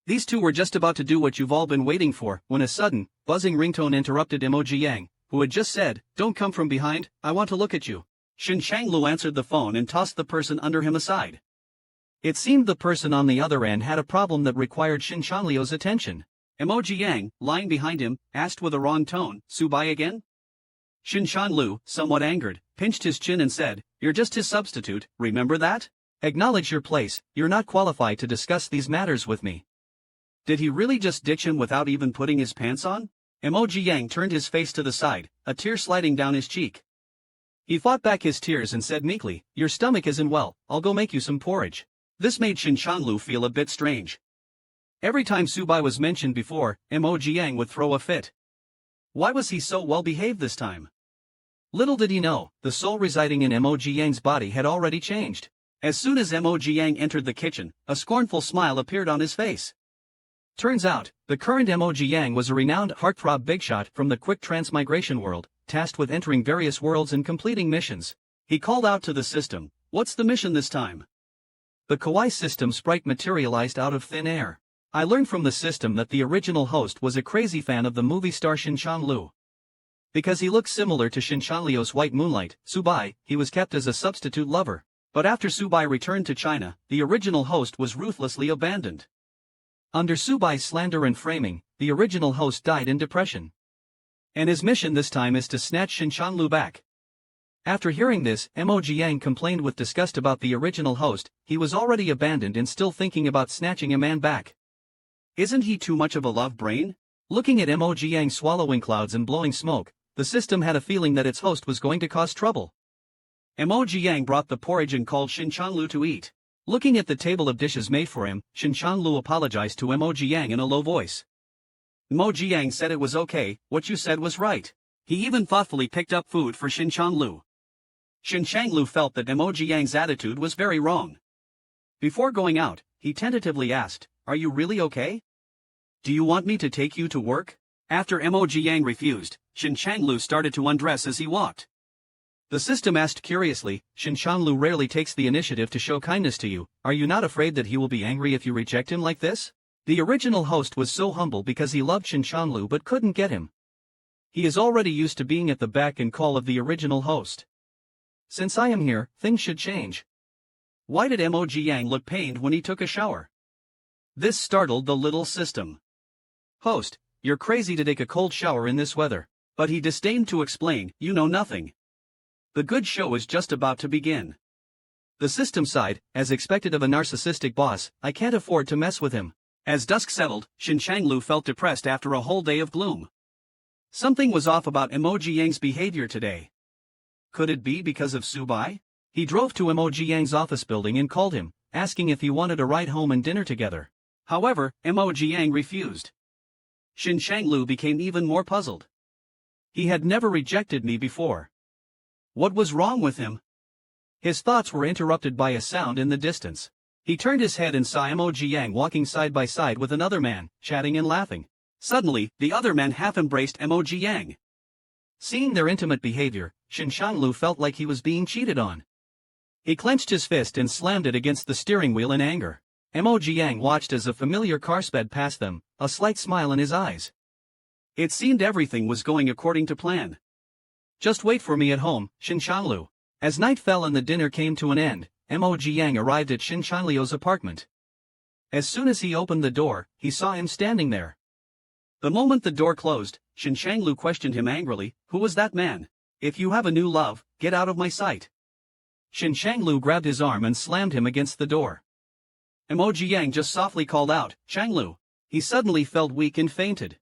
These two were just about to do what you've all been waiting for, when a sudden, buzzing ringtone interrupted Emoji Yang, who had just said, "Don't come from behind, I want to look at you." Shin Changlu answered the phone and tossed the person under him aside. It seemed the person on the other end had a problem that required Shin Changlio's attention. Emoji Yang, lying behind him, asked with a wrong tone, "Subai again?" Shin Chanlu, somewhat angered, pinched his chin and said, "You're just his substitute, remember that? Acknowledge your place, you're not qualified to discuss these matters with me." Did he really just ditch him without even putting his pants on? Emoji Yang turned his face to the side, a tear sliding down his cheek. He fought back his tears and said meekly, "Your stomach isn't well, I'll go make you some porridge." This made Shin Chanlu feel a bit strange. Every time Subai was mentioned before, Emoji Yang would throw a fit. Why was he so well behaved this time? Little did he know, the soul residing in Emoji Yang's body had already changed. As soon as Emoji Yang entered the kitchen, a scornful smile appeared on his face. Turns out, the current Emoji Yang was a renowned heartthrob bigshot from the quick transmigration world, tasked with entering various worlds and completing missions. He called out to the system, "What's the mission this time?" The kawaii system sprite materialized out of thin air. I learned from the system that the original host was a crazy fan of the movie star Shin Changlu. Because he looked similar to Shin Changlio's White Moonlight, Subai, he was kept as a substitute lover. But after Subai returned to China, the original host was ruthlessly abandoned. Under Subai's slander and framing, the original host died in depression. And his mission this time is to snatch Shin Changlu back. After hearing this, Emoji Yang complained with disgust about the original host. He was already abandoned and still thinking about snatching a man back. Isn't he too much of a love brain? Looking at Emoji Yang swallowing clouds and blowing smoke, the system had a feeling that its host was going to cause trouble. Emoji Yang brought the porridge and called Shin Changlu to eat. Looking at the table of dishes made for him, Shin Changlu apologized to Emoji Yang in a low voice. Emoji Yang said it was okay, what you said was right. He even thoughtfully picked up food for Shin Changlu. Shin Changlu felt that Emoji Yang's attitude was very wrong. Before going out, he tentatively asked, "Are you really okay? Do you want me to take you to work?" After Emoji Yang refused, Shin Changlu started to undress as he walked. The system asked curiously, "Shin Changlu rarely takes the initiative to show kindness to you, are you not afraid that he will be angry if you reject him like this?" The original host was so humble because he loved Shin Changlu but couldn't get him. He is already used to being at the beck and call of the original host. Since I am here, things should change. Why did Emoji Yang look pained when he took a shower? This startled the little system. "Host, you're crazy to take a cold shower in this weather." But he disdained to explain, "You know nothing. The good show is just about to begin." The system sighed, as expected of a narcissistic boss, "I can't afford to mess with him." As dusk settled, Shin Changlu felt depressed after a whole day of gloom. Something was off about Emoji Yang's behavior today. Could it be because of Subai? He drove to Emoji Yang's office building and called him, asking if he wanted a ride home and dinner together. However, Emoji Yang refused. Shin Changlu became even more puzzled. He had never rejected me before. What was wrong with him? His thoughts were interrupted by a sound in the distance. He turned his head and saw Emoji Yang walking side by side with another man, chatting and laughing. Suddenly, the other man half-embraced Emoji Yang. Seeing their intimate behavior, Shin Changlu felt like he was being cheated on. He clenched his fist and slammed it against the steering wheel in anger. Emoji Yang watched as a familiar car sped past them, a slight smile in his eyes. It seemed everything was going according to plan. "Just wait for me at home, Shin Changlu." As night fell and the dinner came to an end, Emoji Yang arrived at Shin Changlio's apartment. As soon as he opened the door, he saw him standing there. The moment the door closed, Shin Changlu questioned him angrily, "Who was that man? If you have a new love, get out of my sight." Shin Changlu grabbed his arm and slammed him against the door. Emoji Yang just softly called out, "Changlu." He suddenly felt weak and fainted.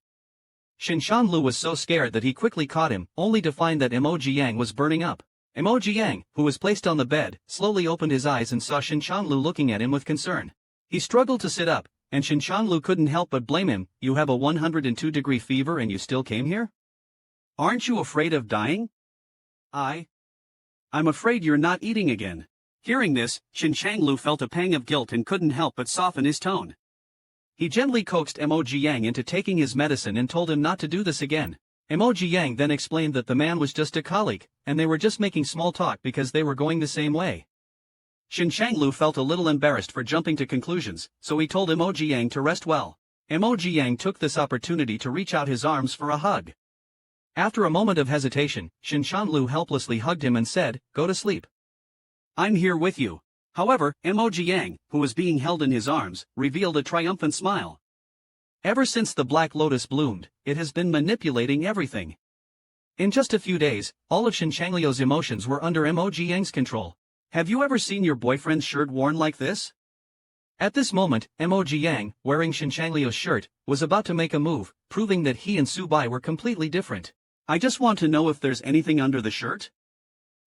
Shin Changlu was so scared that he quickly caught him, only to find that Emoji Yang was burning up. Emoji Yang, who was placed on the bed, slowly opened his eyes and saw Shin Changlu looking at him with concern. He struggled to sit up, and Shin Changlu couldn't help but blame him. "You have a 102-degree fever and you still came here? Aren't you afraid of dying?" I'm afraid you're not eating again." Hearing this, Shin Changlu felt a pang of guilt and couldn't help but soften his tone. He gently coaxed Emoji Yang into taking his medicine and told him not to do this again. Emoji Yang then explained that the man was just a colleague, and they were just making small talk because they were going the same way. Shin Changlu felt a little embarrassed for jumping to conclusions, so he told Emoji Yang to rest well. Emoji Yang took this opportunity to reach out his arms for a hug. After a moment of hesitation, Shin Changlu helplessly hugged him and said, "Go to sleep. I'm here with you." However, Emoji Yang, who was being held in his arms, revealed a triumphant smile. Ever since the Black Lotus bloomed, it has been manipulating everything. In just a few days, all of Shin Changlio's emotions were under Emoji Yang's control. Have you ever seen your boyfriend's shirt worn like this? At this moment, Emoji Yang, wearing Shin Changlio's shirt, was about to make a move, proving that he and Subai were completely different. I just want to know if there's anything under the shirt.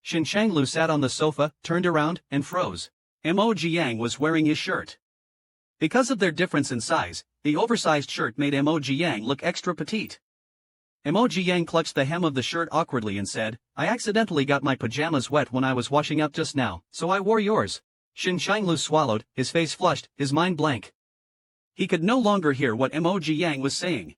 Shin Changlu sat on the sofa, turned around, and froze. Emoji Yang was wearing his shirt. Because of their difference in size, the oversized shirt made Emoji Yang look extra petite. Emoji Yang clutched the hem of the shirt awkwardly and said, "I accidentally got my pajamas wet when I was washing up just now, so I wore yours." Shin Changlu swallowed, his face flushed, his mind blank. He could no longer hear what Emoji Yang was saying.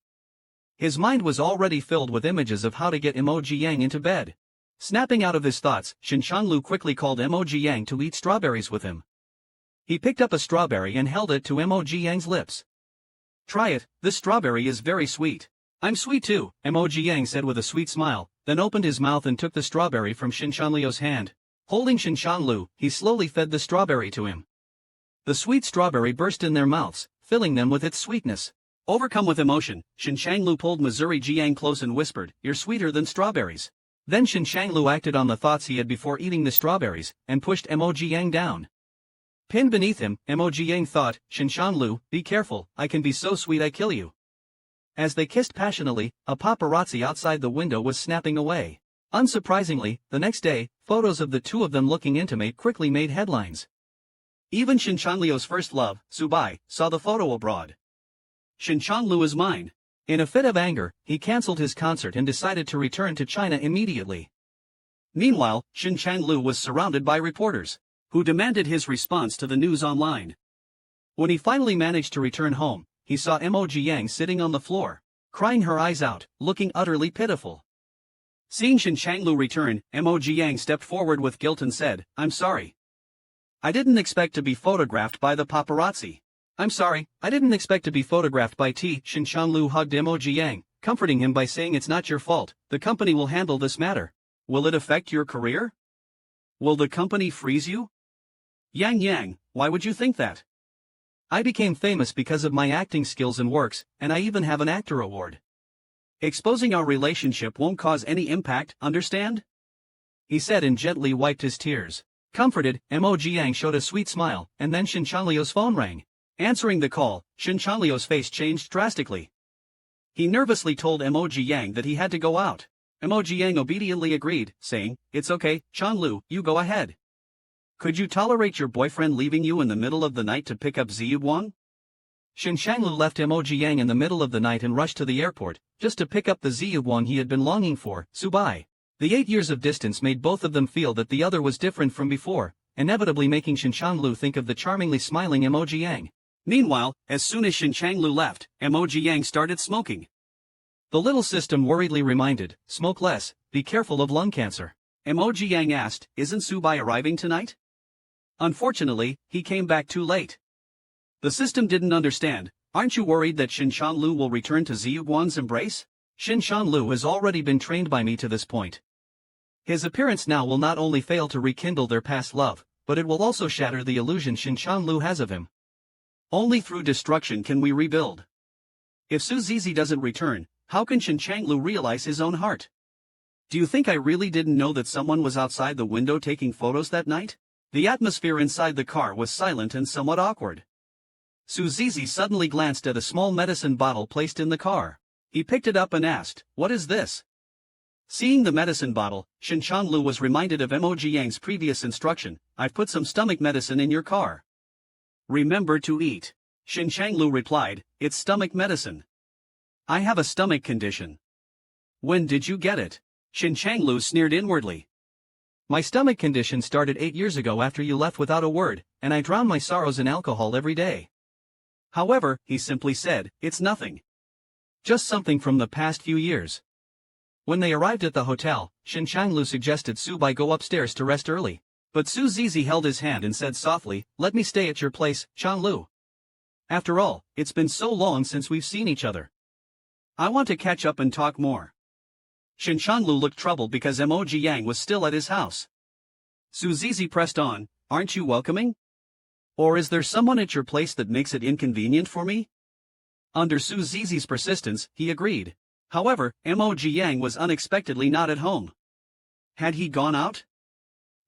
His mind was already filled with images of how to get Emoji Yang into bed. Snapping out of his thoughts, Shin Changlu quickly called Emoji Yang to eat strawberries with him. He picked up a strawberry and held it to Emoji Yang's lips. "Try it, this strawberry is very sweet." "I'm sweet too," Emoji Yang said with a sweet smile, then opened his mouth and took the strawberry from Shin Changlio's hand. Holding Shin Changlu, he slowly fed the strawberry to him. The sweet strawberry burst in their mouths, filling them with its sweetness. Overcome with emotion, Shin Changlu pulled Missouri Jiang close and whispered, "You're sweeter than strawberries." Then Shin Changlu acted on the thoughts he had before eating the strawberries, and pushed Emoji Yang down. Pinned beneath him, Emoji Yang thought, "Shin Changlu, be careful, I can be so sweet I kill you." As they kissed passionately, a paparazzi outside the window was snapping away. Unsurprisingly, the next day, photos of the two of them looking intimate quickly made headlines. Even Shin Changlio's first love, Subai, saw the photo abroad. Shin Changlu is mine. In a fit of anger, he cancelled his concert and decided to return to China immediately. Meanwhile, Shin Changlu was surrounded by reporters, who demanded his response to the news online. When he finally managed to return home, he saw Emoji Yang sitting on the floor, crying her eyes out, looking utterly pitiful. Seeing Shin Changlu return, Emoji Yang stepped forward with guilt and said, "I'm sorry. I didn't expect to be photographed by the paparazzi." "I'm sorry, I didn't expect to be photographed by T." Shin Changlu hugged Emoji Yang, comforting him by saying, "It's not your fault, the company will handle this matter." "Will it affect your career? Will the company freeze you?" Yang, why would you think that? I became famous because of my acting skills and works, and I even have an actor award. Exposing our relationship won't cause any impact, understand?" he said and gently wiped his tears. Comforted, Emoji Yang showed a sweet smile, and then Shin Changlio's phone rang. Answering the call, Shin Changlio's face changed drastically. He nervously told Emoji Yang that he had to go out. Emoji Yang obediently agreed, saying, "It's okay, Changlu, you go ahead." "Could you tolerate your boyfriend leaving you in the middle of the night to pick up Ziyuguang?" Shin Changlu left Emoji Yang in the middle of the night and rushed to the airport, just to pick up the Ziyuguang he had been longing for, Subai. The 8 years of distance made both of them feel that the other was different from before, inevitably making Shin Changlu think of the charmingly smiling Emoji Yang. Meanwhile, as soon as Shin Changlu left, Emoji Yang started smoking. The little system worriedly reminded, "Smoke less, be careful of lung cancer." Emoji Yang asked, "Isn't Subai arriving tonight?" Unfortunately, he came back too late. The system didn't understand. "Aren't you worried that Shin Changlu will return to Ziyuguang's embrace? Shin Changlu has already been trained by me to this point. His appearance now will not only fail to rekindle their past love, but it will also shatter the illusion Shin Changlu has of him. Only through destruction can we rebuild. If Su Zizi doesn't return, how can Shin Changlu realize his own heart? Do you think I really didn't know that someone was outside the window taking photos that night?" The atmosphere inside the car was silent and somewhat awkward. Su Zizi suddenly glanced at a small medicine bottle placed in the car. He picked it up and asked, "What is this?" Seeing the medicine bottle, Shin Changlu was reminded of Emoji Yang's previous instruction, "I've put some stomach medicine in your car. Remember to eat." Shin Changlu replied, "It's stomach medicine. I have a stomach condition." "When did you get it?" Shin Changlu sneered inwardly. "My stomach condition started 8 years ago after you left without a word, and I drown my sorrows in alcohol every day. However," he simply said, "it's nothing. Just something from the past few years." When they arrived at the hotel, Shin Changlu suggested Subai go upstairs to rest early. But Su Zizi held his hand and said softly, "Let me stay at your place, Chanlu. After all, it's been so long since we've seen each other. I want to catch up and talk more." Chanlu looked troubled because Emoji Yang was still at his house. Su Zizi pressed on, "Aren't you welcoming? Or is there someone at your place that makes it inconvenient for me?" Under Su Zizi's persistence, he agreed. However, Emoji Yang was unexpectedly not at home. Had he gone out?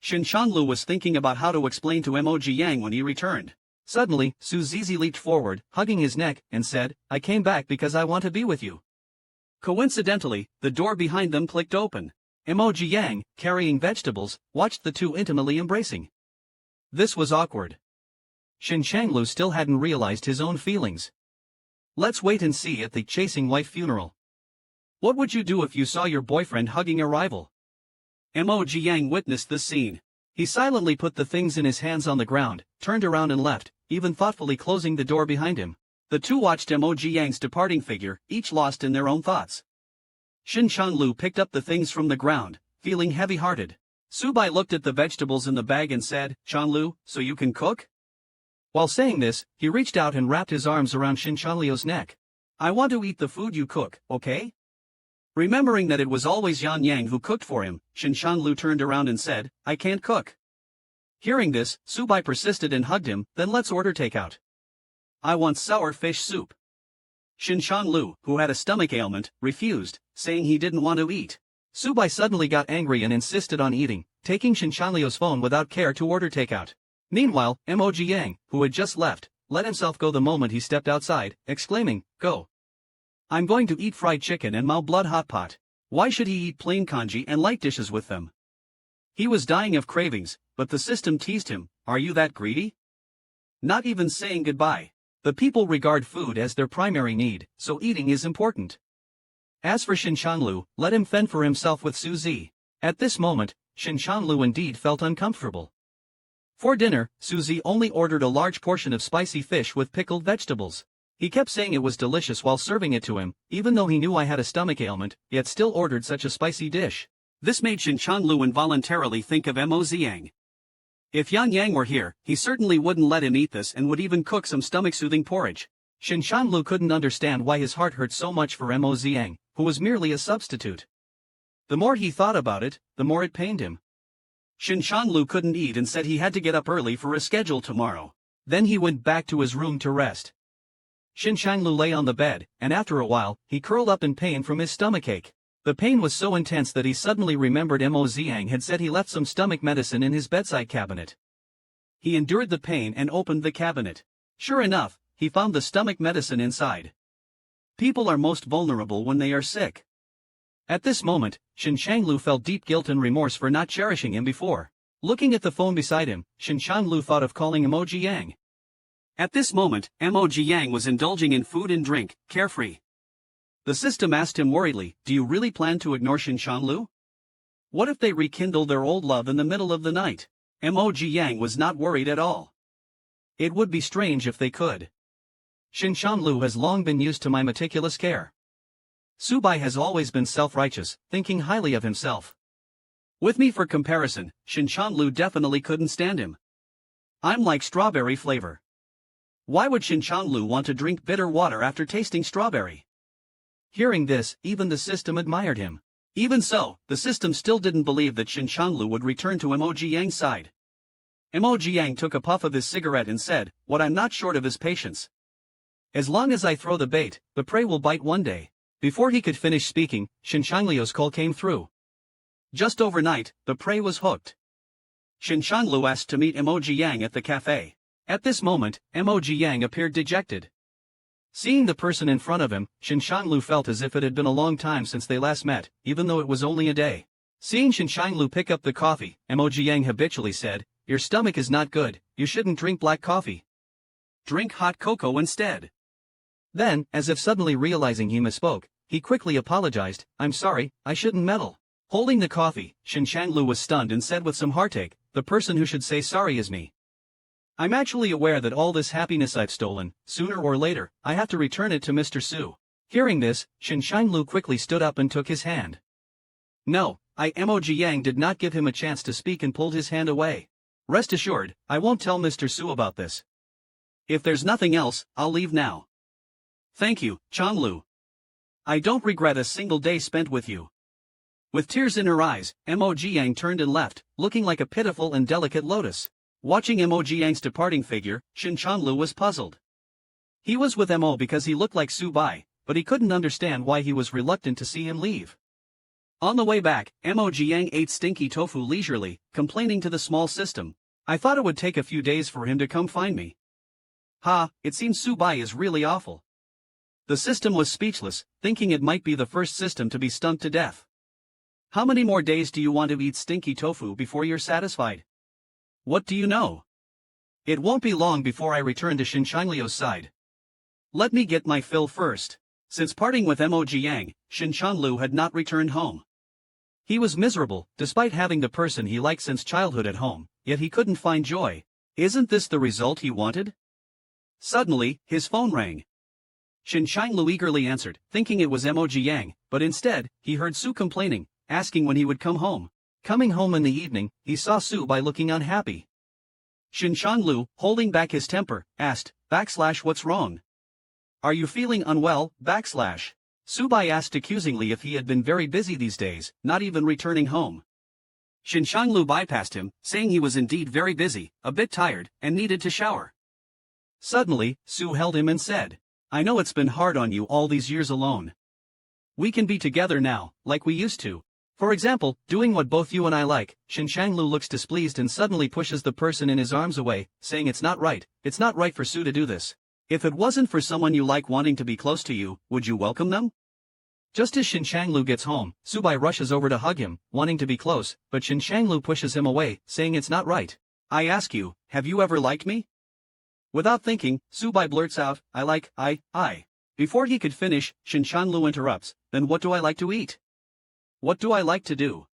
Chanlu was thinking about how to explain to Emoji Yang when he returned. Suddenly, Su Zizi leaped forward, hugging his neck, and said, "I came back because I want to be with you." Coincidentally, the door behind them clicked open. Emoji Yang, carrying vegetables, watched the two intimately embracing. This was awkward. Chanlu still hadn't realized his own feelings. Let's wait and see at the chasing wife funeral. What would you do if you saw your boyfriend hugging a rival? Emoji Yang witnessed this scene. He silently put the things in his hands on the ground, turned around and left, even thoughtfully closing the door behind him. The two watched Emoji Yang's departing figure, each lost in their own thoughts. Chanlu picked up the things from the ground, feeling heavy-hearted. Subai looked at the vegetables in the bag and said, "Chanlu, so you can cook?" While saying this, he reached out and wrapped his arms around Chanlu's neck. "I want to eat the food you cook, okay?" Remembering that it was always Yan Yang who cooked for him, Chanlu turned around and said, "I can't cook." Hearing this, Subai persisted and hugged him, "Then let's order takeout. I want sour fish soup." Chanlu, who had a stomach ailment, refused, saying he didn't want to eat. Subai suddenly got angry and insisted on eating, taking Chanlu's phone without care to order takeout. Meanwhile, Emoji Yang, who had just left, let himself go the moment he stepped outside, exclaiming, "Go! I'm going to eat fried chicken and Mao blood hot pot. Why should he eat plain congee and light dishes with them?" He was dying of cravings, but the system teased him, "Are you that greedy? Not even saying goodbye." The people regard food as their primary need, so eating is important. As for Chanlu, let him fend for himself with Su Zi. At this moment, Chanlu indeed felt uncomfortable. For dinner, Su Zi only ordered a large portion of spicy fish with pickled vegetables. He kept saying it was delicious while serving it to him, even though he knew I had a stomach ailment, yet still ordered such a spicy dish. This made Chanlu involuntarily think of Mo Ziyang. If Yan Yang were here, he certainly wouldn't let him eat this and would even cook some stomach-soothing porridge. Chanlu couldn't understand why his heart hurt so much for Mo Ziyang, who was merely a substitute. The more he thought about it, the more it pained him. Chanlu couldn't eat and said he had to get up early for a schedule tomorrow. Then he went back to his room to rest. Chanlu lay on the bed, and after a while, he curled up in pain from his stomachache. The pain was so intense that he suddenly remembered Mo Ziyang had said he left some stomach medicine in his bedside cabinet. He endured the pain and opened the cabinet. Sure enough, he found the stomach medicine inside. People are most vulnerable when they are sick. At this moment, Chanlu felt deep guilt and remorse for not cherishing him before. Looking at the phone beside him, Chanlu thought of calling Emoji Yang. At this moment, Emoji Yang was indulging in food and drink, carefree. The system asked him worriedly, "Do you really plan to ignore Chanlu? What if they rekindle their old love in the middle of the night?" Emoji Yang was not worried at all. "It would be strange if they could. Chanlu has long been used to my meticulous care. Subai has always been self-righteous, thinking highly of himself. With me for comparison, Chanlu definitely couldn't stand him. I'm like strawberry flavor. Why would Chanlu want to drink bitter water after tasting strawberry?" Hearing this, even the system admired him. Even so, the system still didn't believe that Chanlu would return to Emoji Yang's side. Emoji Yang took a puff of his cigarette and said, "What I'm not short of is patience. As long as I throw the bait, the prey will bite one day." Before he could finish speaking, Chanlu's call came through. Just overnight, the prey was hooked. Chanlu asked to meet Emoji Yang at the cafe. At this moment, Emoji Yang appeared dejected. Seeing the person in front of him, Chanlu felt as if it had been a long time since they last met, even though it was only a day. Seeing Chanlu pick up the coffee, Emoji Yang habitually said, "Your stomach is not good, you shouldn't drink black coffee. Drink hot cocoa instead." Then, as if suddenly realizing he misspoke, he quickly apologized, "I'm sorry, I shouldn't meddle." Holding the coffee, Chanlu was stunned and said with some heartache, "The person who should say sorry is me. I'm actually aware that all this happiness I've stolen, sooner or later, I have to return it to Mr. Su." Hearing this, Chanlu quickly stood up and took his hand. "No, Emoji Yang did not give him a chance to speak and pulled his hand away. Rest assured, I won't tell Mr. Su about this. If there's nothing else, I'll leave now. Thank you, Changlu. I don't regret a single day spent with you. With tears in her eyes, Mo Jiang turned and left, looking like a pitiful and delicate lotus. Watching Mo Jiang's departing figure, Shin Changlu was puzzled. He was with Mo because he looked like Su Bai, but he couldn't understand why he was reluctant to see him leave. On the way back, Mo Jiang ate stinky tofu leisurely, complaining to the small system. I thought it would take a few days for him to come find me. Ha, it seems Su Bai is really awful. The system was speechless, thinking it might be the first system to be stung to death. How many more days do you want to eat stinky tofu before you're satisfied? What do you know? It won't be long before I return to Shin Changlio's side. Let me get my fill first. Since parting with Mo Jiang, Shin Changlu had not returned home. He was miserable, despite having the person he liked since childhood at home, yet he couldn't find joy. Isn't this the result he wanted? Suddenly, his phone rang. Shin Changlu eagerly answered, thinking it was Mo Jiang, but instead, he heard Su complaining, asking when he would come home. Coming home in the evening, he saw Su Bai looking unhappy. Shin Changlu, holding back his temper, asked, "What's wrong? Are you feeling unwell, Su Bai asked accusingly if he had been very busy these days, not even returning home. Shin Changlu bypassed him, saying he was indeed very busy, a bit tired, and needed to shower. Suddenly, Su held him and said, "I know it's been hard on you all these years alone. We can be together now, like we used to. For example, doing what both you and I like." Shin Changlu looks displeased and suddenly pushes the person in his arms away, saying it's not right for Su to do this. If it wasn't for someone you like wanting to be close to you, would you welcome them? Just as Shin Changlu gets home, Su Bai rushes over to hug him, wanting to be close, but Shin Changlu pushes him away, saying it's not right. "I ask you, have you ever liked me?" Without thinking, Su Bai blurts out, I. Before he could finish, Shin Changlu interrupts, "Then what do I like to eat? What do I like to do?"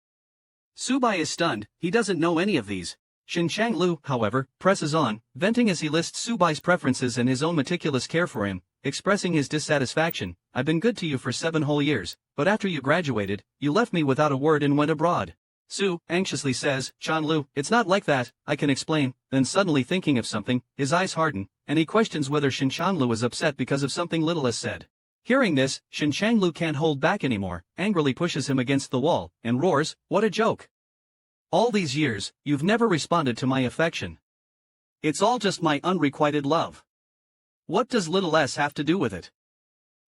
Su Bai is stunned, he doesn't know any of these. Shin Changlu, however, presses on, venting as he lists Su Bai's preferences and his own meticulous care for him, expressing his dissatisfaction. "I've been good to you for 7 whole years, but after you graduated, you left me without a word and went abroad." Su anxiously says, "Changlu, it's not like that, I can explain." Then suddenly thinking of something, his eyes harden, and he questions whether Shin Changlu is upset because of something little is said. Hearing this, Shin Changlu can't hold back anymore, angrily pushes him against the wall, and roars, "What a joke! All these years, you've never responded to my affection. It's all just my unrequited love. What does little s have to do with it?"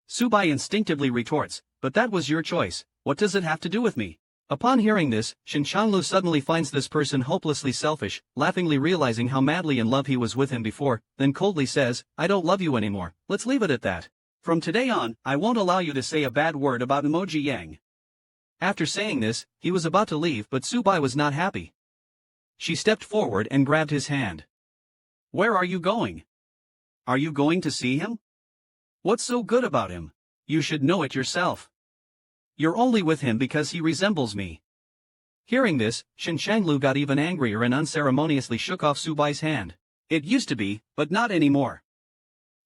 Su Bai instinctively retorts, "But that was your choice, what does it have to do with me?" Upon hearing this, Shin Changlu suddenly finds this person hopelessly selfish, laughingly realizing how madly in love he was with him before, then coldly says, "I don't love you anymore, let's leave it at that. From today on, I won't allow you to say a bad word about Mo Jiang." After saying this, he was about to leave but Su Bai was not happy. She stepped forward and grabbed his hand. "Where are you going? Are you going to see him? What's so good about him? You should know it yourself. You're only with him because he resembles me." Hearing this, Shin Changlu got even angrier and unceremoniously shook off Su Bai's hand. "It used to be, but not anymore.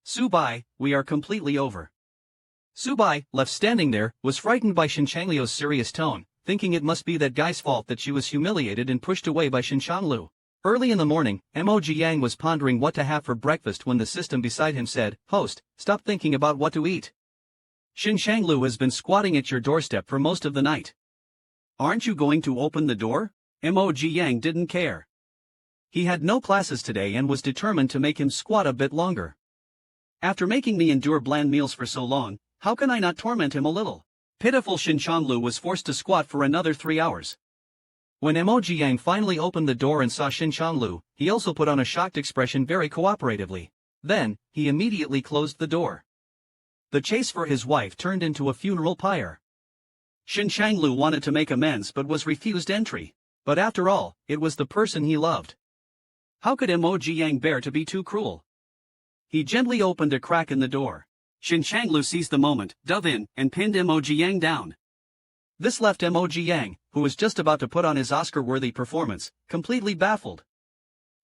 Su Bai, we are completely over." Su Bai, left standing there, was frightened by Shin Changlio's serious tone, thinking it must be that guy's fault that she was humiliated and pushed away by Shin Changlu. Early in the morning, Mo Jiang was pondering what to have for breakfast when the system beside him said, "Host, stop thinking about what to eat. Shin Changlu has been squatting at your doorstep for most of the night. Aren't you going to open the door?" Mo Jiang didn't care. He had no classes today and was determined to make him squat a bit longer. "After making me endure bland meals for so long, how can I not torment him a little?" Pitiful Shin Changlu was forced to squat for another 3 hours. When Mo Jiang finally opened the door and saw Shin Changlu, he also put on a shocked expression very cooperatively. Then, he immediately closed the door. The chase for his wife turned into a funeral pyre. Shin Changlu wanted to make amends but was refused entry. But after all, it was the person he loved. How could Mo Jiang bear to be too cruel? He gently opened a crack in the door. Shin Changlu seized the moment, dove in, and pinned Mo Jiang down. This left Mo Jiang, who was just about to put on his Oscar-worthy performance, completely baffled.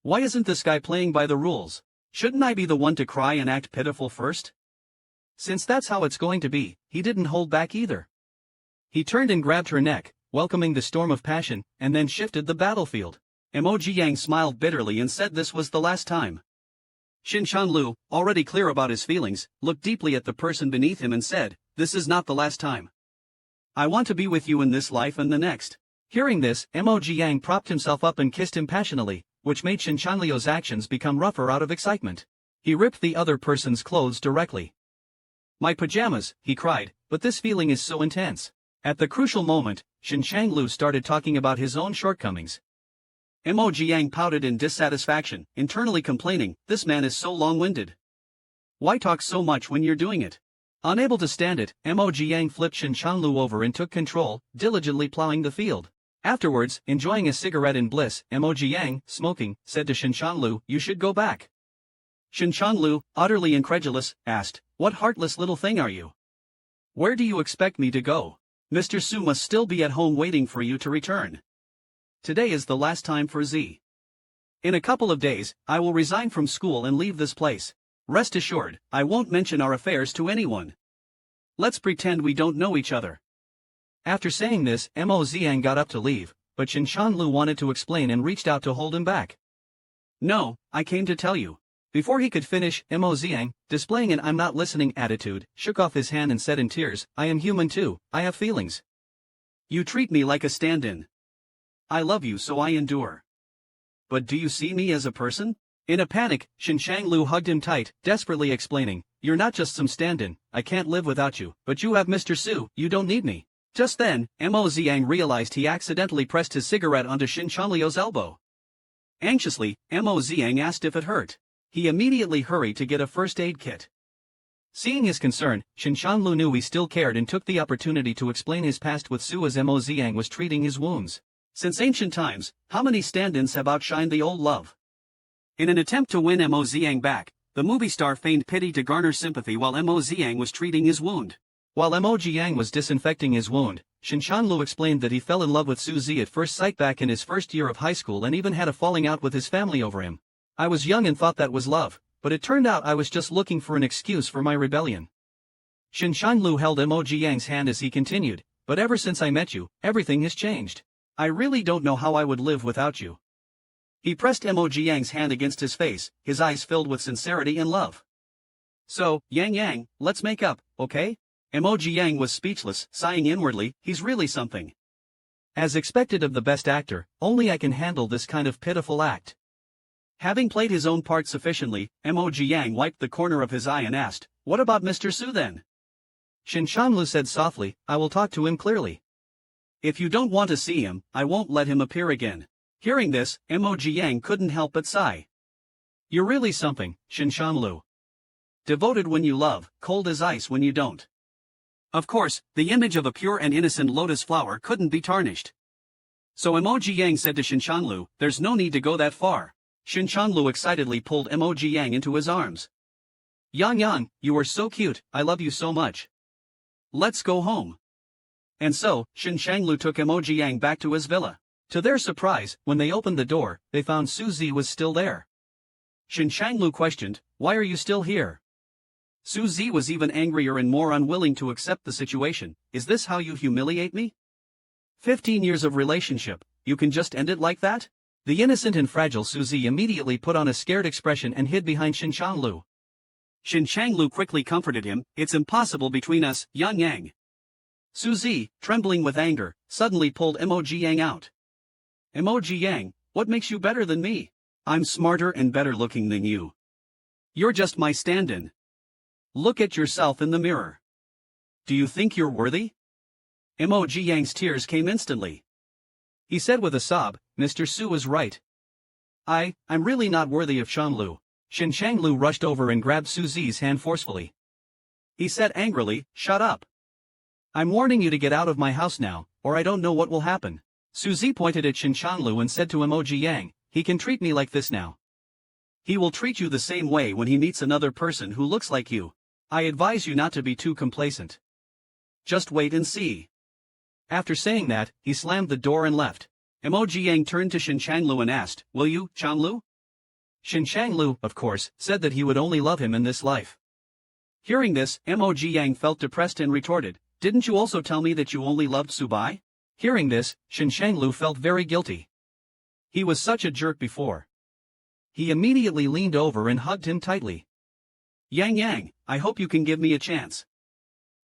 Why isn't this guy playing by the rules? Shouldn't I be the one to cry and act pitiful first? Since that's how it's going to be, he didn't hold back either. He turned and grabbed her neck, welcoming the storm of passion, and then shifted the battlefield. Emoji Yang smiled bitterly and said this was the last time. Shin Chanlu, already clear about his feelings, looked deeply at the person beneath him and said, "This is not the last time. I want to be with you in this life and the next." Hearing this, Emoji Yang propped himself up and kissed him passionately, which made Shin Chanliu's actions become rougher out of excitement. He ripped the other person's clothes directly. "My pajamas," he cried, "but this feeling is so intense." At the crucial moment, Shin Changlu started talking about his own shortcomings. Emoji Yang pouted in dissatisfaction, internally complaining, "This man is so long-winded. Why talk so much when you're doing it?" Unable to stand it, Emoji Yang flipped Shin Chanlu over and took control, diligently plowing the field. Afterwards, enjoying a cigarette in bliss, Emoji Yang, smoking, said to Shin Chanlu, "You should go back." Shin Chanlu, utterly incredulous, asked, "What heartless little thing are you? Where do you expect me to go? Mr. Su must still be at home waiting for you to return. Today is the last time for Z. In a couple of days, I will resign from school and leave this place. Rest assured, I won't mention our affairs to anyone. Let's pretend we don't know each other." After saying this, Mo Ziang got up to leave, but Shin Chanlu wanted to explain and reached out to hold him back. "No, I came to tell you." Before he could finish, Mo Ziang, displaying an "I'm not listening" attitude, shook off his hand and said in tears, "I am human too, I have feelings. You treat me like a stand-in. I love you so I endure. But do you see me as a person?" In a panic, Shin Changlu hugged him tight, desperately explaining, "You're not just some stand-in, I can't live without you, but you have Mr. Su, you don't need me." Just then, Mo Ziang realized he accidentally pressed his cigarette onto Shin Chanliu's elbow. Anxiously, Mo Ziang asked if it hurt. He immediately hurried to get a first aid kit. Seeing his concern, Shin Chanlu knew he still cared and took the opportunity to explain his past with Su as Mo Ziang was treating his wounds. Since ancient times, how many stand-ins have outshined the old love? In an attempt to win Mo Ziang back, the movie star feigned pity to garner sympathy while Mo Ziang was treating his wound. While Emoji Yang was disinfecting his wound, Shin Chanlu explained that he fell in love with Su Zi at first sight back in his first year of high school and even had a falling out with his family over him. "I was young and thought that was love, but it turned out I was just looking for an excuse for my rebellion." Shin Chanlu held Emoji Yang's hand as he continued, "But ever since I met you, everything has changed. I really don't know how I would live without you." He pressed Emoji Yang's hand against his face, his eyes filled with sincerity and love. "So, Yang, let's make up, okay?" Emoji Yang was speechless, sighing inwardly, "He's really something." As expected of the best actor, only I can handle this kind of pitiful act. Having played his own part sufficiently, Emoji Yang wiped the corner of his eye and asked, "What about Mr. Su then?" Shin Chanlu said softly, "I will talk to him clearly. If you don't want to see him, I won't let him appear again." Hearing this, Emoji Yang couldn't help but sigh. "You're really something, Shin Chanlu. Devoted when you love, cold as ice when you don't." Of course, the image of a pure and innocent lotus flower couldn't be tarnished. So Emoji Yang said to Shin Chanlu, "There's no need to go that far." Shin Chanlu excitedly pulled Emoji Yang into his arms. Yang, you are so cute, I love you so much. Let's go home." And so, Shin Changlu took Emoji Yang back to his villa. To their surprise, when they opened the door, they found Su Zi was still there. Shin Changlu questioned, "Why are you still here?" Su Zi was even angrier and more unwilling to accept the situation. "Is this how you humiliate me? 15 years of relationship, you can just end it like that?" The innocent and fragile Su Zi immediately put on a scared expression and hid behind Shin Changlu. Shin Changlu quickly comforted him, "It's impossible between us, Yang." Su Zi, trembling with anger, suddenly pulled Emoji Yang out. "Emoji Yang, what makes you better than me? I'm smarter and better looking than you. You're just my stand-in. Look at yourself in the mirror. Do you think you're worthy?" Emoji Yang's tears came instantly. He said with a sob, "Mr. Su was right. I'm really not worthy of Shanlu." Shin Changlu rushed over and grabbed Su Zi's hand forcefully. He said angrily, "Shut up. I'm warning you to get out of my house now, or I don't know what will happen." Su Zi pointed at Shin Changlu and said to Emoji Yang, "He can treat me like this now. He will treat you the same way when he meets another person who looks like you. I advise you not to be too complacent. Just wait and see." After saying that, he slammed the door and left. Emoji Yang turned to Shin Changlu and asked, "Will you, Changlu?" Shin Changlu, of course, said that he would only love him in this life. Hearing this, Emoji Yang felt depressed and retorted, "Didn't you also tell me that you only loved Subai?" Hearing this, Shin Changlu felt very guilty. He was such a jerk before. He immediately leaned over and hugged him tightly. Yang Yang, I hope you can give me a chance.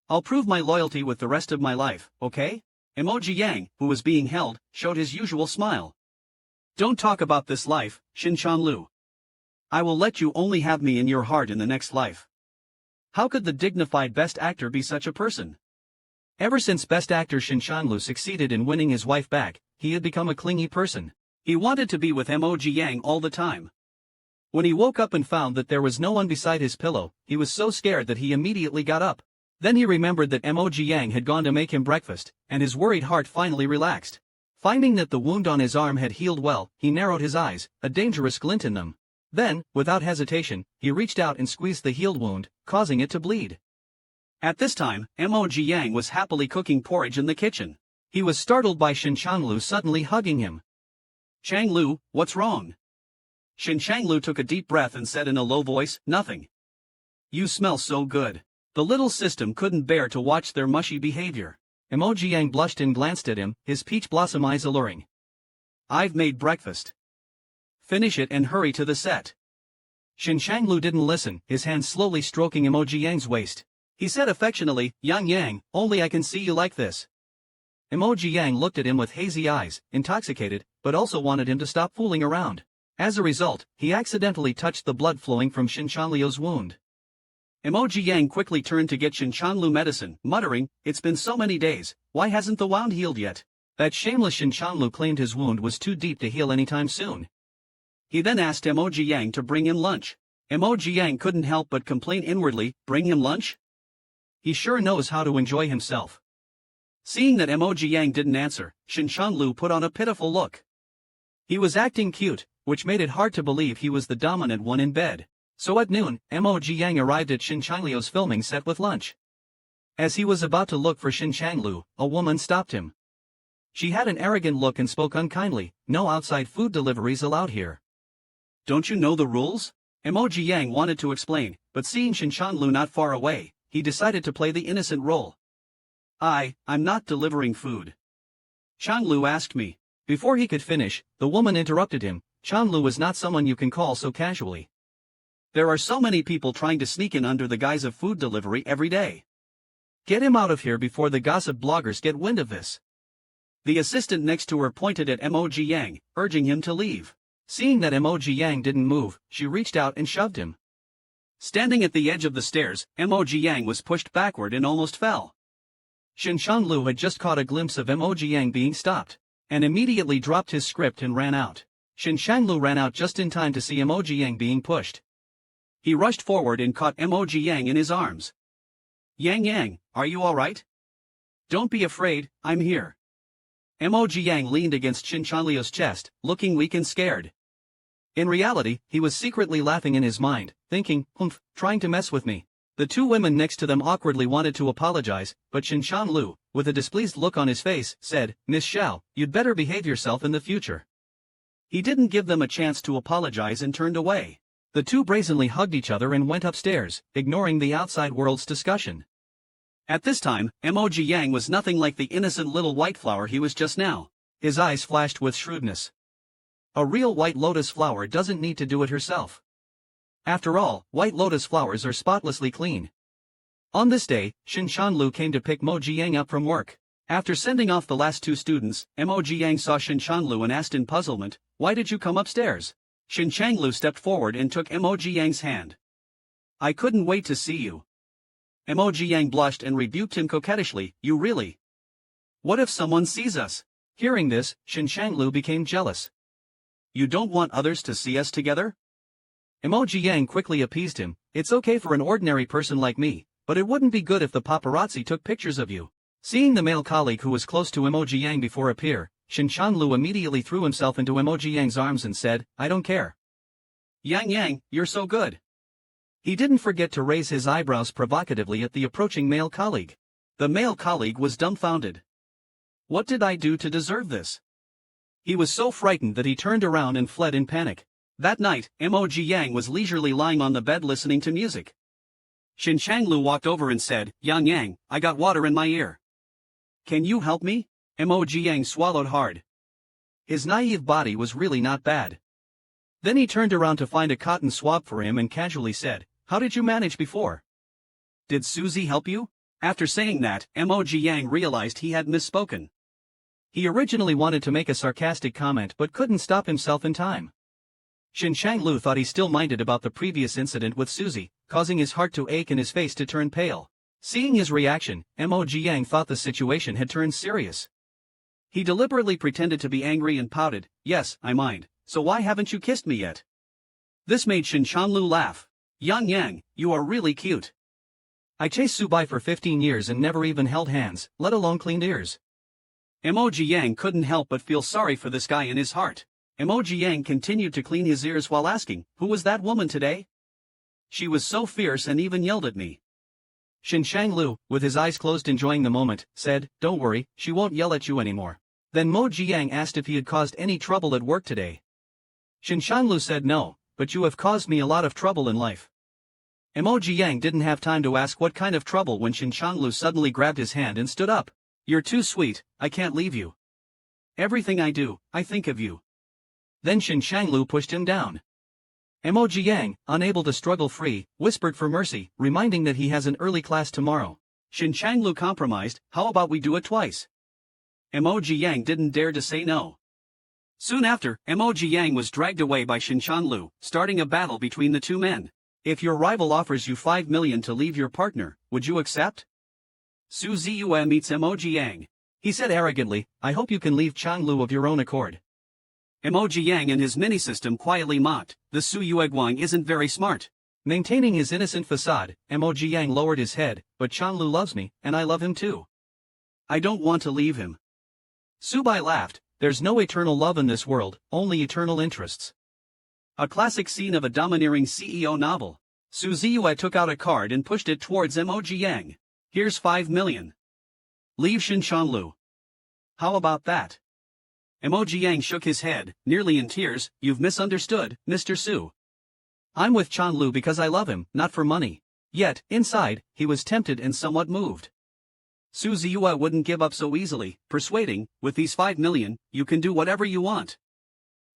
I'll prove my loyalty with the rest of my life, okay? Emoji Yang, who was being held, showed his usual smile. Don't talk about this life, Shinchanlu. I will let you only have me in your heart in the next life. How could the dignified best actor be such a person? Ever since best actor Shinchanlu succeeded in winning his wife back, he had become a clingy person. He wanted to be with Emoji Yang all the time. When he woke up and found that there was no one beside his pillow, he was so scared that he immediately got up. Then he remembered that Emoji Yang had gone to make him breakfast, and his worried heart finally relaxed. Finding that the wound on his arm had healed well, he narrowed his eyes, a dangerous glint in them. Then, without hesitation, he reached out and squeezed the healed wound, causing it to bleed. At this time, Emoji Yang was happily cooking porridge in the kitchen. He was startled by Shinchanlu suddenly hugging him. Changlu, what's wrong? Shinchanlu took a deep breath and said in a low voice, nothing. You smell so good. The little system couldn't bear to watch their mushy behavior. Emoji Yang blushed and glanced at him, his peach blossom eyes alluring. I've made breakfast. Finish it and hurry to the set. Shinchanlu didn't listen, his hand slowly stroking Emoji Yang's waist. He said affectionately, Yang Yang, only I can see you like this. Emoji Yang looked at him with hazy eyes, intoxicated, but also wanted him to stop fooling around. As a result, he accidentally touched the blood flowing from Shinchanlu's wound. Emoji Yang quickly turned to get Shinchanlu medicine, muttering, it's been so many days, why hasn't the wound healed yet? That shameless Shinchanlu claimed his wound was too deep to heal anytime soon. He then asked Emoji Yang to bring him lunch. Emoji Yang couldn't help but complain inwardly, bring him lunch? He sure knows how to enjoy himself. Seeing that Emoji Yang didn't answer, Shinchanlu put on a pitiful look. He was acting cute, which made it hard to believe he was the dominant one in bed. So at noon, Emoji Yang arrived at Shinchanlu's filming set with lunch. As he was about to look for Shinchanlu, a woman stopped him. She had an arrogant look and spoke unkindly, no outside food deliveries allowed here. Don't you know the rules? Emoji Yang wanted to explain, but seeing Shinchanlu not far away, he decided to play the innocent role. I'm not delivering food. Changlu asked me. Before he could finish, the woman interrupted him. Changlu is not someone you can call so casually. There are so many people trying to sneak in under the guise of food delivery every day. Get him out of here before the gossip bloggers get wind of this. The assistant next to her pointed at Emoji Yang, urging him to leave. Seeing that Emoji Yang didn't move, she reached out and shoved him. Standing at the edge of the stairs, Emoji Yang was pushed backward and almost fell. Shinchanlu had just caught a glimpse of Emoji Yang being stopped, and immediately dropped his script and ran out. Shinchanlu ran out just in time to see Emoji Yang being pushed. He rushed forward and caught Emoji Yang in his arms. Yang Yang, are you alright? Don't be afraid, I'm here. Emoji Yang leaned against Shinchanlu's chest, looking weak and scared. In reality, he was secretly laughing in his mind, thinking, trying to mess with me. The two women next to them awkwardly wanted to apologize, but Shinchanlu, with a displeased look on his face, said, Miss Xiao, you'd better behave yourself in the future. He didn't give them a chance to apologize and turned away. The two brazenly hugged each other and went upstairs, ignoring the outside world's discussion. At this time, Emoji Yang was nothing like the innocent little white flower he was just now. His eyes flashed with shrewdness. A real white lotus flower doesn't need to do it herself. After all, white lotus flowers are spotlessly clean. On this day, Shinchanlu came to pick Emoji Yang up from work. After sending off the last two students, Emoji Yang saw Shinchanlu and asked in puzzlement, why did you come upstairs? Shinchanlu stepped forward and took Emoji Yang's hand. I couldn't wait to see you. Emoji Yang blushed and rebuked him coquettishly, you really? What if someone sees us? Hearing this, Shinchanlu became jealous. You don't want others to see us together? Emoji Yang quickly appeased him, it's okay for an ordinary person like me, but it wouldn't be good if the paparazzi took pictures of you. Seeing the male colleague who was close to Emoji Yang before appear, Shinchanlu immediately threw himself into Emoji Yang's arms and said, I don't care. Yang Yang, you're so good. He didn't forget to raise his eyebrows provocatively at the approaching male colleague. The male colleague was dumbfounded. What did I do to deserve this? He was so frightened that he turned around and fled in panic. That night, Emoji Yang was leisurely lying on the bed listening to music. Shinchanlu walked over and said, Yang Yang, I got water in my ear. Can you help me? Emoji Yang swallowed hard. His naive body was really not bad. Then he turned around to find a cotton swab for him and casually said, "How did you manage before? Did Susie help you?" After saying that, Emoji Yang realized he had misspoken. He originally wanted to make a sarcastic comment but couldn't stop himself in time. Shin Changlu thought he still minded about the previous incident with Susie, causing his heart to ache and his face to turn pale. Seeing his reaction, Emoji Yang thought the situation had turned serious. He deliberately pretended to be angry and pouted, "Yes, I mind, so why haven't you kissed me yet?" This made Shin Changlu laugh. "Yang, you are really cute. I chased Subai for 15 years and never even held hands, let alone cleaned ears." Emoji Yang couldn't help but feel sorry for this guy in his heart. Emoji Yang continued to clean his ears while asking, "Who was that woman today? She was so fierce and even yelled at me." Shin Changlu, with his eyes closed enjoying the moment, said, "Don't worry, she won't yell at you anymore." Then Moji Yang asked if he had caused any trouble at work today. Shin Changlu said, "No, but you have caused me a lot of trouble in life." Emoji Yang didn't have time to ask what kind of trouble when Shin Changlu suddenly grabbed his hand and stood up. "You're too sweet, I can't leave you. Everything I do, I think of you." Then Shin Changlu pushed him down. Emoji Yang, unable to struggle free, whispered for mercy, reminding that he has an early class tomorrow. Shin Changlu compromised, "How about we do it twice?" Emoji Yang didn't dare to say no. Soon after, Emoji Yang was dragged away by Shin Changlu, starting a battle between the two men. "If your rival offers you 5 million to leave your partner, would you accept?" Su Ziyue meets Emoji Yang. He said arrogantly, "I hope you can leave Changlu of your own accord." Emoji Yang and his mini-system quietly mocked, "The Su Yueguang isn't very smart." Maintaining his innocent facade, Emoji Yang lowered his head, "But Changlu loves me, and I love him too. I don't want to leave him." Subai laughed, "There's no eternal love in this world, only eternal interests." A classic scene of a domineering CEO novel. Su Ziyue took out a card and pushed it towards Emoji Yang. "Here's 5 million. Leave Shin Changlu. How about that?" Emoji Yang shook his head, nearly in tears. "You've misunderstood, Mr. Su. I'm with Changlu because I love him, not for money." Yet, inside, he was tempted and somewhat moved. Su Ziyue wouldn't give up so easily, persuading, "With these 5 million, you can do whatever you want.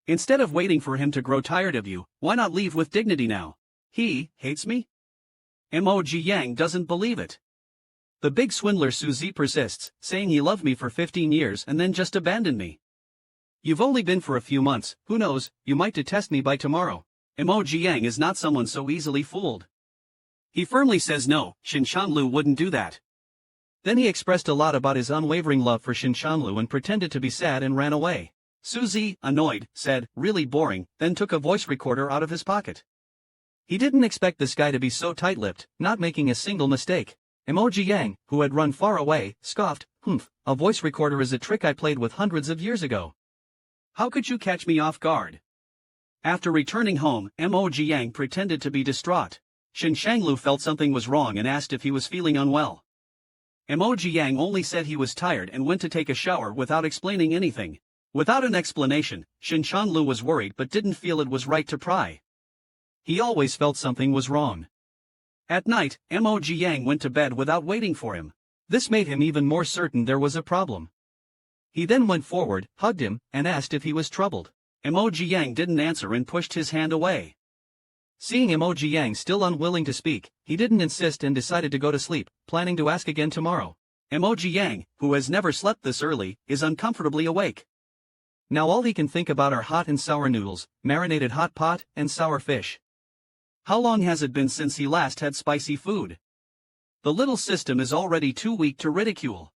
Instead of waiting for him to grow tired of you, why not leave with dignity now? He hates me?" Emoji Yang doesn't believe it. The big swindler Su Zi persists, saying he loved me for 15 years and then just abandoned me. "You've only been for a few months, who knows, you might detest me by tomorrow." Emoji Yang is not someone so easily fooled. He firmly says no, Shin Changlu wouldn't do that. Then he expressed a lot about his unwavering love for Shin Changlu and pretended to be sad and ran away. Suzy, annoyed, said, "Really boring," then took a voice recorder out of his pocket. He didn't expect this guy to be so tight-lipped, not making a single mistake. Emoji Yang, who had run far away, scoffed, "Humph, a voice recorder is a trick I played with hundreds of years ago. How could you catch me off guard?" After returning home, Emoji Yang pretended to be distraught. Shin Changlu felt something was wrong and asked if he was feeling unwell. Emoji Yang only said he was tired and went to take a shower without explaining anything. Without an explanation, Shin Changlu was worried but didn't feel it was right to pry. He always felt something was wrong. At night, Emoji Yang went to bed without waiting for him. This made him even more certain there was a problem. He then went forward, hugged him, and asked if he was troubled. Emoji Yang didn't answer and pushed his hand away. Seeing Emoji Yang still unwilling to speak, he didn't insist and decided to go to sleep, planning to ask again tomorrow. Emoji Yang, who has never slept this early, is uncomfortably awake. Now all he can think about are hot and sour noodles, marinated hot pot, and sour fish. How long has it been since he last had spicy food? The little system is already too weak to ridicule.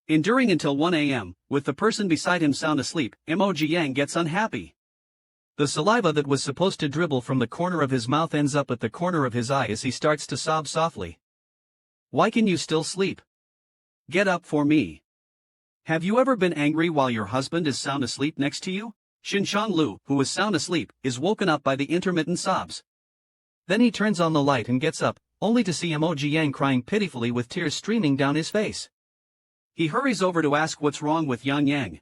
Enduring until 1 a.m., with the person beside him sound asleep, Emoji Yang gets unhappy. The saliva that was supposed to dribble from the corner of his mouth ends up at the corner of his eye as he starts to sob softly. "Why can you still sleep? Get up for me. Have you ever been angry while your husband is sound asleep next to you?" Shin Changlu, who is sound asleep, is woken up by the intermittent sobs. Then he turns on the light and gets up, only to see Emoji Yang crying pitifully with tears streaming down his face. He hurries over to ask what's wrong with Yang.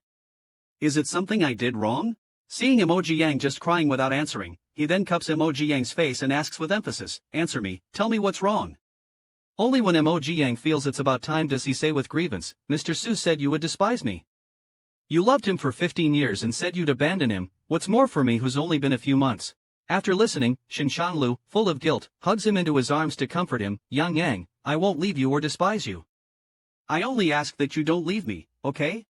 "Is it something I did wrong?" Seeing Emoji Yang just crying without answering, he then cups Emoji Yang's face and asks with emphasis, "Answer me, tell me what's wrong." Only when Emoji Yang feels it's about time does he say with grievance, "Mr. Su said you would despise me. You loved him for 15 years and said you'd abandon him, what's more for me who's only been a few months. After listening, Shinshanlu, full of guilt, hugs him into his arms to comfort him. Yang Yang, I won't leave you or despise you. I only ask that you don't leave me, okay?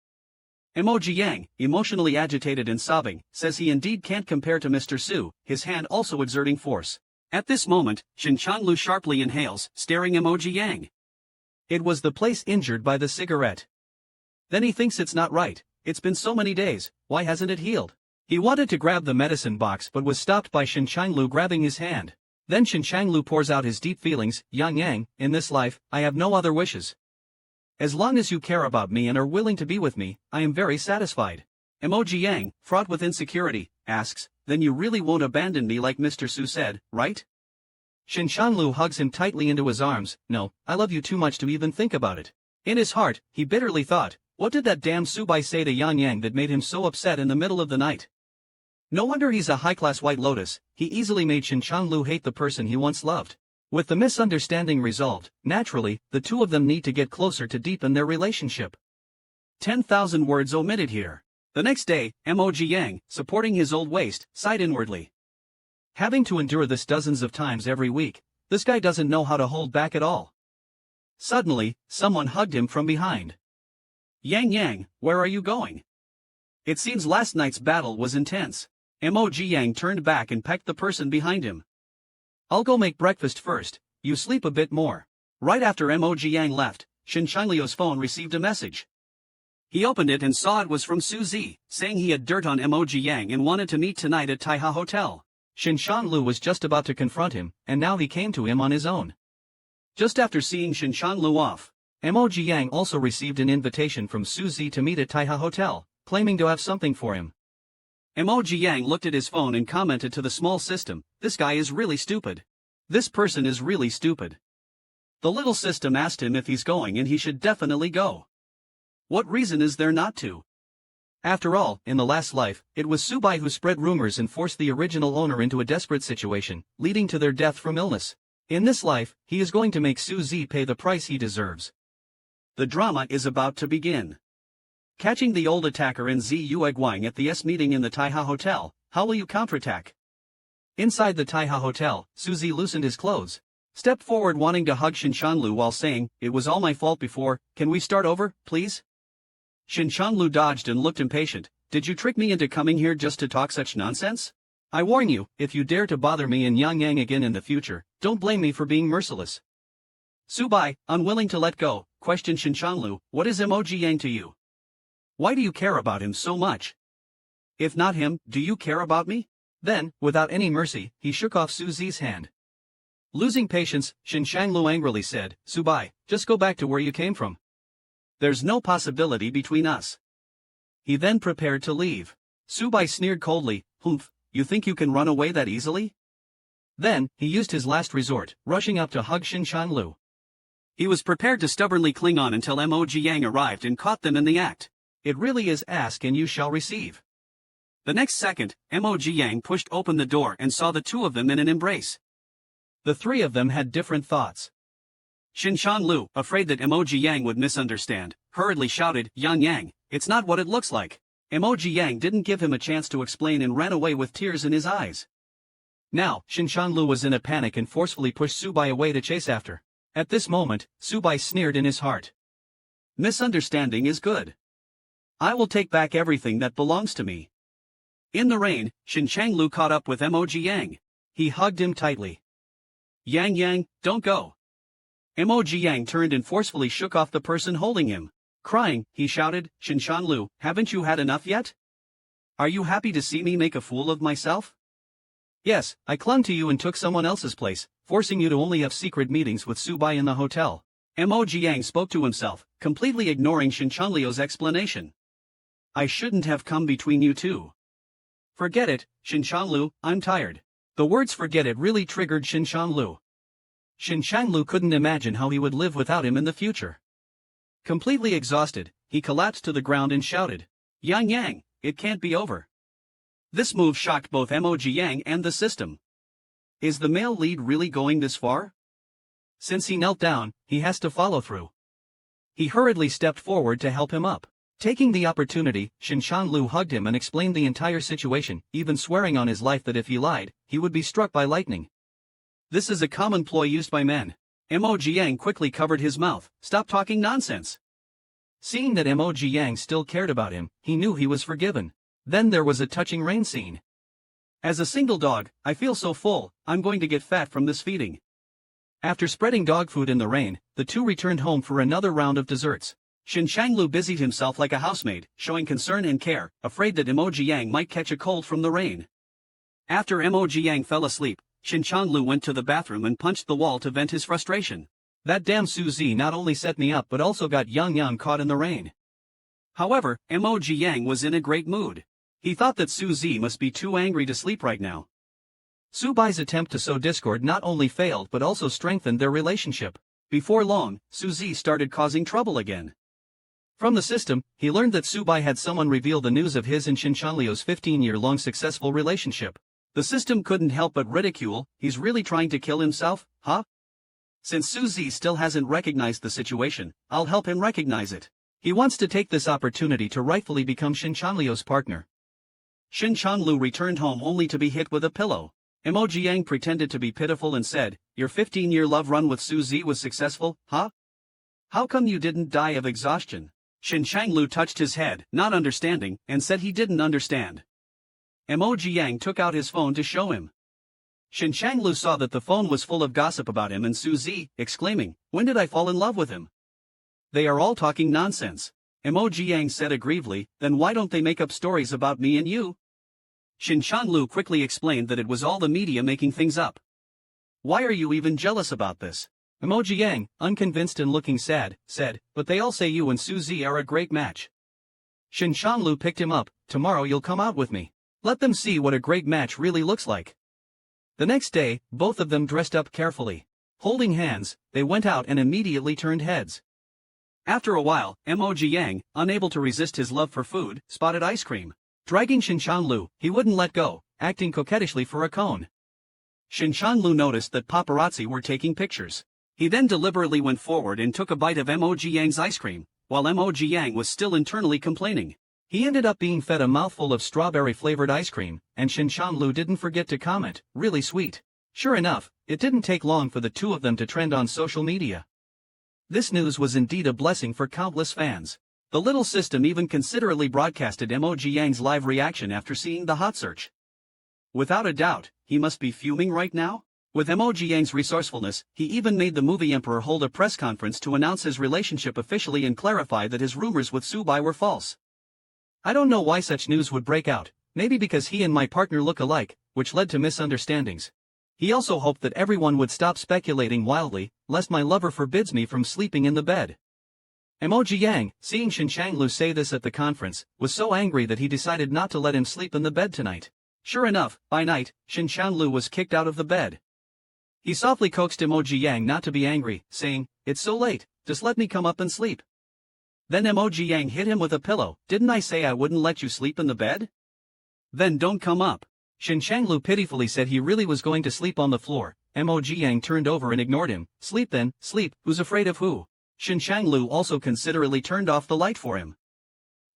Emoji Yang, emotionally agitated and sobbing, says he indeed can't compare to Mr. Su, his hand also exerting force. At this moment, Shinshanlu sharply inhales, staring Emoji Yang. It was the place injured by the cigarette. Then he thinks it's not right. It's been so many days, why hasn't it healed? He wanted to grab the medicine box but was stopped by Shinshanlu grabbing his hand. Then Shinshanlu pours out his deep feelings. Yang Yang, in this life, I have no other wishes. As long as you care about me and are willing to be with me, I am very satisfied. Emoji Yang, fraught with insecurity, asks, then you really won't abandon me like Mr. Su said, right? Shinshanlu hugs him tightly into his arms. No, I love you too much to even think about it. In his heart, he bitterly thought, what did that damn Subai say to Yang Yang that made him so upset in the middle of the night? No wonder he's a high-class White Lotus. He easily made Shinshanlu hate the person he once loved. With the misunderstanding resolved, naturally, the two of them need to get closer to deepen their relationship. 10,000 words omitted here. The next day, Emoji Yang, supporting his old waist, sighed inwardly. Having to endure this dozens of times every week, this guy doesn't know how to hold back at all. Suddenly, someone hugged him from behind. Yang Yang, where are you going? It seems last night's battle was intense. Emoji Yang turned back and pecked the person behind him. I'll go make breakfast first, you sleep a bit more. Right after Emoji Yang left, Shinshanlu's phone received a message. He opened it and saw it was from Suzy, saying he had dirt on Emoji Yang and wanted to meet tonight at Taiha Hotel. Shinshanlu was just about to confront him, and now he came to him on his own. Just after seeing Shinshanlu off, Emoji Yang also received an invitation from Suzy to meet at Taiha Hotel, claiming to have something for him. Emoji Yang looked at his phone and commented to the small system, this guy is really stupid. This person is really stupid. The little system asked him if he's going and he should definitely go. What reason is there not to? After all, in the last life, it was Subai who spread rumors and forced the original owner into a desperate situation, leading to their death from illness. In this life, he is going to make Suzy pay the price he deserves. The drama is about to begin. Catching the old attacker in Zi Yueguang at the S meeting in the Taiha Hotel, how will you counterattack? Inside the Taiha Hotel, Suzy loosened his clothes. Stepped forward wanting to hug Shinshanlu while saying, it was all my fault before, can we start over, please? Shinshanlu dodged and looked impatient. Did you trick me into coming here just to talk such nonsense? I warn you, if you dare to bother me and Yang Yang again in the future, don't blame me for being merciless. Subai, unwilling to let go, questioned Shinshanlu, what is Emoji Yang to you? Why do you care about him so much? If not him, do you care about me? Then, without any mercy, he shook off Suzy's hand. Losing patience, Shinshanlu angrily said, Subai, just go back to where you came from. There's no possibility between us. He then prepared to leave. Subai sneered coldly, humph, you think you can run away that easily? Then, he used his last resort, rushing up to hug Shinshanlu. He was prepared to stubbornly cling on until Emoji Yang arrived and caught them in the act. It really is ask and you shall receive. The next second, Emoji Yang pushed open the door and saw the two of them in an embrace. The three of them had different thoughts. Shinshanlu, afraid that Emoji Yang would misunderstand, hurriedly shouted, Yang Yang, it's not what it looks like. Emoji Yang didn't give him a chance to explain and ran away with tears in his eyes. Now, Shinshanlu was in a panic and forcefully pushed Subai away to chase after. At this moment, Subai sneered in his heart. Misunderstanding is good. I will take back everything that belongs to me. In the rain, Shinshanlu caught up with Emoji Yang. He hugged him tightly. Yang Yang, don't go. Emoji Yang turned and forcefully shook off the person holding him. Crying, he shouted, Shinshanlu, haven't you had enough yet? Are you happy to see me make a fool of myself? Yes, I clung to you and took someone else's place, forcing you to only have secret meetings with Subai in the hotel. Emoji Yang spoke to himself, completely ignoring Shinshanlu's explanation. I shouldn't have come between you two. Forget it, Shinshanlu, I'm tired. The words forget it really triggered Shinshanlu. Shinshanlu couldn't imagine how he would live without him in the future. Completely exhausted, he collapsed to the ground and shouted, Yang Yang, it can't be over. This move shocked both Emoji Yang and the system. Is the male lead really going this far? Since he knelt down, he has to follow through. He hurriedly stepped forward to help him up. Taking the opportunity, Shinshanlu hugged him and explained the entire situation, even swearing on his life that if he lied, he would be struck by lightning. This is a common ploy used by men. Mo Jiang quickly covered his mouth. Stop talking nonsense. Seeing that Mo Jiang still cared about him, he knew he was forgiven. Then there was a touching rain scene. As a single dog, I feel so full, I'm going to get fat from this feeding. After spreading dog food in the rain, the two returned home for another round of desserts. Shinshanlu busied himself like a housemaid, showing concern and care, afraid that Mo Jiang might catch a cold from the rain. After Mo Jiang fell asleep, Shinshanlu went to the bathroom and punched the wall to vent his frustration. That damn Suzy not only set me up but also got Yang caught in the rain. However, Mo Jiang was in a great mood. He thought that Suzy must be too angry to sleep right now. Subai's attempt to sow discord not only failed but also strengthened their relationship. Before long, Suzy started causing trouble again. From the system, he learned that Subai had someone reveal the news of his and Shinshanliu's 15-year-long successful relationship. The system couldn't help but ridicule, he's really trying to kill himself, huh? Since Suzy still hasn't recognized the situation, I'll help him recognize it. He wants to take this opportunity to rightfully become Shinshanliu's partner. Shinshanlu returned home only to be hit with a pillow. Mo Jiang pretended to be pitiful and said, your 15-year love run with Suzy was successful, huh? How come you didn't die of exhaustion? Shinshanlu touched his head, not understanding, and said he didn't understand. Mo Jiang took out his phone to show him. Shinshanlu saw that the phone was full of gossip about him and Suzy, exclaiming, when did I fall in love with him? They are all talking nonsense. Mo Jiang said aggrievely, then why don't they make up stories about me and you? Shinshanlu quickly explained that it was all the media making things up. Why are you even jealous about this? Mo Jiang, unconvinced and looking sad, said, but they all say you and Suzy are a great match. Shinshanlu picked him up, tomorrow you'll come out with me. Let them see what a great match really looks like. The next day, both of them dressed up carefully. Holding hands, they went out and immediately turned heads. After a while, Mo Jiang, unable to resist his love for food, spotted ice cream. Dragging Shinshanlu, he wouldn't let go, acting coquettishly for a cone. Shinshanlu noticed that paparazzi were taking pictures. He then deliberately went forward and took a bite of Mo Jiang's ice cream, while Mo Jiang was still internally complaining. He ended up being fed a mouthful of strawberry-flavored ice cream, and Shinshanlu didn't forget to comment, really sweet. Sure enough, it didn't take long for the two of them to trend on social media. This news was indeed a blessing for countless fans. The little system even considerately broadcasted Mo Jiang's live reaction after seeing the hot search. Without a doubt, he must be fuming right now. With Mo Jiang's resourcefulness, he even made the movie emperor hold a press conference to announce his relationship officially and clarify that his rumors with Subai were false. I don't know why such news would break out, maybe because he and my partner look alike, which led to misunderstandings. He also hoped that everyone would stop speculating wildly, lest my lover forbids me from sleeping in the bed. Mo Jiang, seeing Shinshanlu say this at the conference, was so angry that he decided not to let him sleep in the bed tonight. Sure enough, by night, Shinshanlu was kicked out of the bed. He softly coaxed Mo Jiang not to be angry, saying, it's so late, just let me come up and sleep. Then Mo Jiang hit him with a pillow, didn't I say I wouldn't let you sleep in the bed? Then don't come up. Shinshanlu pitifully said he really was going to sleep on the floor. Mo Jiang turned over and ignored him. Sleep then, sleep, who's afraid of who? Shinshanlu also considerately turned off the light for him.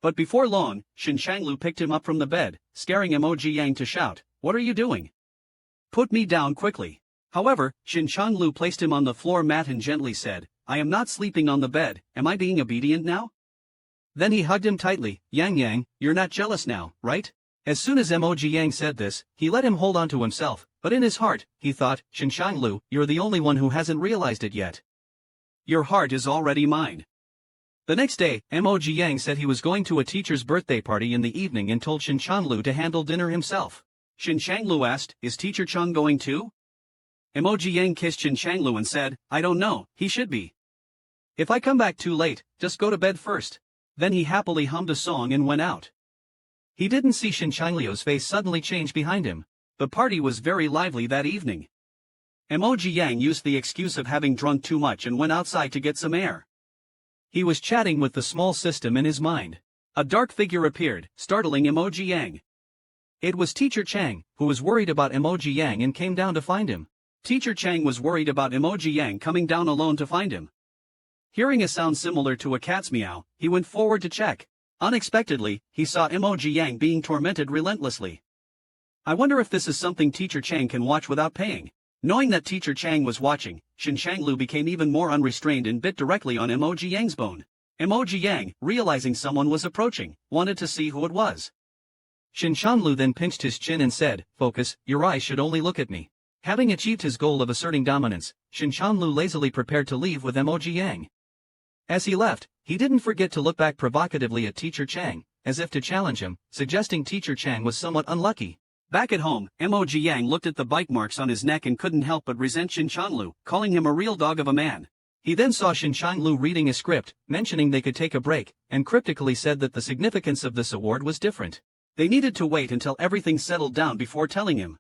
But before long, Shinshanlu picked him up from the bed, scaring Mo Jiang to shout, what are you doing? Put me down quickly. However, Shinshanlu placed him on the floor mat and gently said, I am not sleeping on the bed, am I being obedient now? Then he hugged him tightly, Yang, you're not jealous now, right? As soon as Mo Jiang said this, he let him hold on to himself, but in his heart, he thought, Shinshanlu, you're the only one who hasn't realized it yet. Your heart is already mine. The next day, Mo Jiang said he was going to a teacher's birthday party in the evening and told Shinshanlu to handle dinner himself. Shinshanlu asked, is Teacher Chung going too? Mo Jiang kissed Shinshanlu and said, I don't know, he should be. If I come back too late, just go to bed first. Then he happily hummed a song and went out. He didn't see Shinshanliu's face suddenly change behind him. The party was very lively that evening. Mo Jiang used the excuse of having drunk too much and went outside to get some air. He was chatting with the small system in his mind. A dark figure appeared, startling Mo Jiang. It was Teacher Chang, who was worried about Mo Jiang and came down to find him. Teacher Chang was worried about Mo Jiang coming down alone to find him. Hearing a sound similar to a cat's meow, he went forward to check. Unexpectedly, he saw Emoji Yang being tormented relentlessly. I wonder if this is something Teacher Chang can watch without paying. Knowing that Teacher Chang was watching, Shin Shanglu became even more unrestrained and bit directly on Emoji Yang's bone. Emoji Yang, realizing someone was approaching, wanted to see who it was. Shin Shanglu then pinched his chin and said, "Focus, your eyes should only look at me." Having achieved his goal of asserting dominance, Shin Shanglu lazily prepared to leave with Emoji Yang. As he left, he didn't forget to look back provocatively at Teacher Chang, as if to challenge him, suggesting Teacher Chang was somewhat unlucky. Back at home, Emoji Yang looked at the bite marks on his neck and couldn't help but resent Shin Shanglu, calling him a real dog of a man. He then saw Shin Shanglu reading a script, mentioning they could take a break, and cryptically said that the significance of this award was different. They needed to wait until everything settled down before telling him.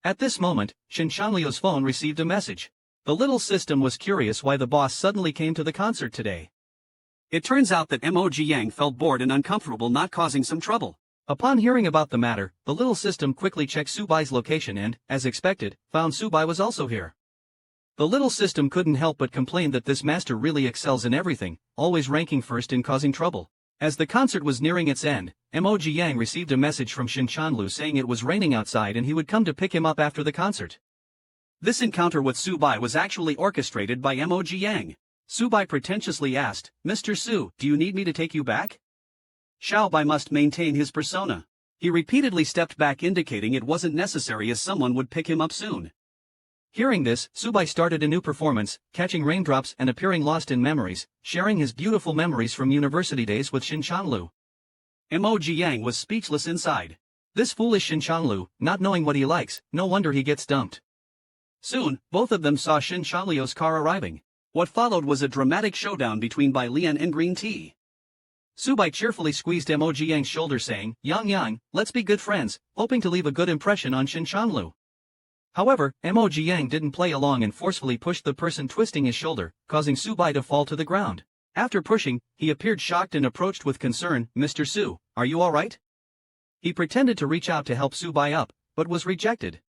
At this moment, Shin Shanglu's phone received a message. The little system was curious why the boss suddenly came to the concert today. It turns out that Emoji Yang felt bored and uncomfortable not causing some trouble. Upon hearing about the matter, the little system quickly checked Subai's location and, as expected, found Subai was also here. The little system couldn't help but complain that this master really excels in everything, always ranking first in causing trouble. As the concert was nearing its end, Emoji Yang received a message from Shin Shanglu saying it was raining outside and he would come to pick him up after the concert. This encounter with Subai was actually orchestrated by Emoji Yang. Subai pretentiously asked, "Mr. Su, do you need me to take you back?" Xiaobai must maintain his persona. He repeatedly stepped back indicating it wasn't necessary as someone would pick him up soon. Hearing this, Subai started a new performance, catching raindrops and appearing lost in memories, sharing his beautiful memories from university days with Shin Shanglu. Emoji Yang was speechless inside. This foolish Shin Shanglu, not knowing what he likes, no wonder he gets dumped. Soon, both of them saw Shin Shanglu's car arriving. What followed was a dramatic showdown between Bai Lian and Green Tea. Subai cheerfully squeezed Emoji Yang's shoulder saying, Yang, let's be good friends," hoping to leave a good impression on Shin Shanglu. However, Emoji Yang didn't play along and forcefully pushed the person twisting his shoulder, causing Subai to fall to the ground. After pushing, he appeared shocked and approached with concern, "Mr. Su, are you alright?" He pretended to reach out to help Subai up, but was rejected.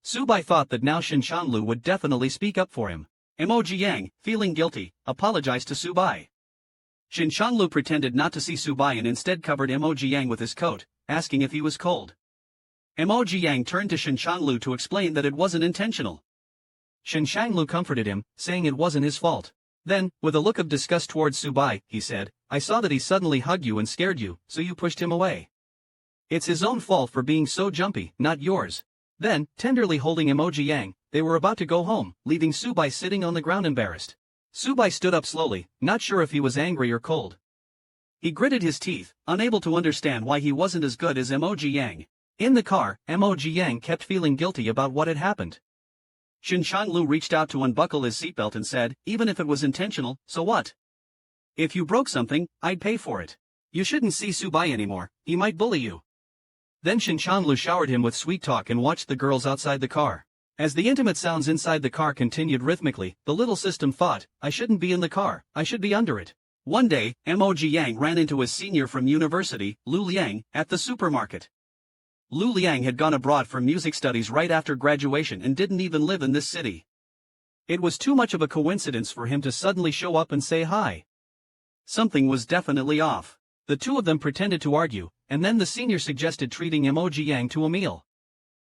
Subai thought that now Shin Shanglu would definitely speak up for him. Emoji Yang, feeling guilty, apologized to Subai. Shin Shanglu pretended not to see Subai and instead covered Emoji Yang with his coat, asking if he was cold. Emoji Yang turned to Shin Shanglu to explain that it wasn't intentional. Shin Shanglu comforted him, saying it wasn't his fault. Then, with a look of disgust towards Subai, he said, "I saw that he suddenly hugged you and scared you, so you pushed him away. It's his own fault for being so jumpy, not yours." Then, tenderly holding Emoji Yang, they were about to go home, leaving Subai sitting on the ground embarrassed. Subai stood up slowly, not sure if he was angry or cold. He gritted his teeth, unable to understand why he wasn't as good as Emoji Yang. In the car, Emoji Yang kept feeling guilty about what had happened. Shin Shanglu reached out to unbuckle his seatbelt and said, "Even if it was intentional, so what? If you broke something, I'd pay for it. You shouldn't see Subai anymore, he might bully you." Then Shin Shanglu showered him with sweet talk and watched the girls outside the car. As the intimate sounds inside the car continued rhythmically, the little system thought, "I shouldn't be in the car, I should be under it." One day, Emoji Yang ran into his senior from university, Lu Liang, at the supermarket. Lu Liang had gone abroad for music studies right after graduation and didn't even live in this city. It was too much of a coincidence for him to suddenly show up and say hi. Something was definitely off. The two of them pretended to argue, and then the senior suggested treating Emoji Yang to a meal.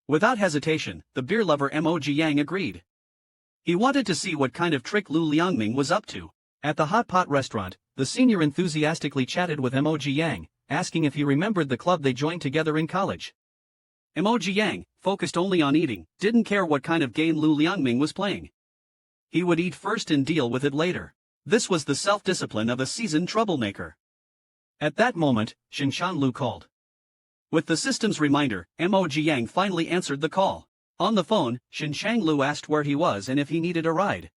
Without hesitation, the beer lover Emoji Yang agreed. He wanted to see what kind of trick Lu Liangming was up to. At the hot pot restaurant, the senior enthusiastically chatted with Emoji Yang, asking if he remembered the club they joined together in college. Emoji Yang, focused only on eating, didn't care what kind of game Lu Liangming was playing. He would eat first and deal with it later. This was the self-discipline of a seasoned troublemaker. At that moment, Shin Shanglu called. With the system's reminder, Emoji Yang finally answered the call. On the phone, Shin Shanglu asked where he was and if he needed a ride.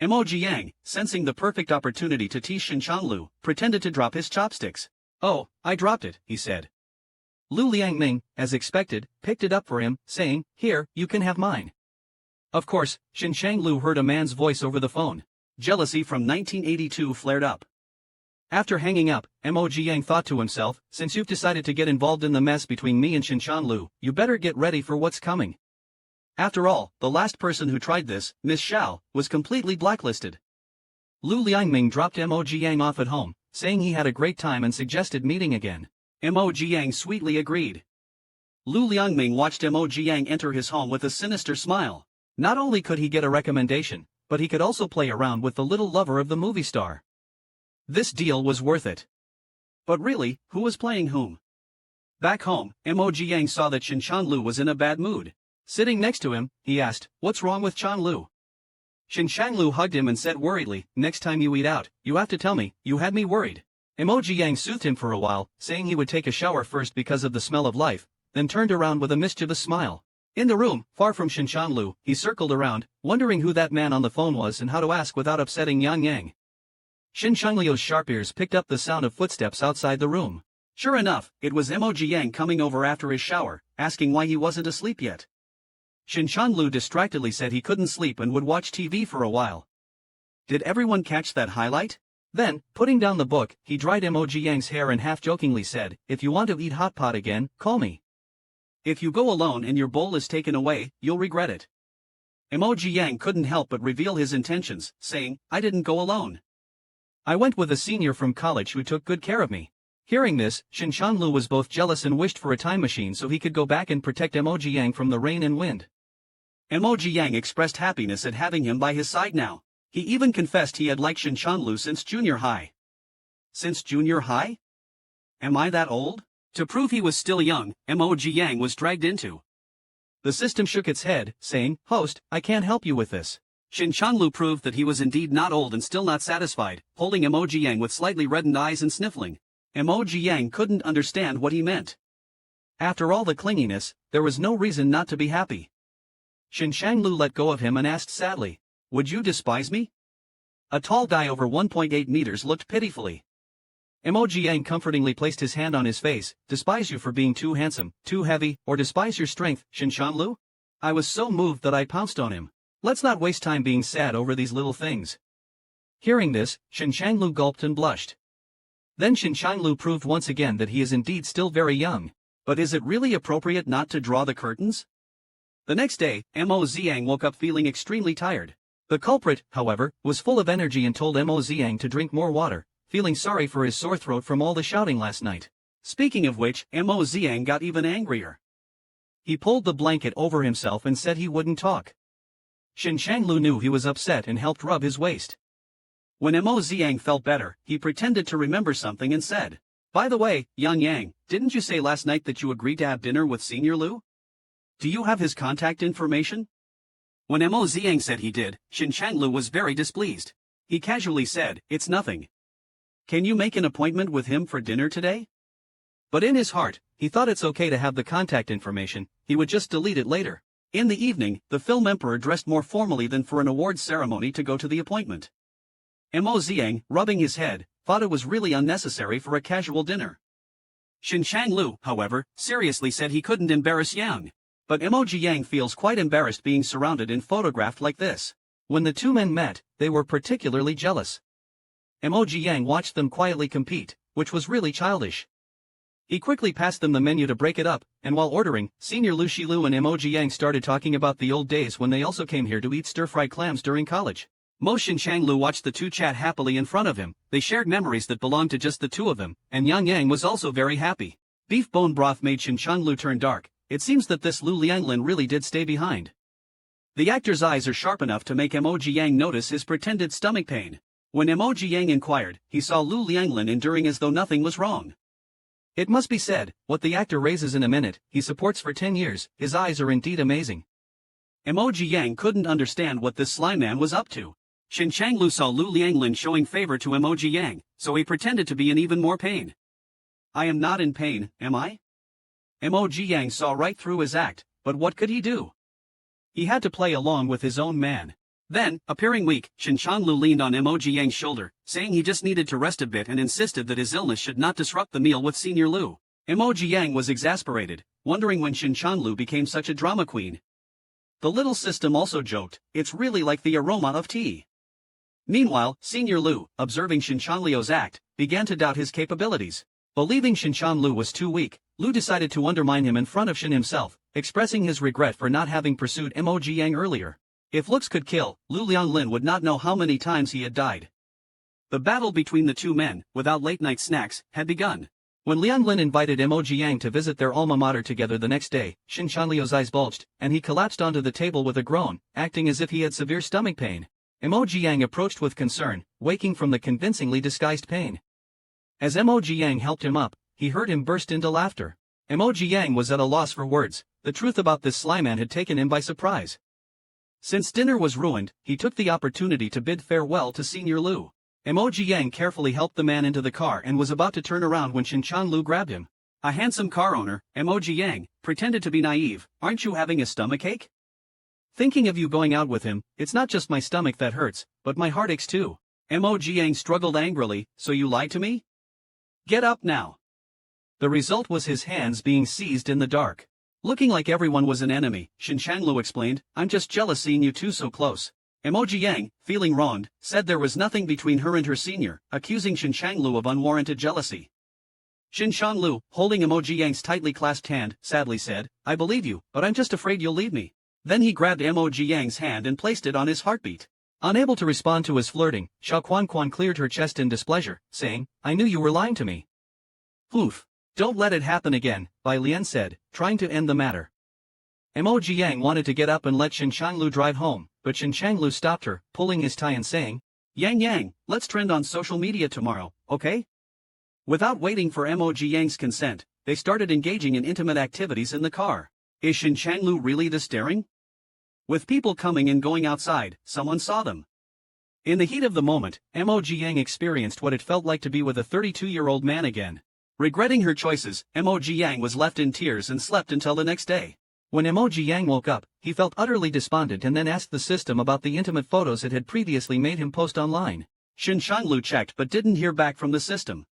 Emoji Yang, sensing the perfect opportunity to tease Shin Shanglu, pretended to drop his chopsticks. "Oh, I dropped it," he said. Lu Liangming, as expected, picked it up for him, saying, "Here, you can have mine." Of course, Shin Shanglu heard a man's voice over the phone. Jealousy from 1982 flared up. After hanging up, Emoji Yang thought to himself, "Since you've decided to get involved in the mess between me and Shin Shanglu, you better get ready for what's coming." After all, the last person who tried this, Miss Xiao, was completely blacklisted. Lu Liangming dropped Emoji Yang off at home, saying he had a great time and suggested meeting again. Mo Jiang sweetly agreed. Lu Liangming watched Mo Jiang enter his home with a sinister smile. Not only could he get a recommendation, but he could also play around with the little lover of the movie star. This deal was worth it. But really, who was playing whom? Back home, Mo Jiang saw that Shin Chanlu was in a bad mood. Sitting next to him, he asked, "What's wrong with Chanlu?" Shin Chanlu hugged him and said worriedly, "Next time you eat out, you have to tell me, you had me worried." Mo Jiang soothed him for a while, saying he would take a shower first because of the smell of life, then turned around with a mischievous smile. In the room, far from Shin Chanlu, he circled around, wondering who that man on the phone was and how to ask without upsetting Yang Yang. Shin Changliu's sharp ears picked up the sound of footsteps outside the room. Sure enough, it was Mo Jiang coming over after his shower, asking why he wasn't asleep yet. Shin Chanlu distractedly said he couldn't sleep and would watch TV for a while. Did everyone catch that highlight? Then, putting down the book, he dried Mo Jiang's hair and half-jokingly said, "If you want to eat hot pot again, call me. If you go alone and your bowl is taken away, you'll regret it." Mo Jiang couldn't help but reveal his intentions, saying, "I didn't go alone. I went with a senior from college who took good care of me." Hearing this, Shin Chanlu was both jealous and wished for a time machine so he could go back and protect Mo Jiang from the rain and wind. Mo Jiang expressed happiness at having him by his side now. He even confessed he had liked Shin Chanlu since junior high. Since junior high? Am I that old? To prove he was still young, Mo Jiang was dragged into. The system shook its head, saying, "Host, I can't help you with this." Shin Chanlu proved that he was indeed not old and still not satisfied, holding Mo Jiang with slightly reddened eyes and sniffling. Mo Jiang couldn't understand what he meant. After all the clinginess, there was no reason not to be happy. Shin Chanlu let go of him and asked sadly, "Would you despise me?" A tall guy over 1.8 meters looked pitifully. Mo Jiang comfortingly placed his hand on his face. "Despise you for being too handsome, too heavy, or despise your strength, Shin Chanlu?" I was so moved that I pounced on him. Let's not waste time being sad over these little things. Hearing this, Shin Chanlu gulped and blushed. Then Shin Chanlu proved once again that he is indeed still very young. But is it really appropriate not to draw the curtains? The next day, Mo Jiang woke up feeling extremely tired. The culprit, however, was full of energy and told Mo Jiang to drink more water, feeling sorry for his sore throat from all the shouting last night. Speaking of which, Mo Jiang got even angrier. He pulled the blanket over himself and said he wouldn't talk. Shin Chanlu knew he was upset and helped rub his waist. When Mo Jiang felt better, he pretended to remember something and said, "By the way, Yang Yang, didn't you say last night that you agreed to have dinner with Senior Lu? Do you have his contact information?" When Mo Jiang said he did, Shin Chanlu was very displeased. He casually said, "It's nothing. Can you make an appointment with him for dinner today?" But in his heart, he thought it's okay to have the contact information, he would just delete it later. In the evening, the film emperor dressed more formally than for an awards ceremony to go to the appointment. Mo Jiang, rubbing his head, thought it was really unnecessary for a casual dinner. Shin Chanlu, however, seriously said he couldn't embarrass Yang. But Mo Jiang feels quite embarrassed being surrounded and photographed like this. When the two men met, they were particularly jealous. Mo Jiang watched them quietly compete, which was really childish. He quickly passed them the menu to break it up, and while ordering, Senior Lu Shilu and Mo Jiang started talking about the old days when they also came here to eat stir-fried clams during college. Mo Shin Changlu watched the two chat happily in front of him. They shared memories that belonged to just the two of them, and Yang Yang was also very happy. Beef bone broth made Shin Changlu turn dark. It seems that this Lu Lianglin really did stay behind. The actor's eyes are sharp enough to make Mo Jiang notice his pretended stomach pain. When Mo Jiang inquired, he saw Lu Lianglin enduring as though nothing was wrong. It must be said, what the actor raises in a minute, he supports for 10 years, his eyes are indeed amazing. Mo Jiang couldn't understand what this sly man was up to. Shin Changlu saw Lu Lianglin showing favor to Mo Jiang, so he pretended to be in even more pain. "I am not in pain, am I?" Mo Jiang saw right through his act, but what could he do? He had to play along with his own man. Then, appearing weak, Shin Changlu leaned on Mo Jiang's shoulder, saying he just needed to rest a bit and insisted that his illness should not disrupt the meal with Senior Lu. Mo Jiang was exasperated, wondering when Shin Changlu became such a drama queen. The little system also joked, "It's really like the aroma of tea." Meanwhile, Senior Lu, observing Shin Changliu's act, began to doubt his capabilities. Believing Shin Chanlu was too weak, Lu decided to undermine him in front of Shin himself, expressing his regret for not having pursued Mo Jiang earlier. If looks could kill, Lu Lianglin would not know how many times he had died. The battle between the two men, without late-night snacks, had begun. When Liang Lin invited Mo Jiang to visit their alma mater together the next day, Xin Chanliu's eyes bulged, and he collapsed onto the table with a groan, acting as if he had severe stomach pain. Mo Jiang approached with concern, waking from the convincingly disguised pain. As Mo Jiang helped him up, he heard him burst into laughter. Mo Jiang was at a loss for words. The truth about this sly man had taken him by surprise. Since dinner was ruined, he took the opportunity to bid farewell to Senior Lu. Mo Jiang carefully helped the man into the car and was about to turn around when Xin Chanlu grabbed him. A handsome car owner, Mo Jiang, pretended to be naive. Aren't you having a stomachache? Thinking of you going out with him, it's not just my stomach that hurts, but my heart aches too. Mo Jiang struggled angrily, so you lied to me? Get up now. The result was his hands being seized in the dark. Looking like everyone was an enemy, Xin Chanlu explained, I'm just jealous seeing you two so close. Mo Jiang, feeling wronged, said there was nothing between her and her senior, accusing Xin Chanlu of unwarranted jealousy. Xin Chanlu, holding Mo Jiang's tightly clasped hand, sadly said, I believe you, but I'm just afraid you'll leave me. Then he grabbed Mo Jiang's hand and placed it on his heartbeat. Unable to respond to his flirting, Xiao Quan cleared her chest in displeasure, saying, I knew you were lying to me. Oof. Don't let it happen again, Bai Lian said, trying to end the matter. Mo Jiang wanted to get up and let Xin Changlu drive home, but Xin Changlu stopped her, pulling his tie and saying, Yang, let's trend on social media tomorrow, okay? Without waiting for Mo Jiang's consent, they started engaging in intimate activities in the car. Is Xin Changlu really this daring? With people coming and going outside, someone saw them. In the heat of the moment, Mo Jiang experienced what it felt like to be with a 32-year-old man again. Regretting her choices, Mo Jiang was left in tears and slept until the next day. When Mo Jiang woke up, he felt utterly despondent and then asked the system about the intimate photos it had previously made him post online. Xin Changlu checked but didn't hear back from the system.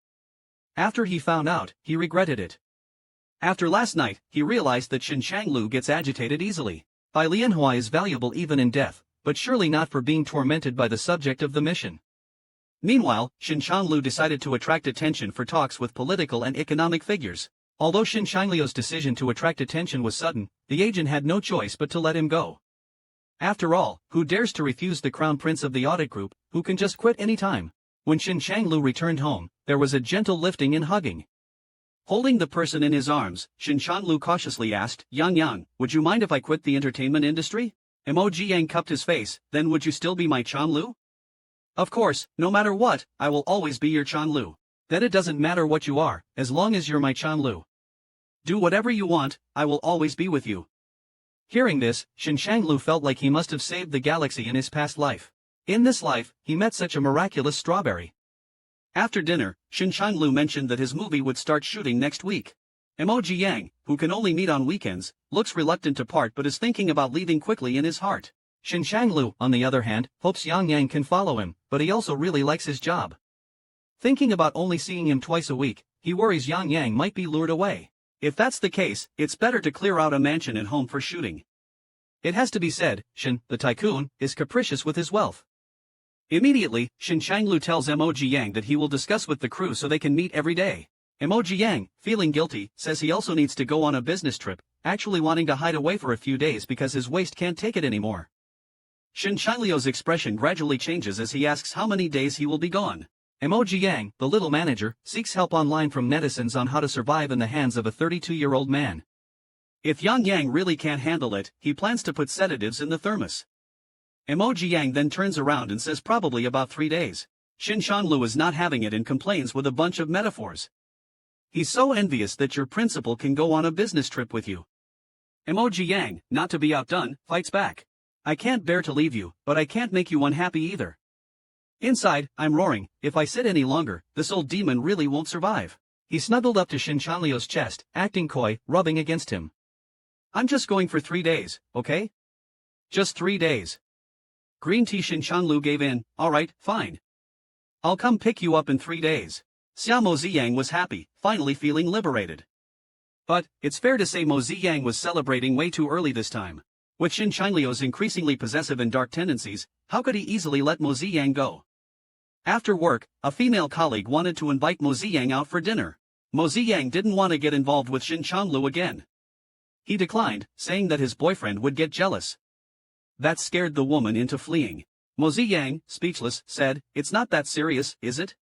After he found out, he regretted it. After last night, he realized that Xin Changlu gets agitated easily. Bai Lianhua is valuable even in death, but surely not for being tormented by the subject of the mission. Meanwhile, Xin Changlu decided to attract attention for talks with political and economic figures. Although Xin Changliu's decision to attract attention was sudden, the agent had no choice but to let him go. After all, who dares to refuse the crown prince of the audit group, who can just quit any time? When Xin Changlu returned home, there was a gentle lifting and hugging. Holding the person in his arms, Xin Changlu cautiously asked, Yang, would you mind if I quit the entertainment industry? Mo Jiang cupped his face, then would you still be my Chanlu? Of course, no matter what, I will always be your Chanlu. Then it doesn't matter what you are, as long as you're my Chanlu. Do whatever you want, I will always be with you. Hearing this, Xin Changlu felt like he must have saved the galaxy in his past life. In this life, he met such a miraculous strawberry. After dinner, Xin Changlu mentioned that his movie would start shooting next week. Mo Jiang, who can only meet on weekends, looks reluctant to part but is thinking about leaving quickly in his heart. Xin Changlu, on the other hand, hopes Yang can follow him, but he also really likes his job. Thinking about only seeing him twice a week, he worries Yang might be lured away. If that's the case, it's better to clear out a mansion at home for shooting. It has to be said, Xin, the tycoon, is capricious with his wealth. Immediately, Xin Changlu tells Mo Jiang that he will discuss with the crew so they can meet every day. Mo Jiang, feeling guilty, says he also needs to go on a business trip, actually wanting to hide away for a few days because his waist can't take it anymore. Xin Changliu's expression gradually changes as he asks how many days he will be gone. Mo Jiang, the little manager, seeks help online from netizens on how to survive in the hands of a 32-year-old man. If Yang really can't handle it, he plans to put sedatives in the thermos. Mo Jiang then turns around and says probably about 3 days. Xin Changlu is not having it and complains with a bunch of metaphors. He's so envious that your principal can go on a business trip with you. Mo Jiang, not to be outdone, fights back. I can't bear to leave you, but I can't make you unhappy either. Inside, I'm roaring, if I sit any longer, this old demon really won't survive. He snuggled up to Xin Chanliu's chest, acting coy, rubbing against him. I'm just going for 3 days, okay? Just 3 days. Green tea. Xin Changlu gave in, alright, fine. I'll come pick you up in 3 days. Mo Ziyang was happy, finally feeling liberated. But, it's fair to say Mo Ziyang was celebrating way too early this time. With Xin Changliu's increasingly possessive and dark tendencies, how could he easily let Mo Ziyang go? After work, a female colleague wanted to invite Mo Ziyang out for dinner. Mo Ziyang didn't want to get involved with Xin Changlu again. He declined, saying that his boyfriend would get jealous. That scared the woman into fleeing. Mo Ziyang, speechless, said, "It's not that serious, is it?"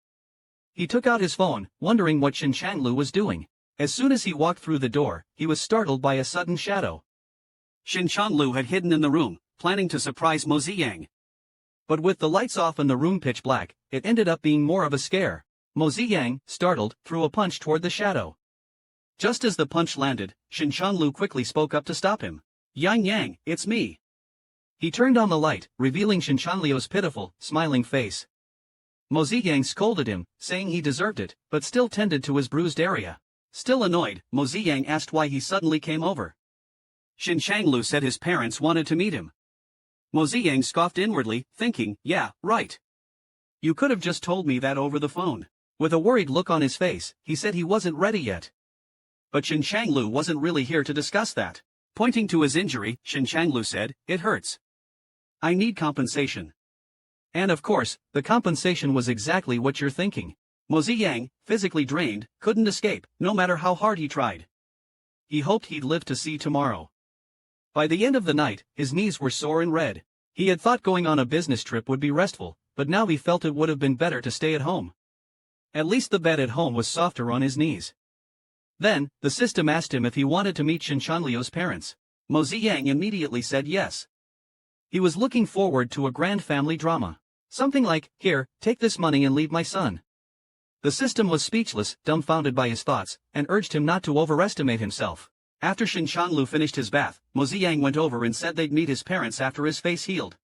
He took out his phone, wondering what Shen Changlu was doing. As soon as he walked through the door, he was startled by a sudden shadow. Shen Changlu had hidden in the room, planning to surprise Mo Ziyang. But with the lights off and the room pitch black, it ended up being more of a scare. Mo Ziyang, startled, threw a punch toward the shadow. Just as the punch landed, Shen Changlu quickly spoke up to stop him. "Yang Yang, it's me." He turned on the light, revealing Shen Changliu's pitiful, smiling face. Mo Ziyang scolded him, saying he deserved it, but still tended to his bruised area. Still annoyed, Mo Ziyang asked why he suddenly came over. Shen Changlu said his parents wanted to meet him. Mo Ziyang scoffed inwardly, thinking, "Yeah, right. You could have just told me that over the phone." With a worried look on his face, he said he wasn't ready yet. But Shen Changlu wasn't really here to discuss that. Pointing to his injury, Shen Changlu said, "It hurts. I need compensation." And of course, the compensation was exactly what you're thinking. Mo Ziyang, physically drained, couldn't escape, no matter how hard he tried. He hoped he'd live to see tomorrow. By the end of the night, his knees were sore and red. He had thought going on a business trip would be restful, but now he felt it would have been better to stay at home. At least the bed at home was softer on his knees. Then, the system asked him if he wanted to meet Shen Changliu's parents. Mo Ziyang immediately said yes. He was looking forward to a grand family drama. Something like, "Here, take this money and leave my son." The system was speechless, dumbfounded by his thoughts, and urged him not to overestimate himself. After Shen Changlu finished his bath, Mo Ziyang went over and said they'd meet his parents after his face healed.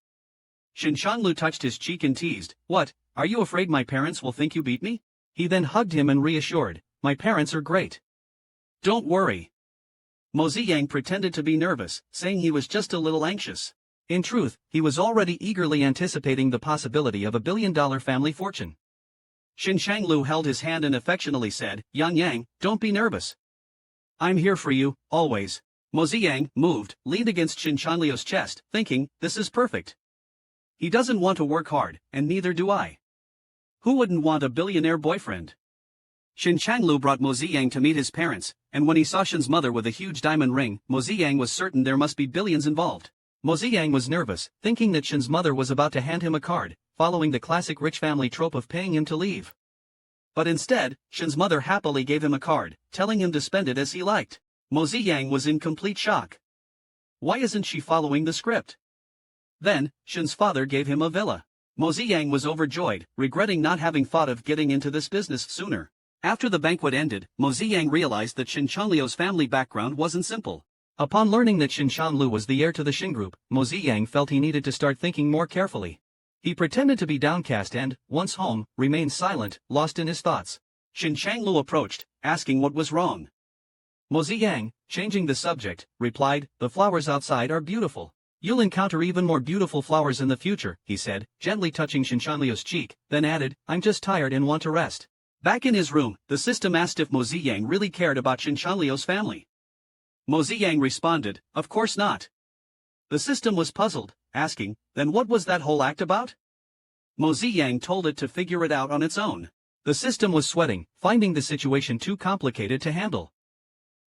Shen Changlu touched his cheek and teased, "What, are you afraid my parents will think you beat me?" He then hugged him and reassured, "My parents are great. Don't worry." Mo Ziyang pretended to be nervous, saying he was just a little anxious. In truth, he was already eagerly anticipating the possibility of a billion-dollar family fortune. Shen Changlu held his hand and affectionately said, "Yang Yang, don't be nervous. I'm here for you, always." Mo Ziyang, moved, leaned against Shen Changliu's chest, thinking, "This is perfect. He doesn't want to work hard, and neither do I. Who wouldn't want a billionaire boyfriend?" Shen Changlu brought Mo Ziyang to meet his parents, and when he saw Shen's mother with a huge diamond ring, Mo Ziyang was certain there must be billions involved. Mo Ziyang was nervous, thinking that Shen's mother was about to hand him a card, following the classic rich family trope of paying him to leave. But instead, Shen's mother happily gave him a card, telling him to spend it as he liked. Mo Ziyang was in complete shock. Why isn't she following the script? Then, Shen's father gave him a villa. Mo Ziyang was overjoyed, regretting not having thought of getting into this business sooner. After the banquet ended, Mo Ziyang realized that Shen Changliu's family background wasn't simple. Upon learning that Shen Changliu was the heir to the Shen Group, Mo Ziyang felt he needed to start thinking more carefully. He pretended to be downcast and, once home, remained silent, lost in his thoughts. Shen Changlu approached, asking what was wrong. Mo Ziyang, changing the subject, replied, "The flowers outside are beautiful. You'll encounter even more beautiful flowers in the future," he said, gently touching Shen Changliu's cheek, then added, "I'm just tired and want to rest." Back in his room, the system asked if Mo Ziyang really cared about Shen Changliu's family. Mo Ziyang responded, "Of course not." The system was puzzled, asking, "Then what was that whole act about?" Mo Ziyang told it to figure it out on its own. The system was sweating, finding the situation too complicated to handle.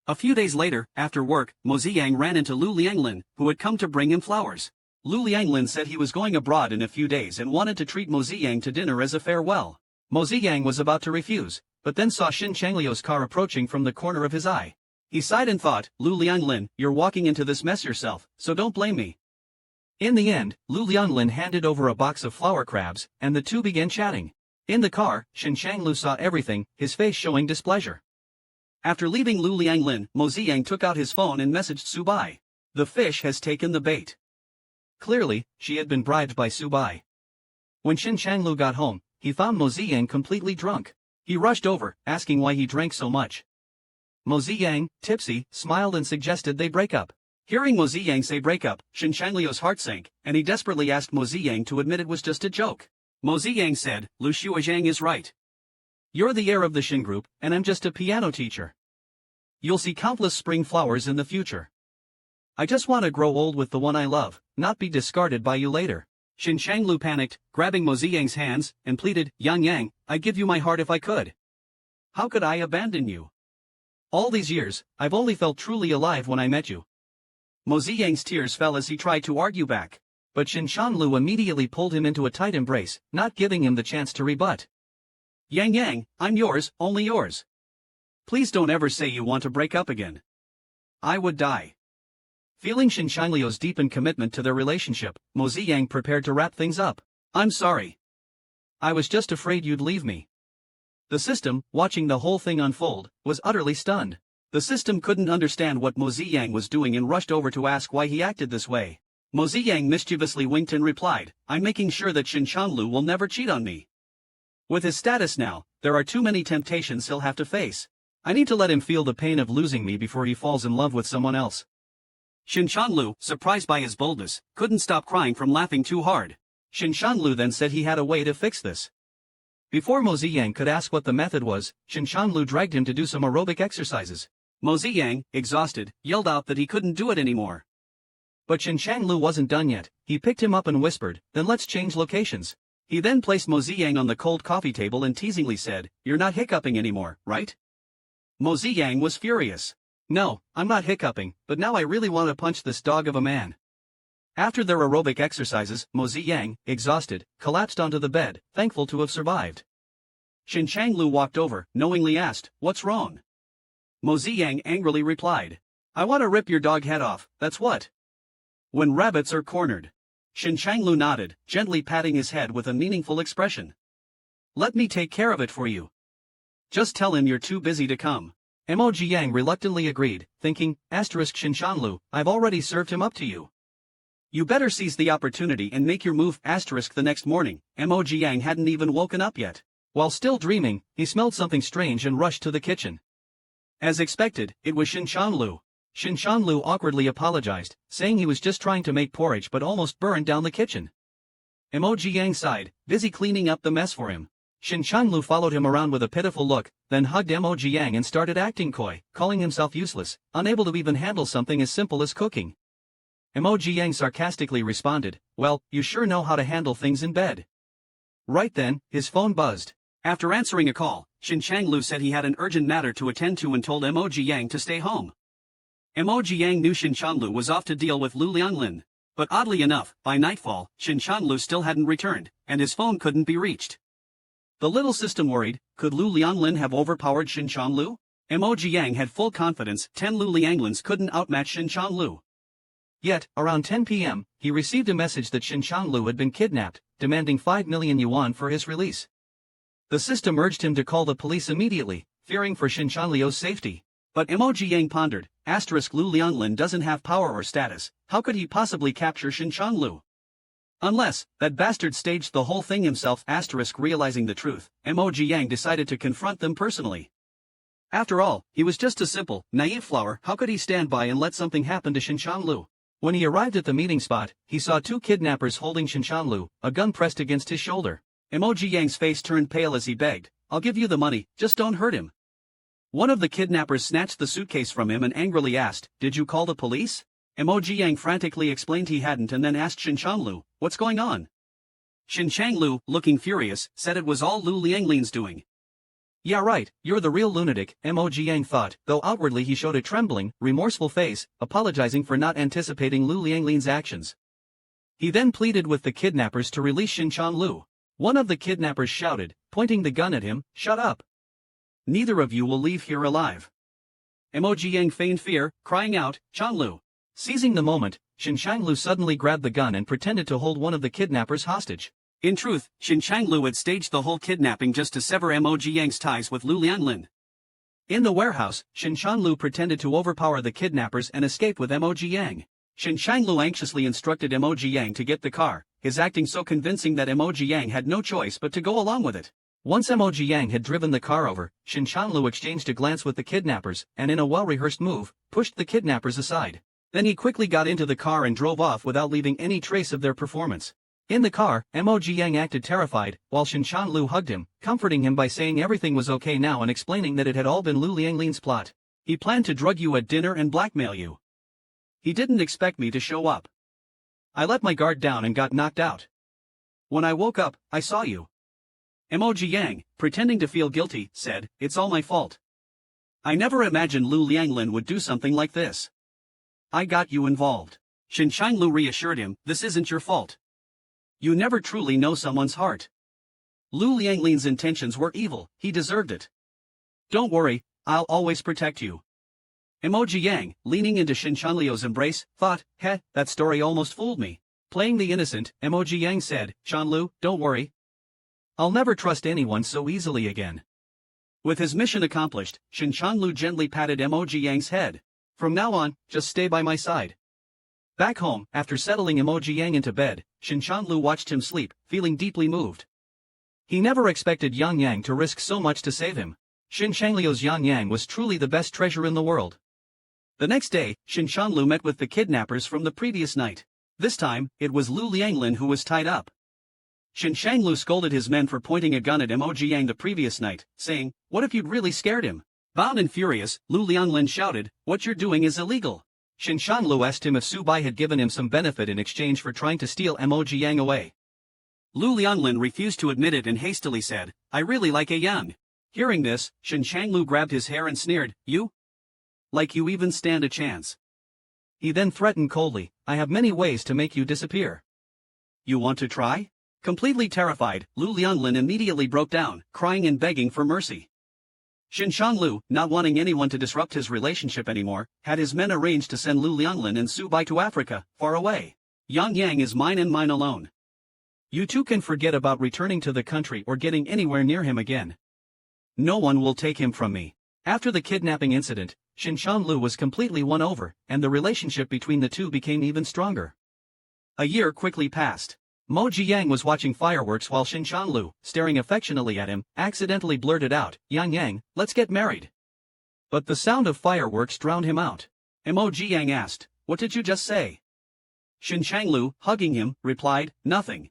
A few days later, after work, Mo Ziyang ran into Lu Lianglin, who had come to bring him flowers. Lu Lianglin said he was going abroad in a few days and wanted to treat Mo Ziyang to dinner as a farewell. Mo Ziyang was about to refuse, but then saw Shen Changliu's car approaching from the corner of his eye. He sighed and thought, "Lu Lianglin, you're walking into this mess yourself, so don't blame me." In the end, Lu Lianglin handed over a box of flower crabs, and the two began chatting. In the car, Shen Changlu saw everything, his face showing displeasure. After leaving Lu Lianglin, Mo Ziyang took out his phone and messaged Subai. "The fish has taken the bait." Clearly, she had been bribed by Subai. When Shen Changlu got home, he found Mo Ziyang completely drunk. He rushed over, asking why he drank so much. Mo Ziyang, tipsy, smiled and suggested they break up. Hearing Mo Ziyang say break up, Shen Changliu's heart sank, and he desperately asked Mo Ziyang to admit it was just a joke. Mo Ziyang said, "Lu Xuezhang is right. You're the heir of the Shen Group, and I'm just a piano teacher. You'll see countless spring flowers in the future. I just want to grow old with the one I love, not be discarded by you later." Shen Changlu panicked, grabbing Mo Ziyang's hands, and pleaded, "Yang Yang, I'd give you my heart if I could. How could I abandon you? All these years, I've only felt truly alive when I met you." Mo Ziyang's tears fell as he tried to argue back. But Shin Shanlu immediately pulled him into a tight embrace, not giving him the chance to rebut. Yang Yang, I'm yours, only yours. Please don't ever say you want to break up again. I would die. Feeling Shin Shanliu's deepened commitment to their relationship, Mo Ziyang prepared to wrap things up. I'm sorry. I was just afraid you'd leave me. The system, watching the whole thing unfold, was utterly stunned. The system couldn't understand what Mo Ziyang was doing and rushed over to ask why he acted this way. Mo Ziyang mischievously winked and replied, I'm making sure that Shin Shanlu will never cheat on me. With his status now, there are too many temptations he'll have to face. I need to let him feel the pain of losing me before he falls in love with someone else. Shin Shanlu, surprised by his boldness, couldn't stop crying from laughing too hard. Shin Shanlu then said he had a way to fix this. Before Mo Ziyang could ask what the method was, Shin Shanlu dragged him to do some aerobic exercises. Mo Ziyang, exhausted, yelled out that he couldn't do it anymore. But Shin Shanlu wasn't done yet. He picked him up and whispered, then let's change locations. He then placed Mo Ziyang on the cold coffee table and teasingly said, you're not hiccuping anymore, right? Mo Ziyang was furious. No, I'm not hiccuping, but now I really want to punch this dog of a man. After their aerobic exercises, Mo Ziyang, exhausted, collapsed onto the bed, thankful to have survived. Shin Shanlu walked over, knowingly asked, what's wrong? Mo Ziyang angrily replied, I want to rip your dog head off, that's what. When rabbits are cornered. Shin Shanlu nodded, gently patting his head with a meaningful expression. Let me take care of it for you. Just tell him you're too busy to come. Mo Ziyang reluctantly agreed, thinking, Shin Shanlu, I've already served him up to you. You better seize the opportunity and make your move. The next morning, Mo Ziyang hadn't even woken up yet. While still dreaming, he smelled something strange and rushed to the kitchen. As expected, it was Shin Shanlu. Shin Shanlu awkwardly apologized, saying he was just trying to make porridge but almost burned down the kitchen. Mo Ziyang sighed, busy cleaning up the mess for him. Shin Shanlu followed him around with a pitiful look, then hugged Mo Ziyang and started acting coy, calling himself useless, unable to even handle something as simple as cooking. Mo Ziyang sarcastically responded, well, you sure know how to handle things in bed. Right then, his phone buzzed. After answering a call, Shin Shanlu said he had an urgent matter to attend to and told Mo Ziyang to stay home. Mo Ziyang knew Shin Shanlu was off to deal with Lu Lianglin. But oddly enough, by nightfall, Shin Shanlu still hadn't returned, and his phone couldn't be reached. The little system worried, could Lu Lianglin have overpowered Shin Shanlu? Mo Ziyang had full confidence 10 Lu Lianglins couldn't outmatch Shin Shanlu. Yet, around 10 p.m., he received a message that Shin Shanlu had been kidnapped, demanding 5 million yuan for his release. The system urged him to call the police immediately, fearing for Shin Shanliu's safety. But Mo Ziyang pondered, Lu Lianglin doesn't have power or status, how could he possibly capture Shin Shanlu? Unless, that bastard staged the whole thing himself. Realizing the truth, Mo Ziyang decided to confront them personally. After all, he was just a simple, naive flower. How could he stand by and let something happen to Shin Shanlu? When he arrived at the meeting spot, he saw 2 kidnappers holding Shin Shanlu, a gun pressed against his shoulder. Mo Ziyang's face turned pale as he begged, I'll give you the money, just don't hurt him. One of the kidnappers snatched the suitcase from him and angrily asked, did you call the police? Mo Ziyang frantically explained he hadn't and then asked Shin Shanlu, what's going on? Shin Shanlu, looking furious, said it was all Lu Lianglin's doing. Yeah right, you're the real lunatic, Mo Ziyang thought, though outwardly he showed a trembling, remorseful face, apologizing for not anticipating Lu Lianglin's actions. He then pleaded with the kidnappers to release Shin Shanlu. One of the kidnappers shouted, pointing the gun at him, shut up. Neither of you will leave here alive. Mo Ziyang feigned fear, crying out, Shanlu. Seizing the moment, Shin Shanlu suddenly grabbed the gun and pretended to hold one of the kidnappers hostage. In truth, Shin Shanlu had staged the whole kidnapping just to sever Mo Ziyang's ties with Lu Lianglin. In the warehouse, Shin Shanlu pretended to overpower the kidnappers and escape with Mo Ziyang. Shin Shanlu anxiously instructed Mo Ziyang to get the car, his acting so convincing that Mo Ziyang had no choice but to go along with it. Once Mo Ziyang had driven the car over, Shin Shanlu exchanged a glance with the kidnappers and in a well-rehearsed move, pushed the kidnappers aside. Then he quickly got into the car and drove off without leaving any trace of their performance. In the car, Mo Ziyang acted terrified, while Shin Shanlu hugged him, comforting him by saying everything was okay now and explaining that it had all been Lu Lianglin's plot. He planned to drug you at dinner and blackmail you. He didn't expect me to show up. I let my guard down and got knocked out. When I woke up, I saw you. Mo Ziyang, pretending to feel guilty, said, it's all my fault. I never imagined Lu Lianglin would do something like this. I got you involved. Shin Changlu reassured him, this isn't your fault. You never truly know someone's heart. Lu Lianglin's intentions were evil, he deserved it. Don't worry, I'll always protect you. Emoji Yang, leaning into Shin Chanliu's embrace, thought, that story almost fooled me. Playing the innocent, Emoji Yang said, Chanlu, don't worry. I'll never trust anyone so easily again. With his mission accomplished, Shin Chanlu gently patted Emoji Yang's head. From now on, just stay by my side. Back home, after settling Emoji Yang into bed, Shin Chanlu watched him sleep, feeling deeply moved. He never expected Yang Yang to risk so much to save him. Shin Changliu's Yang Yang was truly the best treasure in the world. The next day, Shin Chanlu met with the kidnappers from the previous night. This time, it was Lu Lianglin who was tied up. Shin Changlu scolded his men for pointing a gun at Emoji Yang the previous night, saying, what if you'd really scared him? Bound and furious, Lu Lianglin shouted, what you're doing is illegal. Shin Changlu asked him if Su Bai had given him some benefit in exchange for trying to steal Emoji Yang away. Lu Lianglin refused to admit it and hastily said, I really like a Yang. Hearing this, Shin Changlu grabbed his hair and sneered, you? Like you even stand a chance. He then threatened coldly, I have many ways to make you disappear. You want to try? Completely terrified, Lu Lianglin immediately broke down, crying and begging for mercy. Shin Changlu, not wanting anyone to disrupt his relationship anymore, had his men arrange to send Lu Lianglin and Su Bai to Africa, far away. Yang Yang is mine and mine alone. You two can forget about returning to the country or getting anywhere near him again. No one will take him from me. After the kidnapping incident, Shin Changlu was completely won over, and the relationship between the two became even stronger. A year quickly passed. Mo Jiyang was watching fireworks while Shin Changlu, staring affectionately at him, accidentally blurted out, Yang Yang, let's get married. But the sound of fireworks drowned him out. Mo Jiyang asked, what did you just say? Shin Changlu, hugging him, replied, nothing.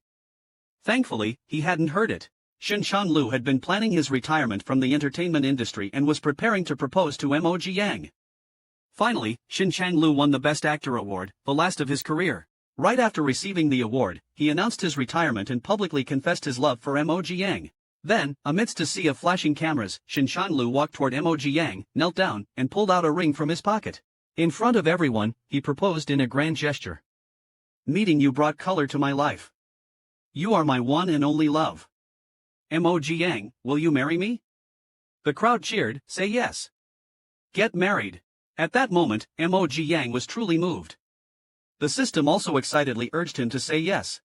Thankfully, he hadn't heard it. Shin Changlu had been planning his retirement from the entertainment industry and was preparing to propose to Mo Jiyang. Finally, Shin Changlu won the Best Actor award, the last of his career. Right after receiving the award, he announced his retirement and publicly confessed his love for Mo Jiyang. Then, amidst a sea of flashing cameras, Shin Changlu walked toward Mo Jiyang, knelt down, and pulled out a ring from his pocket. In front of everyone, he proposed in a grand gesture. Meeting you brought color to my life. You are my one and only love. Mo Jiyang, will you marry me? The crowd cheered, say yes. Get married. At that moment, Mo Jiyang was truly moved. The system also excitedly urged him to say yes.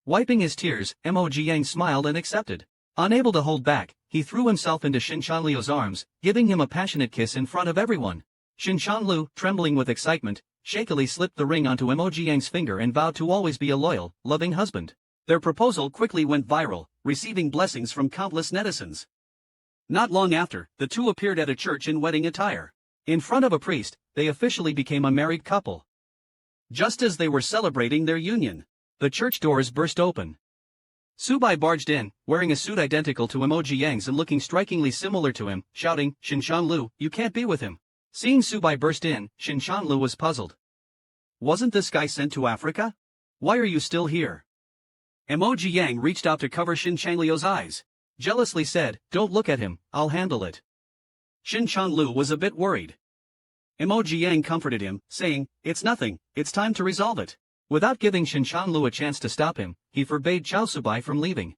Wiping his tears, Mo Jiyang smiled and accepted. Unable to hold back, he threw himself into Shin Changliu's arms, giving him a passionate kiss in front of everyone. Shin Changlu, trembling with excitement, shakily slipped the ring onto Mo Jiyang's finger and vowed to always be a loyal, loving husband. Their proposal quickly went viral, receiving blessings from countless netizens. Not long after, the two appeared at a church in wedding attire. In front of a priest, they officially became a married couple. Just as they were celebrating their union, the church doors burst open. Su Bai barged in, wearing a suit identical to Mo Jiyang's and looking strikingly similar to him, shouting, Shin Changlu, you can't be with him. Seeing Su Bai burst in, Shin Changlu was puzzled. Wasn't this guy sent to Africa? Why are you still here? Mo Jiyang reached out to cover Shin Changliu's eyes. Jealously said, don't look at him, I'll handle it. Shin Changlu was a bit worried. Mo Jiyang comforted him, saying, it's nothing, it's time to resolve it. Without giving Shin Changlu a chance to stop him, he forbade Chao Subai from leaving.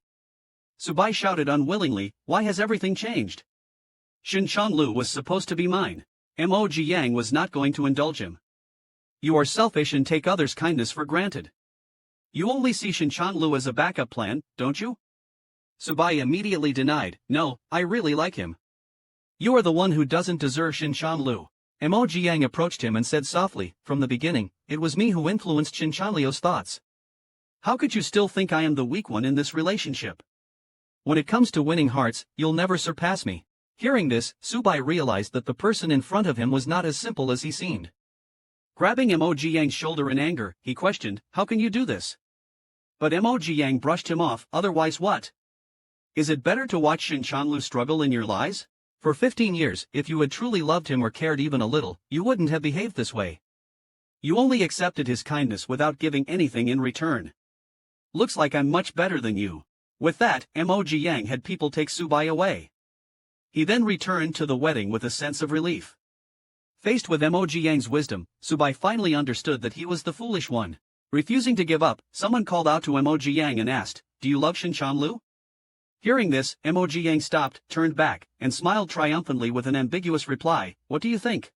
Subai shouted unwillingly, why has everything changed? Shin Changlu was supposed to be mine. Mo Jiyang was not going to indulge him. You are selfish and take others' kindness for granted. You only see Shin Changlu as a backup plan, don't you? Subai immediately denied, no, I really like him. You are the one who doesn't deserve Shin Changlu. Mo Jiyang approached him and said softly, from the beginning, it was me who influenced Shin Changliu's thoughts. How could you still think I am the weak one in this relationship? When it comes to winning hearts, you'll never surpass me. Hearing this, Subai realized that the person in front of him was not as simple as he seemed. Grabbing Mo Jiyang's shoulder in anger, he questioned, how can you do this? But Mo Jiyang brushed him off, otherwise what? Is it better to watch Shin Changlu struggle in your lies? For 15 years, if you had truly loved him or cared even a little, you wouldn't have behaved this way. You only accepted his kindness without giving anything in return. Looks like I'm much better than you. With that, Mo Jiyang had people take Subai away. He then returned to the wedding with a sense of relief. Faced with Mo Jiang's wisdom, Subai finally understood that he was the foolish one. Refusing to give up, someone called out to Mo Jiang and asked, "Do you love Shinchanlu?" Hearing this, Mo Jiang stopped, turned back, and smiled triumphantly with an ambiguous reply, "What do you think?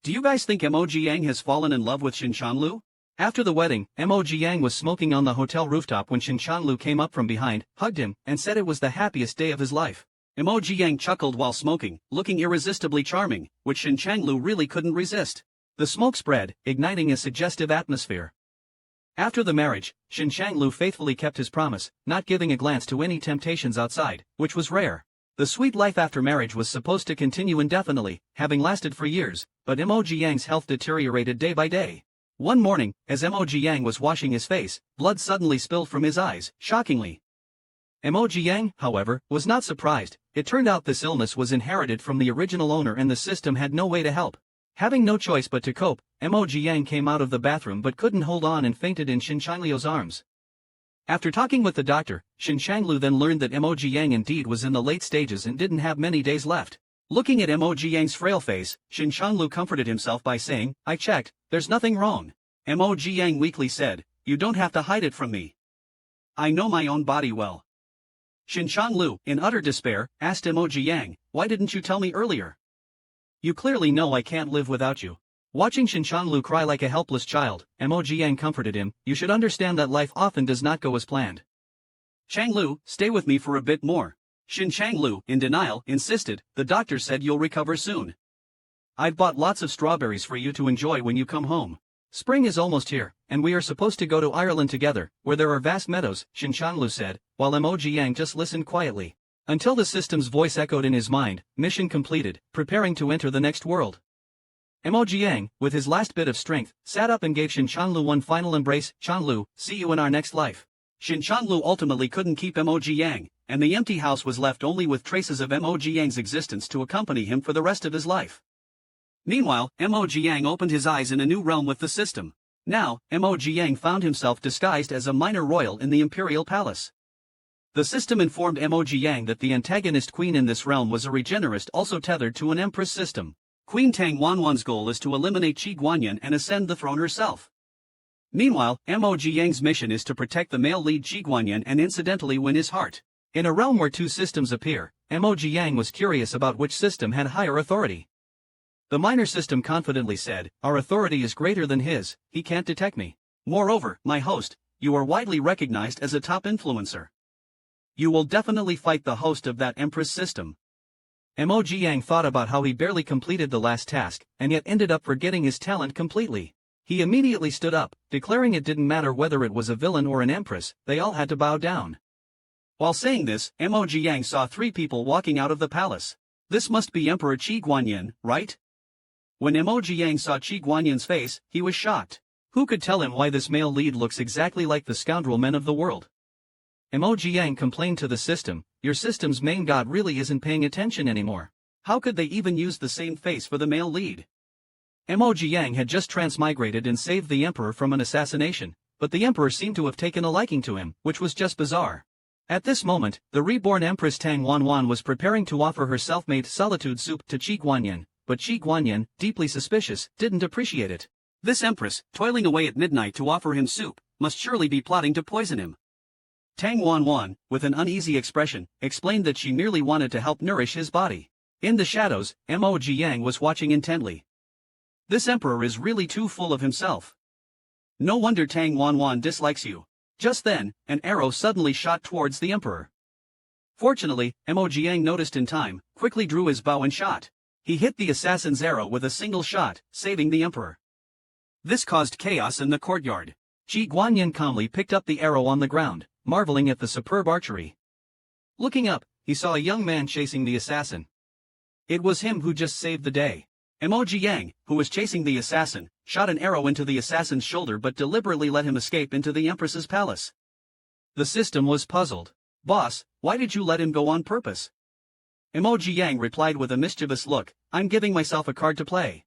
Do you guys think Mo Jiang has fallen in love with Shinchanlu?" After the wedding, Mo Jiang was smoking on the hotel rooftop when Shinchanlu came up from behind, hugged him, and said it was the happiest day of his life. Mo Jiang chuckled while smoking, looking irresistibly charming, which Shinchanlu really couldn't resist. The smoke spread, igniting a suggestive atmosphere. After the marriage, Shinchanlu faithfully kept his promise, not giving a glance to any temptations outside, which was rare. The sweet life after marriage was supposed to continue indefinitely, having lasted for years, but Mo Jiang's health deteriorated day by day. One morning, as Mo Jiang was washing his face, blood suddenly spilled from his eyes, shockingly. Mo Jiang, however, was not surprised. It turned out this illness was inherited from the original owner and the system had no way to help. Having no choice but to cope, Mo Jiang came out of the bathroom but couldn't hold on and fainted in Shinchanlu's arms. After talking with the doctor, Shinchanlu then learned that Mo Jiang indeed was in the late stages and didn't have many days left. Looking at Mo Jiang's frail face, Shinchanlu comforted himself by saying, "I checked, there's nothing wrong." Mo Jiang weakly said, "You don't have to hide it from me. I know my own body well." Shinchanlu, in utter despair, asked Mo Jiang, "Why didn't you tell me earlier? You clearly know I can't live without you." Watching Shinchanlu cry like a helpless child, Mo Jiang comforted him, "You should understand that life often does not go as planned. Changlu, stay with me for a bit more." Shinchanlu, in denial, insisted, "The doctor said you'll recover soon. I've bought lots of strawberries for you to enjoy when you come home. Spring is almost here, and we are supposed to go to Ireland together, where there are vast meadows," Shinchanlu said, while Mo Jiang just listened quietly. Until the system's voice echoed in his mind, mission completed, preparing to enter the next world. Mo Jiang, with his last bit of strength, sat up and gave Shinchanlu one final embrace. "Chanlu, see you in our next life." Shinchanlu ultimately couldn't keep Mo Jiang, and the empty house was left only with traces of Mo Jiang's existence to accompany him for the rest of his life. Meanwhile, Mo Jiang opened his eyes in a new realm with the system. Now, Mo Jiang found himself disguised as a minor royal in the imperial palace. The system informed Mo Jiang that the antagonist queen in this realm was a regenerist also tethered to an empress system. Queen Tang Wanwan's goal is to eliminate Qi Guanyin and ascend the throne herself. Meanwhile, Mo Jiang's mission is to protect the male lead Qi Guanyin and incidentally win his heart. In a realm where two systems appear, Mo Jiang was curious about which system had higher authority. The minor system confidently said, "Our authority is greater than his, he can't detect me. Moreover, my host, you are widely recognized as a top influencer. You will definitely fight the host of that empress system." Mo Jiang thought about how he barely completed the last task, and yet ended up forgetting his talent completely. He immediately stood up, declaring it didn't matter whether it was a villain or an empress, they all had to bow down. While saying this, Mo Jiang saw three people walking out of the palace. This must be Emperor Qi Guanyin, right? When Mo Jiang saw Qi Guanyin's face, he was shocked. Who could tell him why this male lead looks exactly like the scoundrel men of the world? Mo Jiang complained to the system, "Your system's main god really isn't paying attention anymore. How could they even use the same face for the male lead?" Mo Jiang had just transmigrated and saved the emperor from an assassination, but the emperor seemed to have taken a liking to him, which was just bizarre. At this moment, the reborn Empress Tang Wanwan was preparing to offer her self-made solitude soup to Qi Guanyin, but Qi Guanyin, deeply suspicious, didn't appreciate it. This empress, toiling away at midnight to offer him soup, must surely be plotting to poison him. Tang Wanwan, with an uneasy expression, explained that she merely wanted to help nourish his body. In the shadows, Mo Jiang was watching intently. This emperor is really too full of himself. No wonder Tang Wanwan dislikes you. Just then, an arrow suddenly shot towards the emperor. Fortunately, Mo Jiang noticed in time, quickly drew his bow and shot. He hit the assassin's arrow with a single shot, saving the emperor. This caused chaos in the courtyard. Qi Guanyin calmly picked up the arrow on the ground, marveling at the superb archery. Looking up, he saw a young man chasing the assassin. It was him who just saved the day. Mo Jiang, who was chasing the assassin, shot an arrow into the assassin's shoulder but deliberately let him escape into the empress's palace. The system was puzzled. "Boss, why did you let him go on purpose?" Mo Jiang replied with a mischievous look, "I'm giving myself a card to play.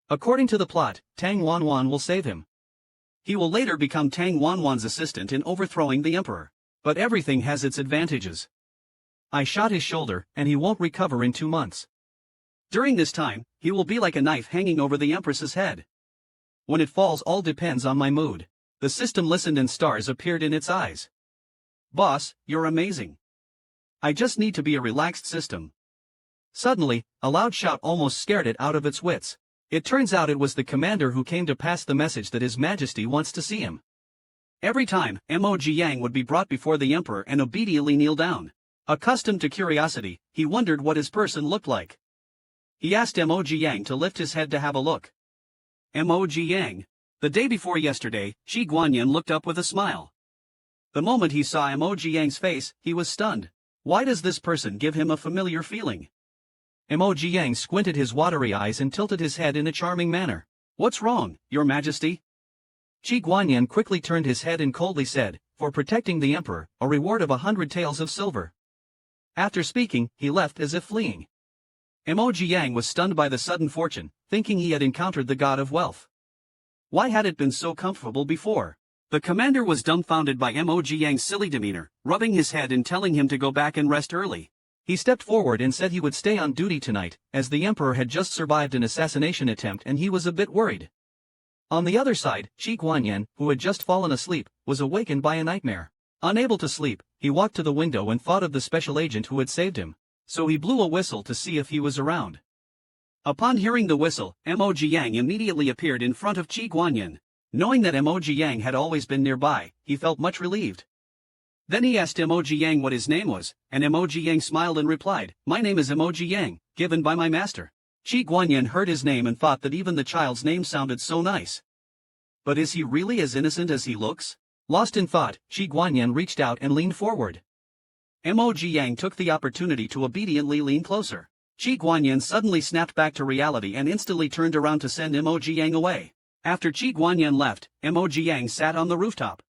According to the plot, Tang Wanwan will save him. He will later become Tang Wanwan's assistant in overthrowing the emperor. But everything has its advantages. I shot his shoulder, and he won't recover in 2 months. During this time, He will be like a knife hanging over the Empress's head. When it falls, all depends on my mood. The system listened and stars appeared in its eyes. Boss, you're amazing. I just need to be a relaxed system. Suddenly, a loud shout almost scared it out of its wits. It turns out it was the commander who came to pass the message that His Majesty wants to see him. Every time, Yang would be brought before the emperor and obediently kneel down. Accustomed to curiosity, he wondered what his person looked like. He asked Yang to lift his head to have a look. Yang. The day before yesterday, Shi Guanyin looked up with a smile. The moment he saw Yang's face, he was stunned. Why does this person give him a familiar feeling? Yang squinted his watery eyes and tilted his head in a charming manner. What's wrong, Your Majesty? Shi Guanyin quickly turned his head and coldly said, for protecting the emperor, a reward of 100 taels of silver. After speaking, he left as if fleeing. Yang was stunned by the sudden fortune, thinking he had encountered the god of wealth. Why had it been so comfortable before? The commander was dumbfounded by Yang's silly demeanor, rubbing his head and telling him to go back and rest early. He stepped forward and said he would stay on duty tonight, as the emperor had just survived an assassination attempt and he was a bit worried. On the other side, Shi Guanyin, who had just fallen asleep, was awakened by a nightmare. Unable to sleep, he walked to the window and thought of the special agent who had saved him. So he blew a whistle to see if he was around. Upon hearing the whistle, Yang immediately appeared in front of Shi Guanyin. Knowing that Yang had always been nearby, he felt much relieved. Then he asked Yang what his name was, and Yang smiled and replied, "My name is Yang, given by my master." Shi Guanyin heard his name and thought that even the child's name sounded so nice. But is he really as innocent as he looks? Lost in thought, Shi Guanyin reached out and leaned forward. Yang took the opportunity to obediently lean closer. Shi Guanyin suddenly snapped back to reality and instantly turned around to send Yang away. After Shi Guanyin left, Yang sat on the rooftop.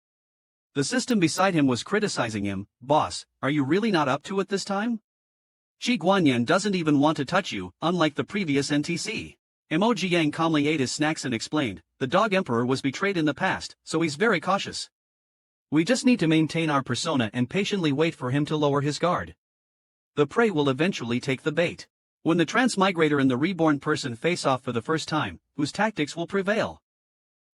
The system beside him was criticizing him. "Boss, are you really not up to it this time? Shi Guanyin doesn't even want to touch you, unlike the previous NTC. Yang calmly ate his snacks and explained, "The dog emperor was betrayed in the past, so he's very cautious. We just need to maintain our persona and patiently wait for him to lower his guard. The prey will eventually take the bait. When the transmigrator and the reborn person face off for the first time, whose tactics will prevail?"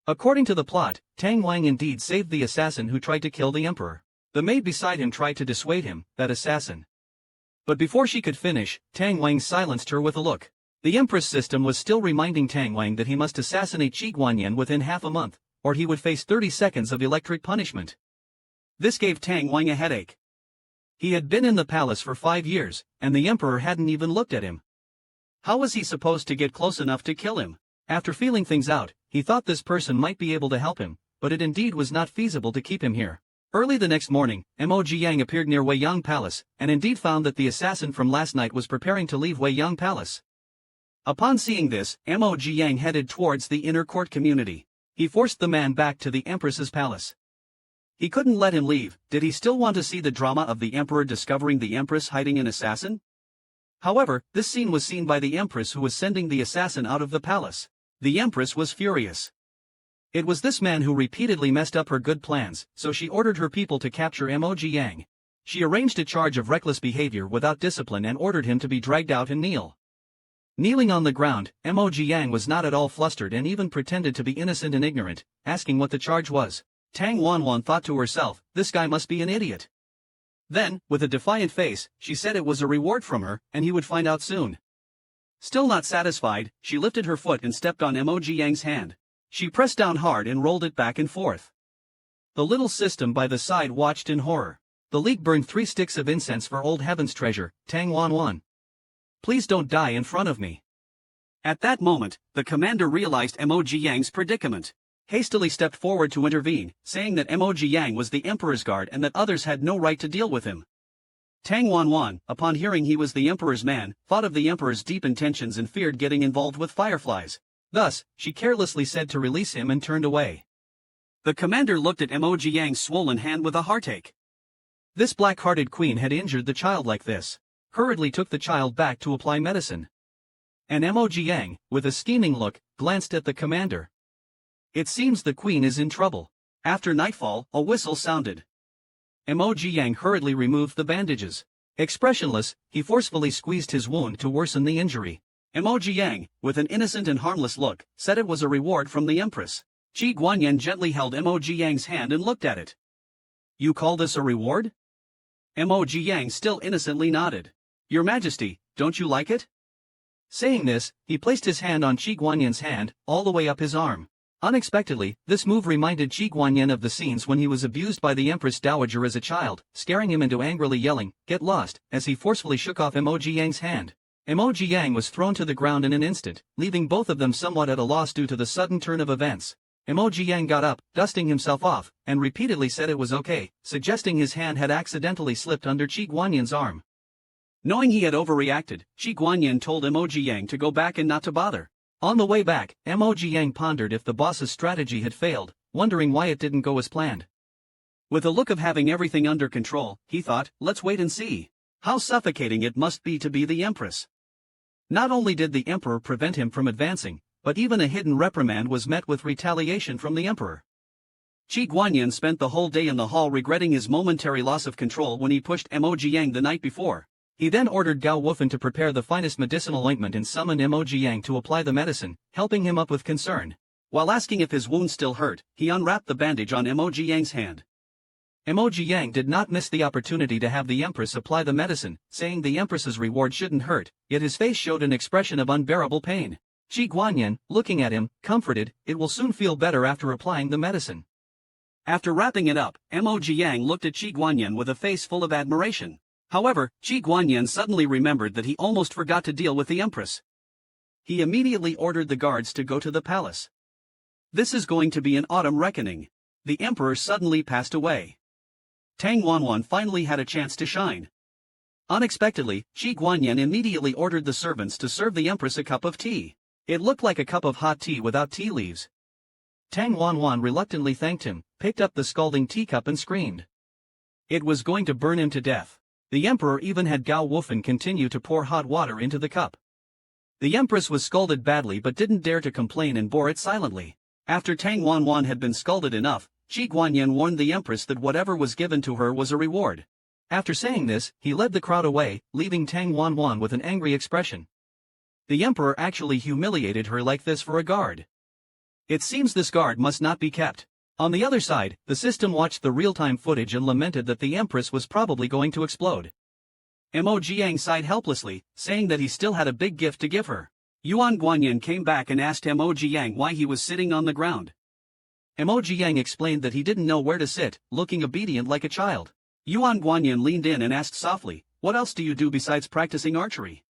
According to the plot, Tang Wang indeed saved the assassin who tried to kill the emperor. The maid beside him tried to dissuade him, that assassin. But before she could finish, Tang Wang silenced her with a look. The Empress system was still reminding Tang Wang that he must assassinate Shi Guanyin within half a month, or he would face 30 seconds of electric punishment. This gave Tang Wang a headache. He had been in the palace for 5 years, and the emperor hadn't even looked at him. How was he supposed to get close enough to kill him? After feeling things out, he thought this person might be able to help him, but it indeed was not feasible to keep him here. Early the next morning, Yang appeared near Weiyang Palace, and indeed found that the assassin from last night was preparing to leave Weiyang Palace. Upon seeing this, Yang headed towards the inner court community. He forced the man back to the Empress's palace. He couldn't let him leave. Did he still want to see the drama of the emperor discovering the Empress hiding an assassin? However, this scene was seen by the Empress, who was sending the assassin out of the palace. The Empress was furious. It was this man who repeatedly messed up her good plans, so she ordered her people to capture Yang. She arranged a charge of reckless behavior without discipline and ordered him to be dragged out and kneel. Kneeling on the ground, Yang was not at all flustered and even pretended to be innocent and ignorant, asking what the charge was. Tang Wanwan thought to herself, "This guy must be an idiot." Then, with a defiant face, she said it was a reward from her, and he would find out soon. Still not satisfied, she lifted her foot and stepped on Yang's hand. She pressed down hard and rolled it back and forth. The little system by the side watched in horror. The leak burned 3 sticks of incense for Old Heaven's treasure, Tang Wanwan. "Please don't die in front of me." At that moment, the commander realized Yang's predicament. Hastily stepped forward to intervene, saying that Yang was the emperor's guard and that others had no right to deal with him. Tang Wanwan, upon hearing he was the emperor's man, thought of the emperor's deep intentions and feared getting involved with fireflies. Thus, she carelessly said to release him and turned away. The commander looked at Yang's swollen hand with a heartache. This black-hearted queen had injured the child like this. Hurriedly took the child back to apply medicine. And Yang, with a scheming look, glanced at the commander. It seems the queen is in trouble. After nightfall, a whistle sounded. Yang hurriedly removed the bandages. Expressionless, he forcefully squeezed his wound to worsen the injury. Emoji Yang, with an innocent and harmless look, said it was a reward from the Empress. Qi Guanyin gently held Emoji Yang's hand and looked at it. You call this a reward? Emoji Yang still innocently nodded. Your Majesty, don't you like it? Saying this, he placed his hand on Qi Guanyin's hand, all the way up his arm. Unexpectedly, this move reminded Qi Guanyin of the scenes when he was abused by the Empress Dowager as a child, scaring him into angrily yelling, "Get lost," as he forcefully shook off Emoji Yang's hand. Emoji Yang was thrown to the ground in an instant, leaving both of them somewhat at a loss due to the sudden turn of events. Emoji Yang got up, dusting himself off, and repeatedly said it was okay, suggesting his hand had accidentally slipped under Qi Guanyin's arm. Knowing he had overreacted, Qi Guanyin told Emoji Yang to go back and not to bother. On the way back, Emoji Yang pondered if the boss's strategy had failed, wondering why it didn't go as planned. With a look of having everything under control, he thought, let's wait and see. How suffocating it must be to be the Empress. Not only did the Emperor prevent him from advancing, but even a hidden reprimand was met with retaliation from the Emperor. Qi Guanyin spent the whole day in the hall regretting his momentary loss of control when he pushed Emoji Yang the night before. He then ordered Gao Wufan to prepare the finest medicinal ointment and summoned Emoji Yang to apply the medicine, helping him up with concern. While asking if his wound still hurt, he unwrapped the bandage on Emoji Yang's hand. Emoji Yang did not miss the opportunity to have the Empress apply the medicine, saying the Empress's reward shouldn't hurt, yet his face showed an expression of unbearable pain. Qi Guanyin, looking at him, comforted, it will soon feel better after applying the medicine. After wrapping it up, Emoji Yang looked at Qi Guanyin with a face full of admiration. However, Qi Guanyin suddenly remembered that he almost forgot to deal with the Empress. He immediately ordered the guards to go to the palace. This is going to be an autumn reckoning. The Emperor suddenly passed away. Tang Wanwan finally had a chance to shine. Unexpectedly, Qi Guanyin immediately ordered the servants to serve the Empress a cup of tea. It looked like a cup of hot tea without tea leaves. Tang Wanwan reluctantly thanked him, picked up the scalding teacup and screamed. It was going to burn him to death. The Emperor even had Gao Wufan continue to pour hot water into the cup. The Empress was scalded badly but didn't dare to complain and bore it silently. After Tang Wanwan had been scalded enough, Qi Guanyin warned the Empress that whatever was given to her was a reward. After saying this, he led the crowd away, leaving Tang Wanwan with an angry expression. The Emperor actually humiliated her like this for a guard. It seems this guard must not be kept. On the other side, the system watched the real-time footage and lamented that the Empress was probably going to explode. Emoji Yang sighed helplessly, saying that he still had a big gift to give her. Yuan Guanyin came back and asked Emoji Yang why he was sitting on the ground. Emoji Yang explained that he didn't know where to sit, looking obedient like a child. Yuan Guanyin leaned in and asked softly, "What else do you do besides practicing archery?"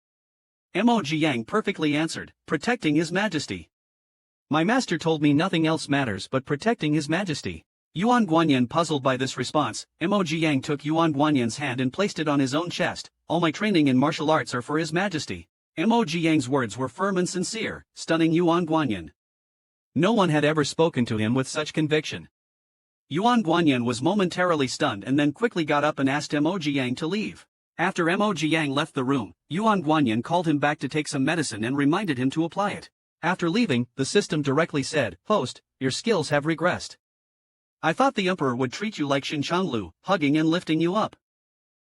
Emoji Yang perfectly answered, "Protecting His Majesty. My master told me nothing else matters but protecting His Majesty." Yuan Guanyin puzzled by this response, Emoji Yang took Yuan Guanyin's hand and placed it on his own chest. "All my training in martial arts are for His Majesty." Emoji Yang's words were firm and sincere, stunning Yuan Guanyin. No one had ever spoken to him with such conviction. Yuan Guanyin was momentarily stunned and then quickly got up and asked Emoji Yang to leave. After Emoji Yang left the room, Yuan Guanyin called him back to take some medicine and reminded him to apply it. After leaving, the system directly said, "Host, your skills have regressed. I thought the Emperor would treat you like Xinchanglu, hugging and lifting you up.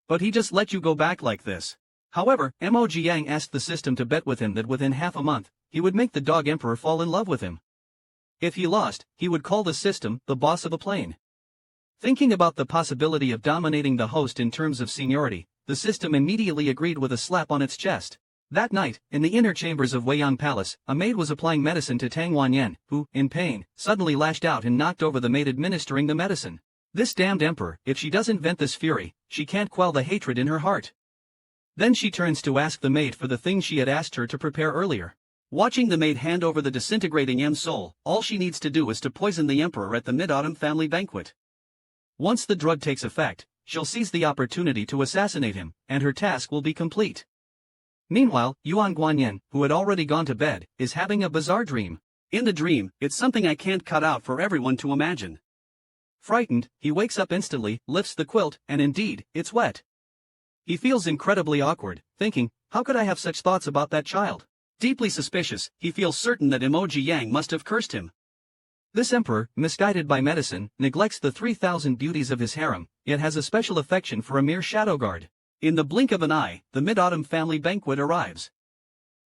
But he just let you go back like this." However, Emoji Yang asked the system to bet with him that within half a month, he would make the dog Emperor fall in love with him. If he lost, he would call the system the boss of a plane. Thinking about the possibility of dominating the host in terms of seniority, the system immediately agreed with a slap on its chest. That night, in the inner chambers of Weiyang Palace, a maid was applying medicine to Tang Wanyan, who, in pain, suddenly lashed out and knocked over the maid administering the medicine. This damned emperor, if she doesn't vent this fury, she can't quell the hatred in her heart. Then she turns to ask the maid for the things she had asked her to prepare earlier. Watching the maid hand over the disintegrating M-Soul, all she needs to do is to poison the emperor at the Mid-Autumn family banquet. Once the drug takes effect, she'll seize the opportunity to assassinate him, and her task will be complete. Meanwhile, Yuan Guanyin, who had already gone to bed, is having a bizarre dream. In the dream, it's something I can't cut out for everyone to imagine. Frightened, he wakes up instantly, lifts the quilt, and indeed, it's wet. He feels incredibly awkward, thinking, how could I have such thoughts about that child? Deeply suspicious, he feels certain that Emoji Yang must have cursed him. This emperor, misguided by medicine, neglects the 3,000 beauties of his harem, yet has a special affection for a mere shadow guard. In the blink of an eye, the Mid-Autumn family banquet arrives.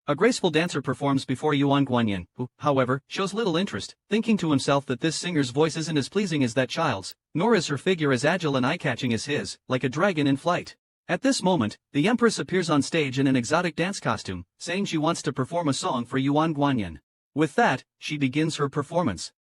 A graceful dancer performs before Yuan Guanyin, who, however, shows little interest, thinking to himself that this singer's voice isn't as pleasing as that child's, nor is her figure as agile and eye-catching as his, like a dragon in flight. At this moment, the Empress appears on stage in an exotic dance costume, saying she wants to perform a song for Yuan Guanyin. With that, she begins her performance.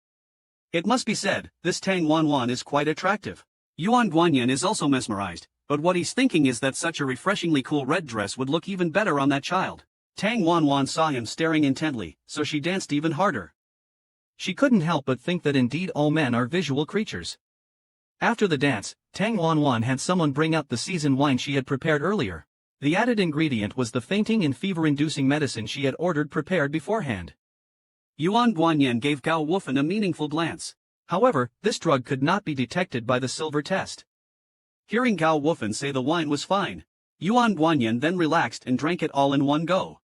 It must be said, this Tang Wanwan is quite attractive. Yuan Guanyin is also mesmerized, but what he's thinking is that such a refreshingly cool red dress would look even better on that child. Tang Wanwan saw him staring intently, so she danced even harder. She couldn't help but think that indeed all men are visual creatures. After the dance, Tang Wanwan had someone bring out the seasoned wine she had prepared earlier. The added ingredient was the fainting and fever-inducing medicine she had ordered prepared beforehand. Yuan Guanyin gave Gao Wufan a meaningful glance. However, this drug could not be detected by the silver test. Hearing Gao Wufan say the wine was fine, Yuan Guanyin then relaxed and drank it all in one go.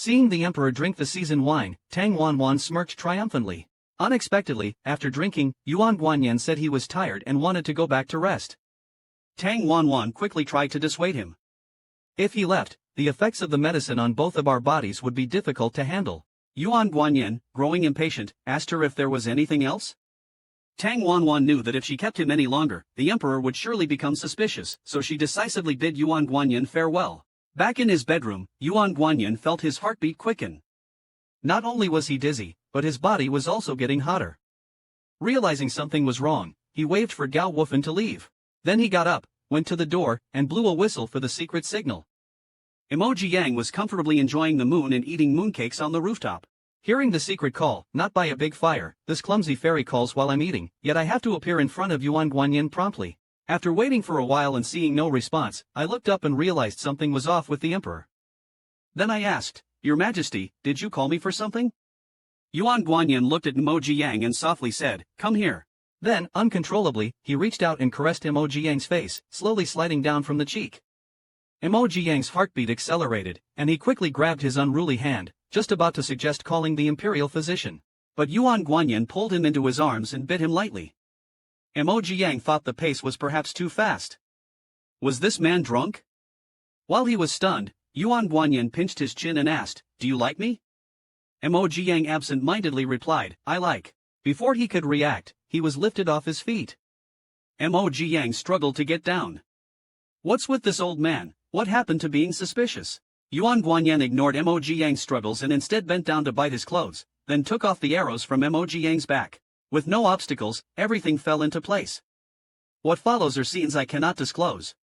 Seeing the emperor drink the seasoned wine, Tang Wanwan smirked triumphantly. Unexpectedly, after drinking, Yuan Guanyin said he was tired and wanted to go back to rest. Tang Wanwan quickly tried to dissuade him. If he left, the effects of the medicine on both of our bodies would be difficult to handle. Yuan Guanyin, growing impatient, asked her if there was anything else. Tang Wanwan knew that if she kept him any longer, the emperor would surely become suspicious, so she decisively bid Yuan Guanyin farewell. Back in his bedroom, Yuan Guanyin felt his heartbeat quicken. Not only was he dizzy, but his body was also getting hotter. Realizing something was wrong, he waved for Gao Wufan to leave. Then he got up, went to the door, and blew a whistle for the secret signal. Emoji Yang was comfortably enjoying the moon and eating mooncakes on the rooftop. Hearing the secret call, not by a big fire, this clumsy fairy calls while I'm eating, yet I have to appear in front of Yuan Guanyin promptly. After waiting for a while and seeing no response, I looked up and realized something was off with the emperor. Then I asked, Your Majesty, did you call me for something? Yuan Guanyin looked at Emoji Yang and softly said, Come here. Then, uncontrollably, he reached out and caressed Emoji Yang's face, slowly sliding down from the cheek. Emoji Yang's heartbeat accelerated, and he quickly grabbed his unruly hand, just about to suggest calling the imperial physician. But Yuan Guanyin pulled him into his arms and bit him lightly. Emoji Yang thought the pace was perhaps too fast. Was this man drunk? While he was stunned, Yuan Guanyin pinched his chin and asked, Do you like me? Emoji Yang absent-mindedly replied, I like. Before he could react, he was lifted off his feet. Emoji Yang struggled to get down. What's with this old man? What happened to being suspicious? Yuan Guanyin ignored Emoji Yang's struggles and instead bent down to bite his clothes, then took off the arrows from Emoji Yang's back. With no obstacles, everything fell into place. What follows are scenes I cannot disclose.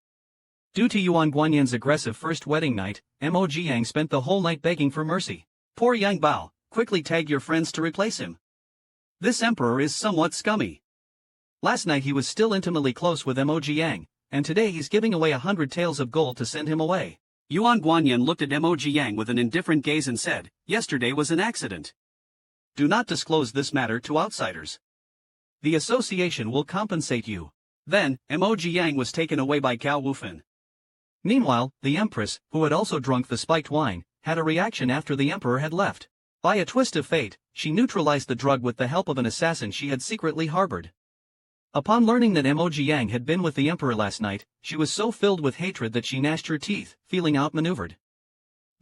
Due to Yuan Guanyin's aggressive first wedding night, Emoji Yang spent the whole night begging for mercy. Poor Yang Bao, quickly tag your friends to replace him. This emperor is somewhat scummy. Last night he was still intimately close with Emoji Yang, and today he's giving away 100 taels of gold to send him away. Yuan Guanyin looked at Emoji Yang with an indifferent gaze and said, Yesterday was an accident. Do not disclose this matter to outsiders. The association will compensate you. Then, Emoji Yang was taken away by Gao Wufan. Meanwhile, the empress, who had also drunk the spiked wine, had a reaction after the emperor had left. By a twist of fate, she neutralized the drug with the help of an assassin she had secretly harbored. Upon learning that Emoji Yang had been with the emperor last night, she was so filled with hatred that she gnashed her teeth, feeling outmaneuvered.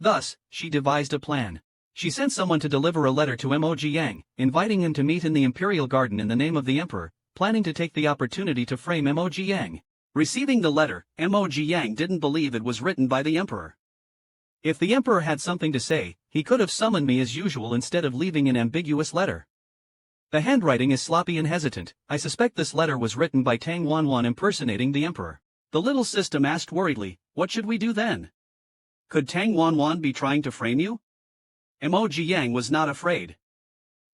Thus, she devised a plan. She sent someone to deliver a letter to Emoji Yang, inviting him to meet in the imperial garden in the name of the emperor, planning to take the opportunity to frame Emoji Yang. Receiving the letter, Emoji Yang didn't believe it was written by the emperor. If the emperor had something to say, he could have summoned me as usual instead of leaving an ambiguous letter. The handwriting is sloppy and hesitant. I suspect this letter was written by Tang Wanwan impersonating the emperor. The little system asked worriedly, What should we do then? Could Tang Wanwan be trying to frame you? Emoji Yang was not afraid.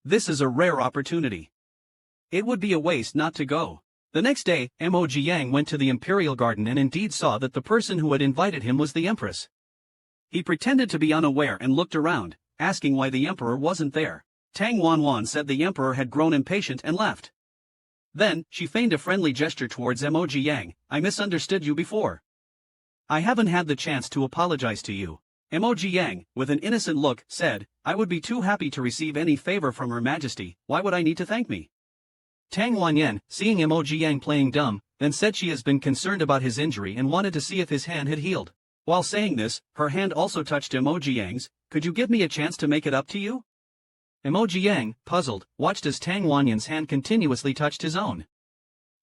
This is a rare opportunity. It would be a waste not to go. The next day, Emoji Yang went to the imperial garden and indeed saw that the person who had invited him was the empress. He pretended to be unaware and looked around, asking why the emperor wasn't there. Tang Wanwan said the emperor had grown impatient and left. Then, she feigned a friendly gesture towards Emoji Yang. I misunderstood you before. I haven't had the chance to apologize to you. Emoji Yang, with an innocent look, said, I would be too happy to receive any favor from Her Majesty, why would I need to thank me? Tang Wanyan, seeing Emoji Yang playing dumb, then said she has been concerned about his injury and wanted to see if his hand had healed. While saying this, her hand also touched Emoji Yang's. Could you give me a chance to make it up to you? Emoji Yang, puzzled, watched as Tang Wanyan's hand continuously touched his own.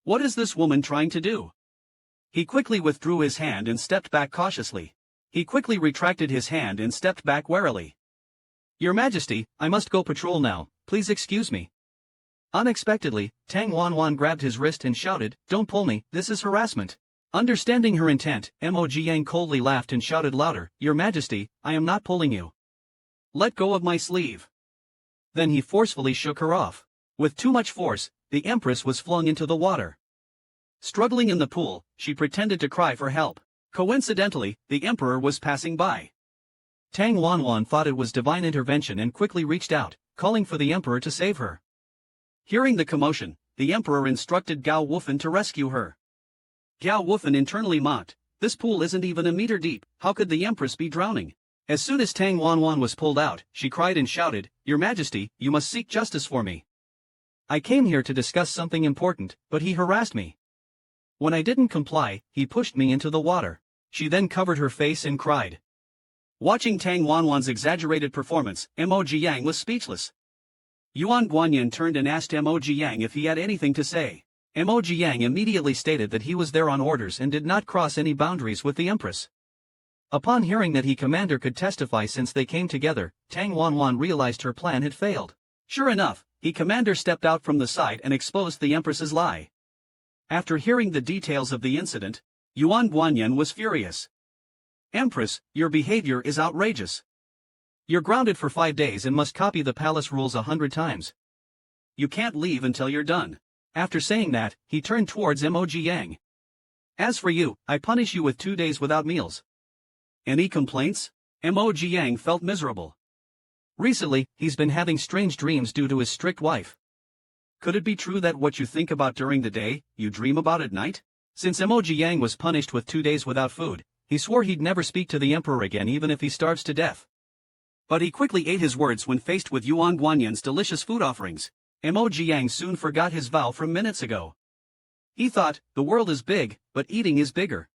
What is this woman trying to do? He quickly withdrew his hand and stepped back cautiously. He quickly retracted his hand and stepped back warily. Your Majesty, I must go patrol now, please excuse me. Unexpectedly, Tang Wanwan grabbed his wrist and shouted, Don't pull me, this is harassment. Understanding her intent, Emoji Yang coldly laughed and shouted louder, Your Majesty, I am not pulling you. Let go of my sleeve. Then he forcefully shook her off. With too much force, the Empress was flung into the water. Struggling in the pool, she pretended to cry for help. Coincidentally, the Emperor was passing by. Tang Wanwan thought it was divine intervention and quickly reached out, calling for the Emperor to save her. Hearing the commotion, the Emperor instructed Gao Wufan to rescue her. Gao Wufan internally mocked, This pool isn't even a meter deep, how could the Empress be drowning? As soon as Tang Wanwan was pulled out, she cried and shouted, Your Majesty, you must seek justice for me. I came here to discuss something important, but he harassed me. When I didn't comply, he pushed me into the water. She then covered her face and cried. Watching Tang Wanwan's exaggerated performance, Emoji Yang was speechless. Yuan Guanyin turned and asked Emoji Yang if he had anything to say. Emoji Yang immediately stated that he was there on orders and did not cross any boundaries with the Empress. Upon hearing that he commander could testify since they came together, Tang Wanwan realized her plan had failed. Sure enough, he commander stepped out from the side and exposed the Empress's lie. After hearing the details of the incident, Yuan Guanyin was furious. Empress, your behavior is outrageous. You're grounded for 5 days and must copy the palace rules 100 times. You can't leave until you're done. After saying that, he turned towards Emoji Yang. As for you, I punish you with 2 days without meals. Any complaints? Emoji Yang felt miserable. Recently, he's been having strange dreams due to his strict wife. Could it be true that what you think about during the day, you dream about at night? Since Emoji Yang was punished with 2 days without food, he swore he'd never speak to the Emperor again even if he starves to death. But he quickly ate his words when faced with Yuan Guanyin's delicious food offerings. Emoji Yang soon forgot his vow from minutes ago. He thought, the world is big, but eating is bigger.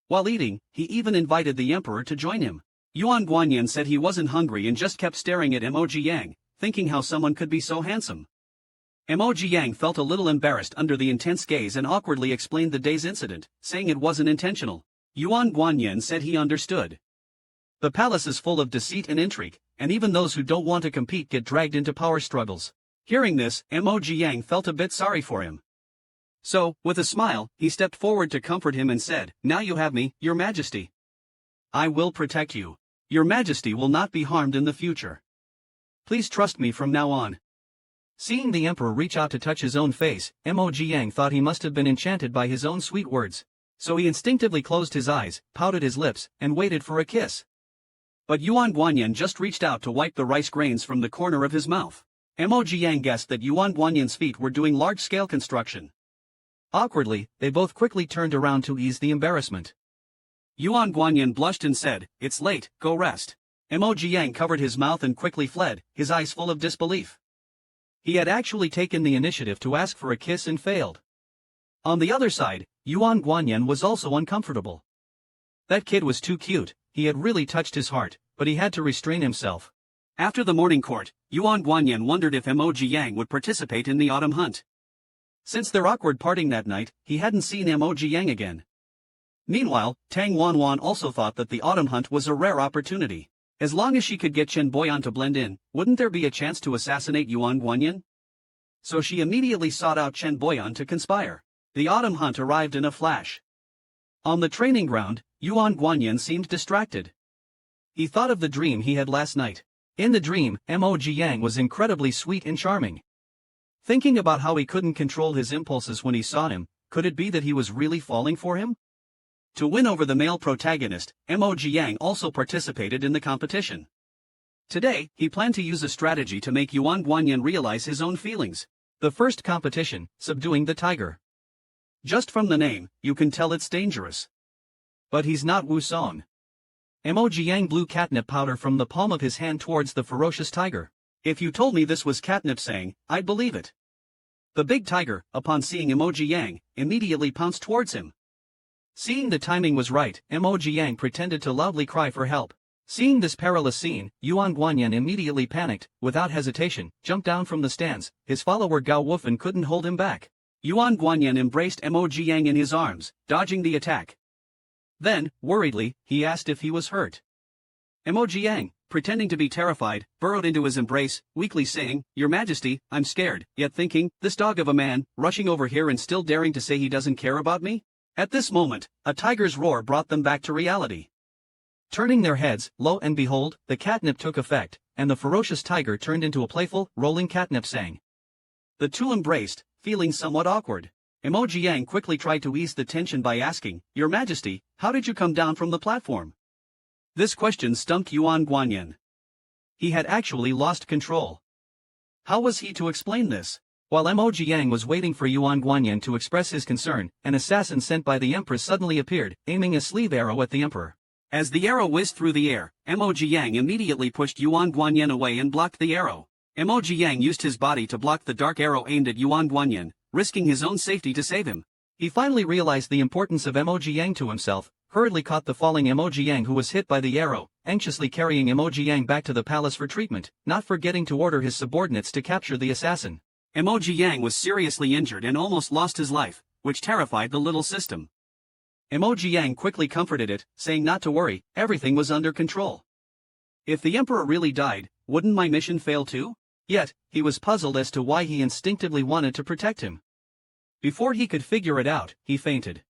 While eating, he even invited the Emperor to join him. Yuan Guanyin said he wasn't hungry and just kept staring at Emoji Yang, thinking how someone could be so handsome. Emoji Yang felt a little embarrassed under the intense gaze and awkwardly explained the day's incident, saying it wasn't intentional. Yuan Guanyin said he understood. The palace is full of deceit and intrigue, and even those who don't want to compete get dragged into power struggles. Hearing this, Emoji Yang felt a bit sorry for him. So, with a smile, he stepped forward to comfort him and said, Now you have me, Your Majesty. I will protect you. Your Majesty will not be harmed in the future. Please trust me from now on. Seeing the Emperor reach out to touch his own face, Emoji Yang thought he must have been enchanted by his own sweet words. So he instinctively closed his eyes, pouted his lips, and waited for a kiss. But Yuan Guanyin just reached out to wipe the rice grains from the corner of his mouth. Emoji Yang guessed that Yuan Guanyin's feet were doing large-scale construction. Awkwardly, they both quickly turned around to ease the embarrassment. Yuan Guanyin blushed and said, It's late, go rest. Emoji Yang covered his mouth and quickly fled, his eyes full of disbelief. He had actually taken the initiative to ask for a kiss and failed. On the other side, Yuan Guanyin was also uncomfortable. That kid was too cute, he had really touched his heart, but he had to restrain himself. After the morning court, Yuan Guanyin wondered if Emoji Yang would participate in the autumn hunt. Since their awkward parting that night, he hadn't seen Emoji Yang again. Meanwhile, Tang Wanwan also thought that the autumn hunt was a rare opportunity. As long as she could get Chen Boyan to blend in, wouldn't there be a chance to assassinate Yuan Guanyin? So she immediately sought out Chen Boyan to conspire. The autumn hunt arrived in a flash. On the training ground, Yuan Guanyin seemed distracted. He thought of the dream he had last night. In the dream, Emoji Yang was incredibly sweet and charming. Thinking about how he couldn't control his impulses when he saw him, could it be that he was really falling for him? To win over the male protagonist, Emoji Yang also participated in the competition. Today, he planned to use a strategy to make Yuan Guanyin realize his own feelings. The first competition, subduing the tiger. Just from the name, you can tell it's dangerous. But he's not Wu Song. Emoji Yang blew catnip powder from the palm of his hand towards the ferocious tiger. If you told me this was catnip saying, I'd believe it. The big tiger, upon seeing Emoji Yang, immediately pounced towards him. Seeing the timing was right, Mo Jiang pretended to loudly cry for help. Seeing this perilous scene, Yuan Guanyin immediately panicked, without hesitation, jumped down from the stands. His follower Gao Wufan couldn't hold him back. Yuan Guanyin embraced Mo Jiang in his arms, dodging the attack. Then, worriedly, he asked if he was hurt. Mo Jiang, pretending to be terrified, burrowed into his embrace, weakly saying, "Your Majesty, I'm scared," yet thinking, this dog of a man, rushing over here and still daring to say he doesn't care about me? At this moment, a tiger's roar brought them back to reality. Turning their heads, lo and behold, the catnip took effect, and the ferocious tiger turned into a playful, rolling catnip sang. The two embraced, feeling somewhat awkward. Mo Jiang quickly tried to ease the tension by asking, "Your Majesty, how did you come down from the platform?" This question stumped Yuan Guanyin. He had actually lost control. How was he to explain this? While Mo Jiang was waiting for Yuan Guanyin to express his concern, an assassin sent by the empress suddenly appeared, aiming a sleeve arrow at the emperor. As the arrow whizzed through the air, Mo Jiang immediately pushed Yuan Guanyin away and blocked the arrow. Mo Jiang used his body to block the dark arrow aimed at Yuan Guanyin, risking his own safety to save him. He finally realized the importance of Mo Jiang to himself, hurriedly caught the falling Mo Jiang who was hit by the arrow, anxiously carrying Mo Jiang back to the palace for treatment, not forgetting to order his subordinates to capture the assassin. Mo Jiang was seriously injured and almost lost his life, which terrified the little system. Mo Jiang quickly comforted it, saying not to worry, everything was under control. If the emperor really died, wouldn't my mission fail too? Yet, he was puzzled as to why he instinctively wanted to protect him. Before he could figure it out, he fainted.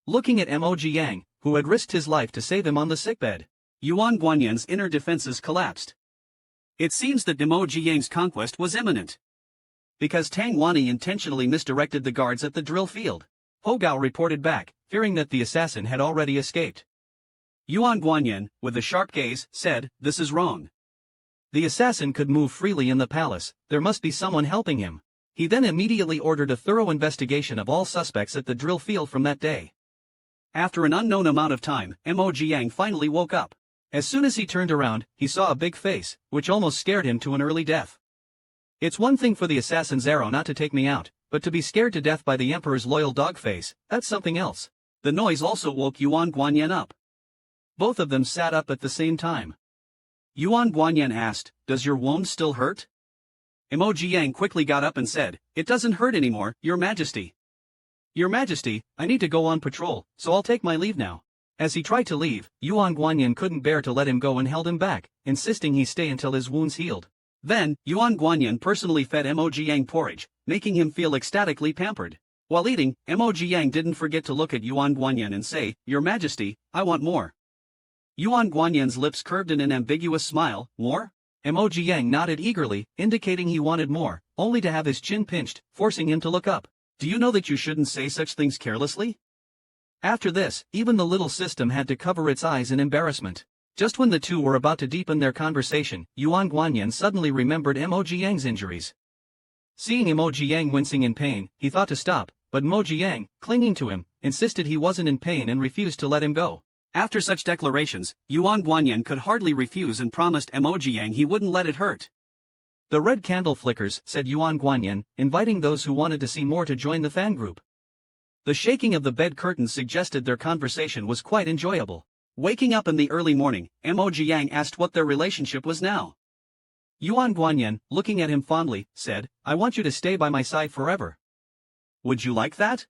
Looking at Mo Jiang, who had risked his life to save him on the sickbed, Yuan Guanyin's inner defenses collapsed. It seems that Mo Jiang's conquest was imminent. Because Tang Wani intentionally misdirected the guards at the drill field. Ho Gao reported back, fearing that the assassin had already escaped. Yuan Guanyin, with a sharp gaze, said, "This is wrong. The assassin could move freely in the palace, there must be someone helping him." He then immediately ordered a thorough investigation of all suspects at the drill field from that day. After an unknown amount of time, Mo Jiang finally woke up. As soon as he turned around, he saw a big face, which almost scared him to an early death. It's one thing for the assassin's arrow not to take me out, but to be scared to death by the emperor's loyal dog face, that's something else. The noise also woke Yuan Guanyin up. Both of them sat up at the same time. Yuan Guanyin asked, "Does your wound still hurt?" Mo Jiang quickly got up and said, "It doesn't hurt anymore, Your Majesty." "Your Majesty, I need to go on patrol, so I'll take my leave now." As he tried to leave, Yuan Guanyin couldn't bear to let him go and held him back, insisting he stay until his wounds healed. Then, Yuan Guanyin personally fed Mo Jiang porridge, making him feel ecstatically pampered. While eating, Mo Jiang didn't forget to look at Yuan Guanyin and say, "Your Majesty, I want more." Yuan Guanyin's lips curved in an ambiguous smile. "More?" Mo Jiang nodded eagerly, indicating he wanted more, only to have his chin pinched, forcing him to look up. "Do you know that you shouldn't say such things carelessly?" After this, even the little system had to cover its eyes in embarrassment. Just when the two were about to deepen their conversation, Yuan Guanyin suddenly remembered Mo Jiang's injuries. Seeing Mo Jiang wincing in pain, he thought to stop, but Mo Jiang, clinging to him, insisted he wasn't in pain and refused to let him go. After such declarations, Yuan Guanyin could hardly refuse and promised Mo Jiang he wouldn't let it hurt. "The red candle flickers," said Yuan Guanyin, inviting those who wanted to see more to join the fan group. The shaking of the bed curtains suggested their conversation was quite enjoyable. Waking up in the early morning, Mo Jiang asked what their relationship was now. Yuan Guanyin, looking at him fondly, said, "I want you to stay by my side forever." "Would you like that?"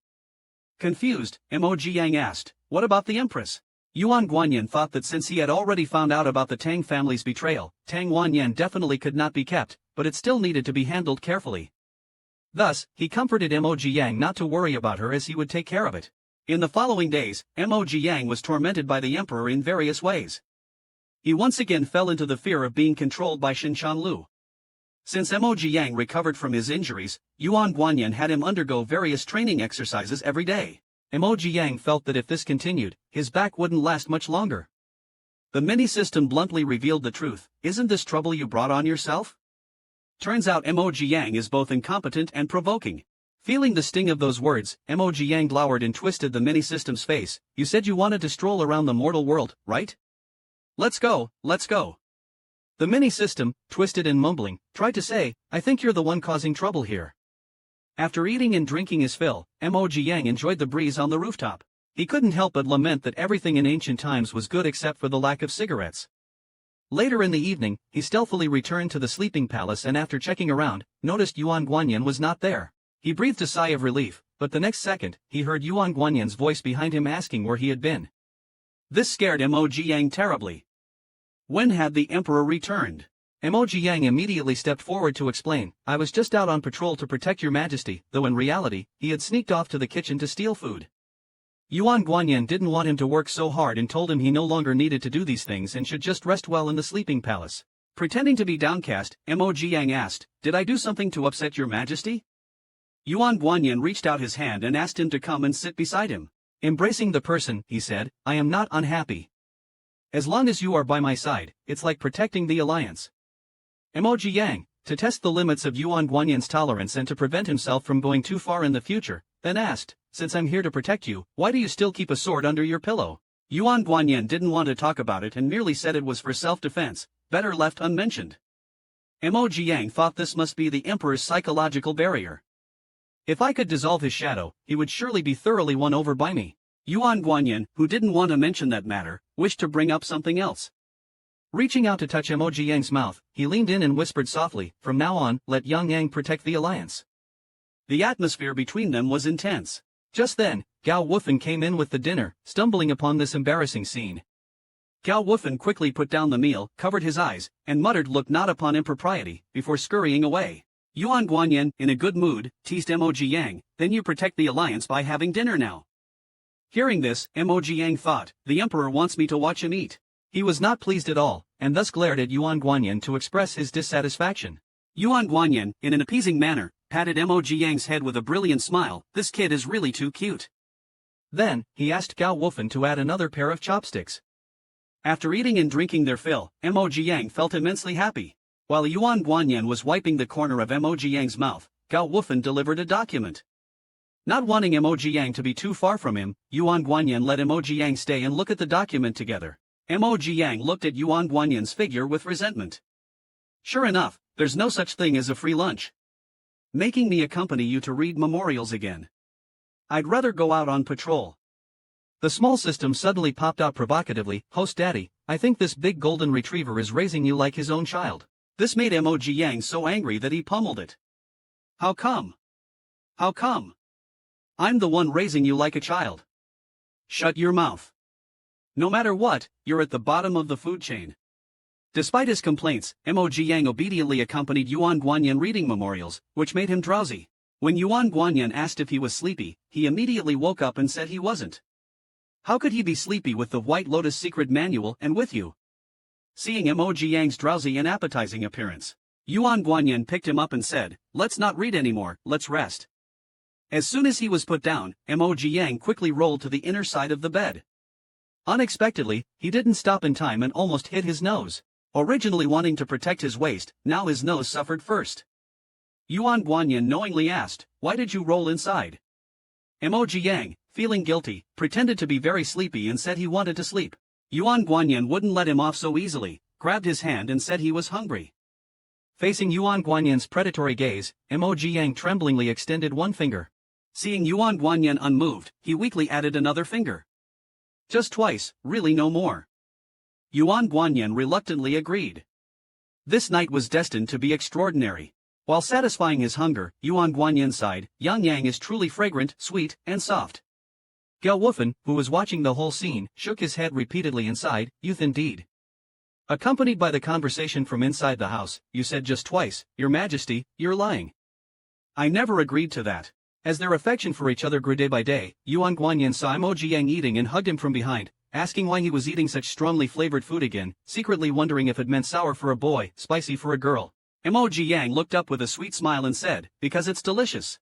Confused, Mo Jiang asked, "What about the empress?" Yuan Guanyin thought that since he had already found out about the Tang family's betrayal, Tang Wanyan definitely could not be kept, but it still needed to be handled carefully. Thus, he comforted Mo Jiang not to worry about her as he would take care of it. In the following days, Mo Jiang was tormented by the emperor in various ways. He once again fell into the fear of being controlled by Shinshan Lu. Since Mo Jiang recovered from his injuries, Yuan Guanyin had him undergo various training exercises every day. Mo Jiang felt that if this continued, his back wouldn't last much longer. The mini-system bluntly revealed the truth. "Isn't this trouble you brought on yourself?" Turns out Mo Jiang is both incompetent and provoking. Feeling the sting of those words, Mo Jiang glowered and twisted the mini-system's face. "You said you wanted to stroll around the mortal world, right? Let's go, let's go." The mini-system, twisted and mumbling, tried to say, "I think you're the one causing trouble here." After eating and drinking his fill, Mo Jiang enjoyed the breeze on the rooftop. He couldn't help but lament that everything in ancient times was good except for the lack of cigarettes. Later in the evening, he stealthily returned to the sleeping palace and after checking around, noticed Yuan Guanyin was not there. He breathed a sigh of relief, but the next second, he heard Yuan Guanyin's voice behind him asking where he had been. This scared Mo Jiang terribly. When had the emperor returned? Mo Jiang immediately stepped forward to explain, I was just out on patrol to protect your majesty, though in reality, he had sneaked off to the kitchen to steal food. Yuan Guanyin didn't want him to work so hard and told him he no longer needed to do these things and should just rest well in the sleeping palace. Pretending to be downcast, Mo Jiang asked, Did I do something to upset your majesty? Yuan Guanyin reached out his hand and asked him to come and sit beside him. Embracing the person, he said, I am not unhappy. As long as you are by my side, it's like protecting the alliance. Mo Jiang, to test the limits of Yuan Guanyin's tolerance and to prevent himself from going too far in the future, then asked, Since I'm here to protect you, why do you still keep a sword under your pillow? Yuan Guanyin didn't want to talk about it and merely said it was for self-defense, better left unmentioned. Mo Jiang thought this must be the emperor's psychological barrier. If I could dissolve his shadow, he would surely be thoroughly won over by me. Yuan Guanyin, who didn't want to mention that matter, wished to bring up something else. Reaching out to touch Mo Jiang's mouth, he leaned in and whispered softly, From now on, let Yang Yang protect the alliance. The atmosphere between them was intense. Just then, Gao Wufan came in with the dinner, stumbling upon this embarrassing scene. Gao Wufan quickly put down the meal, covered his eyes, and muttered look not upon impropriety, before scurrying away. Yuan Guanyin, in a good mood, teased Mo Jiang, then you protect the alliance by having dinner now. Hearing this, Mo Jiang thought, the emperor wants me to watch him eat. He was not pleased at all, and thus glared at Yuan Guanyin to express his dissatisfaction. Yuan Guanyin, in an appeasing manner, patted Mo Jiang's head with a brilliant smile, this kid is really too cute. Then, he asked Gao Wufan to add another pair of chopsticks. After eating and drinking their fill, Mo Jiang felt immensely happy. While Yuan Guanyin was wiping the corner of Mo Jiang's mouth, Gao Wufan delivered a document. Not wanting Mo Jiang to be too far from him, Yuan Guanyin let Mo Jiang stay and look at the document together. Mo Jiang looked at Yuan Guanyin's figure with resentment. Sure enough, there's no such thing as a free lunch. Making me accompany you to read memorials again. I'd rather go out on patrol. The small system suddenly popped out provocatively, Host Daddy, I think this big golden retriever is raising you like his own child. This made Mo Jiang so angry that he pummeled it. How come? How come? I'm the one raising you like a child. Shut your mouth. No matter what, you're at the bottom of the food chain. Despite his complaints, Mo Jiang obediently accompanied Yuan Guanyin reading memorials, which made him drowsy. When Yuan Guanyin asked if he was sleepy, he immediately woke up and said he wasn't. How could he be sleepy with the White Lotus secret manual and with you? Seeing Mo Jiang's drowsy and appetizing appearance, Yuan Guanyin picked him up and said, Let's not read anymore, let's rest. As soon as he was put down, Mo Jiang quickly rolled to the inner side of the bed. Unexpectedly, he didn't stop in time and almost hit his nose. Originally wanting to protect his waist, now his nose suffered first. Yuan Guanyin knowingly asked, Why did you roll inside? Mo Jiang, feeling guilty, pretended to be very sleepy and said he wanted to sleep. Yuan Guanyin wouldn't let him off so easily, grabbed his hand and said he was hungry. Facing Yuan Guanyin's predatory gaze, Mo Jiang tremblingly extended one finger. Seeing Yuan Guanyin unmoved, he weakly added another finger. Just twice, really no more. Yuan Guanyin reluctantly agreed. This night was destined to be extraordinary. While satisfying his hunger, Yuan Guanyin sighed, Yang Yang is truly fragrant, sweet, and soft. Gao Wufan, who was watching the whole scene, shook his head repeatedly and sighed, youth indeed. Accompanied by the conversation from inside the house, you said just twice, Your Majesty, you're lying. I never agreed to that. As their affection for each other grew day by day, Yuan Guanyin saw Mo Jiang eating and hugged him from behind, asking why he was eating such strongly flavored food again, secretly wondering if it meant sour for a boy, spicy for a girl. Mo Jiang looked up with a sweet smile and said, Because it's delicious.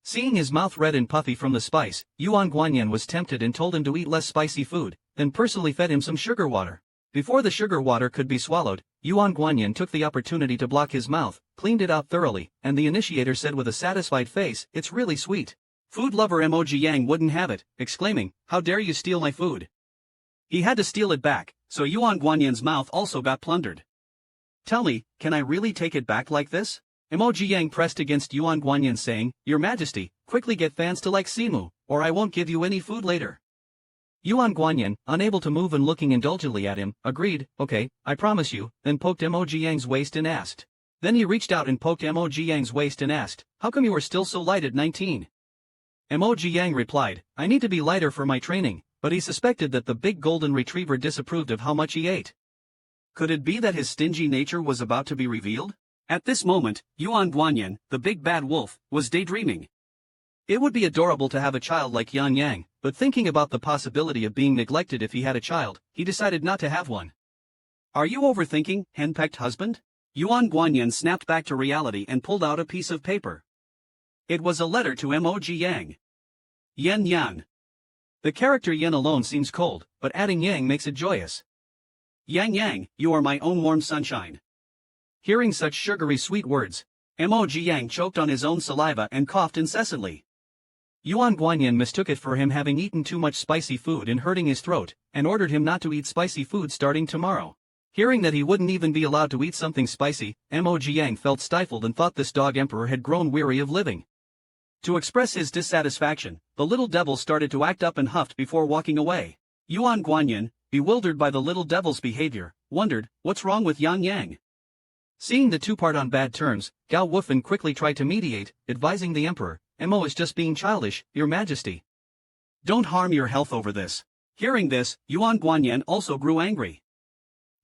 Seeing his mouth red and puffy from the spice, Yuan Guanyin was tempted and told him to eat less spicy food, then personally fed him some sugar water. Before the sugar water could be swallowed, Yuan Guanyin took the opportunity to block his mouth, cleaned it out thoroughly, and the initiator said with a satisfied face, It's really sweet. Food lover Mo Jiang wouldn't have it, exclaiming, How dare you steal my food? He had to steal it back, so Yuan Guanyin's mouth also got plundered. Tell me, can I really take it back like this? Mo Jiang pressed against Yuan Guanyin saying, Your Majesty, quickly get fans to like Simu, or I won't give you any food later. Yuan Guanyin, unable to move and looking indulgently at him, agreed, okay, I promise you, then poked Mo Jiang's waist and asked. Then he reached out and poked Mo Jiang's waist and asked, how come you are still so light at 19? Mo Jiang replied, I need to be lighter for my training, but he suspected that the big golden retriever disapproved of how much he ate. Could it be that his stingy nature was about to be revealed? At this moment, Yuan Guanyin, the big bad wolf, was daydreaming. It would be adorable to have a child like Yan Yang, but thinking about the possibility of being neglected if he had a child, he decided not to have one. Are you overthinking, henpecked husband? Yuan Guanyin snapped back to reality and pulled out a piece of paper. It was a letter to Mo Jiang. Yen Yan. The character Yen alone seems cold, but adding Yang makes it joyous. Yang Yang, you are my own warm sunshine. Hearing such sugary sweet words, Mo Jiang choked on his own saliva and coughed incessantly. Yuan Guanyin mistook it for him having eaten too much spicy food and hurting his throat, and ordered him not to eat spicy food starting tomorrow. Hearing that he wouldn't even be allowed to eat something spicy, Mo Jiang felt stifled and thought this dog emperor had grown weary of living. To express his dissatisfaction, the little devil started to act up and huffed before walking away. Yuan Guanyin, bewildered by the little devil's behavior, wondered, what's wrong with Yang Yang? Seeing the two part on bad terms, Gao Wufan quickly tried to mediate, advising the emperor, Mo is just being childish, your majesty. Don't harm your health over this. Hearing this, Yuan Guanyin also grew angry.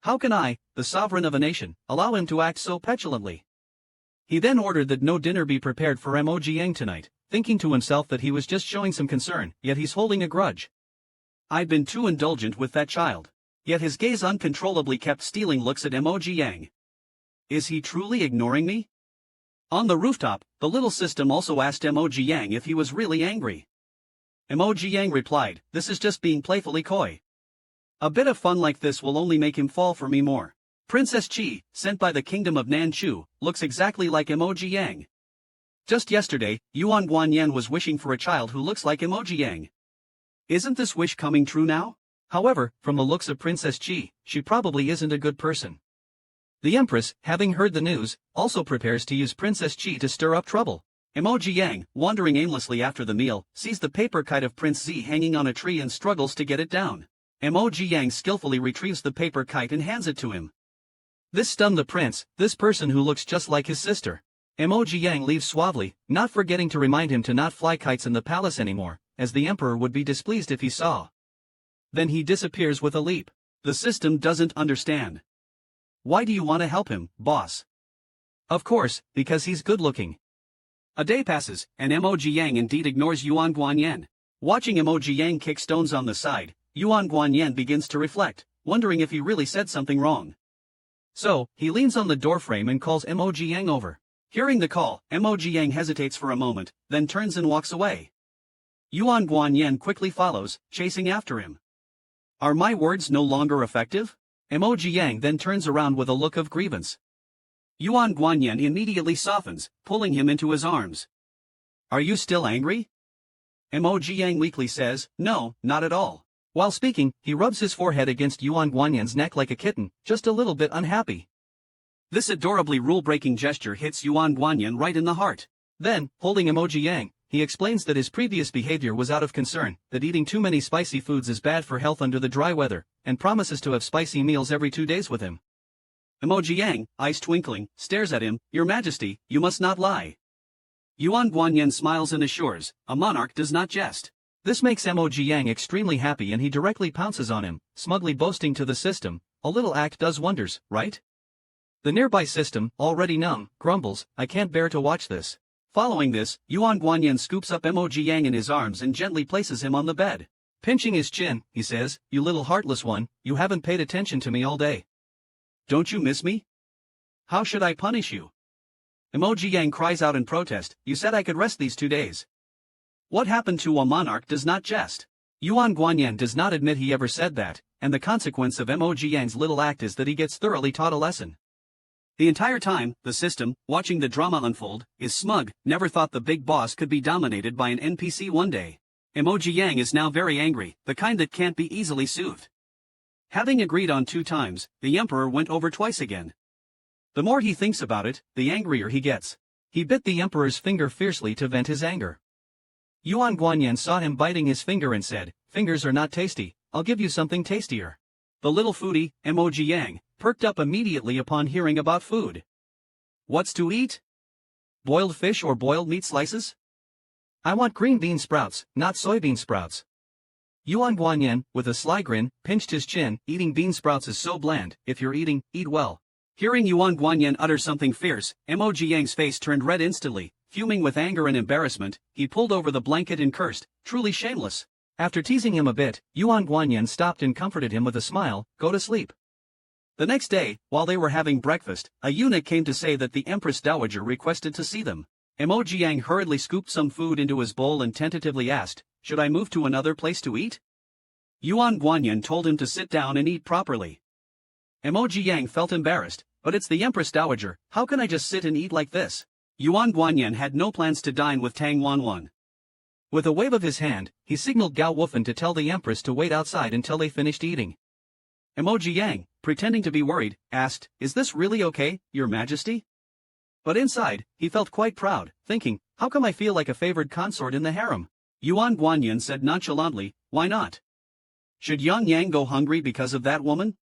How can I, the sovereign of a nation, allow him to act so petulantly? He then ordered that no dinner be prepared for Mo Jiang tonight, thinking to himself that he was just showing some concern, yet he's holding a grudge. I've been too indulgent with that child. Yet his gaze uncontrollably kept stealing looks at Mo Jiang. Is he truly ignoring me? On the rooftop, the little system also asked Mo Jiang if he was really angry. Mo Jiang replied, this is just being playfully coy. A bit of fun like this will only make him fall for me more. Princess Qi, sent by the kingdom of Nanchu, looks exactly like Mo Jiang. Just yesterday, Yuan Guanyin was wishing for a child who looks like Mo Jiang. Isn't this wish coming true now? However, from the looks of Princess Qi, she probably isn't a good person. The Empress, having heard the news, also prepares to use Princess Qi to stir up trouble. Mo Jiang, wandering aimlessly after the meal, sees the paper kite of Prince Z hanging on a tree and struggles to get it down. Mo Jiang skillfully retrieves the paper kite and hands it to him. This stunned the prince, this person who looks just like his sister. Mo Jiang leaves suavely, not forgetting to remind him to not fly kites in the palace anymore, as the emperor would be displeased if he saw. Then he disappears with a leap. The system doesn't understand. Why do you want to help him, boss? Of course, because he's good-looking. A day passes, and Mo Jiang indeed ignores Yuan Guanyin. Watching Mo Jiang kick stones on the side, Yuan Guanyin begins to reflect, wondering if he really said something wrong. So, he leans on the doorframe and calls Mo Jiang over. Hearing the call, Mo Jiang hesitates for a moment, then turns and walks away. Yuan Guanyin quickly follows, chasing after him. Are my words no longer effective? Mo Jiang then turns around with a look of grievance. Yuan Guanyin immediately softens, pulling him into his arms. Are you still angry? Mo Jiang weakly says, no, not at all. While speaking, he rubs his forehead against Yuan Guanyin's neck like a kitten, just a little bit unhappy. This adorably rule-breaking gesture hits Yuan Guanyin right in the heart. Then, holding Mo Jiang, he explains that his previous behavior was out of concern, that eating too many spicy foods is bad for health under the dry weather, and promises to have spicy meals every 2 days with him. Mo Jiang, eyes twinkling, stares at him, Your Majesty, you must not lie. Yuan Guanyin smiles and assures, a monarch does not jest. This makes Mo Jiang extremely happy and he directly pounces on him, smugly boasting to the system, a little act does wonders, right? The nearby system, already numb, grumbles, I can't bear to watch this. Following this, Yuan Guanyin scoops up Mo Jiang in his arms and gently places him on the bed. Pinching his chin, he says, You little heartless one, you haven't paid attention to me all day. Don't you miss me? How should I punish you? Mo Jiang cries out in protest, You said I could rest these 2 days. What happened to a monarch does not jest. Yuan Guanyin does not admit he ever said that, and the consequence of Mo Jiang's little act is that he gets thoroughly taught a lesson. The entire time, the system, watching the drama unfold, is smug, never thought the big boss could be dominated by an NPC one day. Mo Jiang is now very angry, the kind that can't be easily soothed. Having agreed on 2 times, the emperor went over twice again. The more he thinks about it, the angrier he gets. He bit the emperor's finger fiercely to vent his anger. Yuan Guanyin saw him biting his finger and said, fingers are not tasty, I'll give you something tastier. The little foodie, Emoji Yang, perked up immediately upon hearing about food. What's to eat? Boiled fish or boiled meat slices? I want green bean sprouts, not soybean sprouts. Yuan Guanyin, with a sly grin, pinched his chin. Eating bean sprouts is so bland. If you're eating, eat well. Hearing Yuan Guanyin utter something fierce, Emoji Yang's face turned red instantly. Fuming with anger and embarrassment, he pulled over the blanket and cursed, truly shameless. After teasing him a bit, Yuan Guanyin stopped and comforted him with a smile, go to sleep. The next day, while they were having breakfast, a eunuch came to say that the Empress Dowager requested to see them. Emoji Yang hurriedly scooped some food into his bowl and tentatively asked, should I move to another place to eat? Yuan Guanyin told him to sit down and eat properly. Emoji Yang felt embarrassed, but it's the Empress Dowager, how can I just sit and eat like this? Yuan Guanyin had no plans to dine with Tang Wanwan. With a wave of his hand, he signaled Gao Wufan to tell the Empress to wait outside until they finished eating. Emoji Yang, pretending to be worried, asked, is this really okay, Your Majesty? But inside, he felt quite proud, thinking, how come I feel like a favored consort in the harem? Yuan Guanyin said nonchalantly, why not? Should Yang Yang go hungry because of that woman?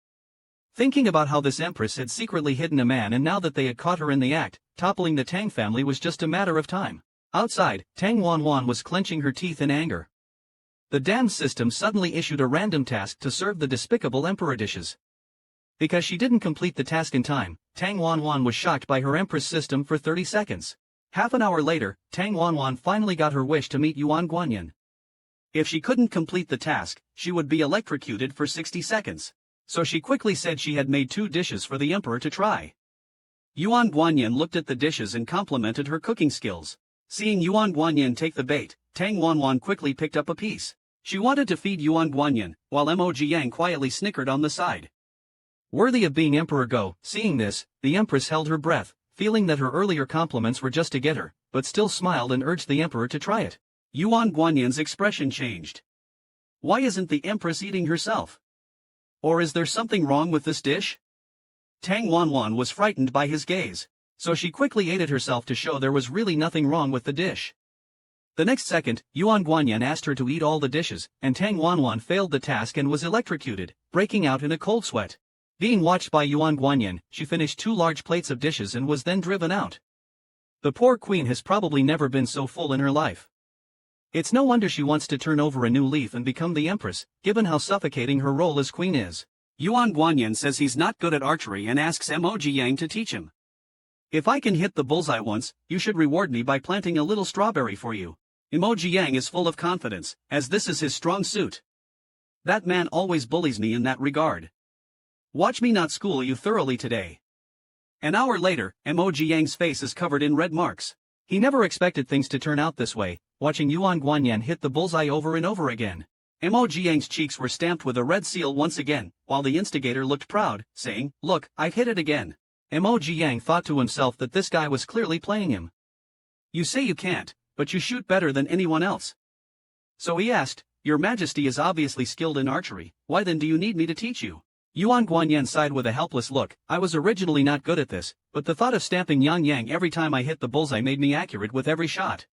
Thinking about how this empress had secretly hidden a man and now that they had caught her in the act, toppling the Tang family was just a matter of time. Outside, Tang Wanwan was clenching her teeth in anger. The damned system suddenly issued a random task to serve the despicable emperor dishes. Because she didn't complete the task in time, Tang Wanwan was shocked by her empress system for 30 seconds. Half an hour later, Tang Wanwan finally got her wish to meet Yuan Guanyin. If she couldn't complete the task, she would be electrocuted for 60 seconds. So she quickly said she had made 2 dishes for the emperor to try. Yuan Guanyin looked at the dishes and complimented her cooking skills. Seeing Yuan Guanyin take the bait, Tang Wanwan quickly picked up a piece. She wanted to feed Yuan Guanyin, while Emoji Yang quietly snickered on the side. Worthy of being emperor Go, seeing this, the empress held her breath, feeling that her earlier compliments were just to get her, but still smiled and urged the emperor to try it. Yuan Guanyin's expression changed. Why isn't the empress eating herself? Or is there something wrong with this dish? Tang Wanwan was frightened by his gaze, so she quickly ate it herself to show there was really nothing wrong with the dish. The next second, Yuan Guanyin asked her to eat all the dishes, and Tang Wanwan failed the task and was electrocuted, breaking out in a cold sweat. Being watched by Yuan Guanyin, she finished 2 large plates of dishes and was then driven out. The poor queen has probably never been so full in her life. It's no wonder she wants to turn over a new leaf and become the empress, given how suffocating her role as queen is. Yuan Guanyin says he's not good at archery and asks Emoji Yang to teach him. If I can hit the bullseye once, you should reward me by planting a little strawberry for you. Emoji Yang is full of confidence, as this is his strong suit. That man always bullies me in that regard. Watch me not school you thoroughly today. An hour later, Emoji Yang's face is covered in red marks. He never expected things to turn out this way, watching Yuan Guanyin hit the bullseye over and over again. Emoji Yang's cheeks were stamped with a red seal once again, while the instigator looked proud, saying, look, I've hit it again. Emoji Yang thought to himself that this guy was clearly playing him. You say you can't, but you shoot better than anyone else. So he asked, Your Majesty is obviously skilled in archery, why then do you need me to teach you? Yuan Guanyin sighed with a helpless look, I was originally not good at this, but the thought of stamping Yang Yang every time I hit the bullseye made me accurate with every shot.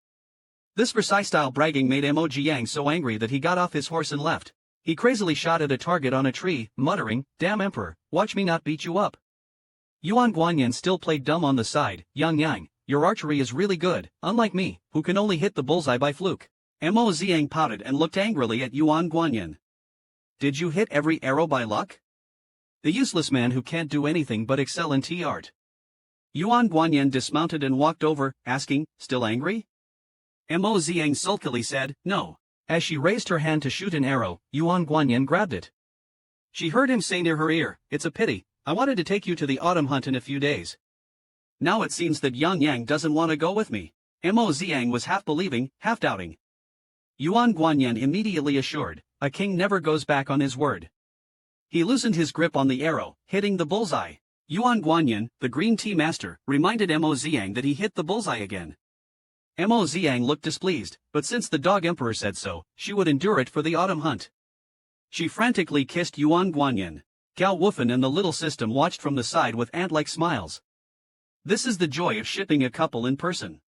This Versailles-style bragging made Emoji Yang so angry that he got off his horse and left. He crazily shot at a target on a tree, muttering, damn emperor, watch me not beat you up. Yuan Guanyin still played dumb on the side, Yang Yang, your archery is really good, unlike me, who can only hit the bullseye by fluke. Mo Ziang pouted and looked angrily at Yuan Guanyin. Did you hit every arrow by luck? The useless man who can't do anything but excel in tea art. Yuan Guanyin dismounted and walked over, asking, still angry? Mo Ziang sulkily said, no. As she raised her hand to shoot an arrow, Yuan Guanyin grabbed it. She heard him say near her ear, it's a pity, I wanted to take you to the autumn hunt in a few days. Now it seems that Yang Yang doesn't want to go with me. Mo Ziang was half believing, half doubting. Yuan Guanyin immediately assured, a king never goes back on his word. He loosened his grip on the arrow, hitting the bullseye. Yuan Guanyin, the green tea master, reminded Mo Ziang that he hit the bullseye again. Mo Ziang looked displeased, but since the dog emperor said so, she would endure it for the autumn hunt. She frantically kissed Yuan Guanyin. Gao Wufan and the little system watched from the side with ant-like smiles. This is the joy of shipping a couple in person.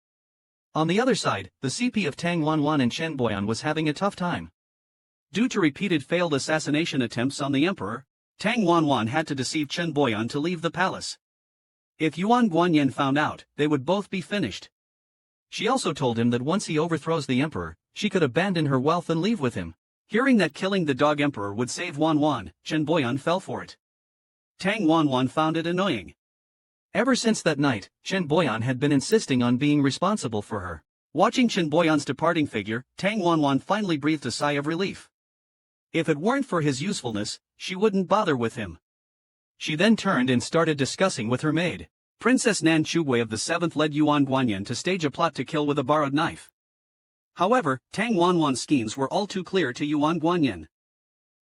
On the other side, the CP of Tang Wanwan and Chen Boyan was having a tough time. Due to repeated failed assassination attempts on the emperor, Tang Wanwan had to deceive Chen Boyan to leave the palace. If Yuan Guanyin found out, they would both be finished. She also told him that once he overthrows the emperor, she could abandon her wealth and leave with him. Hearing that killing the dog emperor would save Wanwan, Chen Boyan fell for it. Tang Wanwan found it annoying. Ever since that night, Chen Boyan had been insisting on being responsible for her. Watching Chen Boyan's departing figure, Tang Wanwan finally breathed a sigh of relief. If it weren't for his usefulness, she wouldn't bother with him. She then turned and started discussing with her maid. Princess Nan Chugui of the 7th led Yuan Guanyin to stage a plot to kill with a borrowed knife. However, Tang Wanwan's schemes were all too clear to Yuan Guanyin.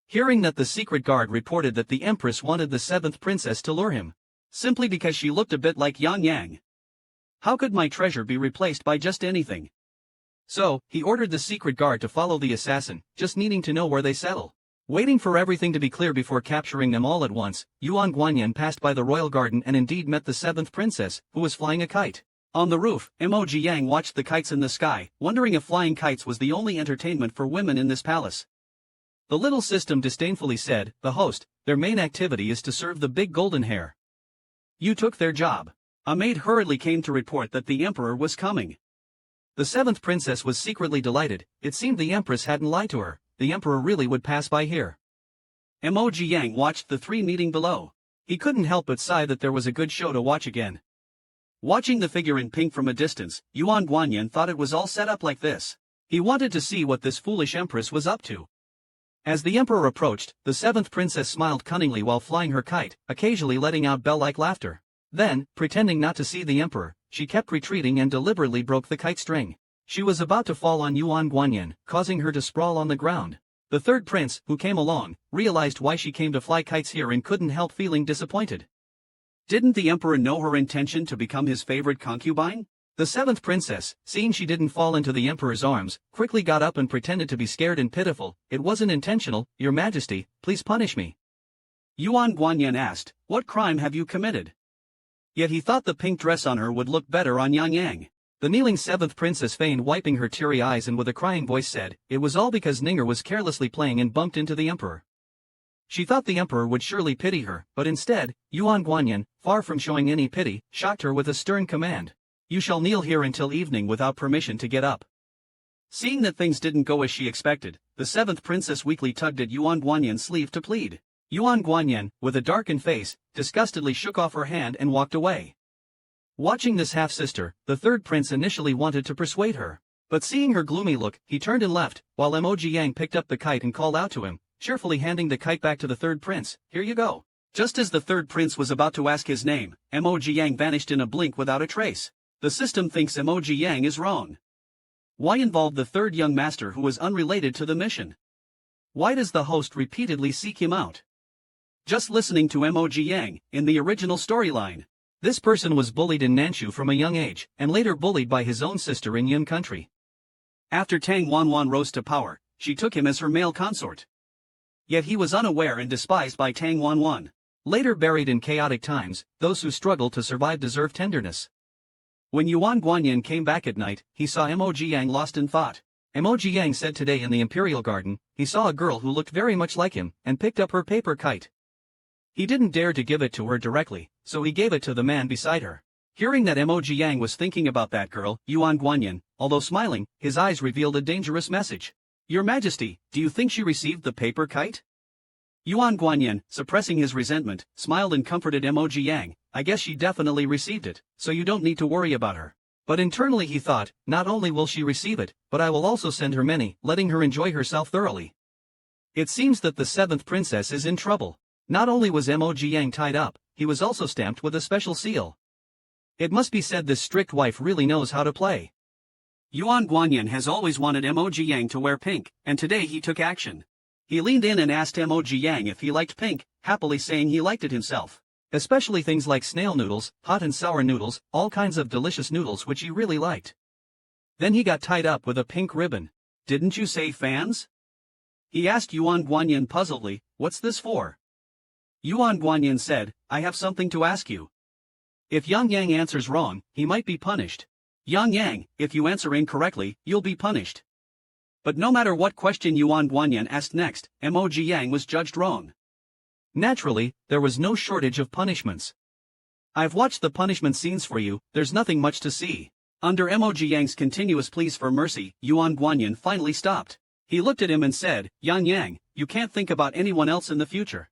Hearing that the secret guard reported that the empress wanted the 7th princess to lure him, simply because she looked a bit like Yang Yang. How could my treasure be replaced by just anything? So, he ordered the secret guard to follow the assassin, just needing to know where they settle. Waiting for everything to be clear before capturing them all at once, Yuan Guanyin passed by the royal garden and indeed met the 7th princess, who was flying a kite. On the roof, Mo Jiang watched the kites in the sky, wondering if flying kites was the only entertainment for women in this palace. The little system disdainfully said, "The host, their main activity is to serve the big golden hair. You took their job." A maid hurriedly came to report that the emperor was coming. The 7th princess was secretly delighted. It seemed the empress hadn't lied to her. The emperor really would pass by here. Mo Jiang watched the three meeting below. He couldn't help but sigh that there was a good show to watch again. Watching the figure in pink from a distance, Yuan Guanyin thought it was all set up like this. He wanted to see what this foolish empress was up to. As the emperor approached, the 7th princess smiled cunningly while flying her kite, occasionally letting out bell-like laughter. Then, pretending not to see the emperor, she kept retreating and deliberately broke the kite string. She was about to fall on Yuan Guanyin, causing her to sprawl on the ground. The 3rd prince, who came along, realized why she came to fly kites here and couldn't help feeling disappointed. Didn't the emperor know her intention to become his favorite concubine? The 7th princess, seeing she didn't fall into the emperor's arms, quickly got up and pretended to be scared and pitiful. "It wasn't intentional, Your Majesty, please punish me." Yuan Guanyin asked, "What crime have you committed?" Yet he thought the pink dress on her would look better on Yang Yang. The kneeling 7th princess feigned wiping her teary eyes and with a crying voice said, "It was all because Ninger was carelessly playing and bumped into the emperor." She thought the emperor would surely pity her, but instead, Yuan Guanyin, far from showing any pity, shocked her with a stern command. "You shall kneel here until evening without permission to get up." Seeing that things didn't go as she expected, the 7th princess weakly tugged at Yuan Guanyin's sleeve to plead. Yuan Guanyin, with a darkened face, disgustedly shook off her hand and walked away. Watching this half-sister, the 3rd prince initially wanted to persuade her. But seeing her gloomy look, he turned and left, while Mo Jiang picked up the kite and called out to him, cheerfully handing the kite back to the 3rd prince. "Here you go." Just as the 3rd prince was about to ask his name, Mo Jiang vanished in a blink without a trace. The system thinks Mo Jiang is wrong. Why involve the 3rd young master who was unrelated to the mission? Why does the host repeatedly seek him out? Just listening to Mo Jiang, in the original storyline, this person was bullied in Nanshu from a young age, and later bullied by his own sister in Yun country. After Tang Wanwan rose to power, she took him as her male consort. Yet he was unaware and despised by Tang Wanwan. Later buried in chaotic times, those who struggle to survive deserve tenderness. When Yuan Guanyin came back at night, he saw Mo Jiang lost in thought. Mo Jiang said today in the Imperial Garden, he saw a girl who looked very much like him, and picked up her paper kite. He didn't dare to give it to her directly, so he gave it to the man beside her. Hearing that Mo Jiang was thinking about that girl, Yuan Guanyin, although smiling, his eyes revealed a dangerous message. "Your Majesty, do you think she received the paper kite?" Yuan Guanyin, suppressing his resentment, smiled and comforted Mo Jiang. "I guess she definitely received it, so you don't need to worry about her." But internally he thought, not only will she receive it, but I will also send her many, letting her enjoy herself thoroughly. It seems that the 7th princess is in trouble. Not only was Mo Jiang tied up, he was also stamped with a special seal. It must be said this strict wife really knows how to play. Yuan Guanyin has always wanted Mo Jiang to wear pink, and today he took action. He leaned in and asked Mo Jiang if he liked pink, happily saying he liked it himself. Especially things like snail noodles, hot and sour noodles, all kinds of delicious noodles which he really liked. Then he got tied up with a pink ribbon. "Didn't you say fans?" He asked Yuan Guanyin puzzledly, "What's this for?" Yuan Guanyin said, "I have something to ask you. If Yang Yang answers wrong, he might be punished. Yang Yang, if you answer incorrectly, you'll be punished." But no matter what question Yuan Guanyin asked next, Mo Yang was judged wrong. Naturally, there was no shortage of punishments. I've watched the punishment scenes for you, there's nothing much to see. Under Mo Yang's continuous pleas for mercy, Yuan Guanyin finally stopped. He looked at him and said, Yang, you can't think about anyone else in the future.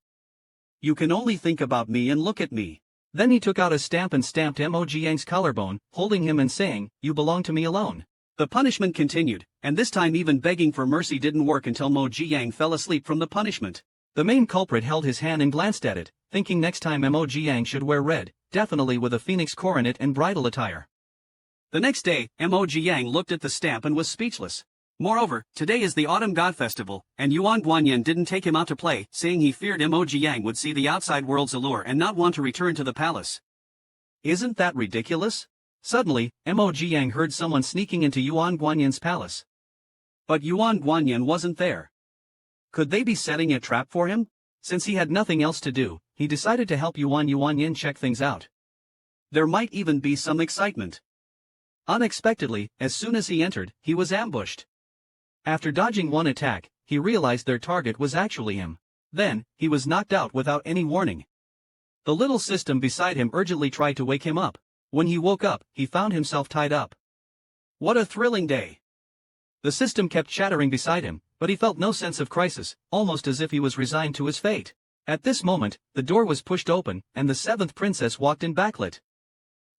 You can only think about me and look at me. Then he took out a stamp and stamped Mo Yang's collarbone, holding him and saying, you belong to me alone. The punishment continued, and this time even begging for mercy didn't work until Mo Yang fell asleep from the punishment. The main culprit held his hand and glanced at it, thinking next time Mo Yang should wear red, definitely with a phoenix coronet and bridal attire. The next day, Mo Yang looked at the stamp and was speechless. Moreover, today is the Autumn God Festival, and Yuan Guanyin didn't take him out to play, saying he feared Mo Yang would see the outside world's allure and not want to return to the palace. Isn't that ridiculous? Suddenly, Mo Yang heard someone sneaking into Yuan Guanyin's palace. But Yuan Guanyin wasn't there. Could they be setting a trap for him? Since he had nothing else to do, he decided to help Yuan Guanyin check things out. There might even be some excitement. Unexpectedly, as soon as he entered, he was ambushed. After dodging one attack, he realized their target was actually him. Then, he was knocked out without any warning. The little system beside him urgently tried to wake him up. When he woke up, he found himself tied up. What a thrilling day! The system kept chattering beside him, but he felt no sense of crisis, almost as if he was resigned to his fate. At this moment, the door was pushed open, and the seventh princess walked in backlit.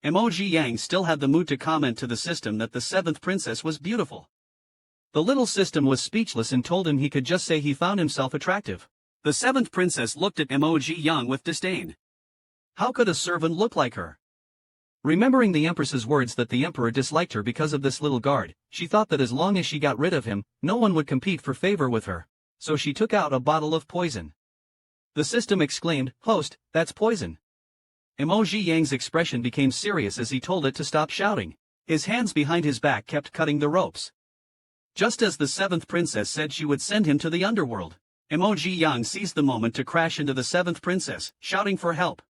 Mo Yang still had the mood to comment to the system that the seventh princess was beautiful. The little system was speechless and told him he could just say he found himself attractive. The seventh princess looked at Mo Yang with disdain. How could a servant look like her? Remembering the empress's words that the emperor disliked her because of this little guard, she thought that as long as she got rid of him, no one would compete for favor with her. So she took out a bottle of poison. The system exclaimed, "Host, that's poison." Mo Yang's expression became serious as he told it to stop shouting. His hands behind his back kept cutting the ropes. Just as the seventh princess said she would send him to the underworld, Mo Yang seized the moment to crash into the seventh princess, shouting for help.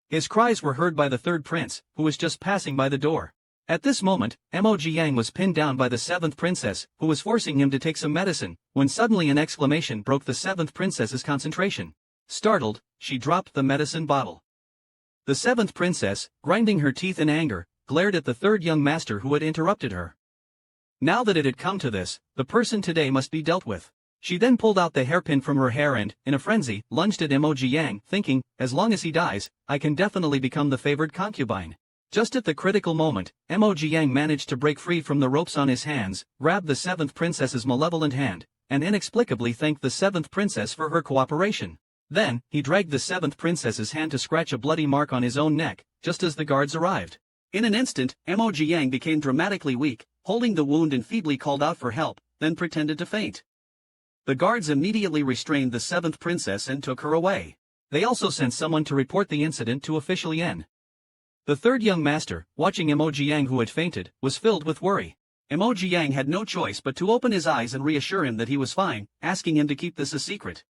His cries were heard by the third prince, who was just passing by the door. At this moment, Mo Yang was pinned down by the seventh princess, who was forcing him to take some medicine, when suddenly an exclamation broke the seventh princess's concentration. Startled, she dropped the medicine bottle. The seventh princess, grinding her teeth in anger, glared at the third young master who had interrupted her. Now that it had come to this, the person today must be dealt with. She then pulled out the hairpin from her hair and, in a frenzy, lunged at Mo Yang, thinking, as long as he dies, I can definitely become the favored concubine. Just at the critical moment, Mo Yang managed to break free from the ropes on his hands, grabbed the seventh princess's malevolent hand, and inexplicably thanked the seventh princess for her cooperation. Then, he dragged the seventh princess's hand to scratch a bloody mark on his own neck, just as the guards arrived. In an instant, Mo Yang became dramatically weak, holding the wound and feebly called out for help, then pretended to faint. The guards immediately restrained the seventh princess and took her away. They also sent someone to report the incident to official Yen. The third young master, watching Mo Yang who had fainted, was filled with worry. Mo Yang had no choice but to open his eyes and reassure him that he was fine, asking him to keep this a secret.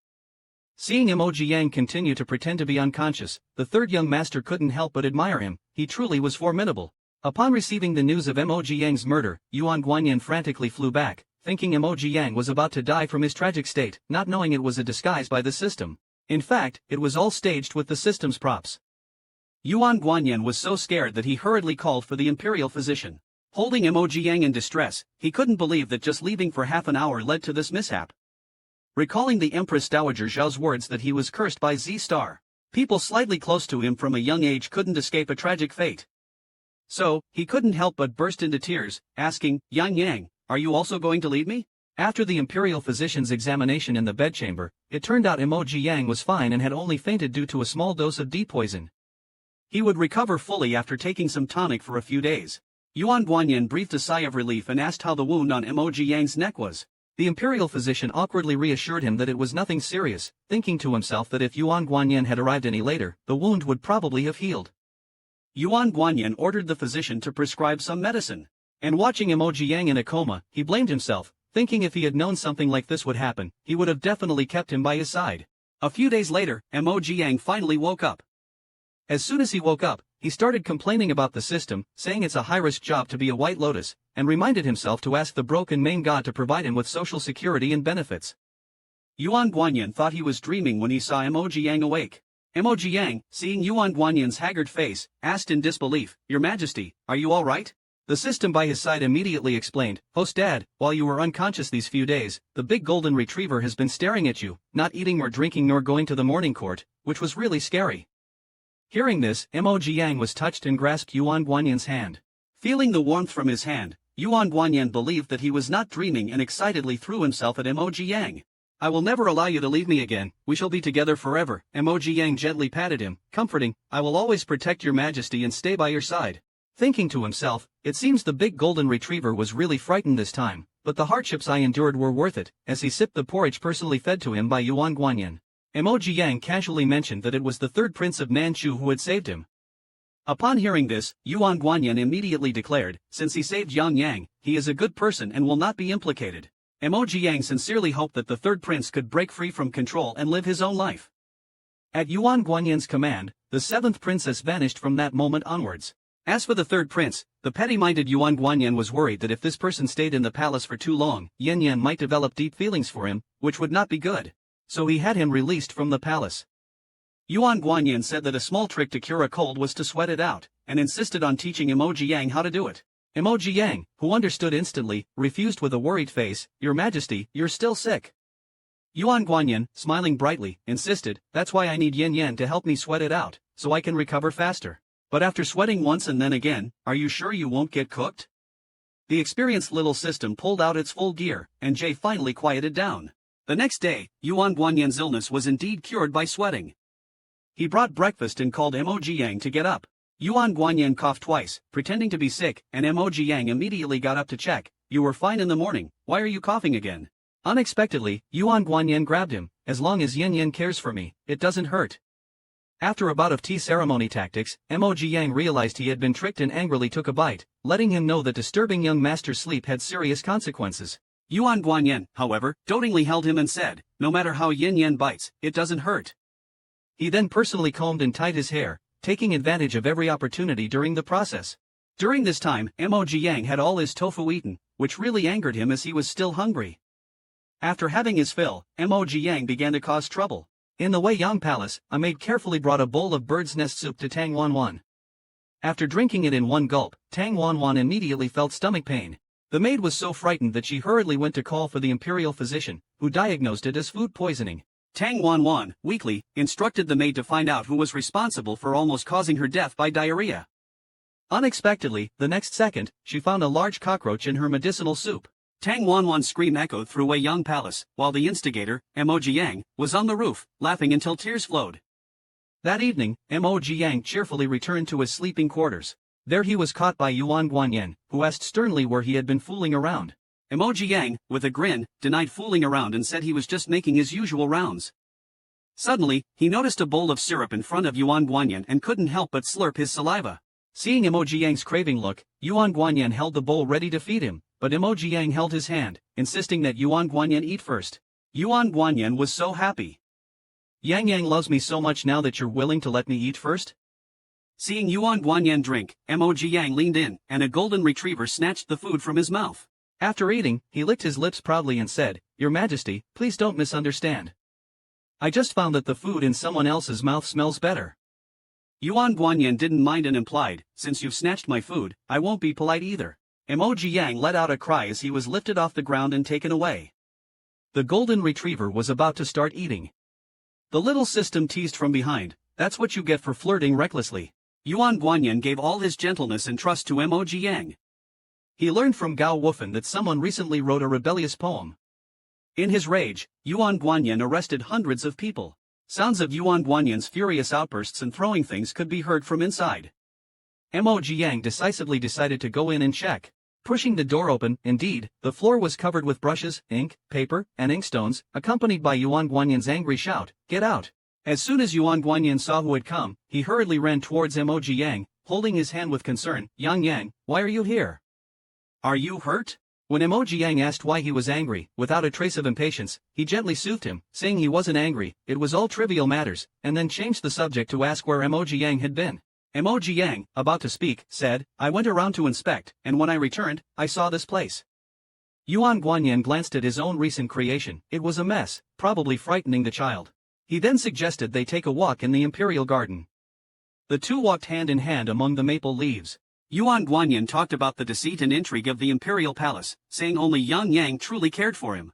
Seeing Mo Yang continue to pretend to be unconscious, the third young master couldn't help but admire him. He truly was formidable. Upon receiving the news of Mo Yang's murder, Yuan Guanyin frantically flew back, thinking Mo Yang was about to die from his tragic state, not knowing it was a disguise by the system. In fact, it was all staged with the system's props. Yuan Guanyin was so scared that he hurriedly called for the imperial physician. Holding Mo Yang in distress, he couldn't believe that just leaving for half an hour led to this mishap. Recalling the Empress Dowager Zhao's words that he was cursed by Z-Star, people slightly close to him from a young age couldn't escape a tragic fate. So, he couldn't help but burst into tears, asking, Yang, are you also going to leave me? After the imperial physician's examination in the bedchamber, it turned out Mo Yang was fine and had only fainted due to a small dose of D poison. He would recover fully after taking some tonic for a few days. Yuan Guanyin breathed a sigh of relief and asked how the wound on Mo Yang's neck was. The imperial physician awkwardly reassured him that it was nothing serious, thinking to himself that if Yuan Guanyin had arrived any later, the wound would probably have healed. Yuan Guanyin ordered the physician to prescribe some medicine. And watching Mo Yang in a coma, he blamed himself, thinking if he had known something like this would happen, he would have definitely kept him by his side. A few days later, Mo Yang finally woke up. As soon as he woke up, he started complaining about the system, saying it's a high-risk job to be a White Lotus, and reminded himself to ask the broken main god to provide him with social security and benefits. Yuan Guanyin thought he was dreaming when he saw Mo Jiang awake. Mo Jiang, seeing Yuan Guanyin's haggard face, asked in disbelief, "Your Majesty, are you all right?" The system by his side immediately explained, "Host Dad, while you were unconscious these few days, the big golden retriever has been staring at you, not eating or drinking nor going to the morning court, which was really scary." Hearing this, Mo Jiang was touched and grasped Yuan Guanyin's hand. Feeling the warmth from his hand, Yuan Guanyin believed that he was not dreaming and excitedly threw himself at Mo Jiang. "I will never allow you to leave me again, we shall be together forever." Mo Jiang gently patted him, comforting, "I will always protect your Majesty and stay by your side." Thinking to himself, it seems the big golden retriever was really frightened this time, but the hardships I endured were worth it, as he sipped the porridge personally fed to him by Yuan Guanyin. Mo Jiang casually mentioned that it was the third prince of Manchu who had saved him. Upon hearing this, Yuan Guanyin immediately declared, "Since he saved Yang Yang, he is a good person and will not be implicated." Mo Jiang sincerely hoped that the third prince could break free from control and live his own life. At Yuan Guanyin's command, the seventh princess vanished from that moment onwards. As for the third prince, the petty-minded Yuan Guanyin was worried that if this person stayed in the palace for too long, Yin Yan might develop deep feelings for him, which would not be good. So he had him released from the palace. Yuan Guanyin said that a small trick to cure a cold was to sweat it out, and insisted on teaching Mo Jiang how to do it. Mo Jiang, who understood instantly, refused with a worried face, "Your Majesty, you're still sick." Yuan Guanyin, smiling brightly, insisted, "That's why I need Yin Yan to help me sweat it out, so I can recover faster. But after sweating once and then again, are you sure you won't get cooked?" The experienced little system pulled out its full gear, and Jay finally quieted down. The next day, Yuan Guanyin's illness was indeed cured by sweating. He brought breakfast and called Mo Jiang to get up. Yuan Guanyin coughed twice, pretending to be sick, and Mo Jiang immediately got up to check. "You were fine in the morning, why are you coughing again?" Unexpectedly, Yuan Guanyin grabbed him, "As long as Yin Yan cares for me, it doesn't hurt." After a bout of tea ceremony tactics, Mo Jiang realized he had been tricked and angrily took a bite, letting him know that disturbing young master's sleep had serious consequences. Yuan Guanyin, however, dotingly held him and said, "No matter how Yin Yan bites, it doesn't hurt." He then personally combed and tied his hair, taking advantage of every opportunity during the process. During this time, Mo Jiang had all his tofu eaten, which really angered him as he was still hungry. After having his fill, Mo Jiang began to cause trouble. In the Wei Yang Palace, a maid carefully brought a bowl of bird's nest soup to Tang Wanwan. After drinking it in one gulp, Tang Wanwan immediately felt stomach pain. The maid was so frightened that she hurriedly went to call for the imperial physician, who diagnosed it as food poisoning. Tang Wanwan, weakly, instructed the maid to find out who was responsible for almost causing her death by diarrhea. Unexpectedly, the next second, she found a large cockroach in her medicinal soup. Tang Wanwan's scream echoed through Wei Yang Palace, while the instigator, Mo Jiang, was on the roof, laughing until tears flowed. That evening, Mo Jiang cheerfully returned to his sleeping quarters. There he was caught by Yuan Guanyin, who asked sternly where he had been fooling around. Mo Jiang, with a grin, denied fooling around and said he was just making his usual rounds. Suddenly, he noticed a bowl of syrup in front of Yuan Guanyin and couldn't help but slurp his saliva. Seeing Mo Jiang's craving look, Yuan Guanyin held the bowl ready to feed him, but Mo Jiang held his hand, insisting that Yuan Guanyin eat first. Yuan Guanyin was so happy. "Yang Yang loves me so much now that you're willing to let me eat first?" Seeing Yuan Guanyin drink, Mo Jiang leaned in, and a golden retriever snatched the food from his mouth. After eating, he licked his lips proudly and said, "Your Majesty, please don't misunderstand. I just found that the food in someone else's mouth smells better." Yuan Guanyin didn't mind and implied, "Since you've snatched my food, I won't be polite either." Mo Jiang let out a cry as he was lifted off the ground and taken away. The golden retriever was about to start eating. The little system teased from behind, "That's what you get for flirting recklessly." Yuan Guanyin gave all his gentleness and trust to Mo Jiang. He learned from Gao Wufan that someone recently wrote a rebellious poem. In his rage, Yuan Guanyin arrested hundreds of people. Sounds of Yuan Guanyin's furious outbursts and throwing things could be heard from inside. Mo Jiang decisively decided to go in and check. Pushing the door open, indeed, the floor was covered with brushes, ink, paper, and inkstones, accompanied by Yuan Guanyin's angry shout, "Get out!" As soon as Yuan Guanyin saw who had come, he hurriedly ran towards Mo Jiang, holding his hand with concern. "Yang Yang, why are you here? Are you hurt?" When Mo Jiang asked why he was angry, without a trace of impatience, he gently soothed him, saying he wasn't angry, it was all trivial matters, and then changed the subject to ask where Mo Jiang had been. Emoji Yang, about to speak, said, I went around to inspect, and when I returned, I saw this place. Yuan Guanyin glanced at his own recent creation. It was a mess, probably frightening the child. He then suggested they take a walk in the Imperial Garden. The two walked hand in hand among the maple leaves. Yuan Guanyin talked about the deceit and intrigue of the Imperial Palace, saying only Yang Yang truly cared for him.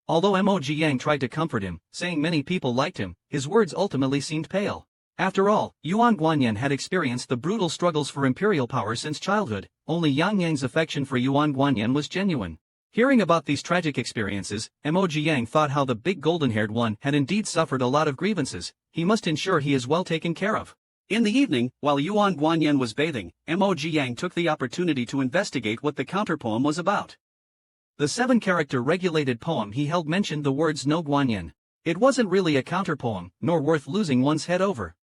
Although Emoji Yang tried to comfort him, saying many people liked him, his words ultimately seemed pale. After all, Yuan Guanyin had experienced the brutal struggles for imperial power since childhood. Only Yang Yang's affection for Yuan Guanyin was genuine. Hearing about these tragic experiences, Emoji Yang thought how the big golden-haired one had indeed suffered a lot of grievances. He must ensure he is well taken care of. In the evening, while Yuan Guanyin was bathing, Emoji Yang took the opportunity to investigate what the counterpoem was about. The 7-character regulated poem he held mentioned the words no Guanyin. It wasn't really a counterpoem, nor worth losing one's head over.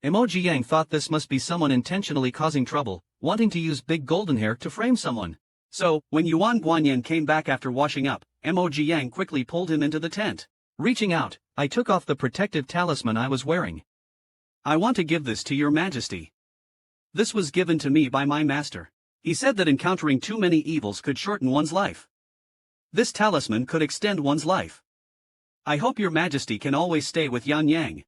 Emoji Yang thought this must be someone intentionally causing trouble, wanting to use big golden hair to frame someone. So, when Yuan Guanyin came back after washing up, Emoji Yang quickly pulled him into the tent. Reaching out, I took off the protective talisman I was wearing. I want to give this to your majesty. This was given to me by my master. He said that encountering too many evils could shorten one's life. This talisman could extend one's life. I hope your majesty can always stay with Yang Yang.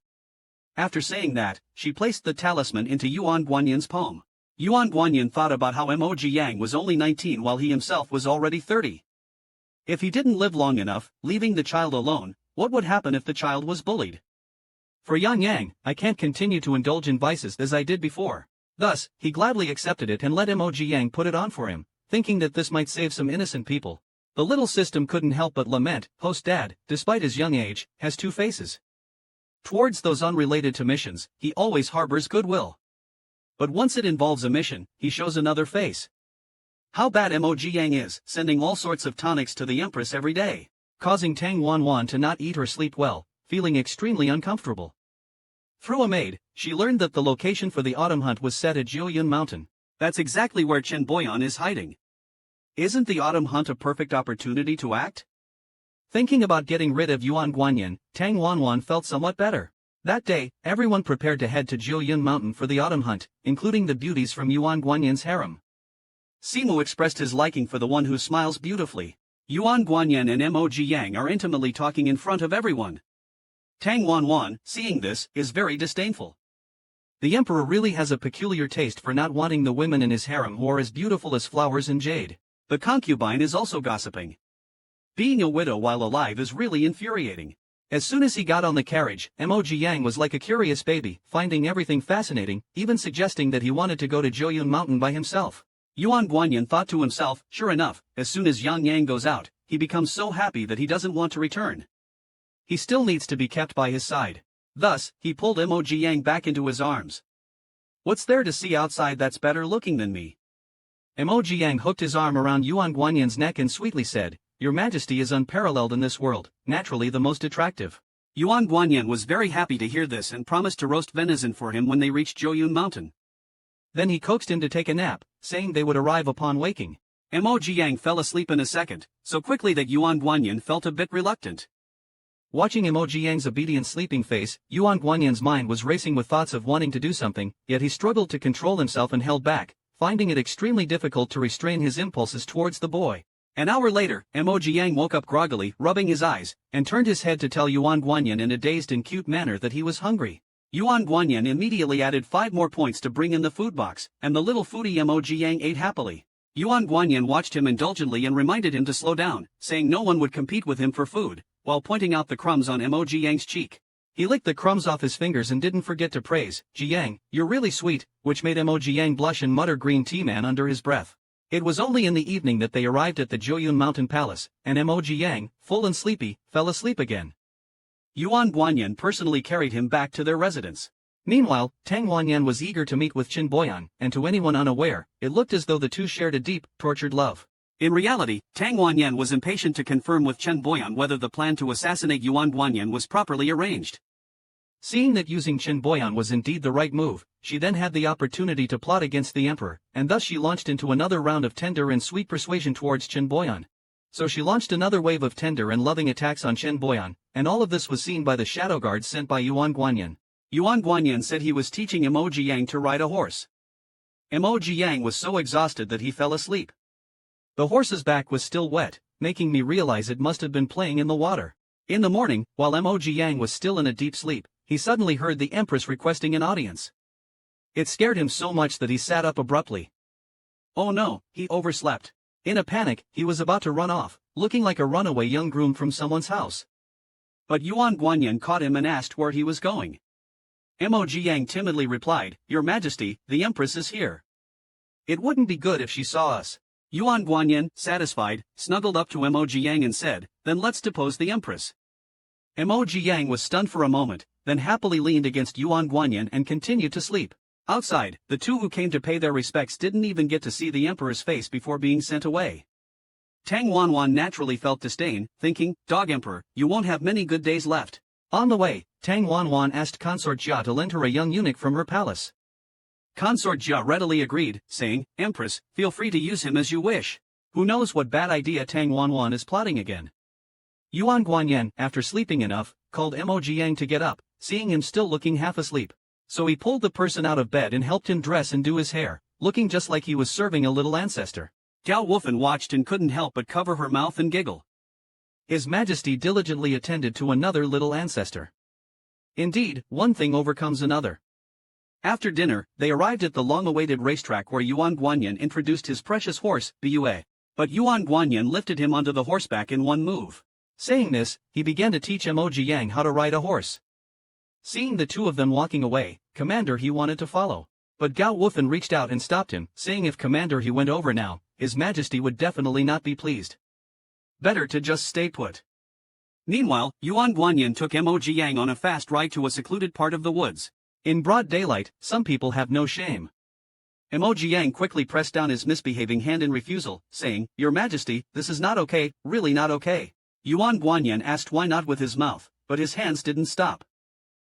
After saying that, she placed the talisman into Yuan Guanyin's palm. Yuan Guanyin thought about how Emoji Yang was only 19 while he himself was already 30. If he didn't live long enough, leaving the child alone, what would happen if the child was bullied? For Yang Yang, I can't continue to indulge in vices as I did before. Thus, he gladly accepted it and let Emoji Yang put it on for him, thinking that this might save some innocent people. The little system couldn't help but lament, host dad, despite his young age, has two faces. Towards those unrelated to missions, he always harbors goodwill. But once it involves a mission, he shows another face. How bad Emoji Yang is, sending all sorts of tonics to the Empress every day, causing Tang Wanwan to not eat or sleep well, feeling extremely uncomfortable. Through a maid, she learned that the location for the autumn hunt was set at Jiuyun Mountain. That's exactly where Chen Boyan is hiding. Isn't the autumn hunt a perfect opportunity to act? Thinking about getting rid of Yuan Guanyin, Tang Wanwan felt somewhat better. That day, everyone prepared to head to Jiuyun Mountain for the autumn hunt, including the beauties from Yuan Guanyin's harem. Simu expressed his liking for the one who smiles beautifully. Yuan Guanyin and Emoji Yang are intimately talking in front of everyone. Tang Wanwan, seeing this, is very disdainful. The emperor really has a peculiar taste for not wanting the women in his harem who are as beautiful as flowers and jade. The concubine is also gossiping. Being a widow while alive is really infuriating. As soon as he got on the carriage, Emoji Yang was like a curious baby, finding everything fascinating, even suggesting that he wanted to go to Jiuyun Mountain by himself. Yuan Guanyin thought to himself, sure enough, as soon as Yang Yang goes out, he becomes so happy that he doesn't want to return. He still needs to be kept by his side. Thus, he pulled Emoji Yang back into his arms. What's there to see outside that's better looking than me? Emoji Yang hooked his arm around Yuan Guanyin's neck and sweetly said, Your Majesty is unparalleled in this world, naturally the most attractive. Yuan Guanyin was very happy to hear this and promised to roast venison for him when they reached Jiuyun Mountain. Then he coaxed him to take a nap, saying they would arrive upon waking. Emoji Yang fell asleep in a second, so quickly that Yuan Guanyin felt a bit reluctant. Watching Emoji Yang's obedient sleeping face, Yuan Guanyin's mind was racing with thoughts of wanting to do something, yet he struggled to control himself and held back, finding it extremely difficult to restrain his impulses towards the boy. An hour later, Emoji Yang woke up groggily, rubbing his eyes, and turned his head to tell Yuan Guanyin in a dazed and cute manner that he was hungry. Yuan Guanyin immediately added 5 more points to bring in the food box, and the little foodie Emoji Yang ate happily. Yuan Guanyin watched him indulgently and reminded him to slow down, saying no one would compete with him for food, while pointing out the crumbs on Emoji Yang's cheek. He licked the crumbs off his fingers and didn't forget to praise, Ji Yang, you're really sweet, which made Emoji Yang blush and mutter green tea man under his breath. It was only in the evening that they arrived at the Jiuyun Mountain Palace, and Emoji Yang, full and sleepy, fell asleep again. Yuan Guanyin personally carried him back to their residence. Meanwhile, Tang Wanyan was eager to meet with Chen Boyan, and to anyone unaware, it looked as though the two shared a deep, tortured love. In reality, Tang Wanyan was impatient to confirm with Chen Boyan whether the plan to assassinate Yuan Guanyin was properly arranged. Seeing that using Chen Boyan was indeed the right move, she then had the opportunity to plot against the emperor, and thus she launched into another round of tender and sweet persuasion towards Chen Boyan. So she launched another wave of tender and loving attacks on Chen Boyan, and all of this was seen by the shadow guards sent by Yuan Guanyin. Yuan Guanyin said he was teaching Emoji Yang to ride a horse. Emoji Yang was so exhausted that he fell asleep. The horse's back was still wet, making me realize it must have been playing in the water. In the morning, while Emoji Yang was still in a deep sleep, he suddenly heard the Empress requesting an audience. It scared him so much that he sat up abruptly. Oh no, he overslept. In a panic, he was about to run off, looking like a runaway young groom from someone's house. But Yuan Guanyin caught him and asked where he was going. Emoji Yang timidly replied, "Your Majesty, the Empress is here." It wouldn't be good if she saw us. Yuan Guanyin, satisfied, snuggled up to Emoji Yang and said, "Then let's depose the Empress." Emoji Yang was stunned for a moment, then happily leaned against Yuan Guanyin and continued to sleep. Outside, the two who came to pay their respects didn't even get to see the Emperor's face before being sent away. Tang Wanwan naturally felt disdain, thinking, "Dog Emperor, you won't have many good days left." On the way, Tang Wanwan asked Consort Jia to lend her a young eunuch from her palace. Consort Jia readily agreed, saying, "Empress, feel free to use him as you wish. Who knows what bad idea Tang Wanwan is plotting again." Yuan Guanyin, after sleeping enough, called Emoji Yang to get up, seeing him still looking half asleep. So he pulled the person out of bed and helped him dress and do his hair, looking just like he was serving a little ancestor. Gao Wufen watched and couldn't help but cover her mouth and giggle. His Majesty diligently attended to another little ancestor. Indeed, one thing overcomes another. After dinner, they arrived at the long-awaited racetrack where Yuan Guanyin introduced his precious horse, Bua. But Yuan Guanyin lifted him onto the horseback in one move. Saying this, he began to teach Emoji Yang how to ride a horse. Seeing the two of them walking away, Commander he wanted to follow. But Gao Wufen reached out and stopped him, saying if Commander he went over now, His Majesty would definitely not be pleased. Better to just stay put. Meanwhile, Yuan Guanyin took Emoji Yang on a fast ride to a secluded part of the woods. In broad daylight, some people have no shame. Emoji Yang quickly pressed down his misbehaving hand in refusal, saying, "Your Majesty, this is not okay, really not okay." Yuan Guanyin asked why not with his mouth, but his hands didn't stop.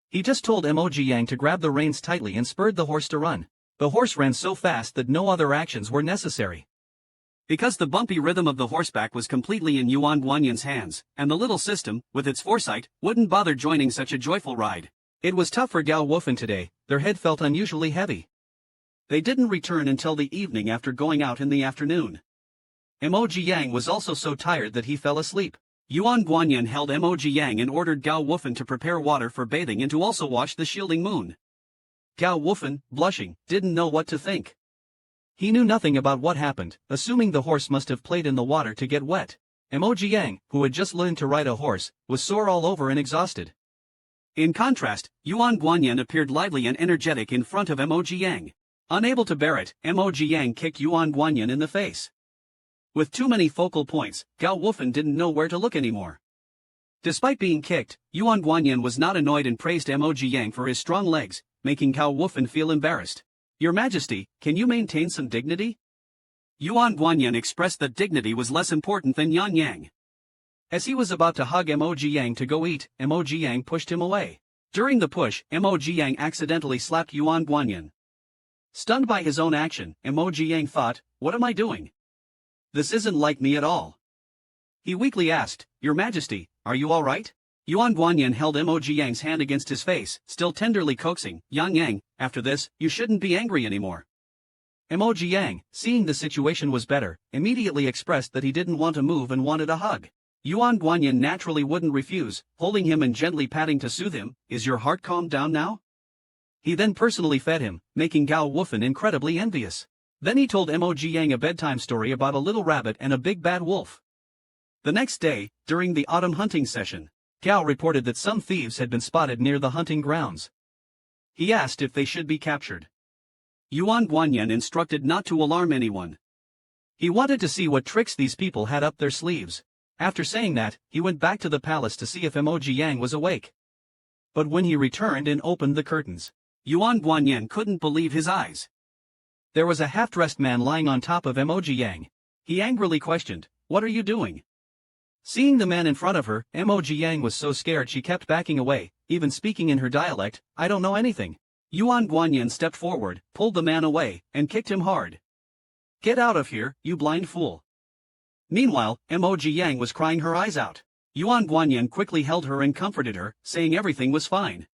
He just told Emoji Yang to grab the reins tightly and spurred the horse to run. The horse ran so fast that no other actions were necessary. Because the bumpy rhythm of the horseback was completely in Yuan Guanyin's hands, and the little system, with its foresight, wouldn't bother joining such a joyful ride. It was tough for Gao Wufen today, their head felt unusually heavy. They didn't return until the evening after going out in the afternoon. Emoji Yang was also so tired that he fell asleep. Yuan Guanyin held Emoji Yang and ordered Gao Wufen to prepare water for bathing and to also watch the shielding moon. Gao Wufen, blushing, didn't know what to think. He knew nothing about what happened, assuming the horse must have played in the water to get wet. Emoji Yang, who had just learned to ride a horse, was sore all over and exhausted. In contrast, Yuan Guanyin appeared lively and energetic in front of Emoji Yang. Unable to bear it, Emoji Yang kicked Yuan Guanyin in the face. With too many focal points, Gao Wufen didn't know where to look anymore. Despite being kicked, Yuan Guanyin was not annoyed and praised Emoji Yang for his strong legs, making Gao Wufen feel embarrassed. "Your Majesty, can you maintain some dignity?" Yuan Guanyin expressed that dignity was less important than Yan Yang. As he was about to hug Emoji Yang to go eat, Emoji Yang pushed him away. During the push, Emoji Yang accidentally slapped Yuan Guanyin. Stunned by his own action, Emoji Yang thought, "What am I doing? This isn't like me at all." He weakly asked, "Your Majesty, are you all right?" Yuan Guanyin held Emoji Yang's hand against his face, still tenderly coaxing, "Yang Yang, after this, you shouldn't be angry anymore." Emoji Yang, seeing the situation was better, immediately expressed that he didn't want to move and wanted a hug. Yuan Guanyin naturally wouldn't refuse, holding him and gently patting to soothe him. "Is your heart calmed down now?" He then personally fed him, making Gao Wufen incredibly envious. Then he told Emoji Yang a bedtime story about a little rabbit and a big bad wolf. The next day, during the autumn hunting session, Gao reported that some thieves had been spotted near the hunting grounds. He asked if they should be captured. Yuan Guanyin instructed not to alarm anyone. He wanted to see what tricks these people had up their sleeves. After saying that, he went back to the palace to see if Emoji Yang was awake. But when he returned and opened the curtains, Yuan Guanyin couldn't believe his eyes. There was a half-dressed man lying on top of Emoji Yang. He angrily questioned, "What are you doing?" Seeing the man in front of her, Emoji Yang was so scared she kept backing away, even speaking in her dialect, "I don't know anything." Yuan Guanyin stepped forward, pulled the man away, and kicked him hard. "Get out of here, you blind fool." Meanwhile, Emoji Yang was crying her eyes out. Yuan Guanyin quickly held her and comforted her, saying everything was fine.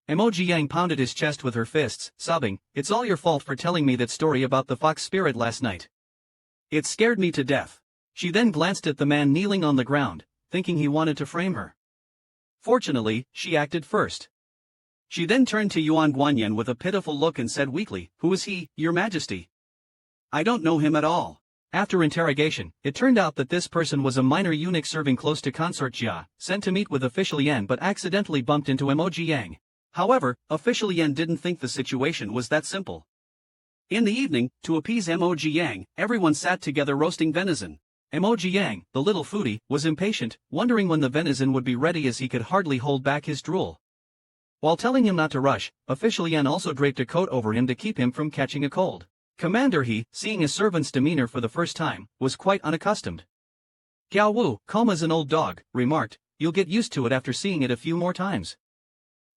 Emoji Yang pounded his chest with her fists, sobbing, "It's all your fault for telling me that story about the fox spirit last night. It scared me to death." She then glanced at the man kneeling on the ground, thinking he wanted to frame her. Fortunately, she acted first. She then turned to Yuan Guanyin with a pitiful look and said weakly, "Who is he, Your Majesty? I don't know him at all." After interrogation, it turned out that this person was a minor eunuch serving close to Consort Jia, sent to meet with Official Yan but accidentally bumped into Emoji Yang. However, Official Yan didn't think the situation was that simple. In the evening, to appease Emoji Yang, everyone sat together roasting venison. Emoji Yang, the little foodie, was impatient, wondering when the venison would be ready as he could hardly hold back his drool. While telling him not to rush, Official Yan also draped a coat over him to keep him from catching a cold. Commander He, seeing his servant's demeanor for the first time, was quite unaccustomed. Gao Wu, calm as an old dog, remarked, "You'll get used to it after seeing it a few more times."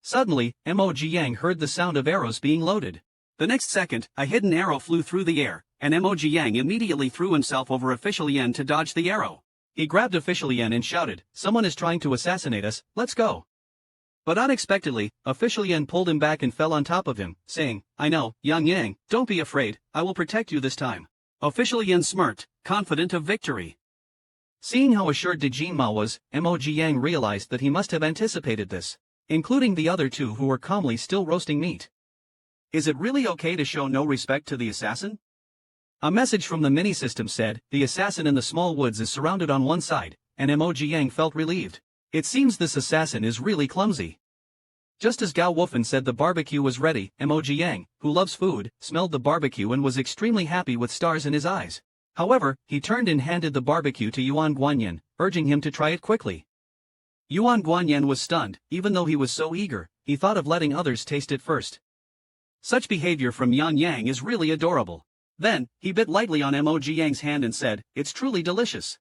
Suddenly, Emoji Yang heard the sound of arrows being loaded. The next second, a hidden arrow flew through the air, and Emoji Yang immediately threw himself over Official Yan to dodge the arrow. He grabbed Official Yan and shouted, "Someone is trying to assassinate us, let's go." But unexpectedly, Official Yan pulled him back and fell on top of him, saying, "I know, Yang Yang, don't be afraid, I will protect you this time." Official Yan smirked, confident of victory. Seeing how assured Dijin Ma was, Emoji Yang realized that he must have anticipated this, including the other two who were calmly still roasting meat. Is it really okay to show no respect to the assassin? A message from the mini-system said, "The assassin in the small woods is surrounded on one side," and Emoji Yang felt relieved. It seems this assassin is really clumsy. Just as Gao Wufen said the barbecue was ready, Emoji Yang, who loves food, smelled the barbecue and was extremely happy with stars in his eyes. However, he turned and handed the barbecue to Yuan Guanyin, urging him to try it quickly. Yuan Guanyin was stunned, even though he was so eager, he thought of letting others taste it first. Such behavior from Yang Yang is really adorable. Then, he bit lightly on Emoji Yang's hand and said, "It's truly delicious."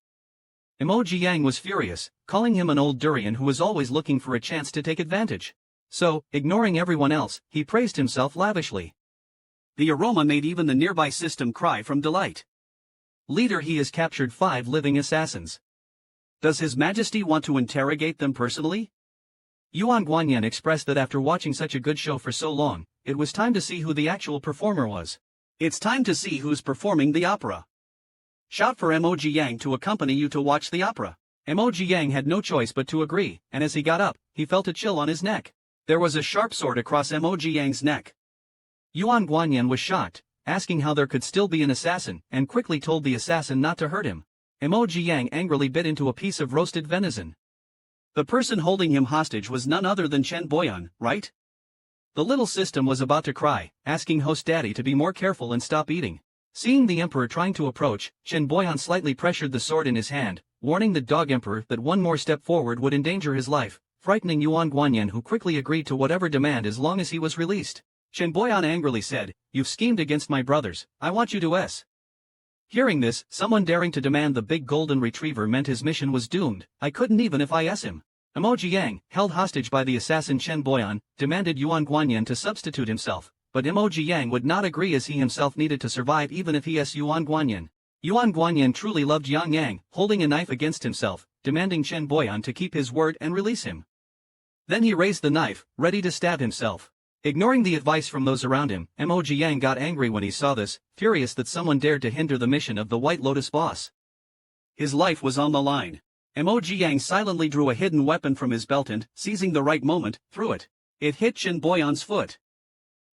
Emoji Yang was furious, calling him an old durian who was always looking for a chance to take advantage. So, ignoring everyone else, he praised himself lavishly. The aroma made even the nearby system cry from delight. Leader He has captured 5 living assassins. Does His Majesty want to interrogate them personally? Yuan Guanyin expressed that after watching such a good show for so long, it was time to see who the actual performer was. It's time to see who's performing the opera. Shout for Emoji Yang to accompany you to watch the opera. Emoji Yang had no choice but to agree, and as he got up, he felt a chill on his neck. There was a sharp sword across Emoji Yang's neck. Yuan Guanyin was shocked, asking how there could still be an assassin, and quickly told the assassin not to hurt him. Emoji Yang angrily bit into a piece of roasted venison. The person holding him hostage was none other than Chen Boyan, right? The little system was about to cry, asking host daddy to be more careful and stop eating. Seeing the emperor trying to approach, Chen Boyan slightly pressured the sword in his hand, warning the dog emperor that one more step forward would endanger his life, frightening Yuan Guanyin, who quickly agreed to whatever demand as long as he was released. Chen Boyan angrily said, "You've schemed against my brothers, I want you to s." Hearing this, someone daring to demand the big golden retriever meant his mission was doomed. "I couldn't even if I s him." Emoji Yang, held hostage by the assassin Chen Boyan, demanded Yuan Guanyin to substitute himself, but Emoji Yang would not agree as he himself needed to survive even if he s Yuan Guanyin. Yuan Guanyin truly loved Yang Yang, holding a knife against himself, demanding Chen Boyan to keep his word and release him. Then he raised the knife, ready to stab himself. Ignoring the advice from those around him, Emoji Yang got angry when he saw this, furious that someone dared to hinder the mission of the White Lotus boss. His life was on the line. Emoji Yang silently drew a hidden weapon from his belt and, seizing the right moment, threw it. It hit Chen Boyan's foot.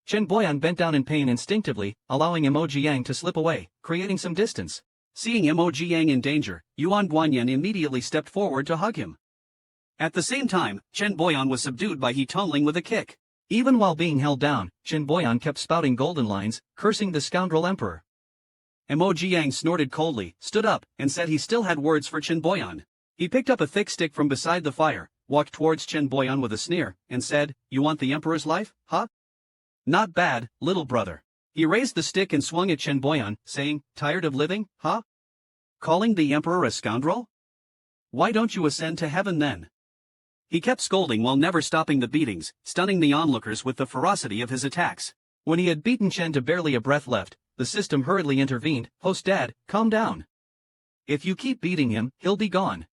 Chen Boyan bent down in pain instinctively, allowing Emoji Yang to slip away, creating some distance. Seeing Emoji Yang in danger, Yuan Guanyin immediately stepped forward to hug him. At the same time, Chen Boyan was subdued by He Tongling with a kick. Even while being held down, Chen Boyan kept spouting golden lines, cursing the scoundrel emperor. Emoji Yang snorted coldly, stood up, and said he still had words for Chen Boyan. He picked up a thick stick from beside the fire, walked towards Chen Boyan with a sneer, and said, "You want the emperor's life, huh? Not bad, little brother." He raised the stick and swung at Chen Boyan, saying, "Tired of living, huh? Calling the emperor a scoundrel? Why don't you ascend to heaven then?" He kept scolding while never stopping the beatings, stunning the onlookers with the ferocity of his attacks. When he had beaten Chen to barely a breath left, the system hurriedly intervened, "Host Dad, calm down. If you keep beating him, he'll be gone."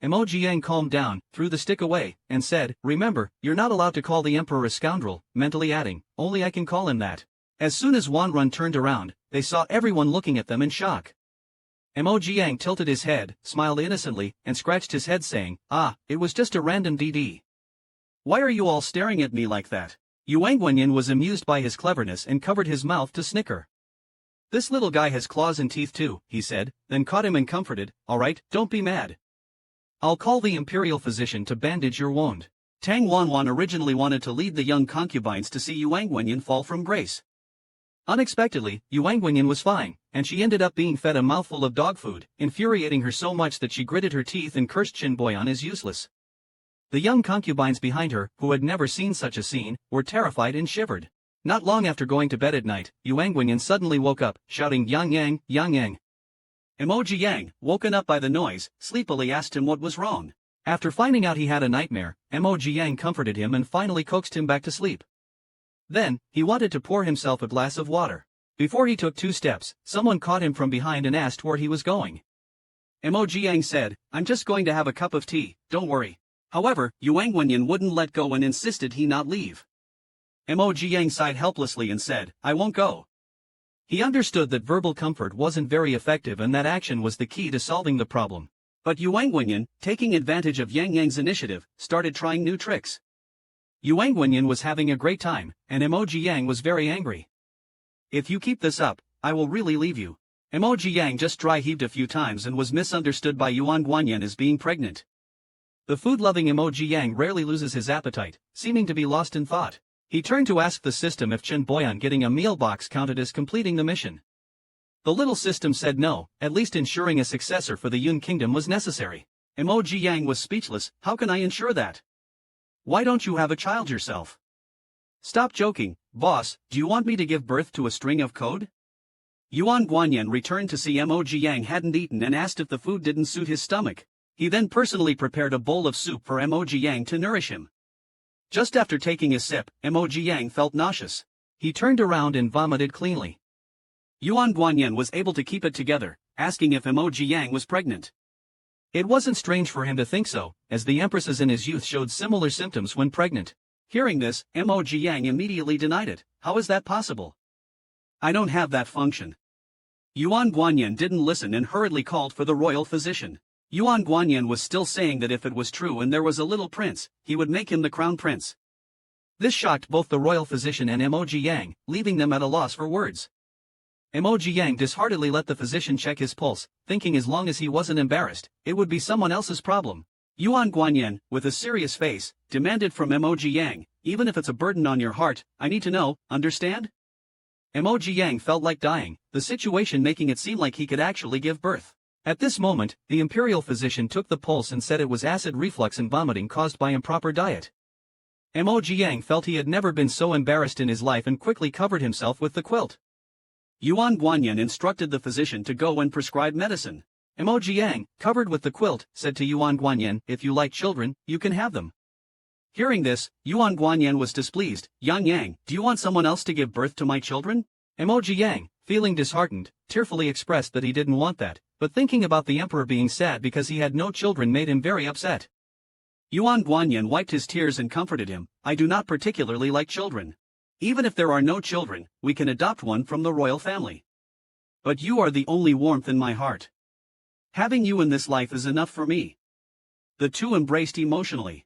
Emoji Yang calmed down, threw the stick away, and said, "Remember, you're not allowed to call the emperor a scoundrel," mentally adding, "Only I can call him that." As soon as Wanrun turned around, they saw everyone looking at them in shock. Emoji Yang tilted his head, smiled innocently, and scratched his head saying, "Ah, it was just a random DD. Why are you all staring at me like that?" Yuan Guanyin was amused by his cleverness and covered his mouth to snicker. "This little guy has claws and teeth too," he said, then caught him and comforted, "All right, don't be mad. I'll call the imperial physician to bandage your wound." Tang Wanwan originally wanted to lead the young concubines to see Yuan Guanyin fall from grace. Unexpectedly, Yuan Guanyin was fine, and she ended up being fed a mouthful of dog food, infuriating her so much that she gritted her teeth and cursed Qin Boyan as useless. The young concubines behind her, who had never seen such a scene, were terrified and shivered. Not long after going to bed at night, Yuan Guanyin suddenly woke up, shouting Yang Yang, Yang Yang. Emoji Yang, woken up by the noise, sleepily asked him what was wrong. After finding out he had a nightmare, Emoji Yang comforted him and finally coaxed him back to sleep. Then, he wanted to pour himself a glass of water. Before he took 2 steps, someone caught him from behind and asked where he was going. Emoji Yang said, "I'm just going to have a cup of tea, don't worry." However, Yuan Guanyin wouldn't let go and insisted he not leave. Emoji Yang sighed helplessly and said, "I won't go." He understood that verbal comfort wasn't very effective and that action was the key to solving the problem. But Yuan Guanyin, taking advantage of Yang Yang's initiative, started trying new tricks. Yuan Guanyin was having a great time, and Emoji Yang was very angry. "If you keep this up, I will really leave you." Emoji Yang just dry-heaved a few times and was misunderstood by Yuan Guanyin as being pregnant. The food-loving Emoji Yang rarely loses his appetite, seeming to be lost in thought. He turned to ask the system if Qin Boyan getting a meal box counted as completing the mission. The little system said no, at least ensuring a successor for the Yun Kingdom was necessary. Emoji Yang was speechless. "How can I ensure that? Why don't you have a child yourself?" "Stop joking, boss, do you want me to give birth to a string of code?" Yuan Guanyin returned to see Emoji Yang hadn't eaten and asked if the food didn't suit his stomach. He then personally prepared a bowl of soup for Emoji Yang to nourish him. Just after taking a sip, Emoji Yang felt nauseous. He turned around and vomited cleanly. Yuan Guanyin was able to keep it together, asking if Emoji Yang was pregnant. It wasn't strange for him to think so, as the empresses in his youth showed similar symptoms when pregnant. Hearing this, Emoji Yang immediately denied it. "How is that possible? I don't have that function." Yuan Guanyin didn't listen and hurriedly called for the royal physician. Yuan Guanyin was still saying that if it was true and there was a little prince, he would make him the crown prince. This shocked both the royal physician and Emoji Yang, leaving them at a loss for words. Emoji Yang disheartedly let the physician check his pulse, thinking as long as he wasn't embarrassed, it would be someone else's problem. Yuan Guanyin, with a serious face, demanded from Emoji Yang, "Even if it's a burden on your heart, I need to know, understand?" Emoji Yang felt like dying, the situation making it seem like he could actually give birth. At this moment, the imperial physician took the pulse and said it was acid reflux and vomiting caused by improper diet. Emoji Yang felt he had never been so embarrassed in his life and quickly covered himself with the quilt. Yuan Guanyin instructed the physician to go and prescribe medicine. Emoji Yang, covered with the quilt, said to Yuan Guanyin, "If you like children, you can have them." Hearing this, Yuan Guanyin was displeased. "Yang Yang, do you want someone else to give birth to my children?" Emoji Yang, feeling disheartened, tearfully expressed that he didn't want that, but thinking about the emperor being sad because he had no children made him very upset. Yuan Guanyin wiped his tears and comforted him, "I do not particularly like children. Even if there are no children, we can adopt one from the royal family. But you are the only warmth in my heart. Having you in this life is enough for me." The two embraced emotionally.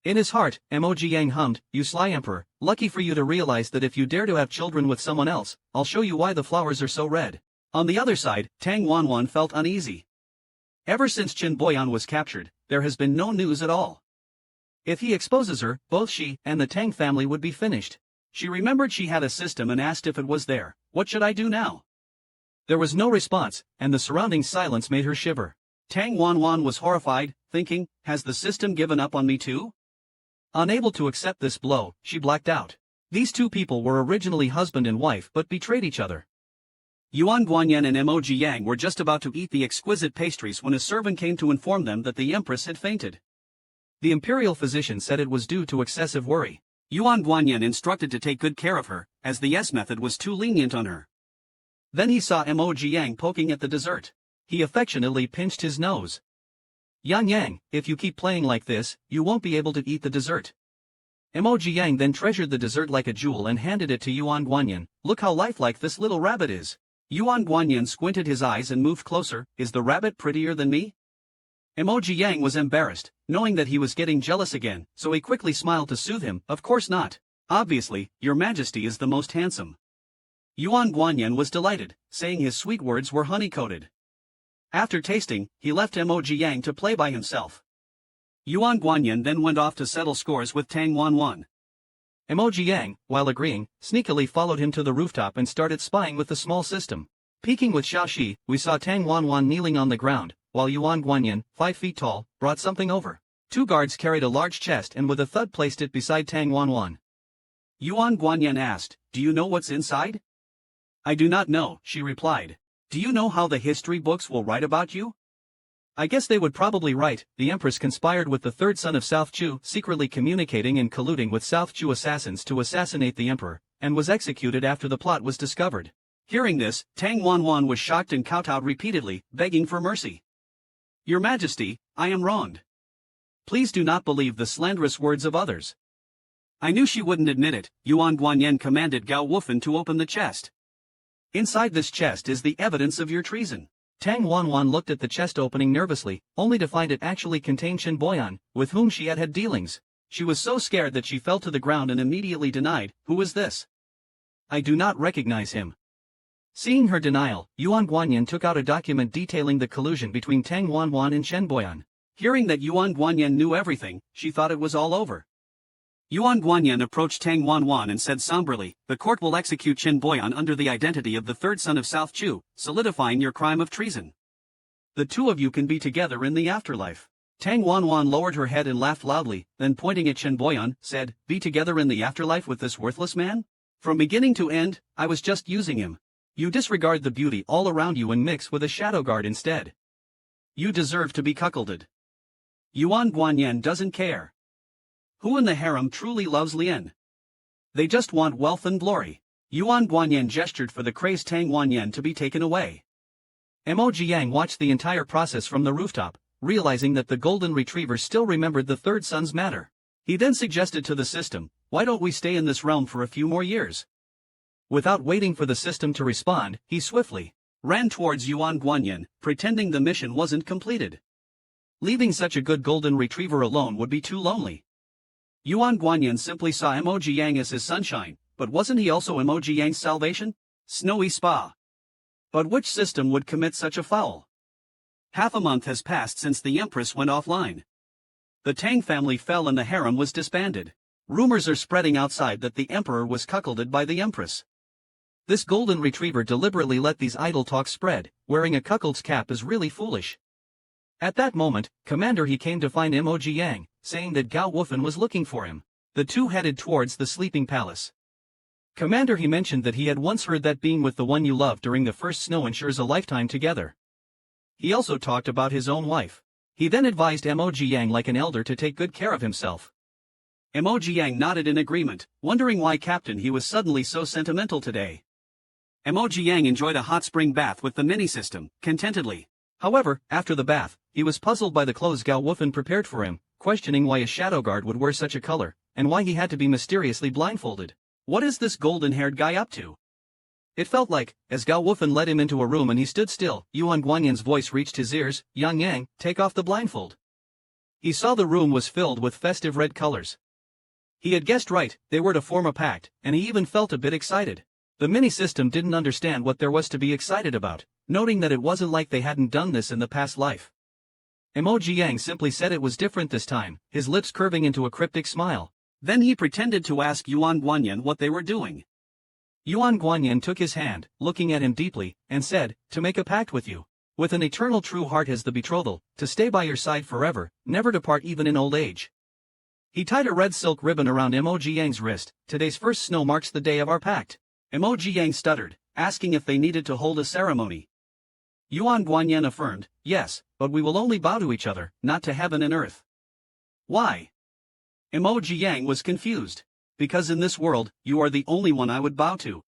In his heart, Emoji Yang hummed, "You sly emperor, lucky for you to realize that if you dare to have children with someone else, I'll show you why the flowers are so red." On the other side, Tang Wanwan felt uneasy. Ever since Qin Boyan was captured, there has been no news at all. If he exposes her, both she and the Tang family would be finished. She remembered she had a system and asked if it was there. "What should I do now?" There was no response, and the surrounding silence made her shiver. Tang Wanwan was horrified, thinking, "Has the system given up on me too?" Unable to accept this blow, she blacked out. These two people were originally husband and wife but betrayed each other. Yuan Guanyin and Emoji Yang were just about to eat the exquisite pastries when a servant came to inform them that the empress had fainted. The imperial physician said it was due to excessive worry. Yuan Guanyin instructed to take good care of her, as the S method was too lenient on her. Then he saw Emoji Yang poking at the dessert. He affectionately pinched his nose. Yang Yang, if you keep playing like this, you won't be able to eat the dessert. Emoji Yang then treasured the dessert like a jewel and handed it to Yuan Guanyin. Look how lifelike this little rabbit is. Yuan Guanyin squinted his eyes and moved closer. Is the rabbit prettier than me? Emoji Yang was embarrassed, knowing that he was getting jealous again, so he quickly smiled to soothe him. Of course not. Obviously, your majesty is the most handsome. Yuan Guanyin was delighted, saying his sweet words were honey-coated. After tasting, he left Emoji Yang to play by himself. Yuan Guanyin then went off to settle scores with Tang Wanwan. Emoji Yang, while agreeing, sneakily followed him to the rooftop and started spying with the small system. Peeking with Xiaoxi, we saw Tang Wanwan kneeling on the ground, while Yuan Guanyin, 5 feet tall, brought something over. 2 guards carried a large chest and with a thud placed it beside Tang Wanwan. Yuan Guanyin asked, "Do you know what's inside?" "I do not know," she replied. "Do you know how the history books will write about you?" "I guess they would probably write, the Empress conspired with the third son of South Chu, secretly communicating and colluding with South Chu assassins to assassinate the Emperor, and was executed after the plot was discovered." Hearing this, Tang Wanwan was shocked and kowtowed repeatedly, begging for mercy. "Your Majesty, I am wronged. Please do not believe the slanderous words of others." "I knew she wouldn't admit it." Yuan Guanyin commanded Gao Wufan to open the chest. "Inside this chest is the evidence of your treason." Tang Wanwan looked at the chest opening nervously, only to find it actually contained Chen Boyan, with whom she had had dealings. She was so scared that she fell to the ground and immediately denied, "Who is this? I do not recognize him." Seeing her denial, Yuan Guanyin took out a document detailing the collusion between Tang Wanwan and Chen Boyan. Hearing that Yuan Guanyin knew everything, she thought it was all over. Yuan Guanyin approached Tang Wanwan and said somberly, "The court will execute Chen Boyan under the identity of the third son of South Chu, solidifying your crime of treason. The two of you can be together in the afterlife." Tang Wanwan lowered her head and laughed loudly, then pointing at Chen Boyan, said, "Be together in the afterlife with this worthless man? From beginning to end, I was just using him. You disregard the beauty all around you and mix with a shadow guard instead. You deserve to be cuckolded." Yuan Guanyin doesn't care. Who in the harem truly loves Lien? They just want wealth and glory. Yuan Guanyin gestured for the crazed Tang Wanyin to be taken away. Emoji Yang watched the entire process from the rooftop, realizing that the golden retriever still remembered the third son's matter. He then suggested to the system, "Why don't we stay in this realm for a few more years?" Without waiting for the system to respond, he swiftly ran towards Yuan Guanyin, pretending the mission wasn't completed. Leaving such a good golden retriever alone would be too lonely. Yuan Guanyin simply saw Emoji Yang as his sunshine, but wasn't he also Emoji Yang's salvation? Snowy Spa. But which system would commit such a foul? Half a month has passed since the Empress went offline. The Tang family fell and the harem was disbanded. Rumors are spreading outside that the Emperor was cuckolded by the Empress. This golden retriever deliberately let these idle talks spread. Wearing a cuckold's cap is really foolish. At that moment, Commander he came to find Emoji Yang, saying that Gao Wufan was looking for him. The two headed towards the sleeping palace. Commander he mentioned that he had once heard that being with the one you love during the first snow ensures a lifetime together. He also talked about his own wife. He then advised Emoji Yang like an elder to take good care of himself. Emoji Yang nodded in agreement, wondering why Captain he was suddenly so sentimental today. Emoji Yang enjoyed a hot spring bath with the mini-system, contentedly. However, after the bath, he was puzzled by the clothes Gao Wufan prepared for him, questioning why a shadow guard would wear such a color, and why he had to be mysteriously blindfolded. What is this golden-haired guy up to? It felt like, as Gao Wufan led him into a room and he stood still, Yuan Guanyin's voice reached his ears, "Yang Yang, take off the blindfold." He saw the room was filled with festive red colors. He had guessed right, they were to form a pact, and he even felt a bit excited. The mini-system didn't understand what there was to be excited about, noting that it wasn't like they hadn't done this in the past life. Emoji Yang simply said it was different this time, his lips curving into a cryptic smile. Then he pretended to ask Yuan Guanyin what they were doing. Yuan Guanyin took his hand, looking at him deeply, and said, "To make a pact with you. With an eternal true heart as the betrothal, to stay by your side forever, never to part even in old age." He tied a red silk ribbon around Emoji Yang's wrist. "Today's first snow marks the day of our pact." Emoji Yang stuttered, asking if they needed to hold a ceremony. Yuan Guanyin affirmed, "Yes, but we will only bow to each other, not to heaven and earth." "Why?" Emoji Yang was confused. "Because in this world, you are the only one I would bow to."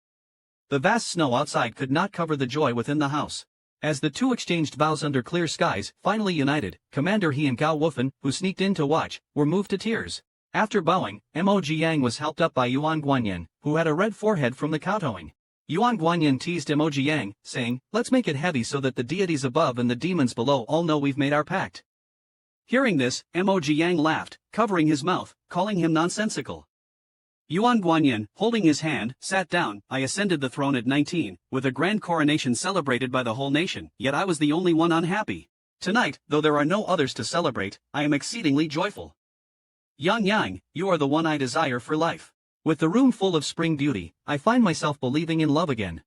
The vast snow outside could not cover the joy within the house. As the two exchanged vows under clear skies, finally united, Commander He and Gao Wufen, who sneaked in to watch, were moved to tears. After bowing, Mo Jiang was helped up by Yuan Guanyin, who had a red forehead from the kowtowing. Yuan Guanyin teased Mo Jiang, saying, "Let's make it heavy so that the deities above and the demons below all know we've made our pact." Hearing this, Mo Jiang laughed, covering his mouth, calling him nonsensical. Yuan Guanyin, holding his hand, sat down. "I ascended the throne at 19, with a grand coronation celebrated by the whole nation, yet I was the only one unhappy. Tonight, though there are no others to celebrate, I am exceedingly joyful. Yang Yang, you are the one I desire for life. With the room full of spring beauty, I find myself believing in love again."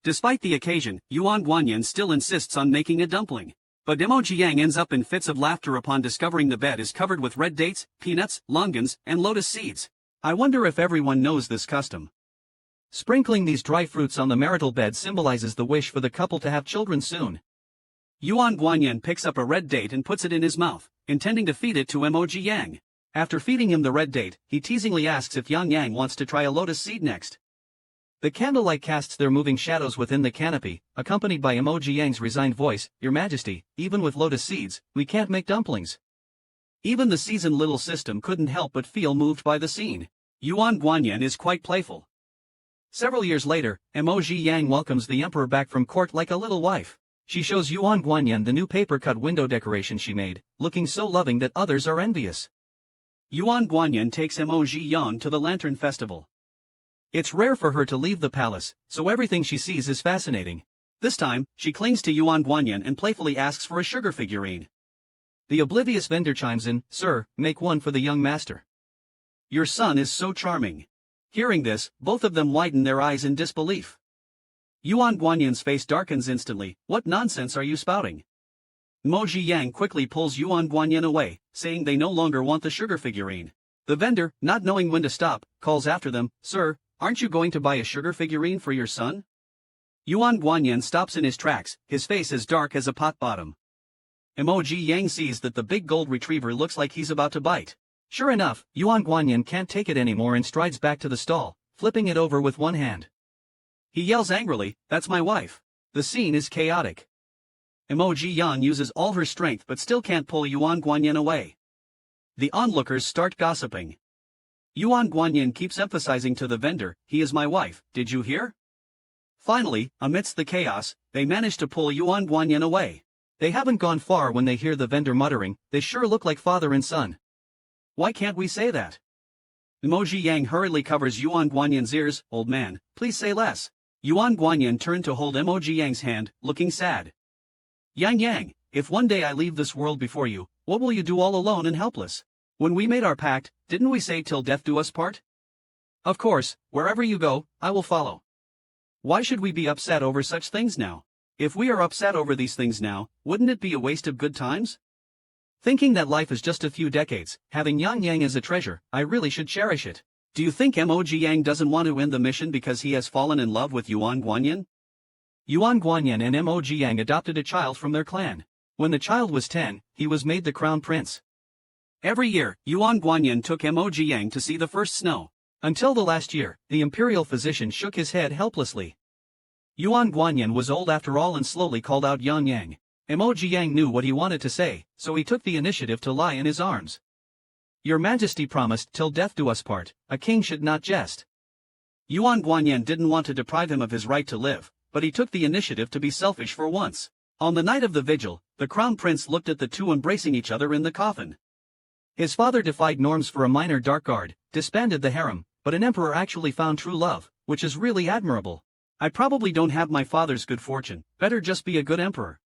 Despite the occasion, Yuan Guanyin still insists on making a dumpling. But Mo Jiang ends up in fits of laughter upon discovering the bed is covered with red dates, peanuts, longans, and lotus seeds. I wonder if everyone knows this custom. Sprinkling these dry fruits on the marital bed symbolizes the wish for the couple to have children soon. Yuan Guanyin picks up a red date and puts it in his mouth, intending to feed it to Mo Jiang. After feeding him the red date, he teasingly asks if Yang Yang wants to try a lotus seed next. The candlelight casts their moving shadows within the canopy, accompanied by Mo Jiang's resigned voice, "Your Majesty, even with lotus seeds, we can't make dumplings." Even the seasoned little system couldn't help but feel moved by the scene. Yuan Guanyin is quite playful. Several years later, Mo Jiang welcomes the emperor back from court like a little wife. She shows Yuan Guanyin the new paper-cut window decoration she made, looking so loving that others are envious. Yuan Guanyin takes Mo Jiang to the Lantern Festival. It's rare for her to leave the palace, so everything she sees is fascinating. This time, she clings to Yuan Guanyin and playfully asks for a sugar figurine. The oblivious vendor chimes in, "Sir, make one for the young master. Your son is so charming." Hearing this, both of them widen their eyes in disbelief. Yuan Guanyin's face darkens instantly. "What nonsense are you spouting?" Mo Jiang quickly pulls Yuan Guanyin away, saying they no longer want the sugar figurine. The vendor, not knowing when to stop, calls after them, "Sir, aren't you going to buy a sugar figurine for your son?" Yuan Guanyin stops in his tracks, his face as dark as a pot bottom. Mo Jiang sees that the big gold retriever looks like he's about to bite. Sure enough, Yuan Guanyin can't take it anymore and strides back to the stall, flipping it over with one hand. He yells angrily, "That's my wife." The scene is chaotic. Mo Jiang uses all her strength but still can't pull Yuan Guanyin away. The onlookers start gossiping. Yuan Guanyin keeps emphasizing to the vendor, "He is my wife, did you hear?" Finally, amidst the chaos, they manage to pull Yuan Guanyin away. They haven't gone far when they hear the vendor muttering, "They sure look like father and son. Why can't we say that?" Mo Jiang hurriedly covers Yuan Guanyin's ears, "Old man, please say less." Yuan Guanyin turned to hold Mo Jiang's hand, looking sad. "Yang Yang, if one day I leave this world before you, what will you do all alone and helpless? When we made our pact, didn't we say till death do us part? Of course, wherever you go, I will follow. Why should we be upset over such things now? If we are upset over these things now, wouldn't it be a waste of good times? Thinking that life is just a few decades, having Yang Yang as a treasure, I really should cherish it. Do you think Mo Jiang doesn't want to end the mission because he has fallen in love with Yuan Guanyin?" Yuan Guanyin and Mo Jiang adopted a child from their clan. When the child was 10, he was made the crown prince. Every year, Yuan Guanyin took Mo Jiang to see the first snow. Until the last year, the imperial physician shook his head helplessly. Yuan Guanyin was old after all and slowly called out Yang Yang. Mo Jiang knew what he wanted to say, so he took the initiative to lie in his arms. "Your Majesty promised till death do us part, a king should not jest." Yuan Guanyin didn't want to deprive him of his right to live, but he took the initiative to be selfish for once. On the night of the vigil, the crown prince looked at the two embracing each other in the coffin. His father defied norms for a minor dark guard, disbanded the harem, but an emperor actually found true love, which is really admirable. I probably don't have my father's good fortune, better just be a good emperor.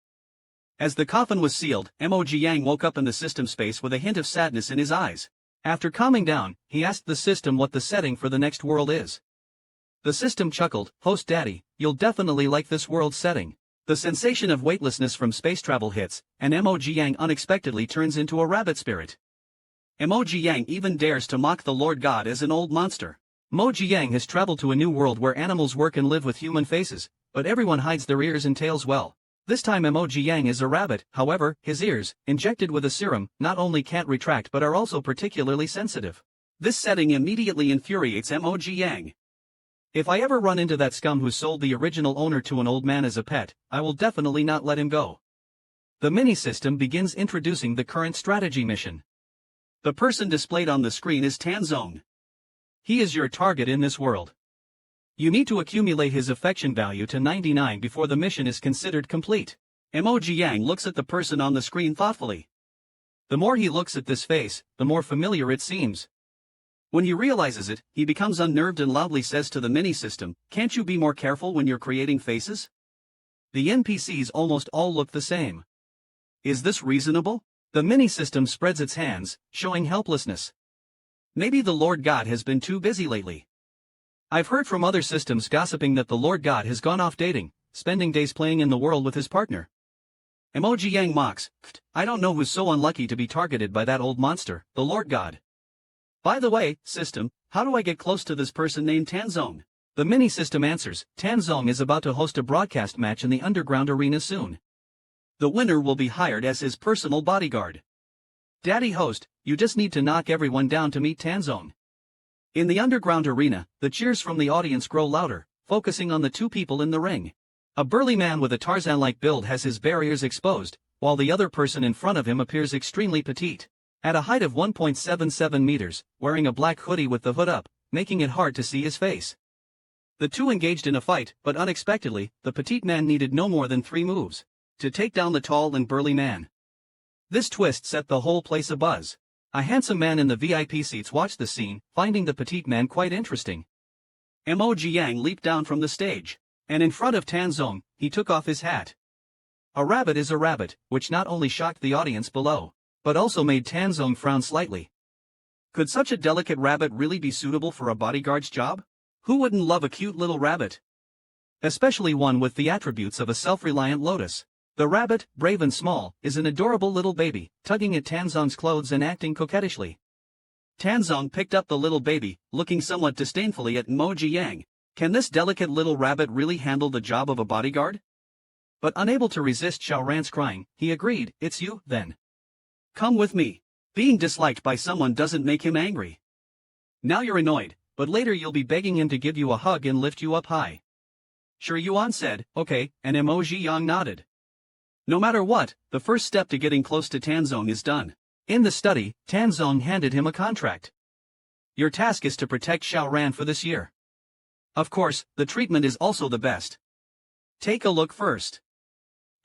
As the coffin was sealed, Mo Jiang woke up in the system space with a hint of sadness in his eyes. After calming down, he asked the system what the setting for the next world is. The system chuckled, "Host Daddy, you'll definitely like this world setting." The sensation of weightlessness from space travel hits, and Mo Jiang unexpectedly turns into a rabbit spirit. Mo Jiang even dares to mock the Lord God as an old monster. Mo Jiang has traveled to a new world where animals work and live with human faces, but everyone hides their ears and tails well. This time Mo Jiang is a rabbit, however, his ears, injected with a serum, not only can't retract but are also particularly sensitive. This setting immediately infuriates Mo Jiang. If I ever run into that scum who sold the original owner to an old man as a pet, I will definitely not let him go. The mini-system begins introducing the current strategy mission. The person displayed on the screen is Tanzong. He is your target in this world. You need to accumulate his affection value to 99 before the mission is considered complete. Emoji Yang looks at the person on the screen thoughtfully. The more he looks at this face, the more familiar it seems. When he realizes it, he becomes unnerved and loudly says to the mini-system, "Can't you be more careful when you're creating faces? The NPCs almost all look the same. Is this reasonable?" The mini-system spreads its hands, showing helplessness. Maybe the Lord God has been too busy lately. I've heard from other systems gossiping that the Lord God has gone off dating, spending days playing in the world with his partner. Emoji Yang mocks, "I don't know who's so unlucky to be targeted by that old monster, the Lord God. By the way, system, how do I get close to this person named Tanzong?" The mini-system answers, "Tanzong is about to host a broadcast match in the underground arena soon. The winner will be hired as his personal bodyguard. Daddy host, you just need to knock everyone down to meet Tanzong." In the underground arena, the cheers from the audience grow louder, focusing on the two people in the ring. A burly man with a Tarzan-like build has his barriers exposed, while the other person in front of him appears extremely petite. At a height of 1.77 meters, wearing a black hoodie with the hood up, making it hard to see his face. The two engaged in a fight, but unexpectedly, the petite man needed no more than 3 moves to take down the tall and burly man. This twist set the whole place abuzz. A handsome man in the VIP seats watched the scene, finding the petite man quite interesting. Emoji Yang leaped down from the stage, and in front of Tanzong, he took off his hat. A rabbit is a rabbit, which not only shocked the audience below, but also made Tanzong frown slightly. Could such a delicate rabbit really be suitable for a bodyguard's job? Who wouldn't love a cute little rabbit? Especially one with the attributes of a self-reliant Lotus. The rabbit, brave and small, is an adorable little baby, tugging at Tanzong's clothes and acting coquettishly. Tanzong picked up the little baby, looking somewhat disdainfully at Emoji Yang. Can this delicate little rabbit really handle the job of a bodyguard? But unable to resist Xiaoran's crying, he agreed, "It's you, then. Come with me." Being disliked by someone doesn't make him angry. Now you're annoyed, but later you'll be begging him to give you a hug and lift you up high. Sure, Yuan said, "Okay," and Emoji Yang nodded. No matter what, the first step to getting close to Tanzong is done. In the study, Tanzong handed him a contract. "Your task is to protect Xiaoran for this year. Of course, the treatment is also the best. Take a look first."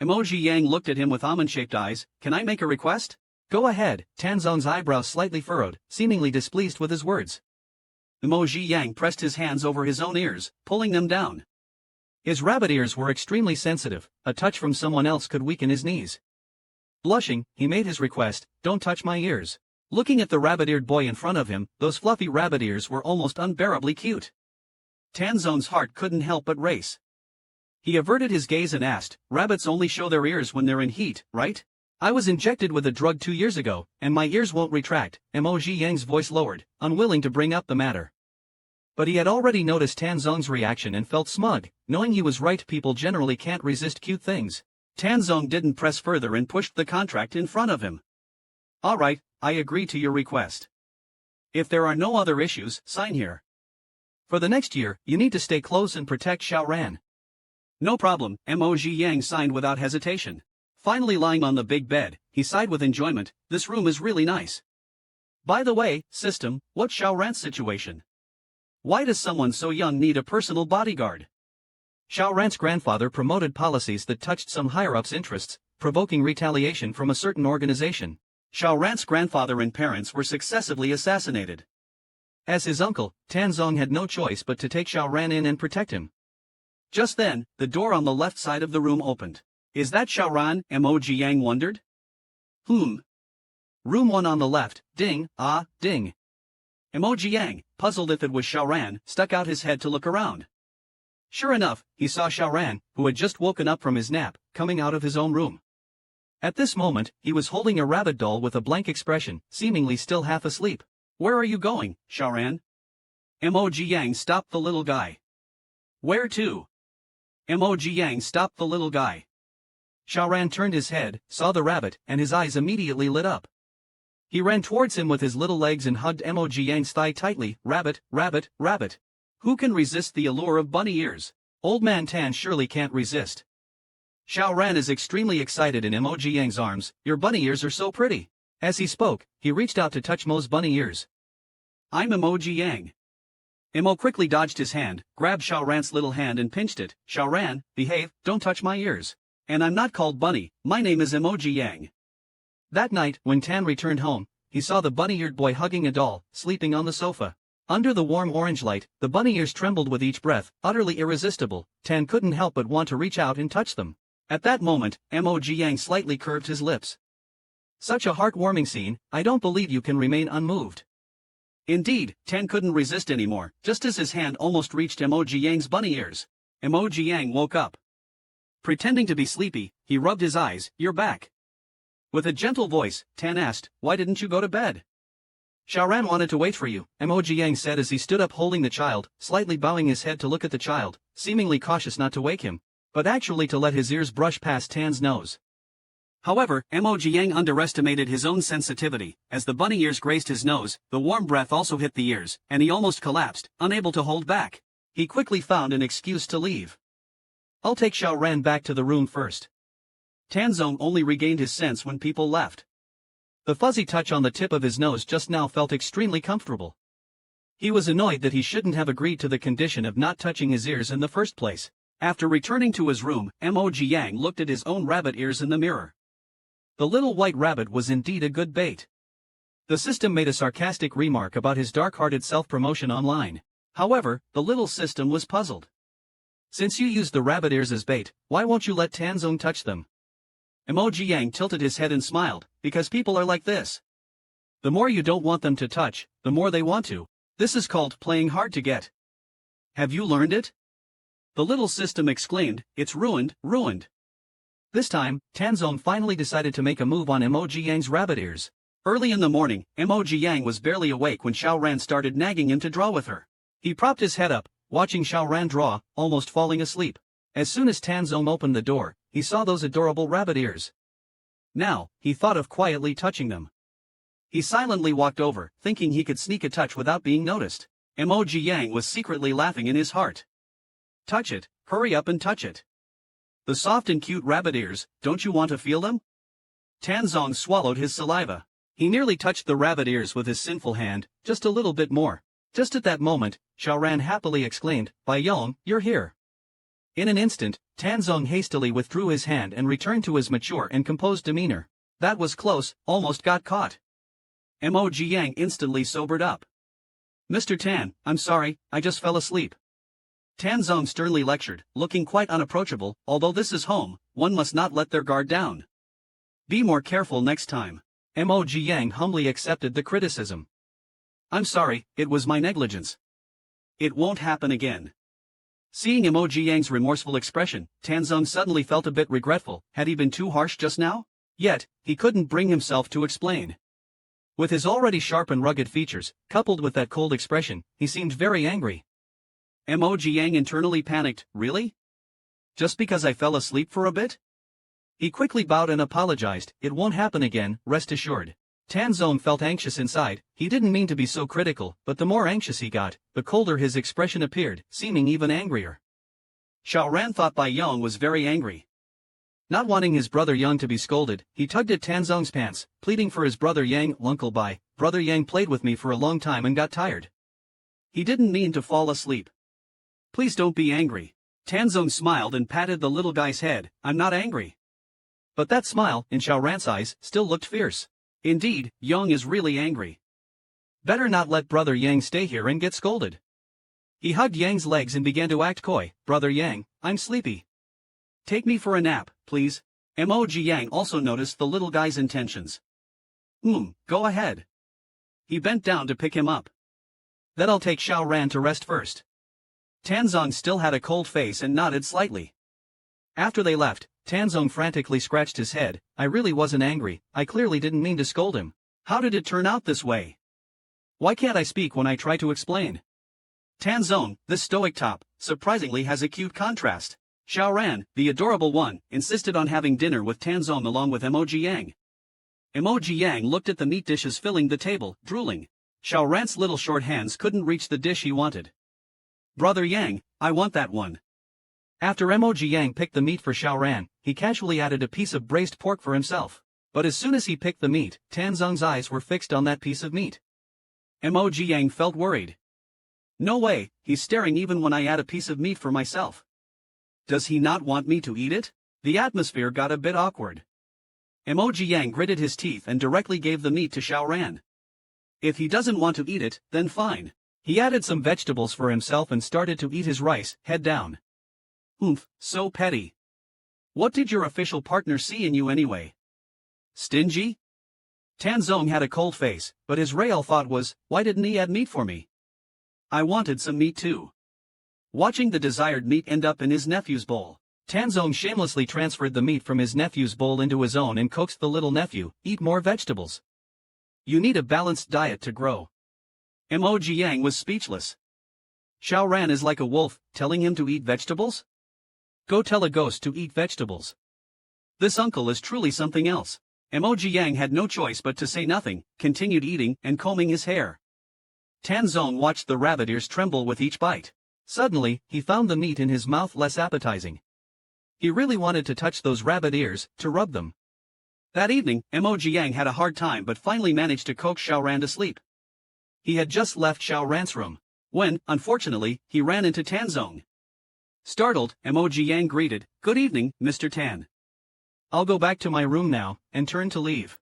Emoji Yang looked at him with almond-shaped eyes. "Can I make a request?" "Go ahead." Tanzong's eyebrows slightly furrowed, seemingly displeased with his words. Emoji Yang pressed his hands over his own ears, pulling them down. His rabbit ears were extremely sensitive, a touch from someone else could weaken his knees. Blushing, he made his request, "Don't touch my ears." Looking at the rabbit-eared boy in front of him, those fluffy rabbit ears were almost unbearably cute. Tanzong's heart couldn't help but race. He averted his gaze and asked, "Rabbits only show their ears when they're in heat, right? I was injected with a drug 2 years ago, and my ears won't retract." Emoji Yang's voice lowered, unwilling to bring up the matter. But he had already noticed Tanzong's reaction and felt smug, knowing he was right. People generally can't resist cute things. Tanzong didn't press further and pushed the contract in front of him. "All right, I agree to your request. If there are no other issues, sign here. For the next year, you need to stay close and protect Xiaoran." "No problem," Emoji Yang signed without hesitation. Finally lying on the big bed, he sighed with enjoyment. "This room is really nice. By the way, system, what's Xiaoran's situation? Why does someone so young need a personal bodyguard?" Xiaoran's grandfather promoted policies that touched some higher-ups' interests, provoking retaliation from a certain organization. Xiaoran's grandfather and parents were successively assassinated. As his uncle, Tanzong had no choice but to take Xiaoran in and protect him. Just then, the door on the left side of the room opened. "Is that Xiaoran?" Emoji Yang wondered. Room 1 on the left, ding, ah, ding. Emoji Yang, puzzled if it was Xiaoran, stuck out his head to look around. Sure enough, he saw Xiaoran, who had just woken up from his nap, coming out of his own room. At this moment, he was holding a rabbit doll with a blank expression, seemingly still half asleep. "Where are you going, Xiaoran?" Emoji Yang stopped the little guy. "Where to?" Emoji Yang stopped the little guy. Xiaoran turned his head, saw the rabbit, and his eyes immediately lit up. He ran towards him with his little legs and hugged Emoji Yang's thigh tightly. "Rabbit, rabbit, rabbit. Who can resist the allure of bunny ears? Old Man Tan surely can't resist. Xiao Ran is extremely excited in Emoji Yang's arms. Your bunny ears are so pretty. As he spoke, he reached out to touch Mo's bunny ears. I'm Emoji Yang. Emo quickly dodged his hand, grabbed Xiao Ran's little hand and pinched it. Xiao Ran, behave, don't touch my ears. And I'm not called Bunny, my name is Emoji Yang. That night, when Tan returned home, he saw the bunny-eared boy hugging a doll, sleeping on the sofa. Under the warm orange light, the bunny ears trembled with each breath, utterly irresistible. Tan couldn't help but want to reach out and touch them. At that moment, Emoji Yang slightly curved his lips. Such a heartwarming scene, I don't believe you can remain unmoved. Indeed, Tan couldn't resist anymore, just as his hand almost reached Emoji Yang's bunny ears. Emoji Yang woke up. Pretending to be sleepy, he rubbed his eyes. You're back. With a gentle voice, Tan asked, why didn't you go to bed? Xiao Ran wanted to wait for you, Emoji Yang said as he stood up holding the child, slightly bowing his head to look at the child, seemingly cautious not to wake him, but actually to let his ears brush past Tan's nose. However, Emoji Yang underestimated his own sensitivity. As the bunny ears grazed his nose, the warm breath also hit the ears, and he almost collapsed, unable to hold back. He quickly found an excuse to leave. I'll take Xiao Ran back to the room first. Tanzong only regained his sense when people left. The fuzzy touch on the tip of his nose just now felt extremely comfortable. He was annoyed that he shouldn't have agreed to the condition of not touching his ears in the first place. After returning to his room, Emoji Yang looked at his own rabbit ears in the mirror. The little white rabbit was indeed a good bait. The system made a sarcastic remark about his dark-hearted self-promotion online. However, the little system was puzzled. Since you used the rabbit ears as bait, why won't you let Tanzong touch them? Emoji Yang tilted his head and smiled, because people are like this. The more you don't want them to touch, the more they want to. This is called playing hard to get. Have you learned it? The little system exclaimed, it's ruined, ruined. This time, Tanzong finally decided to make a move on Emoji Yang's rabbit ears. Early in the morning, Emoji Yang was barely awake when Xiao Ran started nagging him to draw with her. He propped his head up, watching Xiao Ran draw, almost falling asleep. As soon as Tanzong opened the door, he saw those adorable rabbit ears. Now, he thought of quietly touching them. He silently walked over, thinking he could sneak a touch without being noticed. Emoji Yang was secretly laughing in his heart. Touch it, hurry up and touch it. The soft and cute rabbit ears, don't you want to feel them? Tanzong swallowed his saliva. He nearly touched the rabbit ears with his sinful hand, just a little bit more. Just at that moment, Xiao Ran happily exclaimed, Bai Yong, you're here. In an instant, Tanzong hastily withdrew his hand and returned to his mature and composed demeanor. That was close, almost got caught. Emoji Yang instantly sobered up. Mr. Tan, I'm sorry, I just fell asleep. Tanzong sternly lectured, looking quite unapproachable. Although this is home, one must not let their guard down. Be more careful next time. Emoji Yang humbly accepted the criticism. I'm sorry, it was my negligence. It won't happen again. Seeing Emoji Yang's remorseful expression, Tanzong suddenly felt a bit regretful. Had he been too harsh just now? Yet, he couldn't bring himself to explain. With his already sharp and rugged features, coupled with that cold expression, he seemed very angry. Emoji Yang internally panicked, really? Just because I fell asleep for a bit? He quickly bowed and apologized. It won't happen again, rest assured. Tanzong felt anxious inside. He didn't mean to be so critical, but the more anxious he got, the colder his expression appeared, seeming even angrier. Xiao Ran thought Bai Yong was very angry. Not wanting his brother Yang to be scolded, he tugged at Tanzong's pants, pleading for his brother Yang. Uncle Bai, brother Yang played with me for a long time and got tired. He didn't mean to fall asleep. Please don't be angry. Tanzong smiled and patted the little guy's head. I'm not angry. But that smile, in Xiao Ran's eyes, still looked fierce. Indeed, Yang is really angry. Better not let brother Yang stay here and get scolded. He hugged Yang's legs and began to act coy. Brother Yang, I'm sleepy. Take me for a nap, please. Emoji Yang also noticed the little guy's intentions. Go ahead. He bent down to pick him up. Then I'll take Xiao Ran to rest first. Tanzong still had a cold face and nodded slightly. After they left, Tanzong frantically scratched his head. I really wasn't angry, I clearly didn't mean to scold him. How did it turn out this way? Why can't I speak when I try to explain? Tanzong, this stoic top, surprisingly has a cute contrast. Xiao Ran, the adorable one, insisted on having dinner with Tanzong along with Emoji Yang. Emoji Yang looked at the meat dishes filling the table, drooling. Xiao Ran's little short hands couldn't reach the dish he wanted. Brother Yang, I want that one. After Emoji Yang picked the meat for Xiaoran, he casually added a piece of braised pork for himself. But as soon as he picked the meat, Tanzong's eyes were fixed on that piece of meat. Emoji Yang felt worried. No way, he's staring even when I add a piece of meat for myself. Does he not want me to eat it? The atmosphere got a bit awkward. Emoji Yang gritted his teeth and directly gave the meat to Xiaoran. If he doesn't want to eat it, then fine. He added some vegetables for himself and started to eat his rice, head down. Oomph, so petty. What did your official partner see in you anyway? Stingy? Tanzong had a cold face, but his real thought was, why didn't he add meat for me? I wanted some meat too. Watching the desired meat end up in his nephew's bowl, Tanzong shamelessly transferred the meat from his nephew's bowl into his own and coaxed the little nephew, eat more vegetables. You need a balanced diet to grow. Emoji Yang was speechless. Xiaoran is like a wolf, telling him to eat vegetables? Go tell a ghost to eat vegetables. This uncle is truly something else. Emoji Yang had no choice but to say nothing, continued eating and combing his hair. Tanzong watched the rabbit ears tremble with each bite. Suddenly, he found the meat in his mouth less appetizing. He really wanted to touch those rabbit ears, to rub them. That evening, Emoji Yang had a hard time but finally managed to coax Xiaoran to sleep. He had just left Xiaoran's room, when, unfortunately, he ran into Tanzong. Startled, Emoji Yang greeted, "Good evening, Mr. Tan. I'll go back to my room now," and turned to leave.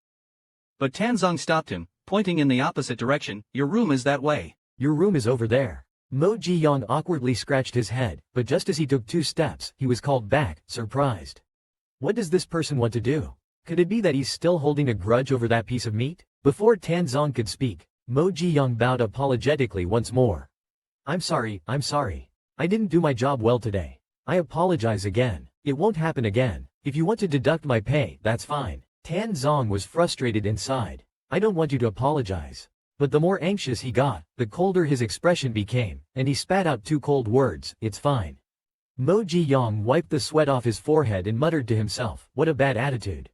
But Tanzong stopped him, pointing in the opposite direction. "Your room is that way." Your room is over there. Mo Ji-young awkwardly scratched his head, but just as he took 2 steps, he was called back, surprised. What does this person want to do? Could it be that he's still holding a grudge over that piece of meat? Before Tanzong could speak, Mo Ji-young bowed apologetically once more. I'm sorry. I didn't do my job well today. I apologize again. It won't happen again. If you want to deduct my pay, that's fine. Tanzong was frustrated inside. I don't want you to apologize. But the more anxious he got, the colder his expression became, and he spat out 2 cold words, "It's fine." Mo Ji-young wiped the sweat off his forehead and muttered to himself, what a bad attitude.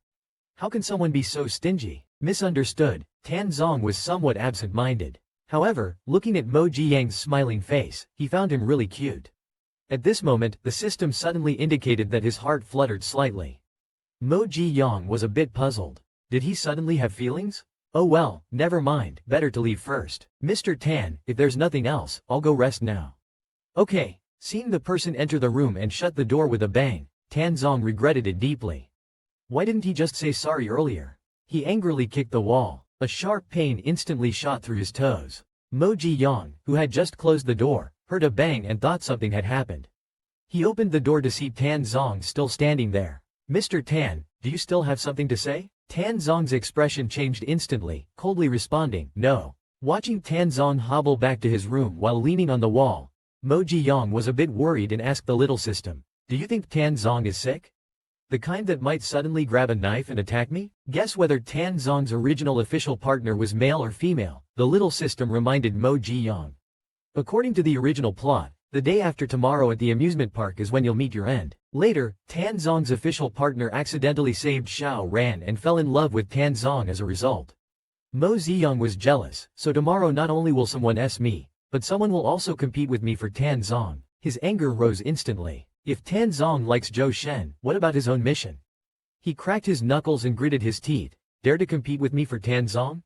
How can someone be so stingy? Misunderstood, Tanzong was somewhat absent-minded. However, looking at Mo Ji-young's smiling face, he found him really cute. At this moment, the system suddenly indicated that his heart fluttered slightly. Mo Ji-young was a bit puzzled. Did he suddenly have feelings? Oh well, never mind, better to leave first. Mr. Tan, if there's nothing else, I'll go rest now. Okay. Seeing the person enter the room and shut the door with a bang, Tanzong regretted it deeply. Why didn't he just say sorry earlier? He angrily kicked the wall. A sharp pain instantly shot through his toes. Mo Ji-young, who had just closed the door, heard a bang and thought something had happened. He opened the door to see Tanzong still standing there. Mr. Tan, do you still have something to say? Tanzong's expression changed instantly, coldly responding, no. Watching Tanzong hobble back to his room while leaning on the wall, Mo Ji-young was a bit worried and asked the little system, do you think Tanzong is sick? The kind that might suddenly grab a knife and attack me? Guess whether Tanzong's original official partner was male or female, the little system reminded Mo Ji-young. According to the original plot, the day after tomorrow at the amusement park is when you'll meet your end. Later, Tanzong's official partner accidentally saved Xiaoran and fell in love with Tanzong as a result. Mo Ji-young was jealous, so tomorrow not only will someone me, but someone will also compete with me for Tanzong. His anger rose instantly. If Tanzong likes Zhou Shen, what about his own mission? He cracked his knuckles and gritted his teeth. Dare to compete with me for Tanzong?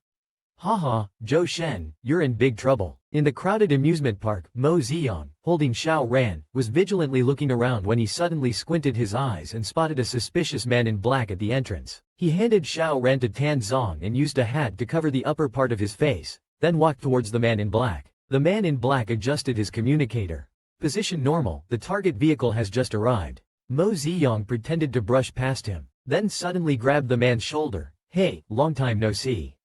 Haha, Zhou Shen, you're in big trouble. In the crowded amusement park, Mo Ji-young, holding Xiaoran, was vigilantly looking around when he suddenly squinted his eyes and spotted a suspicious man in black at the entrance. He handed Xiaoran to Tanzong and used a hat to cover the upper part of his face, then walked towards the man in black. The man in black adjusted his communicator. Position normal, the target vehicle has just arrived. Mo Ji-young pretended to brush past him, then suddenly grabbed the man's shoulder. Hey, long time no see.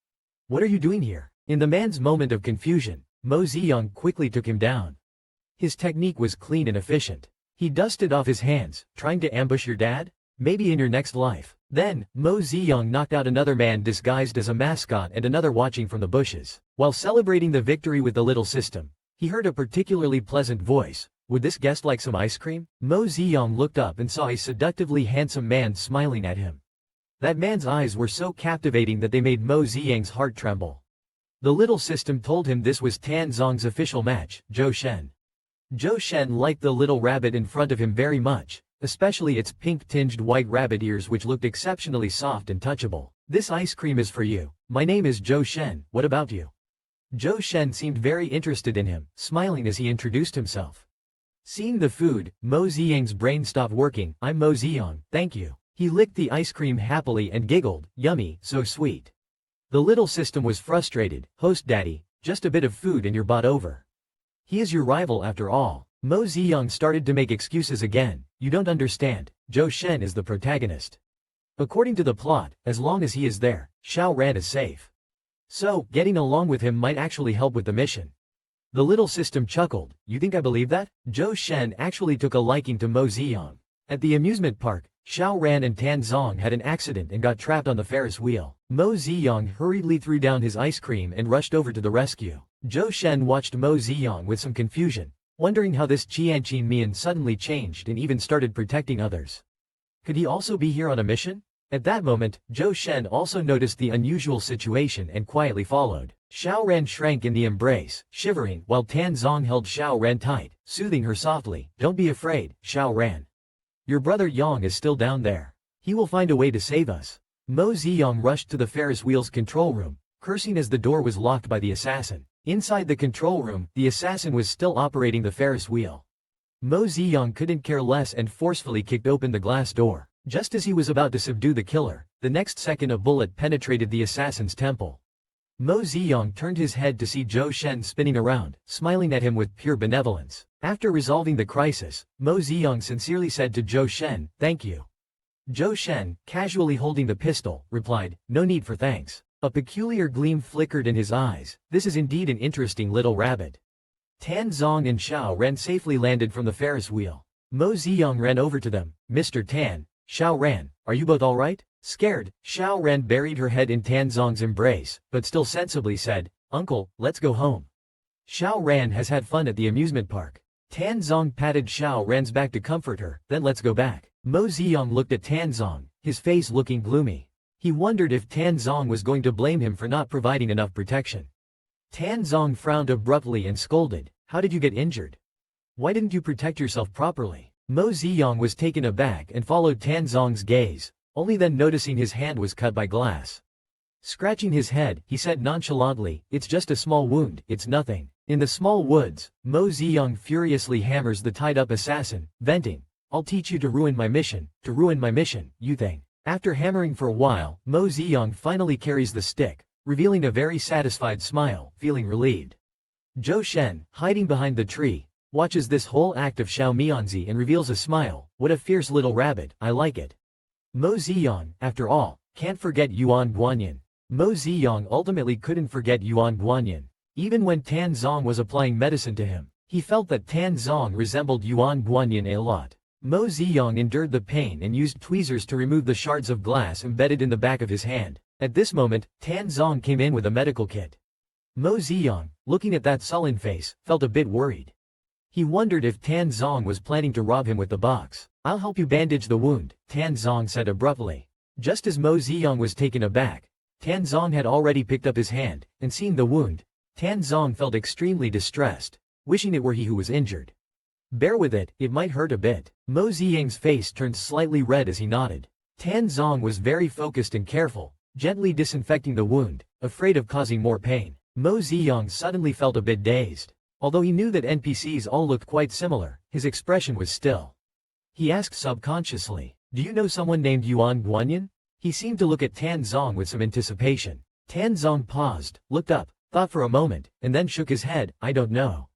What are you doing here? In the man's moment of confusion, Mo Ji-young quickly took him down. His technique was clean and efficient. He dusted off his hands, trying to ambush your dad? Maybe in your next life. Then, Mo Ji-young knocked out another man disguised as a mascot and another watching from the bushes. While celebrating the victory with the little system, he heard a particularly pleasant voice. Would this guest like some ice cream? Mo Ji-young looked up and saw a seductively handsome man smiling at him. That man's eyes were so captivating that they made Mo Ji-young's heart tremble. The little system told him this was Tanzong's official match, Zhou Shen. Zhou Shen liked the little rabbit in front of him very much, especially its pink-tinged white rabbit ears which looked exceptionally soft and touchable. "This ice cream is for you. My name is Zhou Shen, what about you?" Zhou Shen seemed very interested in him, smiling as he introduced himself. Seeing the food, Mo Ziyang's brain stopped working. "I'm Mo Ziyang, thank you." He licked the ice cream happily and giggled, "Yummy, so sweet." The little system was frustrated. "Host daddy, just a bit of food and you're bought over. He is your rival after all." Mo Ziyang started to make excuses again. "You don't understand, Zhou Shen is the protagonist. According to the plot, as long as he is there, Xiao Ran is safe. So, getting along with him might actually help with the mission." The little system chuckled. "You think I believe that?" Zhou Shen actually took a liking to Mo Ziyang. At the amusement park, Xiao Ran and Tan Zong had an accident and got trapped on the Ferris wheel. Mo Ziyang hurriedly threw down his ice cream and rushed over to the rescue. Zhou Shen watched Mo Ziyang with some confusion, wondering how this Qianqin Mian suddenly changed and even started protecting others. Could he also be here on a mission? At that moment, Zhou Shen also noticed the unusual situation and quietly followed. Xiao Ran shrank in the embrace, shivering, while Tan Zong held Xiao Ran tight, soothing her softly. "Don't be afraid, Xiao Ran. Your brother Yang is still down there. He will find a way to save us." Mo Ziyang rushed to the Ferris wheel's control room, cursing as the door was locked by the assassin. Inside the control room, the assassin was still operating the Ferris wheel. Mo Ziyang couldn't care less and forcefully kicked open the glass door. Just as he was about to subdue the killer, the next second a bullet penetrated the assassin's temple. Mo Ziyang turned his head to see Zhou Shen spinning around, smiling at him with pure benevolence. After resolving the crisis, Mo Ziyang sincerely said to Zhou Shen, "Thank you." Zhou Shen, casually holding the pistol, replied, "No need for thanks." A peculiar gleam flickered in his eyes. This is indeed an interesting little rabbit. Tan Zong and Xiao Ran safely landed from the Ferris wheel. Mo Ziyang ran over to them. "Mr. Tan, Xiao Ran, are you both alright?" Scared, Xiao Ran buried her head in Tan Zong's embrace, but still sensibly said, "Uncle, let's go home. Xiao Ran has had fun at the amusement park." Tan Zong patted Xiao Ran's back to comfort her, "Then let's go back." Mo Ziyang looked at Tan Zong, his face looking gloomy. He wondered if Tan Zong was going to blame him for not providing enough protection. Tan Zong frowned abruptly and scolded, "How did you get injured? Why didn't you protect yourself properly?" Mo Ziyang was taken aback and followed Tan Zong's gaze, only then noticing his hand was cut by glass. Scratching his head, he said nonchalantly, "It's just a small wound, it's nothing." In the small woods, Mo Ziyang furiously hammers the tied-up assassin, venting, "I'll teach you to ruin my mission, you think." After hammering for a while, Mo Ziyang finally carries the stick, revealing a very satisfied smile, feeling relieved. Zhou Shen, hiding behind the tree, watches this whole act of Xiao Mianzi and reveals a smile. "What a fierce little rabbit, I like it." Mo Ziyang, after all, can't forget Yuan Guanyin. Mo Ziyang ultimately couldn't forget Yuan Guanyin. Even when Tan Zong was applying medicine to him, he felt that Tan Zong resembled Yuan Guanyin a lot. Mo Ziyang endured the pain and used tweezers to remove the shards of glass embedded in the back of his hand. At this moment, Tan Zong came in with a medical kit. Mo Ziyang, looking at that sullen face, felt a bit worried. He wondered if Tan Zong was planning to rob him with the box. "I'll help you bandage the wound," Tan Zong said abruptly. Just as Mo Ziyang was taken aback, Tan Zong had already picked up his hand, and seeing the wound, Tan Zong felt extremely distressed, wishing it were he who was injured. "Bear with it, it might hurt a bit." Mo Ziyang's face turned slightly red as he nodded. Tan Zong was very focused and careful, gently disinfecting the wound, afraid of causing more pain. Mo Ziyang suddenly felt a bit dazed. Although he knew that NPCs all looked quite similar, his expression was still. He asked subconsciously, "Do you know someone named Yuan Guanyin?" He seemed to look at Tan Zong with some anticipation. Tan Zong paused, looked up, thought for a moment, and then shook his head, "I don't know."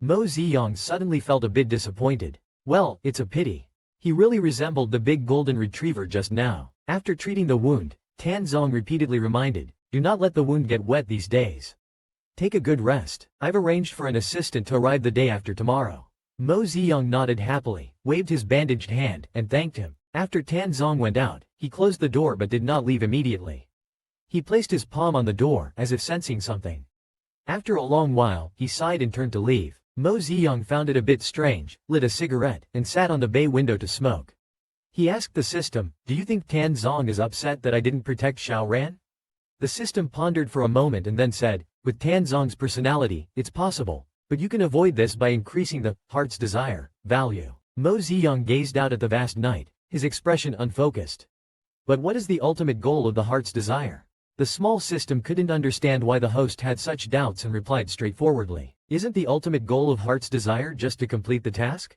Mo Ziyang suddenly felt a bit disappointed. Well, it's a pity. He really resembled the big golden retriever just now. After treating the wound, Tan Zong repeatedly reminded, "Do not let the wound get wet these days. Take a good rest. I've arranged for an assistant to arrive the day after tomorrow." Mo Ziyang nodded happily, waved his bandaged hand, and thanked him. After Tan Zong went out, he closed the door but did not leave immediately. He placed his palm on the door, as if sensing something. After a long while, he sighed and turned to leave. Mo Ziyang found it a bit strange, lit a cigarette, and sat on the bay window to smoke. He asked the system, "Do you think Tan Zong is upset that I didn't protect Xiao Ran?" The system pondered for a moment and then said, "With Tan Zong's personality, it's possible, But you can avoid this by increasing the heart's desire value. Mo Ziyang gazed out at the vast night, his expression unfocused. But what is the ultimate goal of the heart's desire? The small system couldn't understand why the host had such doubts and replied straightforwardly. Isn't the ultimate goal of heart's desire just to complete the task?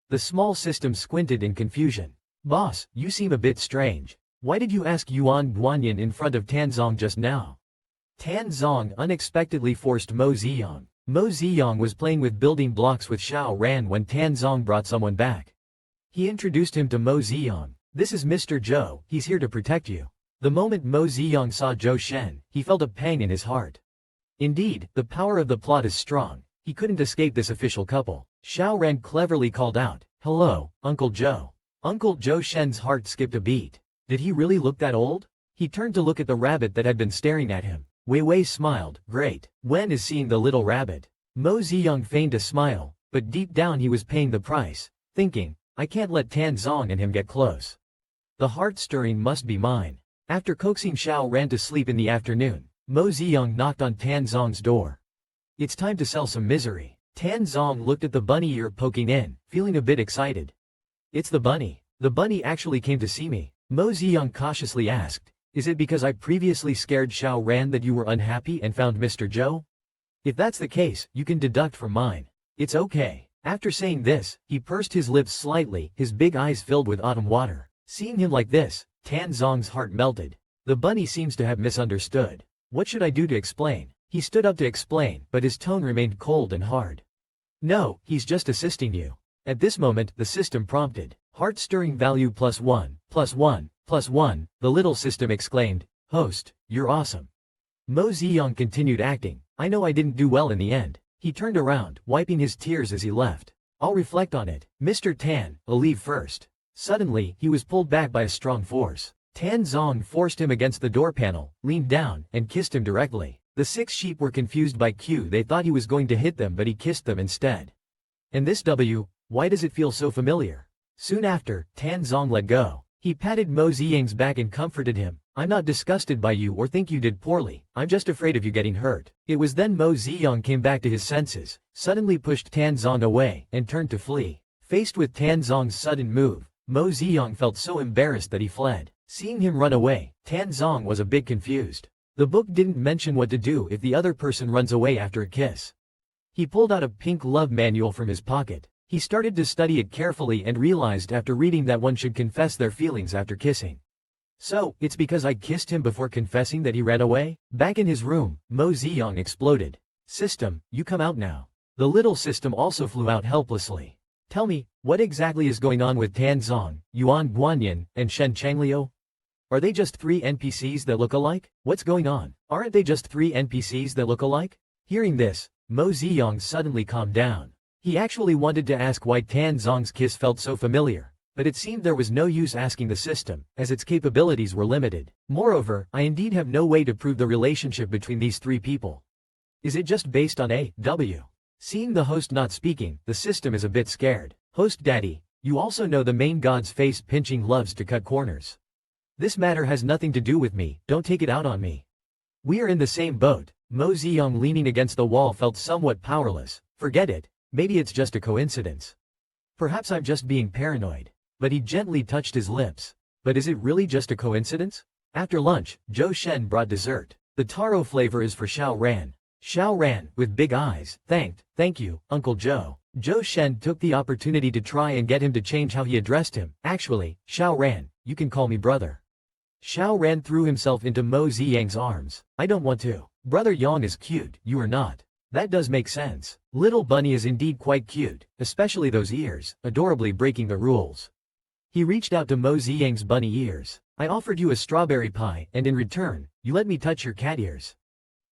The small system squinted in confusion. Boss, you seem a bit strange. Why did you ask Yuan Guanyin in front of Tanzong just now? Tanzong unexpectedly forced Mo Ziyang. Mo Ziyang was playing with building blocks with Xiao Ran when Tanzong brought someone back. He introduced him to Mo Ziyang. This is Mr. Zhou, he's here to protect you. The moment Mo Ziyang saw Zhou Shen, he felt a pang in his heart. Indeed, the power of the plot is strong. He couldn't escape this official couple. Xiao Ran cleverly called out, "Hello, Uncle Zhou." Uncle Zhou Shen's heart skipped a beat. Did he really look that old? He turned to look at the rabbit that had been staring at him. Wei Wei smiled. Great. Wen is seeing the little rabbit. Mo Ziyang feigned a smile, but deep down he was paying the price, thinking, I can't let Tanzong and him get close. The heart-stirring must be mine. After coaxing Xiao Ran to sleep in the afternoon, Mo Ziyang knocked on Tanzong's door. It's time to sell some misery. Tanzong looked at the bunny ear poking in, feeling a bit excited. It's the bunny. The bunny actually came to see me. Mo Ziyang cautiously asked, is it because I previously scared Xiao Ran that you were unhappy and found Mr. Zhou? If that's the case, you can deduct from mine. It's okay. After saying this, he pursed his lips slightly, his big eyes filled with autumn water. Seeing him like this, Tanzong's heart melted. The bunny seems to have misunderstood. What should I do to explain? He stood up to explain, but his tone remained cold and hard. No, he's just assisting you. At this moment, the system prompted. Heart-stirring value +1, +1, +1, the little system exclaimed. Host, you're awesome. Mo Ziyang continued acting. I know I didn't do well in the end. He turned around, wiping his tears as he left. I'll reflect on it. Mr. Tan, I'll leave first. Suddenly, he was pulled back by a strong force. Tanzong forced him against the door panel, leaned down, and kissed him directly. The 6 sheep were confused by Q. They thought he was going to hit them, but he kissed them instead. And this W, why does it feel so familiar? Soon after, Tanzong let go. He patted Mo Ziyang's back and comforted him. I'm not disgusted by you or think you did poorly, I'm just afraid of you getting hurt. It was then Mo Ziyang came back to his senses, suddenly pushed Tanzong away, and turned to flee. Faced with Tanzong's sudden move, Mo Ziyang felt so embarrassed that he fled. Seeing him run away, Tanzong was a bit confused. The book didn't mention what to do if the other person runs away after a kiss. He pulled out a pink love manual from his pocket. He started to study it carefully and realized after reading that one should confess their feelings after kissing. So, it's because I kissed him before confessing that he ran away? Back in his room, Mo Ziyang exploded. System, you come out now. The little system also flew out helplessly. Tell me, what exactly is going on with Tanzong, Yuan Guanyin, and Shen Changliu? Are they just 3 NPCs that look alike? What's going on? Aren't they just 3 NPCs that look alike? Hearing this, Mo Ziyang suddenly calmed down. He actually wanted to ask why Tanzong's kiss felt so familiar, but it seemed there was no use asking the system, as its capabilities were limited. Moreover, I indeed have no way to prove the relationship between these 3 people. Is it just based on A, W? Seeing the host not speaking, the system is a bit scared. Host Daddy, you also know the main god's face pinching loves to cut corners. This matter has nothing to do with me, don't take it out on me. We are in the same boat. Mo Ziyang leaning against the wall felt somewhat powerless. Forget it, maybe it's just a coincidence. Perhaps I'm just being paranoid. But he gently touched his lips. But is it really just a coincidence? After lunch, Zhou Shen brought dessert. The taro flavor is for Xiao Ran. Xiao Ran, with big eyes, thank you, Uncle Zhou. Zhou Shen took the opportunity to try and get him to change how he addressed him. Actually, Xiao Ran, you can call me brother. Xiao Ran threw himself into Mo Ziyang's arms. I don't want to. Brother Yang is cute, you are not. That does make sense. Little bunny is indeed quite cute, especially those ears, adorably breaking the rules. He reached out to Mo Ziyang's bunny ears. I offered you a strawberry pie, and in return, you let me touch your cat ears.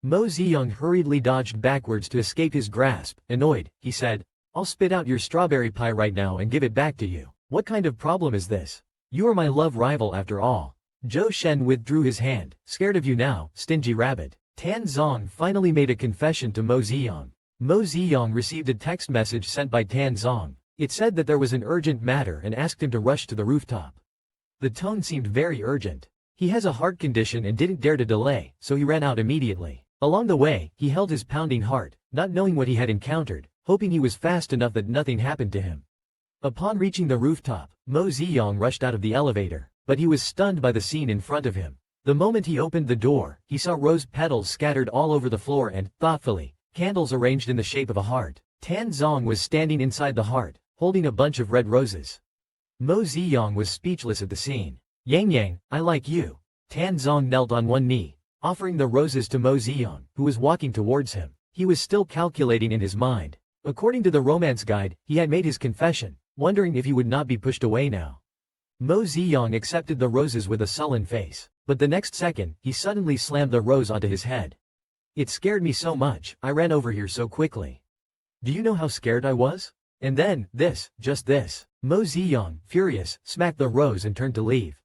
Mo Ziyang hurriedly dodged backwards to escape his grasp. Annoyed, he said, I'll spit out your strawberry pie right now and give it back to you. What kind of problem is this? You are my love rival after all. Zhou Shen withdrew his hand. Scared of you now, stingy rabbit. Tanzong finally made a confession to Mo Ziyang. Mo Ziyang received a text message sent by Tanzong. It said that there was an urgent matter and asked him to rush to the rooftop. The tone seemed very urgent. He has a heart condition and didn't dare to delay, so he ran out immediately. Along the way, he held his pounding heart, not knowing what he had encountered, hoping he was fast enough that nothing happened to him. Upon reaching the rooftop, Mo Ziyang rushed out of the elevator, but he was stunned by the scene in front of him. The moment he opened the door, he saw rose petals scattered all over the floor and, thoughtfully, candles arranged in the shape of a heart. Tan Zong was standing inside the heart, holding a bunch of red roses. Mo Ziyang was speechless at the scene. Yang Yang, I like you. Tan Zong knelt on one knee, offering the roses to Mo Ziyang, who was walking towards him. He was still calculating in his mind. According to the romance guide, he had made his confession, wondering if he would not be pushed away now. Mo Ziyang accepted the roses with a sullen face, but the next second, he suddenly slammed the rose onto his head. It scared me so much, I ran over here so quickly. Do you know how scared I was? And then, just this. Mo Ziyang, furious, smacked the rose and turned to leave.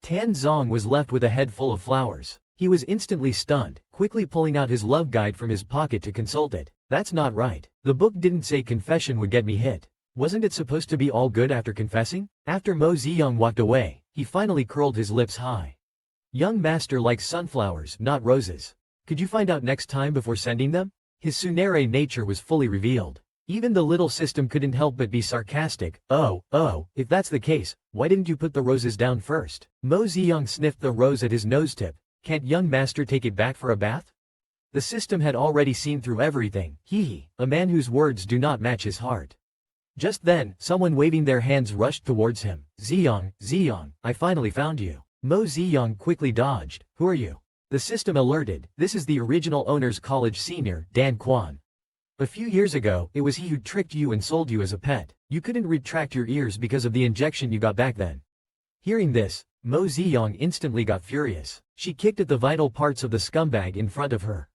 Tan Zong was left with a head full of flowers. He was instantly stunned, quickly pulling out his love guide from his pocket to consult it. That's not right. The book didn't say confession would get me hit. Wasn't it supposed to be all good after confessing? After Mo Ziyang walked away, he finally curled his lips high. Young master likes sunflowers, not roses. Could you find out next time before sending them? His tsundere nature was fully revealed. Even the little system couldn't help but be sarcastic. Oh, if that's the case, why didn't you put the roses down first? Mo Ziyang sniffed the rose at his nose tip. Can't young master take it back for a bath? The system had already seen through everything. A man whose words do not match his heart. Just then, someone waving their hands rushed towards him. Ziyang, I finally found you. Mo Ziyang quickly dodged. Who are you? The system alerted. This is the original owner's college senior, Dan Quan. A few years ago, it was he who tricked you and sold you as a pet. You couldn't retract your ears because of the injection you got back then. Hearing this, Mo Ziyang instantly got furious. She kicked at the vital parts of the scumbag in front of her.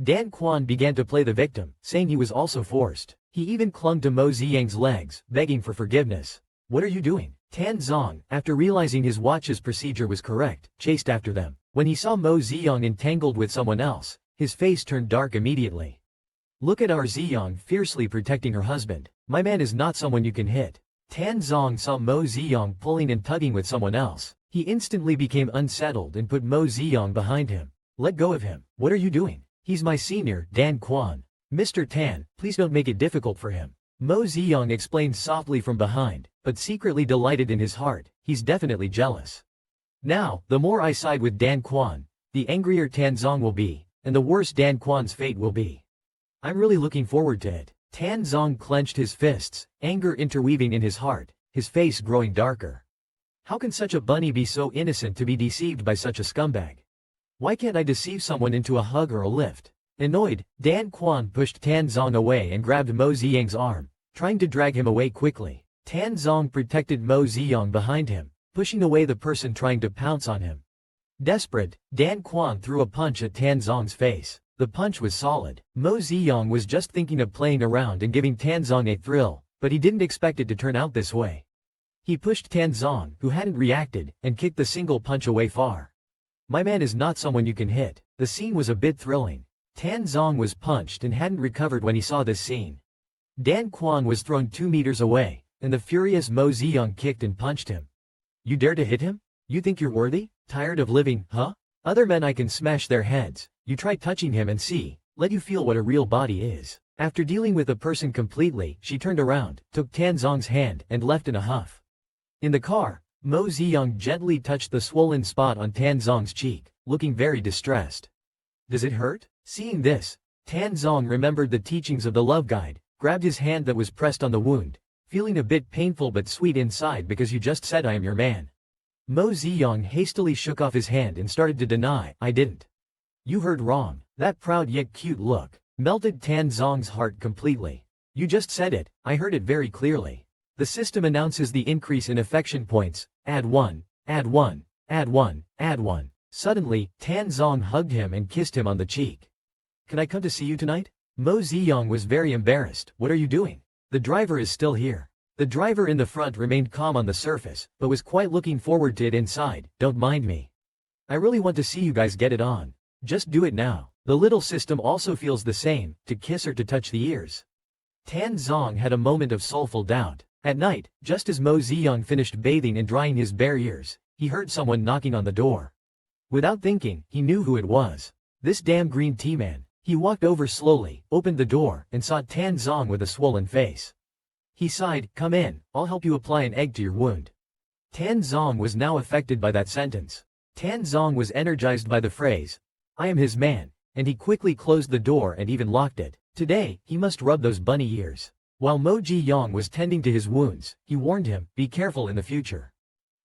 Dan Quan began to play the victim, saying he was also forced. He even clung to Mo Ziyang's legs, begging for forgiveness. What are you doing? Tan Zong, after realizing his watch's procedure was correct, chased after them. When he saw Mo Ziyang entangled with someone else, his face turned dark immediately. Look at our Ziyang fiercely protecting her husband. My man is not someone you can hit. Tan Zong saw Mo Ziyang pulling and tugging with someone else. He instantly became unsettled and put Mo Ziyang behind him. Let go of him. What are you doing? He's my senior, Dan Quan. Mr. Tan, please don't make it difficult for him. Mo Ziyang explained softly from behind, but secretly delighted in his heart. He's definitely jealous. Now, the more I side with Dan Quan, the angrier Tan Zong will be, and the worse Dan Quan's fate will be. I'm really looking forward to it. Tan Zong clenched his fists, anger interweaving in his heart, his face growing darker. How can such a bunny be so innocent to be deceived by such a scumbag? Why can't I deceive someone into a hug or a lift? Annoyed, Dan Quan pushed Tan Zong away and grabbed Mo Ziyang's arm, trying to drag him away quickly. Tan Zong protected Mo Ziyang behind him, pushing away the person trying to pounce on him. Desperate, Dan Quan threw a punch at Tan Zong's face. The punch was solid. Mo Ziyang was just thinking of playing around and giving Tan Zong a thrill, but he didn't expect it to turn out this way. He pushed Tan Zong, who hadn't reacted, and kicked the single punch away far. My man is not someone you can hit. The scene was a bit thrilling. Tan Zong was punched and hadn't recovered when he saw this scene. Dan Quan was thrown 2 meters away, and the furious Mo Ziyang kicked and punched him. You dare to hit him? You think you're worthy? Tired of living, huh? Other men I can smash their heads. You try touching him and see, let you feel what a real body is. After dealing with the person completely, she turned around, took Tan Zong's hand, and left in a huff. In the car, Mo Ziyang gently touched the swollen spot on Tan Zong's cheek, looking very distressed. Does it hurt? Seeing this, Tan Zong remembered the teachings of the love guide, grabbed his hand that was pressed on the wound, feeling a bit painful but sweet inside because you just said I am your man. Mo Ziyang hastily shook off his hand and started to deny, I didn't. You heard wrong. That proud yet cute look melted Tan Zong's heart completely. You just said it, I heard it very clearly. The system announces the increase in affection points, add 1, add 1, add 1, add 1. Suddenly, Tan Zong hugged him and kissed him on the cheek. Can I come to see you tonight? Mo Ziyang was very embarrassed. What are you doing? The driver is still here. The driver in the front remained calm on the surface, but was quite looking forward to it inside. Don't mind me. I really want to see you guys get it on. Just do it now. The little system also feels the same, to kiss or to touch the ears. Tan Zong had a moment of soulful doubt. At night, just as Mo Ziyang finished bathing and drying his bare ears, he heard someone knocking on the door. Without thinking, he knew who it was. This damn green tea man. He walked over slowly, opened the door, and saw Tan Zong with a swollen face. He sighed, "Come in, I'll help you apply an egg to your wound." Tan Zong was now affected by that sentence. Tan Zong was energized by the phrase, "I am his man," and he quickly closed the door and even locked it. Today, he must rub those bunny ears. While Mo Ji-young was tending to his wounds, he warned him, "Be careful in the future.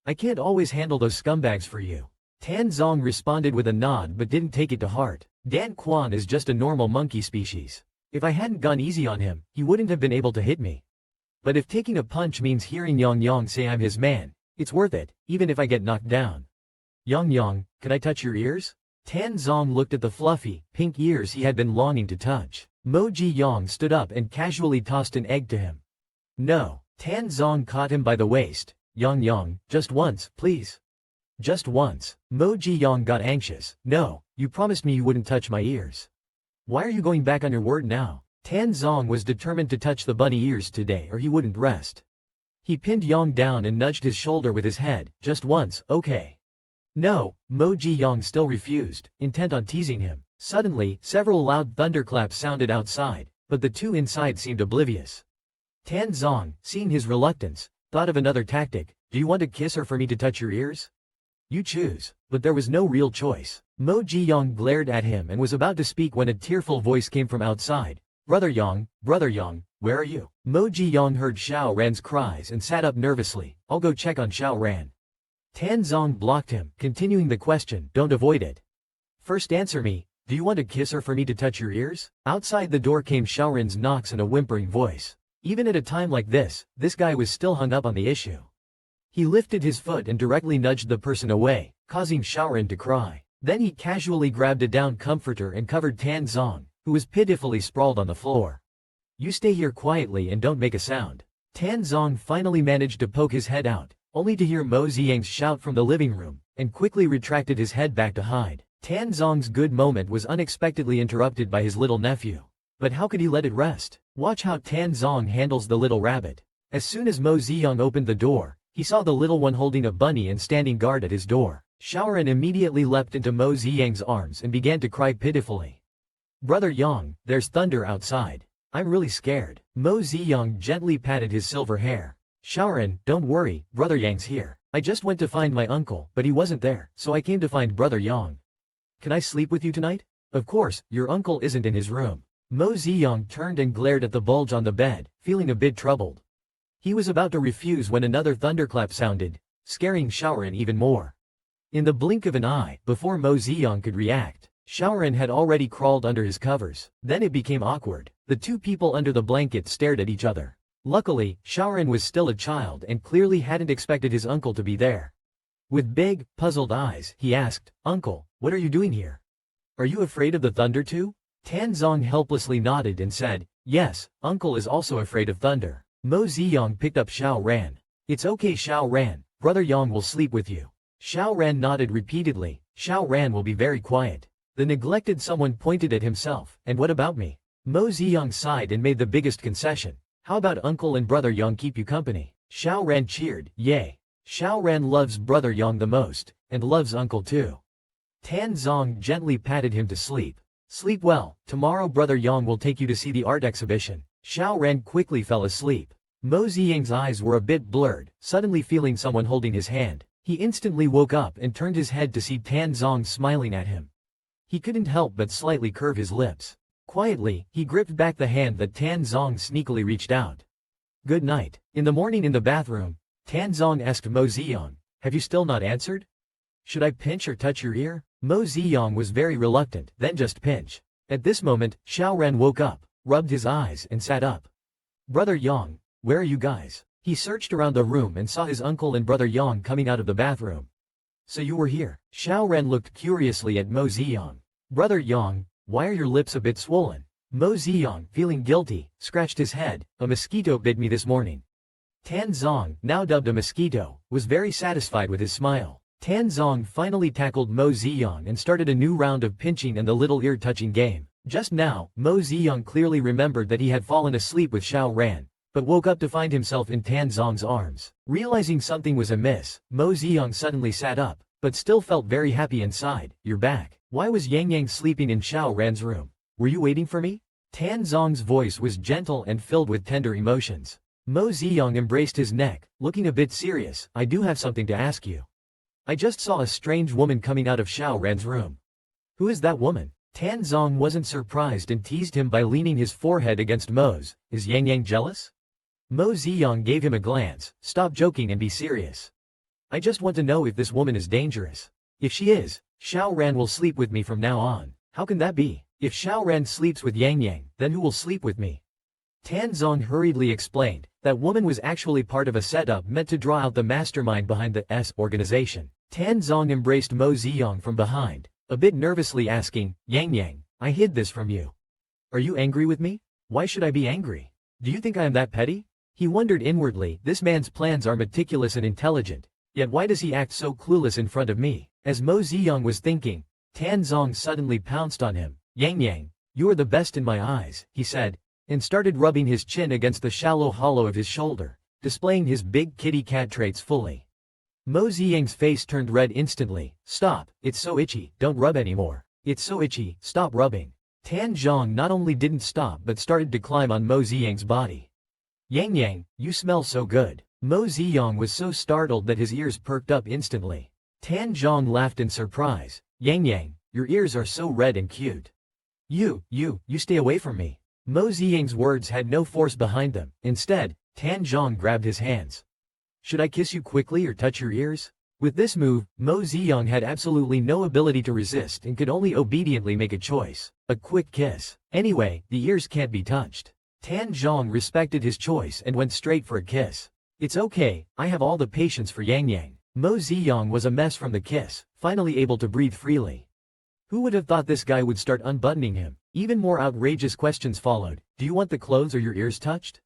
I can't always handle those scumbags for you." Tan Zong responded with a nod but didn't take it to heart. Dan Quan is just a normal monkey species. If I hadn't gone easy on him, he wouldn't have been able to hit me. But if taking a punch means hearing Yang Yang say I'm his man, it's worth it, even if I get knocked down. "Yang Yang, can I touch your ears?" Tan Zong looked at the fluffy, pink ears he had been longing to touch. Mo Ji-young stood up and casually tossed an egg to him. "No." Tan Zong caught him by the waist. "Yang Yang, just once, please. Just once." Mo Ji-young got anxious. "No, you promised me you wouldn't touch my ears. Why are you going back on your word now?" Tan Zong was determined to touch the bunny ears today or he wouldn't rest. He pinned Yang down and nudged his shoulder with his head. "Just once, okay." "No." Mo Ji-young still refused, intent on teasing him. Suddenly, several loud thunderclaps sounded outside, but the two inside seemed oblivious. Tan Zong, seeing his reluctance, thought of another tactic. "Do you want to kiss or for me to touch your ears? You choose." But there was no real choice. Mo Ji-young glared at him and was about to speak when a tearful voice came from outside. Brother Yang, where are you?" Mo Ji-young heard Xiao Ran's cries and sat up nervously. "I'll go check on Xiao Ran." Tan Zong blocked him, continuing the question, "Don't avoid it. First answer me, do you want to kiss or for me to touch your ears?" Outside the door came Xiao Ran's knocks and a whimpering voice. Even at a time like this guy was still hung up on the issue. He lifted his foot and directly nudged the person away, causing Xiao Ran to cry. Then he casually grabbed a down comforter and covered Tan Zong, who was pitifully sprawled on the floor. "You stay here quietly and don't make a sound." Tan Zong finally managed to poke his head out, only to hear Mo Ziyang's shout from the living room, and quickly retracted his head back to hide. Tan Zong's good moment was unexpectedly interrupted by his little nephew. But how could he let it rest? Watch how Tan Zong handles the little rabbit. As soon as Mo Ziyang opened the door, he saw the little one holding a bunny and standing guard at his door. Xiao Ran immediately leapt into Mo Ziyang's arms and began to cry pitifully. "Brother Yang, there's thunder outside. I'm really scared." Mo Ziyang gently patted his silver hair. "Xiao Ran, don't worry, Brother Yang's here. I just went to find my uncle, but he wasn't there, so I came to find Brother Yang. Can I sleep with you tonight?" "Of course, your uncle isn't in his room." Mo Ziyang turned and glared at the bulge on the bed, feeling a bit troubled. He was about to refuse when another thunderclap sounded, scaring Xiao Ran even more. In the blink of an eye, before Mo Ziyang could react, Xiao Ran had already crawled under his covers. Then it became awkward. The two people under the blanket stared at each other. Luckily, Xiao Ran was still a child and clearly hadn't expected his uncle to be there. With big, puzzled eyes, he asked, "Uncle, what are you doing here? Are you afraid of the thunder too?" Tan Zong helplessly nodded and said, "Yes, uncle is also afraid of thunder." Mo Ziyang picked up Xiao Ran. "It's okay Xiao Ran, Brother Yang will sleep with you." Xiao Ran nodded repeatedly. "Xiao Ran will be very quiet." The neglected someone pointed at himself. "And what about me?" Mo Ziyang sighed and made the biggest concession. "How about Uncle and Brother Yang keep you company?" Xiao Ran cheered. "Yay. Xiao Ran loves Brother Yang the most, and loves Uncle too." Tan Zong gently patted him to sleep. "Sleep well, tomorrow Brother Yang will take you to see the art exhibition." Xiao Ran quickly fell asleep. Mo Ziyang's eyes were a bit blurred, suddenly feeling someone holding his hand. He instantly woke up and turned his head to see Tan Zong smiling at him. He couldn't help but slightly curve his lips. Quietly, he gripped back the hand that Tan Zong sneakily reached out. "Good night." In the morning in the bathroom, Tan Zong asked Mo Ziyang, "Have you still not answered? Should I pinch or touch your ear?" Mo Ziyang was very reluctant, "Then just pinch." At this moment, Xiao Ran woke up, rubbed his eyes and sat up. "Brother Yang, where are you guys?" He searched around the room and saw his uncle and Brother Yang coming out of the bathroom. "So you were here?" Xiao Ran looked curiously at Mo Ziyang. "Brother Yang, why are your lips a bit swollen?" Mo Ziyang, feeling guilty, scratched his head. "A mosquito bit me this morning." Tan Zong, now dubbed a mosquito, was very satisfied with his smile. Tan Zong finally tackled Mo Ziyang and started a new round of pinching and the little ear-touching game. Just now, Mo Ziyang clearly remembered that he had fallen asleep with Xiao Ran, but woke up to find himself in Tan Zong's arms. Realizing something was amiss, Mo Ziyang suddenly sat up, but still felt very happy inside. "You're back. Why was Yang Yang sleeping in Xiao Ran's room? Were you waiting for me? Tan Zong's voice was gentle and filled with tender emotions. Mo Ziyang embraced his neck, looking a bit serious. I do have something to ask you. I just saw a strange woman coming out of Xiao Ran's room. Who is that woman? Tan Zong wasn't surprised and teased him by leaning his forehead against Mo's. Is Yang Yang jealous? Mo Ziyang gave him a glance. Stop joking and be serious. I just want to know if this woman is dangerous. If she is, Xiao Ran will sleep with me from now on. How can that be? If Xiao Ran sleeps with Yang Yang, then who will sleep with me? Tan Zong hurriedly explained. That woman was actually part of a setup meant to draw out the mastermind behind the S organization. Tan Zong embraced Mo Ziyang from behind, a bit nervously asking, Yang Yang, I hid this from you. Are you angry with me? Why should I be angry? Do you think I am that petty? He wondered inwardly. This man's plans are meticulous and intelligent, yet why does he act so clueless in front of me? As Mo Ziyang was thinking, Tan Zong suddenly pounced on him. Yang Yang, you are the best in my eyes, he said, and started rubbing his chin against the shallow hollow of his shoulder, displaying his big kitty cat traits fully. Mo Ziyang's face turned red instantly. Stop, it's so itchy, don't rub anymore. It's so itchy, stop rubbing. Tan Zong not only didn't stop but started to climb on Mo Ziyang's body. Yang Yang, you smell so good. Mo Ziyang was so startled that his ears perked up instantly. Tan Zong laughed in surprise. Yang Yang, your ears are so red and cute. You stay away from me. Mo Ziyang's words had no force behind them. Instead, Tan Zong grabbed his hands. Should I kiss you quickly or touch your ears? With this move, Mo Ziyang had absolutely no ability to resist and could only obediently make a choice. A quick kiss. Anyway, the ears can't be touched. Tan Zong respected his choice and went straight for a kiss. It's okay, I have all the patience for Yang Yang. Mo Ziyang was a mess from the kiss, finally able to breathe freely. Who would have thought this guy would start unbuttoning him? Even more outrageous questions followed. Do you want the clothes or your ears touched?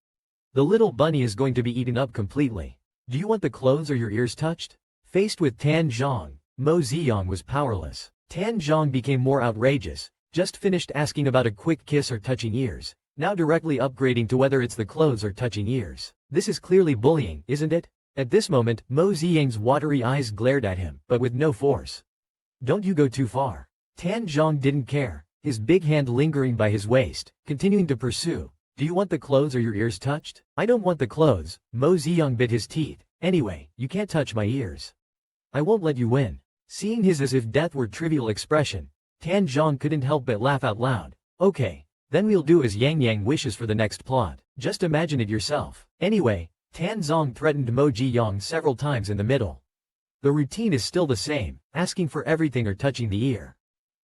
The little bunny is going to be eaten up completely. Do you want the clothes or your ears touched? Faced with Tan Zong, Mo Ziyang was powerless. Tan Zong became more outrageous, just finished asking about a quick kiss or touching ears, now directly upgrading to whether it's the clothes or touching ears. This is clearly bullying, isn't it? At this moment, Mo Ziyang's watery eyes glared at him, but with no force. Don't you go too far. Tan Zong didn't care, his big hand lingering by his waist, continuing to pursue. Do you want the clothes or your ears touched? I don't want the clothes. Mo Ziyang bit his teeth. Anyway, you can't touch my ears. I won't let you win. Seeing his as if death were trivial expression, Tan Zong couldn't help but laugh out loud. Okay, then we'll do as Yang Yang wishes for the next plot. Just imagine it yourself. Anyway, Tan Zong threatened Mo Ziyang several times in the middle. The routine is still the same, asking for everything or touching the ear.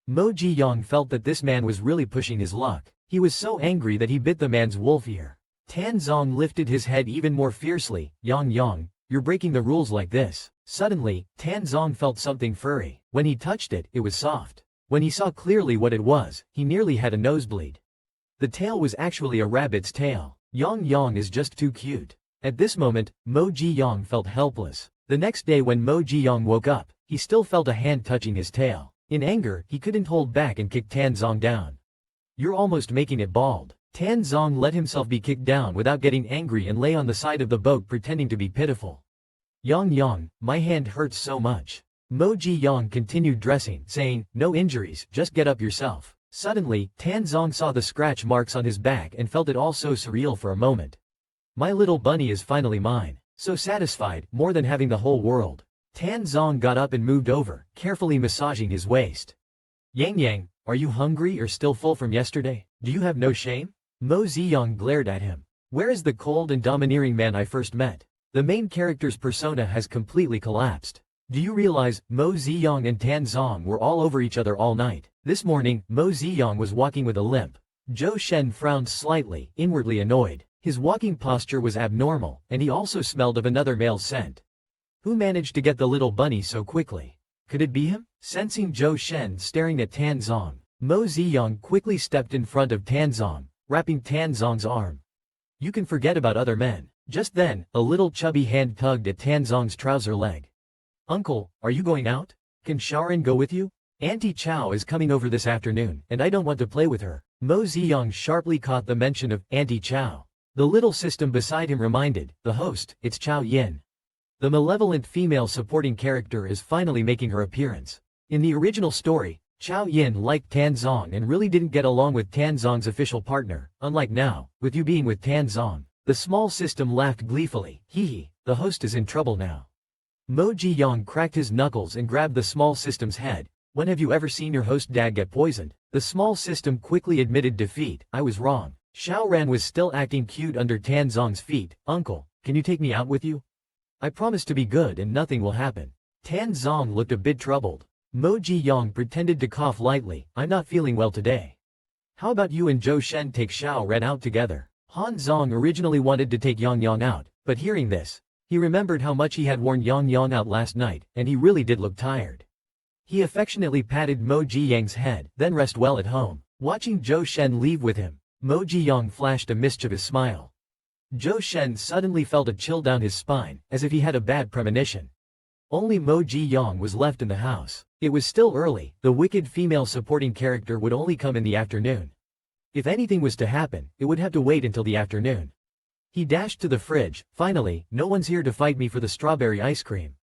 Mo Ziyang felt that this man was really pushing his luck. He was so angry that he bit the man's wolf ear. Tan Zong lifted his head even more fiercely. Yang Yang, you're breaking the rules like this. Suddenly, Tan Zong felt something furry. When he touched it, it was soft. When he saw clearly what it was, he nearly had a nosebleed. The tail was actually a rabbit's tail. Yang Yang is just too cute. At this moment, Mo Ziyang felt helpless. The next day when Mo Ziyang woke up, he still felt a hand touching his tail. In anger, he couldn't hold back and kicked Tan Zong down. You're almost making it bald. Tan Zong let himself be kicked down without getting angry and lay on the side of the boat pretending to be pitiful. Yang Yang, my hand hurts so much. Mo Ziyang continued dressing, saying, no injuries, just get up yourself. Suddenly, Tan Zong saw the scratch marks on his back and felt it all so surreal for a moment. My little bunny is finally mine. So satisfied, more than having the whole world. Tan Zong got up and moved over, carefully massaging his waist. Yang Yang, are you hungry or still full from yesterday? Do you have no shame? Mo Ziyang glared at him. Where is the cold and domineering man I first met? The main character's persona has completely collapsed. Do you realize, Mo Ziyang and Tan Zong were all over each other all night? This morning, Mo Ziyang was walking with a limp. Zhou Shen frowned slightly, inwardly annoyed. His walking posture was abnormal, and he also smelled of another male's scent. Who managed to get the little bunny so quickly? Could it be him? Sensing Zhou Shen staring at Tan Zong, Mo Ziyang quickly stepped in front of Tan Zong, wrapping Tan Zong's arm. You can forget about other men. Just then, a little chubby hand tugged at Tan Zong's trouser leg. Uncle, are you going out? Can Sharon go with you? Auntie Chow is coming over this afternoon, and I don't want to play with her. Mo Ziyang sharply caught the mention of Auntie Chow. The little system beside him reminded the host, it's Chow Yin. The malevolent female supporting character is finally making her appearance. In the original story, Chao Yin liked Tan Zong and really didn't get along with Tan Zong's official partner, unlike now, with you being with Tan Zong. The small system laughed gleefully. Hee hee, the host is in trouble now. Mo Ji-young cracked his knuckles and grabbed the small system's head. When have you ever seen your host dad get poisoned? The small system quickly admitted defeat. I was wrong. Xiao Ran was still acting cute under Tan Zong's feet. Uncle, can you take me out with you? I promise to be good and nothing will happen. Tan Zong looked a bit troubled. Mo Ji-young pretended to cough lightly. I'm not feeling well today. How about you and Zhou Shen take Xiao Ran out together? Han Zong originally wanted to take Yang Yang out, but hearing this, he remembered how much he had worn Yang Yang out last night, and he really did look tired. He affectionately patted Mo Ji-young's head, then rest well at home. Watching Zhou Shen leave with him, Mo Ji-young flashed a mischievous smile. Zhou Shen suddenly felt a chill down his spine, as if he had a bad premonition. Only Mo Ji-young was left in the house. It was still early, the wicked female supporting character would only come in the afternoon. If anything was to happen, it would have to wait until the afternoon. He dashed to the fridge. Finally, no one's here to fight me for the strawberry ice cream.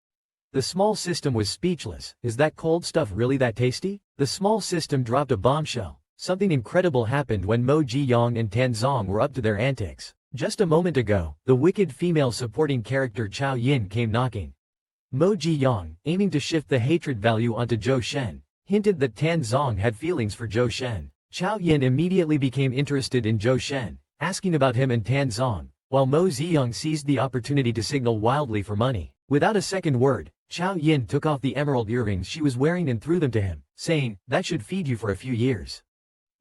The small system was speechless. Is that cold stuff really that tasty? The small system dropped a bombshell. Something incredible happened when Mo Ji-young and Tan Zong were up to their antics. Just a moment ago, the wicked female supporting character Chao Yin came knocking. Mo Ji-young, aiming to shift the hatred value onto Zhou Shen, hinted that Tan Zong had feelings for Zhou Shen. Chao Yin immediately became interested in Zhou Shen, asking about him and Tan Zong, while Mo Ji-young seized the opportunity to signal wildly for money. Without a second word, Chao Yin took off the emerald earrings she was wearing and threw them to him, saying, "That should feed you for a few years."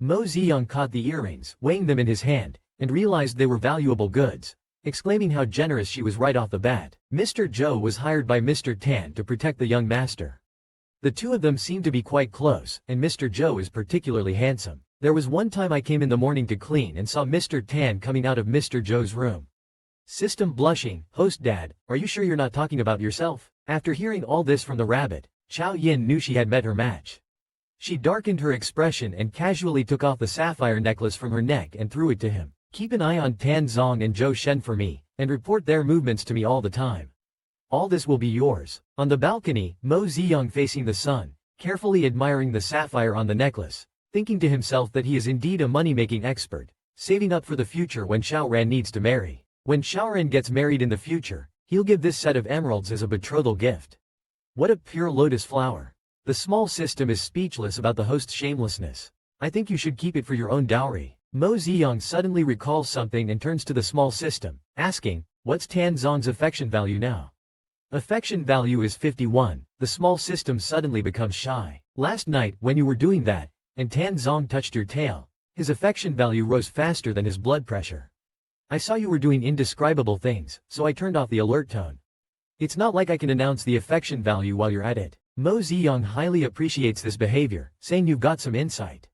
Mo Ji-young caught the earrings, weighing them in his hand, and realized they were valuable goods, exclaiming how generous she was right off the bat. Mr. Zhou was hired by Mr. Tan to protect the young master. The two of them seemed to be quite close, and Mr. Zhou is particularly handsome. There was one time I came in the morning to clean and saw Mr. Tan coming out of Mr. Zhou's room. System blushing, "Host Dad, are you sure you're not talking about yourself?" After hearing all this from the rabbit, Chao Yin knew she had met her match. She darkened her expression and casually took off the sapphire necklace from her neck and threw it to him. "Keep an eye on Tan Zong and Zhou Shen for me, and report their movements to me all the time. All this will be yours." On the balcony, Mo Ji-young facing the sun, carefully admiring the sapphire on the necklace, thinking to himself that he is indeed a money-making expert, saving up for the future when Xiao Ran needs to marry. When Xiao Ran gets married in the future, he'll give this set of emeralds as a betrothal gift. What a pure lotus flower. The small system is speechless about the host's shamelessness. "I think you should keep it for your own dowry." Mo Ji-young suddenly recalls something and turns to the small system, asking, "What's Tan Zong's affection value now?" Affection value is 51. The small system suddenly becomes shy. "Last night, when you were doing that, and Tan Zong touched your tail, his affection value rose faster than his blood pressure. I saw you were doing indescribable things, so I turned off the alert tone. It's not like I can announce the affection value while you're at it." Mo Ji-young highly appreciates this behavior, saying you've got some insight.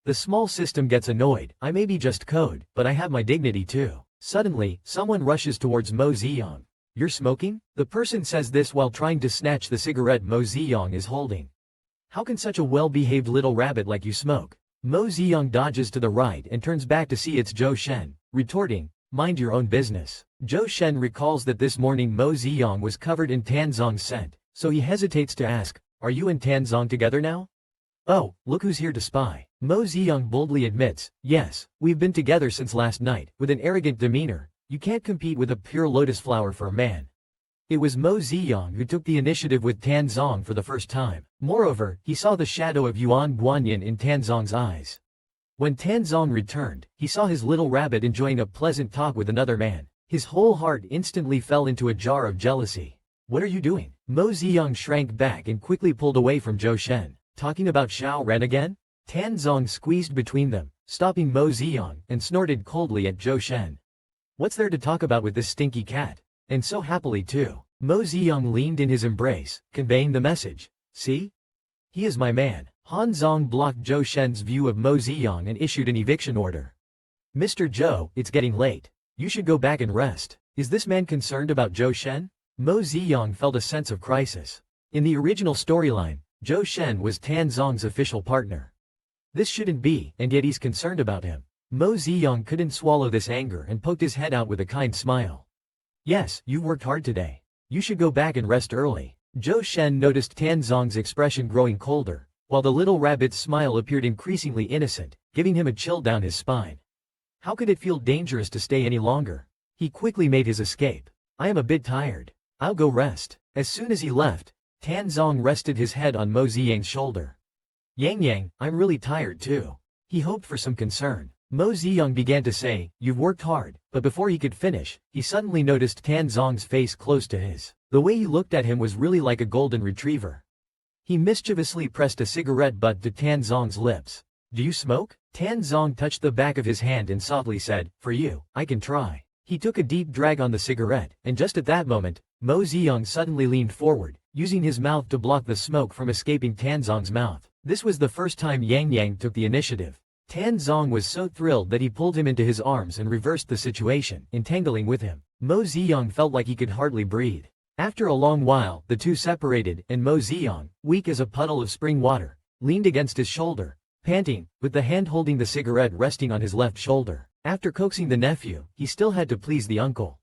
The small system gets annoyed. "I may be just code, but I have my dignity too." Suddenly, someone rushes towards Mo Ji-young. "You're smoking?" The person says this while trying to snatch the cigarette Mo Ji-young is holding. "How can such a well-behaved little rabbit like you smoke?" Mo Ji-young dodges to the right and turns back to see it's Zhou Shen, retorting, "Mind your own business." Zhou Shen recalls that this morning Mo Ji-young was covered in Tan Zong's scent, so he hesitates to ask, "Are you and Tan Zong together now?" "Oh, look who's here to spy." Mo Ji-young boldly admits, "Yes, we've been together since last night." With an arrogant demeanor, you can't compete with a pure lotus flower for a man. It was Mo Ji-young who took the initiative with Tan Zong for the first time. Moreover, he saw the shadow of Yuan Guanyin in Tan Zong's eyes. When Tan Zong returned, he saw his little rabbit enjoying a pleasant talk with another man. His whole heart instantly fell into a jar of jealousy. "What are you doing?" Mo Ji-young shrank back and quickly pulled away from Zhou Shen. "Talking about Xiao Ran again?" Tan Zong squeezed between them, stopping Mo Ji-young, and snorted coldly at Zhou Shen. "What's there to talk about with this stinky cat? And so happily too." Mo Ji-young leaned in his embrace, conveying the message. "See? He is my man." Han Zong blocked Zhou Shen's view of Mo Ji-young and issued an eviction order. "Mr. Zhou, it's getting late. You should go back and rest." Is this man concerned about Zhou Shen? Mo Ji-young felt a sense of crisis. In the original storyline, Zhou Shen was Tan Zong's official partner. This shouldn't be, and yet he's concerned about him. Mo Ji-young couldn't swallow this anger and poked his head out with a kind smile. "Yes, you worked hard today. You should go back and rest early." Zhou Shen noticed Tan Zong's expression growing colder, while the little rabbit's smile appeared increasingly innocent, giving him a chill down his spine. How could it feel dangerous to stay any longer? He quickly made his escape. I am a bit tired. I'll go rest. As soon as he left, Tan Zong rested his head on Mo Ziyang's shoulder. Yang, I'm really tired too. He hoped for some concern. Mo Ziyang began to say, you've worked hard, but before he could finish, he suddenly noticed Tan Zong's face close to his. The way he looked at him was really like a golden retriever. He mischievously pressed a cigarette butt to Tan Zong's lips. Do you smoke? Tan Zong touched the back of his hand and softly said, for you, I can try. He took a deep drag on the cigarette, and just at that moment, Mo Ziyang suddenly leaned forward, using his mouth to block the smoke from escaping Tan Zong's mouth. This was the first time Yang took the initiative. Tan Zong was so thrilled that he pulled him into his arms and reversed the situation, entangling with him. Mo Ziyang felt like he could hardly breathe. After a long while, the two separated, and Mo Ziyang, weak as a puddle of spring water, leaned against his shoulder, panting, with the hand holding the cigarette resting on his left shoulder. After coaxing the nephew, he still had to please the uncle.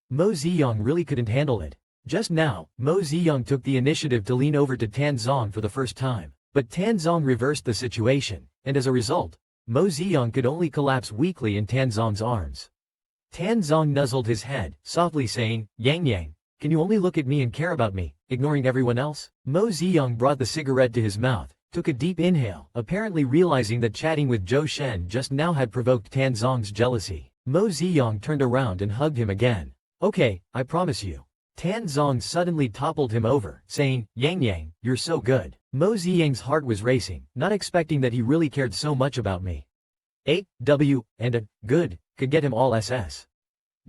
Mo Ziyang really couldn't handle it. Just now, Mo Ziyang took the initiative to lean over to Tan Zong for the first time, but Tan Zong reversed the situation, and as a result, Mo Ziyang could only collapse weakly in Tan Zong's arms. Tan Zong nuzzled his head, softly saying, Yang, can you only look at me and care about me, ignoring everyone else? Mo Ziyang brought the cigarette to his mouth, took a deep inhale, apparently realizing that chatting with Zhou Shen just now had provoked Tan Zong's jealousy. Mo Ziyang turned around and hugged him again. Okay, I promise you. Tan Zong suddenly toppled him over, saying, Yang, you're so good. Mo Ziyang's heart was racing, not expecting that he really cared so much about me. 8W, and a good, could get him all SS.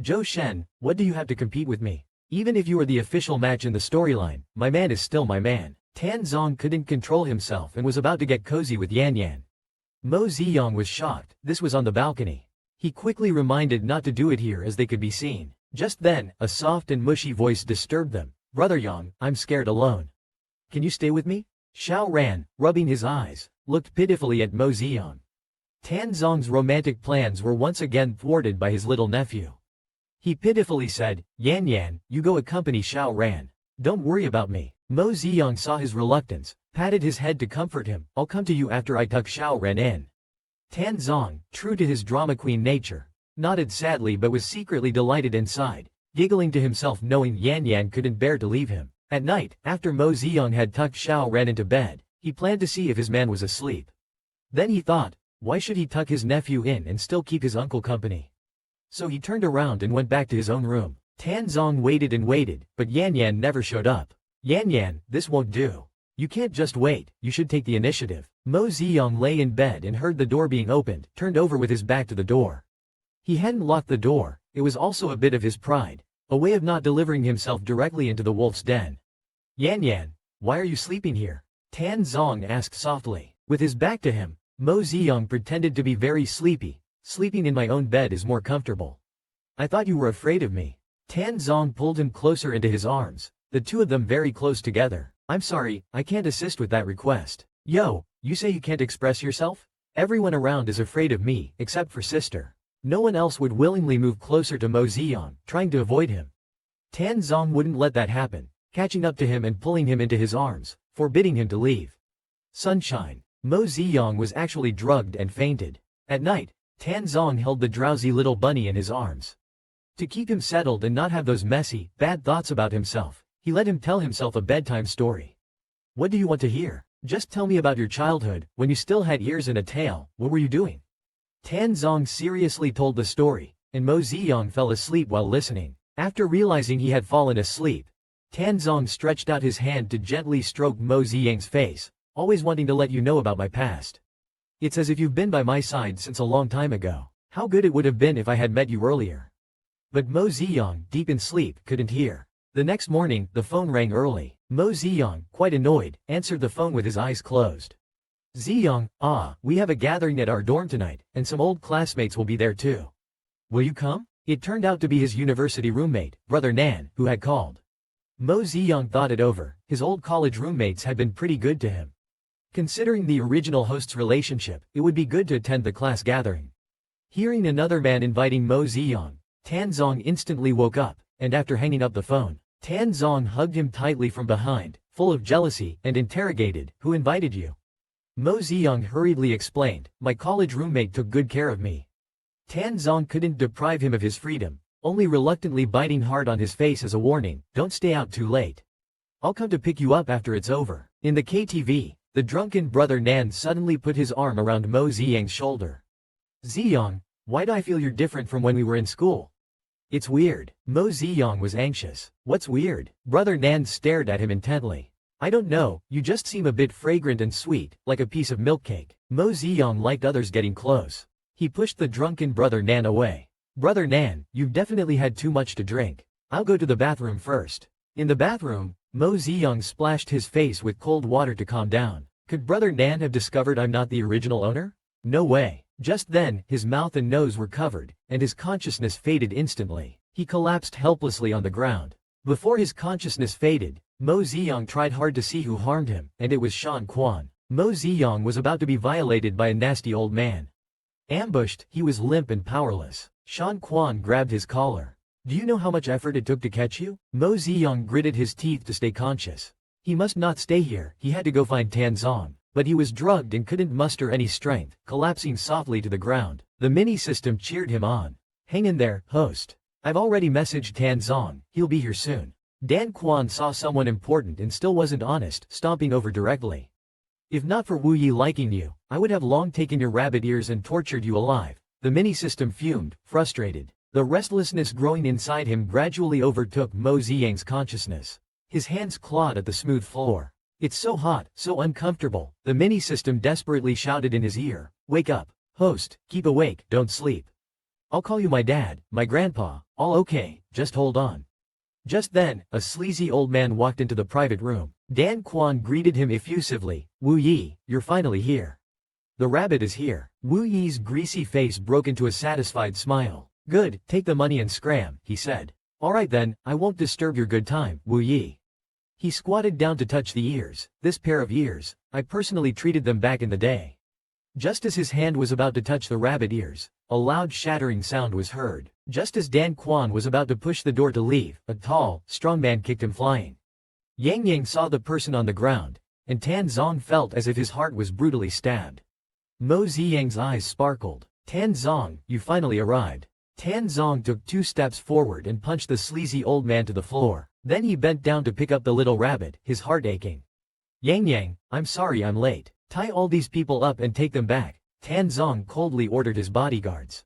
Zhou Shen, what do you have to compete with me? Even if you are the official match in the storyline, my man is still my man. Tan Zong couldn't control himself and was about to get cozy with Yan. Mo Ziyang was shocked. This was on the balcony. He quickly reminded not to do it here as they could be seen. Just then, a soft and mushy voice disturbed them. Brother Yang, I'm scared alone. Can you stay with me? Xiao Ran, rubbing his eyes, looked pitifully at Mo Ziyang. Tan Zong's romantic plans were once again thwarted by his little nephew. He pitifully said, Yan, you go accompany Xiao Ran. Don't worry about me. Mo Ziyang saw his reluctance, patted his head to comfort him. I'll come to you after I tuck Xiao Ran in. Tan Zong, true to his drama queen nature, nodded sadly but was secretly delighted inside, giggling to himself knowing Yan couldn't bear to leave him. At night, after Mo Ziyang had tucked Xiao Ran into bed, he planned to see if his man was asleep. Then he thought, why should he tuck his nephew in and still keep his uncle company? So he turned around and went back to his own room. Tan Zong waited and waited, but Yan never showed up. Yan, this won't do. You can't just wait, you should take the initiative. Mo Ziyang lay in bed and heard the door being opened, turned over with his back to the door. He hadn't locked the door. It was also a bit of his pride, a way of not delivering himself directly into the wolf's den. Yan, why are you sleeping here? Tan Zong asked softly. With his back to him, Mo Ziyang pretended to be very sleepy. Sleeping in my own bed is more comfortable. I thought you were afraid of me. Tan Zong pulled him closer into his arms, the two of them very close together. I'm sorry, I can't assist with that request. Yo, you say you can't express yourself? Everyone around is afraid of me, except for sister. No one else would willingly move closer to Mo Ziyang, trying to avoid him. Tan Zong wouldn't let that happen, catching up to him and pulling him into his arms, forbidding him to leave. Sunshine. Mo Ziyang was actually drugged and fainted. At night, Tan Zong held the drowsy little bunny in his arms. To keep him settled and not have those messy, bad thoughts about himself, he let him tell himself a bedtime story. What do you want to hear? Just tell me about your childhood, when you still had ears and a tail. What were you doing? Tan Zong seriously told the story, and Mo Ziyang fell asleep while listening. After realizing he had fallen asleep, Tan Zong stretched out his hand to gently stroke Mo Ziyang's face, always wanting to let you know about my past. It's as if you've been by my side since a long time ago. How good it would have been if I had met you earlier. But Mo Ziyang, deep in sleep, couldn't hear. The next morning, the phone rang early. Mo Ziyang, quite annoyed, answered the phone with his eyes closed. Ziyang, we have a gathering at our dorm tonight, and some old classmates will be there too. Will you come? It turned out to be his university roommate, Brother Nan, who had called. Mo Ziyang thought it over. His old college roommates had been pretty good to him. Considering the original host's relationship, it would be good to attend the class gathering. Hearing another man inviting Mo Ziyang, Tan Zong instantly woke up, and after hanging up the phone, Tan Zong hugged him tightly from behind, full of jealousy, and interrogated, who invited you? Mo Ziyang hurriedly explained, my college roommate took good care of me. Tan Zong couldn't deprive him of his freedom, only reluctantly biting hard on his face as a warning, don't stay out too late. I'll come to pick you up after it's over. In the KTV, the drunken brother Nan suddenly put his arm around Mo Ziyang's shoulder. Ziyang, why do I feel you're different from when we were in school? It's weird. Mo Ziyang was anxious. What's weird? Brother Nan stared at him intently. I don't know, you just seem a bit fragrant and sweet, like a piece of milk cake. Mo Ziyang liked others getting close. He pushed the drunken brother Nan away. Brother Nan, you've definitely had too much to drink. I'll go to the bathroom first. In the bathroom, Mo Ziyang splashed his face with cold water to calm down. Could Brother Nan have discovered I'm not the original owner? No way. Just then, his mouth and nose were covered, and his consciousness faded instantly. He collapsed helplessly on the ground. Before his consciousness faded, Mo Ziyang tried hard to see who harmed him, and it was Shan Quan. Mo Ziyang was about to be violated by a nasty old man. Ambushed, he was limp and powerless. Shan Quan grabbed his collar. Do you know how much effort it took to catch you? Mo Ziyang gritted his teeth to stay conscious. He must not stay here, he had to go find Tan Zong. But he was drugged and couldn't muster any strength, collapsing softly to the ground. The mini-system cheered him on. Hang in there, host. I've already messaged Tan Zong, he'll be here soon. Dan Quan saw someone important and still wasn't honest, stomping over directly. If not for Wu Yi liking you, I would have long taken your rabbit ears and tortured you alive. The mini-system fumed, frustrated. The restlessness growing inside him gradually overtook Mo Ziyang's consciousness. His hands clawed at the smooth floor. It's so hot, so uncomfortable, the mini-system desperately shouted in his ear. Wake up, host, keep awake, don't sleep. I'll call you my dad, my grandpa, all okay, just hold on. Just then, a sleazy old man walked into the private room. Dan Quan greeted him effusively. Wu Yi, you're finally here. The rabbit is here. Wu Yi's greasy face broke into a satisfied smile. Good, take the money and scram, he said. Alright then, I won't disturb your good time, Wu Yi. He squatted down to touch the ears. This pair of ears, I personally treated them back in the day. Just as his hand was about to touch the rabbit ears, a loud shattering sound was heard. Just as Dan Quan was about to push the door to leave, a tall, strong man kicked him flying. Yang Yang saw the person on the ground, and Tan Zong felt as if his heart was brutally stabbed. Mo Ziyang's eyes sparkled. Tan Zong, you finally arrived. Tan Zong took 2 steps forward and punched the sleazy old man to the floor. Then he bent down to pick up the little rabbit, his heart aching. Yang Yang, I'm sorry I'm late. Tie all these people up and take them back, Tan Zong coldly ordered his bodyguards.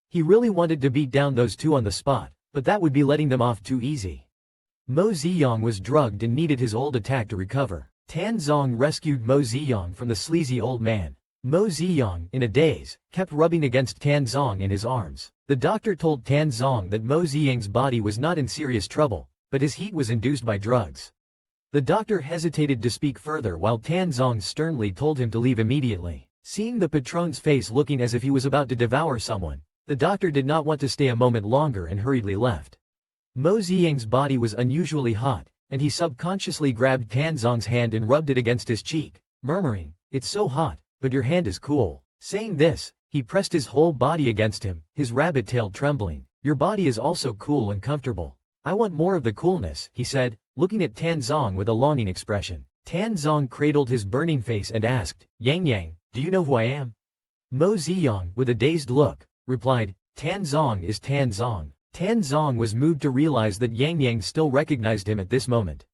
He really wanted to beat down those 2 on the spot, but that would be letting them off too easy. Mo Ziyang was drugged and needed his old attack to recover. Tan Zong rescued Mo Ziyang from the sleazy old man. Mo Ziyang, in a daze, kept rubbing against Tan Zong in his arms. The doctor told Tan Zong that Mo Ziyang's body was not in serious trouble, but his heat was induced by drugs. The doctor hesitated to speak further while Tan Zong sternly told him to leave immediately. Seeing the patron's face looking as if he was about to devour someone, the doctor did not want to stay a moment longer and hurriedly left. Mo Ziyang's body was unusually hot, and he subconsciously grabbed Tan Zong's hand and rubbed it against his cheek, murmuring, "It's so hot, but your hand is cool." Saying this, he pressed his whole body against him, his rabbit tail trembling. "Your body is also cool and comfortable. I want more of the coolness," he said, looking at Tan Zong with a longing expression. Tan Zong cradled his burning face and asked, "Yang Yang, do you know who I am?" Mo Ziyang, with a dazed look, replied, "Tan Zong is Tan Zong." Tan Zong was moved to realize that Yang Yang still recognized him at this moment.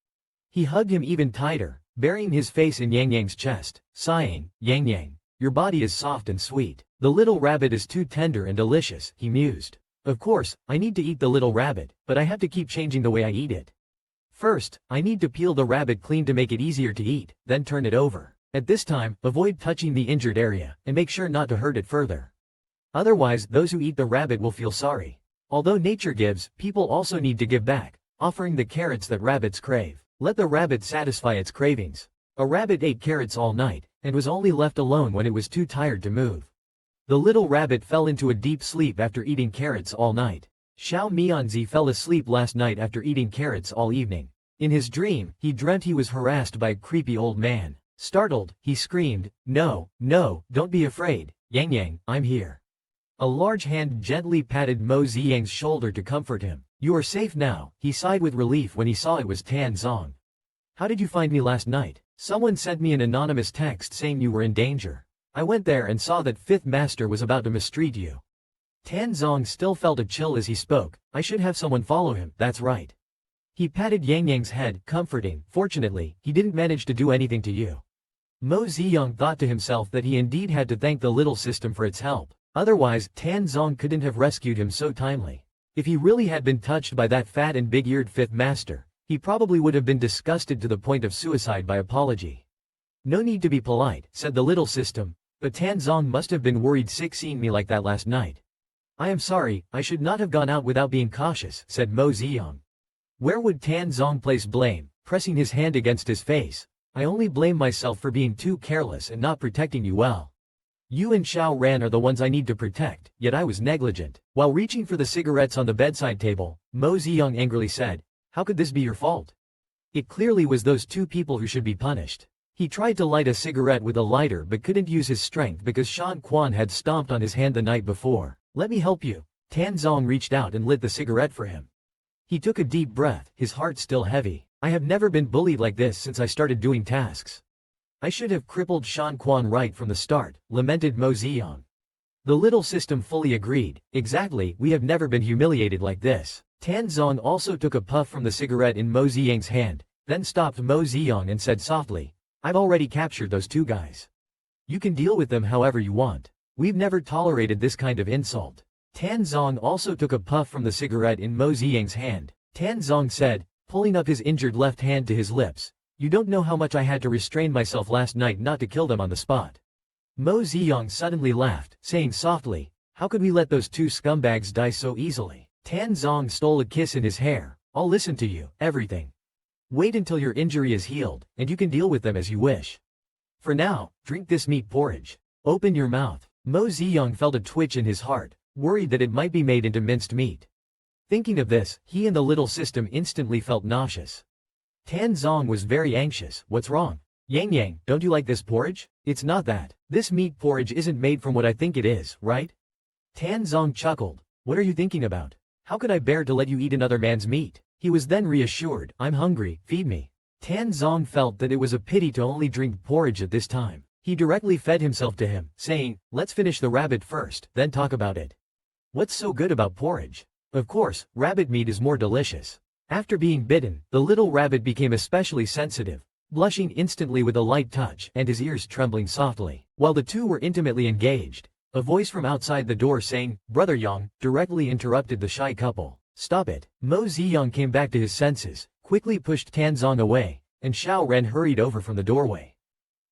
He hugged him even tighter, burying his face in Yang Yang's chest, sighing, "Yang Yang, your body is soft and sweet. The little rabbit is too tender and delicious," he mused. "Of course, I need to eat the little rabbit, but I have to keep changing the way I eat it. First, I need to peel the rabbit clean to make it easier to eat, then turn it over. At this time, avoid touching the injured area, and make sure not to hurt it further. Otherwise, those who eat the rabbit will feel sorry. Although nature gives, people also need to give back, offering the carrots that rabbits crave. Let the rabbit satisfy its cravings." A rabbit ate carrots all night, and was only left alone when it was too tired to move. The little rabbit fell into a deep sleep after eating carrots all night. Xiao Mianzi fell asleep last night after eating carrots all evening. In his dream, he dreamt he was harassed by a creepy old man. Startled, he screamed, "No, no, don't be afraid, Yang Yang, I'm here." A large hand gently patted Mo Ziyang's shoulder to comfort him. "You are safe now," he sighed with relief when he saw it was Tan Zong. "How did you find me last night?" Someone sent me an anonymous text saying you were in danger. I went there and saw that Fifth Master was about to mistreat you. Tan Zong still felt a chill as he spoke. I should have someone follow him, that's right. He patted Yang Yang's head, comforting. Fortunately, he didn't manage to do anything to you. Mo Ziyang thought to himself that he indeed had to thank the little system for its help. Otherwise, Tan Zong couldn't have rescued him so timely. If he really had been touched by that fat and big-eared Fifth Master, he probably would have been disgusted to the point of suicide by apology. No need to be polite, said the little system, but Tan Zong must have been worried sick seeing me like that last night. I am sorry, I should not have gone out without being cautious, said Mo Ziyang. Where would Tan Zong place blame, pressing his hand against his face? I only blame myself for being too careless and not protecting you well. You and Xiao Ran are the ones I need to protect, yet I was negligent. While reaching for the cigarettes on the bedside table, Mo Ziyang angrily said, how could this be your fault? It clearly was those two people who should be punished. He tried to light a cigarette with a lighter but couldn't use his strength because Shan Quan had stomped on his hand the night before. Let me help you. Tan Zong reached out and lit the cigarette for him. He took a deep breath, his heart still heavy. I have never been bullied like this since I started doing tasks. I should have crippled Shan Quan right from the start, lamented Mo Ziyang. The little system fully agreed. Exactly, we have never been humiliated like this. Tan Zong also took a puff from the cigarette in Mo Ziyang's hand, then stopped Mo Ziyang and said softly, I've already captured those two guys. You can deal with them however you want. We've never tolerated this kind of insult. Tan Zong also took a puff from the cigarette in Mo Ziyang's hand. Tan Zong said, pulling up his injured left hand to his lips, you don't know how much I had to restrain myself last night not to kill them on the spot. Mo Ziyang suddenly laughed, saying softly, how could we let those two scumbags die so easily? Tan Zong stole a kiss in his hair. I'll listen to you, everything. Wait until your injury is healed, and you can deal with them as you wish. For now, drink this meat porridge. Open your mouth. Mo Ziyang felt a twitch in his heart, worried that it might be made into minced meat. Thinking of this, he and the little system instantly felt nauseous. Tan Zong was very anxious. What's wrong? Yang Yang, don't you like this porridge? It's not that. This meat porridge isn't made from what I think it is, right? Tan Zong chuckled. What are you thinking about? How could I bear to let you eat another man's meat? He was then reassured. I'm hungry, feed me. Tan Zong felt that it was a pity to only drink porridge at this time. He directly fed himself to him, saying, let's finish the rabbit first, then talk about it. What's so good about porridge? Of course, rabbit meat is more delicious. After being bitten, the little rabbit became especially sensitive, blushing instantly with a light touch and his ears trembling softly. While the two were intimately engaged, a voice from outside the door saying, Brother Yang, directly interrupted the shy couple. Stop it. Mo Ziyang came back to his senses, quickly pushed Tan Zong away, and Xiao Ren hurried over from the doorway.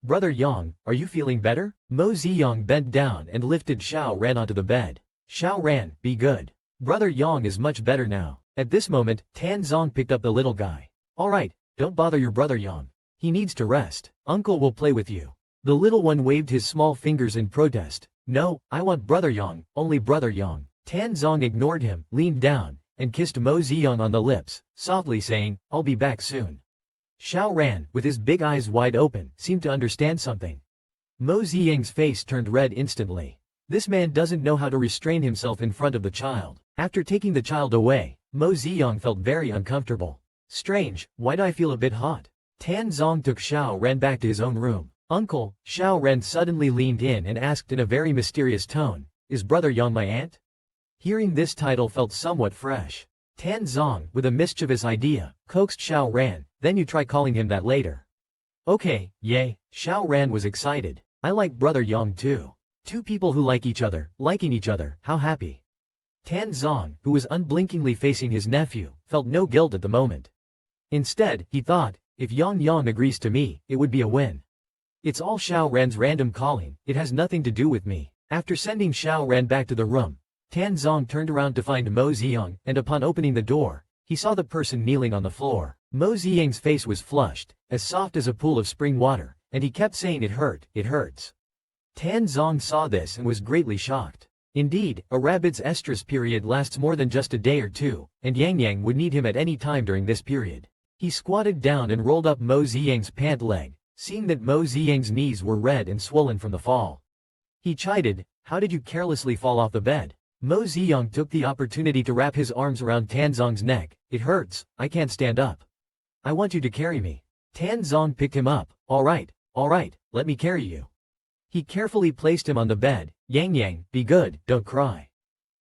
Brother Yang, are you feeling better? Mo Ziyang bent down and lifted Xiao Ren onto the bed. Xiao Ren, be good. Brother Yang is much better now. At this moment, Tan Zong picked up the little guy. Alright, don't bother your brother Yang. He needs to rest. Uncle will play with you. The little one waved his small fingers in protest. No, I want Brother Yang, only Brother Yang. Tan Zong ignored him, leaned down, and kissed Mo Ziyang on the lips, softly saying, I'll be back soon. Xiao Ran, with his big eyes wide open, seemed to understand something. Mo Ziyang's face turned red instantly. This man doesn't know how to restrain himself in front of the child. After taking the child away, Mo Ziyang felt very uncomfortable. Strange, why do I feel a bit hot? Tan Zong took Xiao Ran back to his own room. Uncle, Xiao Ran suddenly leaned in and asked in a very mysterious tone, is Brother Yang my aunt? Hearing this title felt somewhat fresh. Tan Zong, with a mischievous idea, coaxed Xiao Ran, then you try calling him that later. Okay, yay. Xiao Ran was excited. I like Brother Yang too. Two people who like each other, liking each other, how happy. Tan Zong, who was unblinkingly facing his nephew, felt no guilt at the moment. Instead, he thought, if Yang Yang agrees to me, it would be a win. It's all Xiao Ran's random calling, it has nothing to do with me. After sending Xiao Ran back to the room, Tan Zong turned around to find Mo Ziyang, and upon opening the door, he saw the person kneeling on the floor. Mo Ziyang's face was flushed, as soft as a pool of spring water, and he kept saying it hurts. Tan Zong saw this and was greatly shocked. Indeed, a rabbit's estrus period lasts more than just a day or two, and Yang Yang would need him at any time during this period. He squatted down and rolled up Mo Ziyang's pant leg, seeing that Mo Ziyang's knees were red and swollen from the fall. He chided, how did you carelessly fall off the bed? Mo Ziyang took the opportunity to wrap his arms around Tan Zong's neck. It hurts, I can't stand up. I want you to carry me. Tan Zong picked him up. Alright, let me carry you. He carefully placed him on the bed. Yang, be good, don't cry.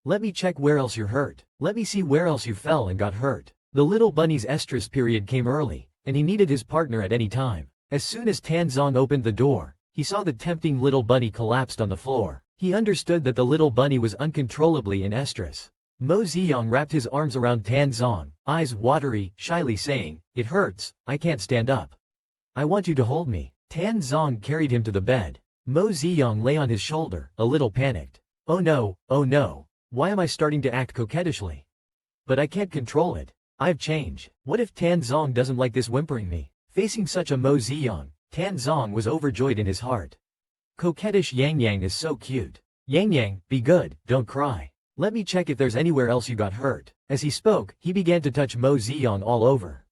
Let me check where else you're hurt. Let me see where else you fell and got hurt. The little bunny's estrus period came early, and he needed his partner at any time. As soon as Tan Zong opened the door, he saw the tempting little bunny collapsed on the floor. He understood that the little bunny was uncontrollably in estrus. Mo Ziyang wrapped his arms around Tan Zong, eyes watery, shyly saying, "It hurts, I can't stand up. I want you to hold me." Tan Zong carried him to the bed. Mo Ziyang lay on his shoulder, a little panicked. Oh no, why am I starting to act coquettishly? But I can't control it. I've changed. What if Tan Zong doesn't like this whimpering me? Facing such a Mo Ziyang, Tan Zong was overjoyed in his heart. Coquettish Yang is so cute. Yang, be good, don't cry. Let me check if there's anywhere else you got hurt. As he spoke, he began to touch Mo Ziyang all over.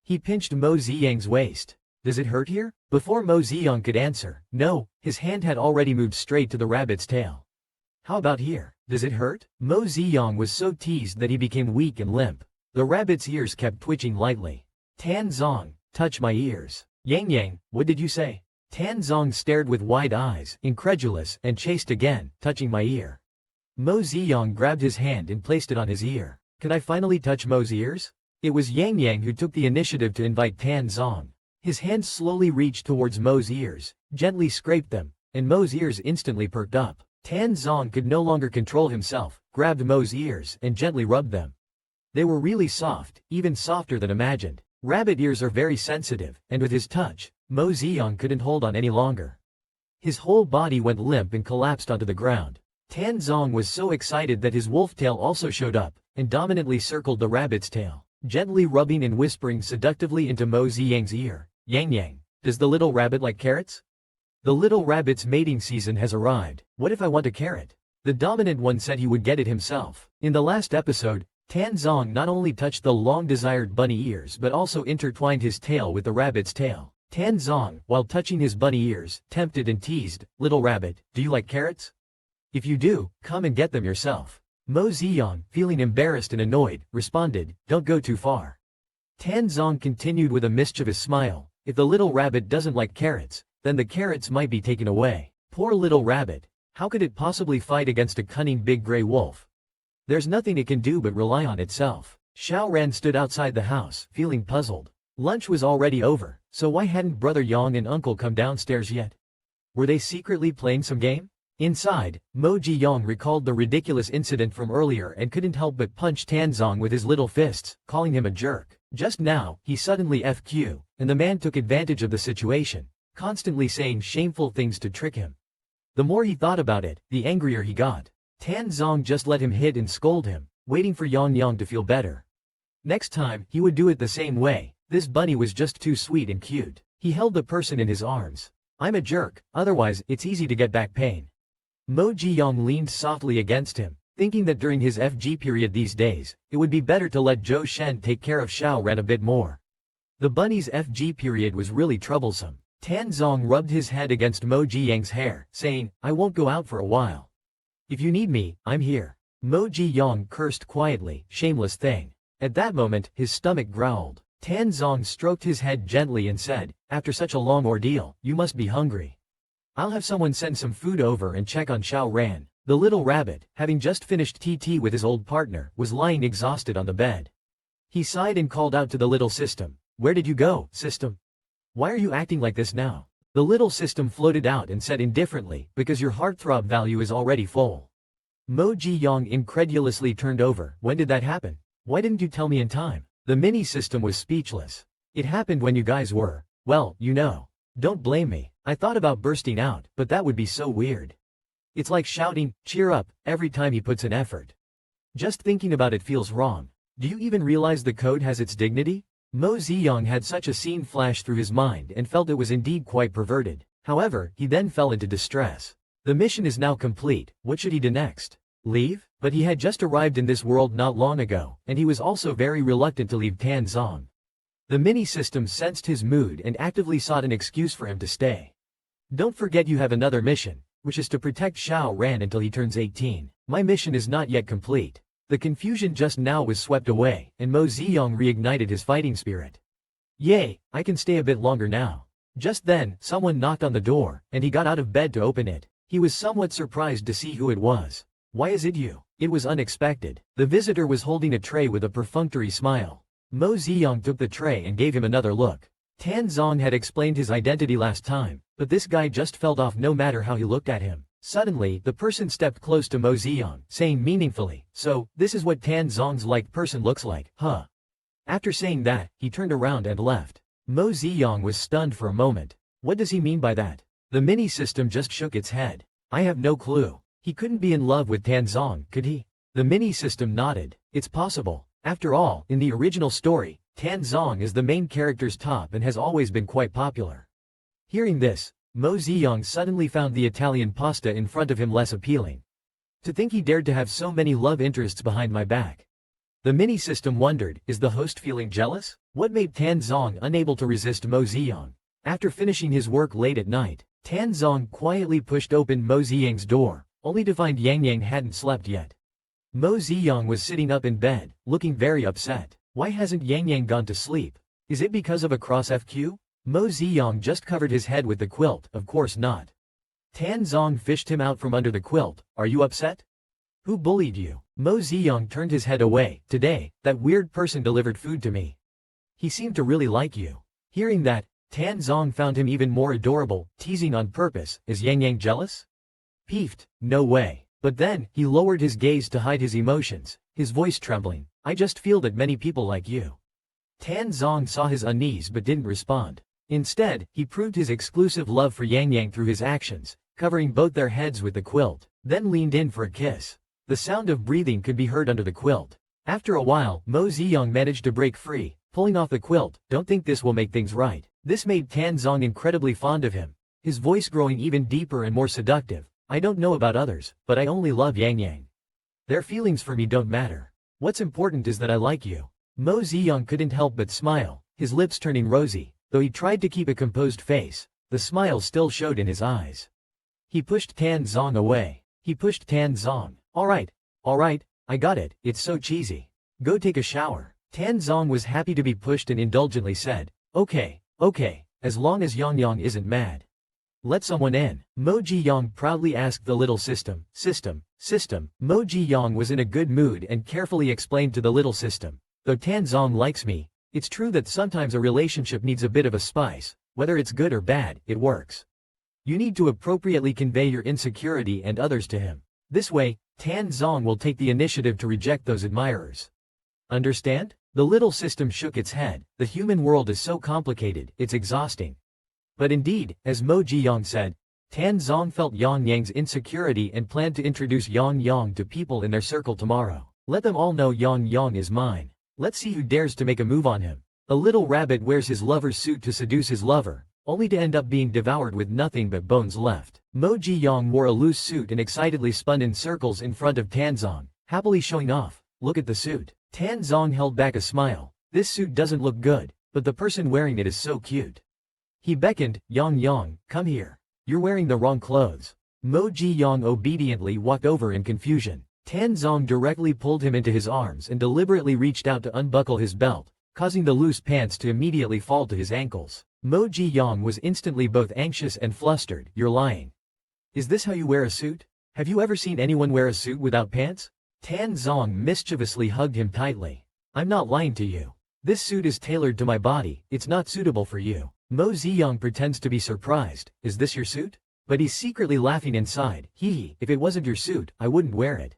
He pinched Mo Ziyang's waist. Does it hurt here? Before Mo Ziyang could answer, no, his hand had already moved straight to the rabbit's tail. How about here? Does it hurt? Mo Ziyang was so teased that he became weak and limp. The rabbit's ears kept twitching lightly. Tan Zong, touch my ears. Yang, what did you say? Tan Zong stared with wide eyes, incredulous, and chased again, touching my ear. Mo Ziyang grabbed his hand and placed it on his ear. Could I finally touch Mo's ears? It was Yang who took the initiative to invite Tan Zong. His hand slowly reached towards Mo's ears, gently scraped them, and Mo's ears instantly perked up. Tan Zong could no longer control himself, grabbed Mo's ears and gently rubbed them. They were really soft, even softer than imagined. Rabbit ears are very sensitive, and with his touch, Mo Ziyang couldn't hold on any longer. His whole body went limp and collapsed onto the ground. Tan Zong was so excited that his wolf tail also showed up, and dominantly circled the rabbit's tail, gently rubbing and whispering seductively into Mo Ziyang's ear. Yang, does the little rabbit like carrots? The little rabbit's mating season has arrived. What if I want a carrot? The dominant one said he would get it himself. In the last episode, Tan Zong not only touched the long-desired bunny ears but also intertwined his tail with the rabbit's tail. Tan Zong, while touching his bunny ears, tempted and teased, "Little rabbit, do you like carrots? If you do, come and get them yourself." Mo Ziyang, feeling embarrassed and annoyed, responded, "Don't go too far." Tan Zong continued with a mischievous smile, "If the little rabbit doesn't like carrots, then the carrots might be taken away. Poor little rabbit. How could it possibly fight against a cunning big gray wolf? There's nothing it can do but rely on itself." Xiao Ran stood outside the house, feeling puzzled. Lunch was already over, so why hadn't Brother Yang and Uncle come downstairs yet? Were they secretly playing some game? Inside, Mo Ji-yong recalled the ridiculous incident from earlier and couldn't help but punch Tan Zong with his little fists, calling him a jerk. Just now, he suddenly FQ, and the man took advantage of the situation, constantly saying shameful things to trick him. The more he thought about it, the angrier he got. Tan Zong just let him hit and scold him, waiting for Yang to feel better. Next time, he would do it the same way. This bunny was just too sweet and cute. He held the person in his arms. "I'm a jerk, otherwise, it's easy to get back pain." Mo Ji-yong leaned softly against him, thinking that during his FG period these days, it would be better to let Zhou Shen take care of Xiao Ran a bit more. The bunny's FG period was really troublesome. Tan Zong rubbed his head against Mo Ji-yang's hair, saying, "I won't go out for a while. If you need me, I'm here." Mo Ji-yong cursed quietly, "Shameless thing." At that moment, his stomach growled. Tan Zong stroked his head gently and said, "After such a long ordeal, you must be hungry. I'll have someone send some food over and check on Xiao Ran." The little rabbit, having just finished TT with his old partner, was lying exhausted on the bed. He sighed and called out to the little system, "Where did you go, system? Why are you acting like this now?" The little system floated out and said indifferently, "Because your heartthrob value is already full." Mo Ji-yong incredulously turned over. "When did that happen? Why didn't you tell me in time?" The mini-system was speechless. "It happened when you guys were, well, you know. Don't blame me. I thought about bursting out, but that would be so weird. It's like shouting, 'Cheer up,' every time he puts in effort. Just thinking about it feels wrong. Do you even realize the code has its dignity?" Mo Ziyang had such a scene flash through his mind and felt it was indeed quite perverted. However, he then fell into distress. The mission is now complete. What should he do next? Leave? But he had just arrived in this world not long ago, and he was also very reluctant to leave Tan Zong. The mini-system sensed his mood and actively sought an excuse for him to stay. "Don't forget you have another mission, which is to protect Xiao Ran until he turns 18. My mission is not yet complete." The confusion just now was swept away, and Mo Ziyong reignited his fighting spirit. Yay, I can stay a bit longer now. Just then, someone knocked on the door, and he got out of bed to open it. He was somewhat surprised to see who it was. Why is it you? It was unexpected. The visitor was holding a tray with a perfunctory smile. Mo Ziyang took the tray and gave him another look. Tan Zong had explained his identity last time, but this guy just felt off no matter how he looked at him. Suddenly, the person stepped close to Mo Ziyang, saying meaningfully, "So, this is what Tan Zong's like person looks like, huh?" After saying that, he turned around and left. Mo Ziyang was stunned for a moment. What does he mean by that? The mini-system just shook its head. I have no clue. He couldn't be in love with Tan Zong, could he? The mini-system nodded. It's possible. After all, in the original story, Tan Zong is the main character's top and has always been quite popular. Hearing this, Mo Ziyang suddenly found the Italian pasta in front of him less appealing. To think he dared to have so many love interests behind my back. The mini-system wondered, is the host feeling jealous? What made Tan Zong unable to resist Mo Ziyang? After finishing his work late at night, Tan Zong quietly pushed open Mo Ziyang's door, only to find Yang Yang hadn't slept yet. Mo Ziyang was sitting up in bed, looking very upset. Why hasn't Yang Yang gone to sleep? Is it because of a cross FQ? Mo Ziyang just covered his head with the quilt, of course not. Tan Zong fished him out from under the quilt. Are you upset? Who bullied you? Mo Ziyang turned his head away. Today, that weird person delivered food to me. He seemed to really like you. Hearing that, Tan Zong found him even more adorable, teasing on purpose. Is Yang Yang jealous? Peeved. No way. But then, he lowered his gaze to hide his emotions, his voice trembling. I just feel that many people like you. Tan Zong saw his unease but didn't respond. Instead, he proved his exclusive love for Yang Yang through his actions, covering both their heads with the quilt, then leaned in for a kiss. The sound of breathing could be heard under the quilt. After a while, Mo Ziyang managed to break free, pulling off the quilt. Don't think this will make things right. This made Tan Zong incredibly fond of him, his voice growing even deeper and more seductive. I don't know about others, but I only love Yang Yang. Their feelings for me don't matter. What's important is that I like you. Mo Ziyang couldn't help but smile, his lips turning rosy. Though he tried to keep a composed face, the smile still showed in his eyes. He pushed Tan Zong away. He pushed Tan Zong. Alright, I got it, it's so cheesy. Go take a shower. Tan Zong was happy to be pushed and indulgently said, okay, as long as Yang Yang isn't mad. Let someone in. Mo Ziyang proudly asked the little system. Mo Ziyang was in a good mood and carefully explained to the little system. Though Tan Zong likes me, it's true that sometimes a relationship needs a bit of a spice. Whether it's good or bad, it works. You need to appropriately convey your insecurity and others to him. This way, Tan Zong will take the initiative to reject those admirers. Understand? The little system shook its head. The human world is so complicated, it's exhausting. But indeed, as Mo Ziyang said, Tan Zong felt Yang Yang's insecurity and planned to introduce Yang Yang to people in their circle tomorrow. Let them all know Yang Yang is mine. Let's see who dares to make a move on him. A little rabbit wears his lover's suit to seduce his lover, only to end up being devoured with nothing but bones left. Mo Ziyang wore a loose suit and excitedly spun in circles in front of Tan Zong, happily showing off. Look at the suit. Tan Zong held back a smile. This suit doesn't look good, but the person wearing it is so cute. He beckoned, Yang Yang, come here. You're wearing the wrong clothes. Mo Ziyang obediently walked over in confusion. Tan Zong directly pulled him into his arms and deliberately reached out to unbuckle his belt, causing the loose pants to immediately fall to his ankles. Mo Ziyang was instantly both anxious and flustered. You're lying. Is this how you wear a suit? Have you ever seen anyone wear a suit without pants? Tan Zong mischievously hugged him tightly. I'm not lying to you. This suit is tailored to my body, it's not suitable for you. Mo Ziyang pretends to be surprised. Is this your suit? But he's secretly laughing inside. Hee, if it wasn't your suit, I wouldn't wear it.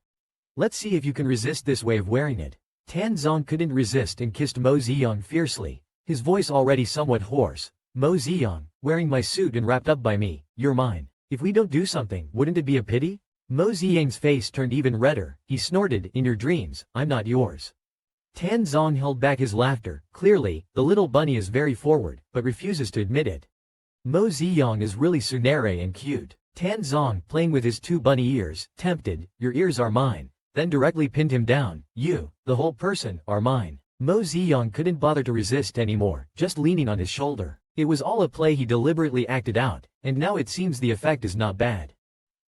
Let's see if you can resist this way of wearing it. Tan Zong couldn't resist and kissed Mo Ziyang fiercely, his voice already somewhat hoarse. Mo Ziyang, wearing my suit and wrapped up by me, you're mine. If we don't do something, wouldn't it be a pity? Mo Ziyang's face turned even redder. He snorted, in your dreams, I'm not yours. Tan Zong held back his laughter. Clearly, the little bunny is very forward, but refuses to admit it. Mo Ziyang is really tsundere and cute. Tan Zong, playing with his two bunny ears, tempted, your ears are mine, then directly pinned him down. You, the whole person, are mine. Mo Ziyang couldn't bother to resist anymore, just leaning on his shoulder. It was all a play he deliberately acted out, and now it seems the effect is not bad.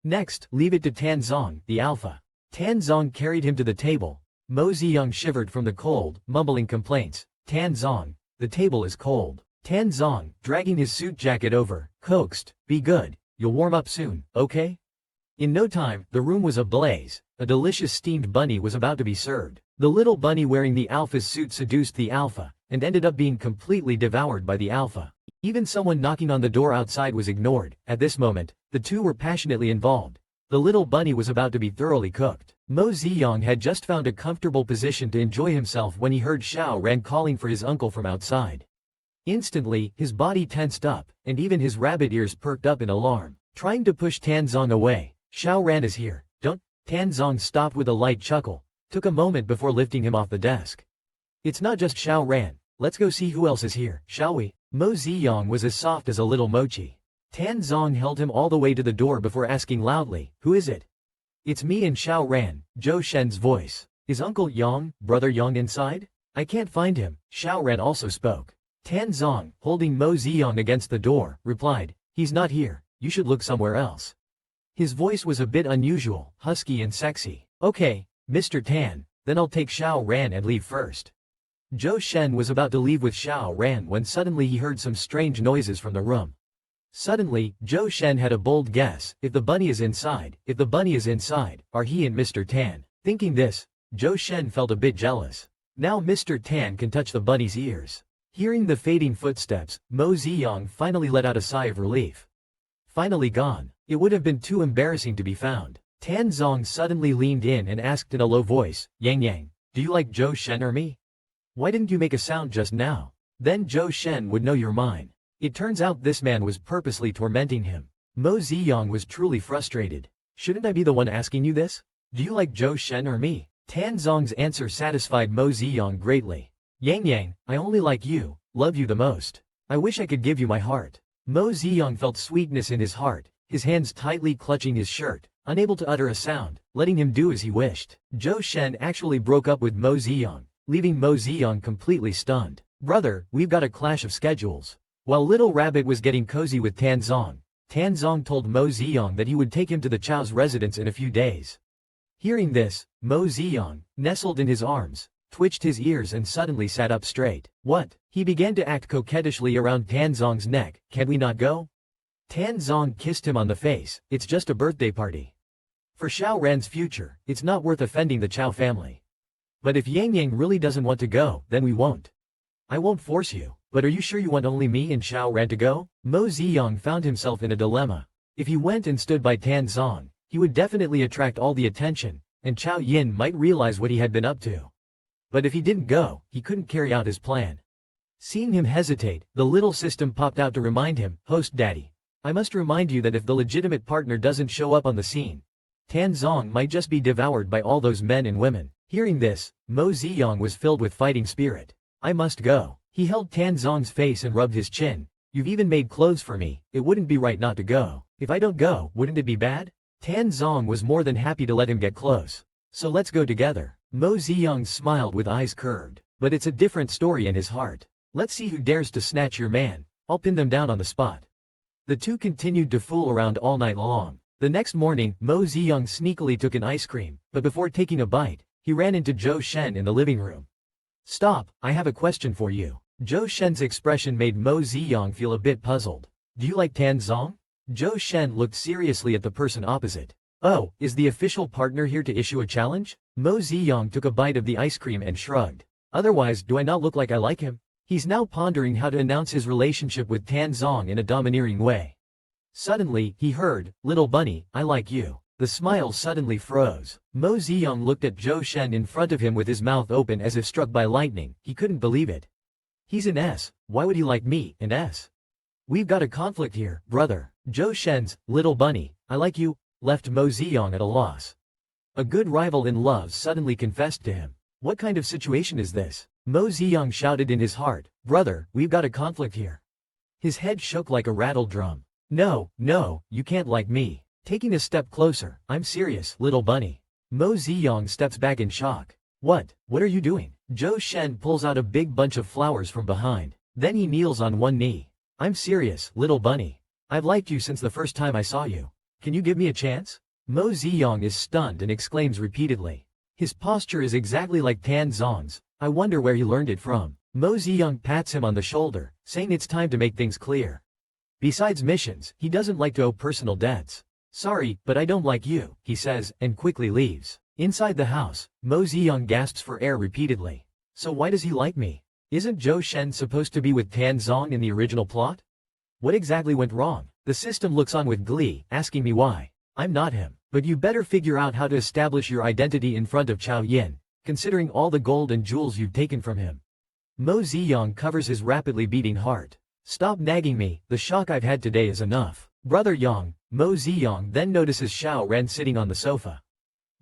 Next, leave it to Tan Zong, the alpha. Tan Zong carried him to the table. Mo Ziyang shivered from the cold, mumbling complaints. Tan Zong, the table is cold. Tan Zong, dragging his suit jacket over, coaxed, "Be good, you'll warm up soon, okay?" In no time, the room was ablaze. A delicious steamed bunny was about to be served. The little bunny wearing the alpha's suit seduced the alpha, and ended up being completely devoured by the alpha. Even someone knocking on the door outside was ignored. At this moment, the two were passionately involved. The little bunny was about to be thoroughly cooked. Mo Ziyang had just found a comfortable position to enjoy himself when he heard Xiao Ran calling for his uncle from outside. Instantly, his body tensed up, and even his rabbit ears perked up in alarm. Trying to push Tan Zong away, "Xiao Ran is here, don't." Tan Zong stopped with a light chuckle, took a moment before lifting him off the desk. "It's not just Xiao Ran, let's go see who else is here, shall we?" Mo Ziyang was as soft as a little mochi. Tan Zong held him all the way to the door before asking loudly, "Who is it?" "It's me and Xiao Ran," Zhou Shen's voice. "Is Uncle Yang, Brother Yang inside?" "I can't find him," Xiao Ran also spoke. Tan Zong, holding Mo Ziyang against the door, replied, "He's not here, you should look somewhere else." His voice was a bit unusual, husky and sexy. "Okay, Mr. Tan, then I'll take Xiao Ran and leave first." Zhou Shen was about to leave with Xiao Ran when suddenly he heard some strange noises from the room. Suddenly, Zhou Shen had a bold guess. If the bunny is inside, are he and Mr. Tan? Thinking this, Zhou Shen felt a bit jealous. Now Mr. Tan can touch the bunny's ears. Hearing the fading footsteps, Mo Ziyang finally let out a sigh of relief. Finally gone. It would have been too embarrassing to be found. Tan Zong suddenly leaned in and asked in a low voice, "Yang Yang, do you like Zhou Shen or me? Why didn't you make a sound just now? Then Zhou Shen would know you're mine." It turns out this man was purposely tormenting him. Mo Ziyang was truly frustrated. "Shouldn't I be the one asking you this? Do you like Zhou Shen or me?" Tan Zong's answer satisfied Mo Ziyang greatly. "Yang Yang, I only like you, love you the most. I wish I could give you my heart." Mo Ziyang felt sweetness in his heart, his hands tightly clutching his shirt, unable to utter a sound, letting him do as he wished. Zhou Shen actually broke up with Mo Ziyang, leaving Mo Ziyang completely stunned. "Brother, we've got a clash of schedules." While Little Rabbit was getting cozy with Tan Zong told Mo Ziyang that he would take him to the Chow's residence in a few days. Hearing this, Mo Ziyang, nestled in his arms, twitched his ears and suddenly sat up straight. "What?" He began to act coquettishly around Tan Zong's neck. "Can we not go?" Tan Zong kissed him on the face. "It's just a birthday party. For Xiao Ran's future, it's not worth offending the Chow family. But if Yang Yang really doesn't want to go, then we won't. I won't force you. But are you sure you want only me and Xiao Ran to go?" Mo Ziyang found himself in a dilemma. If he went and stood by Tan Zong, he would definitely attract all the attention, and Chao Yin might realize what he had been up to. But if he didn't go, he couldn't carry out his plan. Seeing him hesitate, the little system popped out to remind him, "Host Daddy, I must remind you that if the legitimate partner doesn't show up on the scene, Tan Zong might just be devoured by all those men and women." Hearing this, Mo Ziyang was filled with fighting spirit. "I must go." He held Tan Zong's face and rubbed his chin. "You've even made clothes for me, it wouldn't be right not to go. If I don't go, wouldn't it be bad?" Tan Zong was more than happy to let him get close. "So let's go together." Mo Ziyang smiled with eyes curved. But it's a different story in his heart. "Let's see who dares to snatch your man. I'll pin them down on the spot." The two continued to fool around all night long. The next morning, Mo Ziyang sneakily took an ice cream, but before taking a bite, he ran into Zhou Shen in the living room. "Stop, I have a question for you." Zhou Shen's expression made Mo Ziyang feel a bit puzzled. "Do you like Tan Zong?" Zhou Shen looked seriously at the person opposite. "Oh, is the official partner here to issue a challenge?" Mo Ziyang took a bite of the ice cream and shrugged. "Otherwise, do I not look like I like him?" He's now pondering how to announce his relationship with Tan Zong in a domineering way. Suddenly, he heard, "Little bunny, I like you." The smile suddenly froze. Mo Ziyang looked at Zhou Shen in front of him with his mouth open as if struck by lightning. He couldn't believe it. "He's an S, why would he like me, an S? We've got a conflict here, brother." Zhou Shen's, "Little bunny, I like you," left Mo Ziyang at a loss. A good rival in love suddenly confessed to him. What kind of situation is this? Mo Ziyang shouted in his heart, "Brother, we've got a conflict here." His head shook like a rattle drum. No, you can't like me." Taking a step closer, "I'm serious, little bunny." Mo Ziyang steps back in shock. What are you doing?" Zhou Shen pulls out a big bunch of flowers from behind. Then he kneels on one knee. "I'm serious, little bunny. I've liked you since the first time I saw you. Can you give me a chance?" Mo Ziyang is stunned and exclaims repeatedly. His posture is exactly like Tan Zong's. I wonder where he learned it from. Mo Ziyang pats him on the shoulder, saying it's time to make things clear. Besides missions, he doesn't like to owe personal debts. Sorry, but I don't like you, he says, and quickly leaves. Inside the house, Mo Ziyang gasps for air repeatedly. So why does he like me? Isn't Zhou Shen supposed to be with Tan Zong in the original plot? What exactly went wrong? The system looks on with glee, asking me why. I'm not him. But you better figure out how to establish your identity in front of Chao Yin, considering all the gold and jewels you've taken from him. Mo Ziyang covers his rapidly beating heart. Stop nagging me, the shock I've had today is enough. Brother Yang. Mo Ziyang then notices Xiao Ren sitting on the sofa.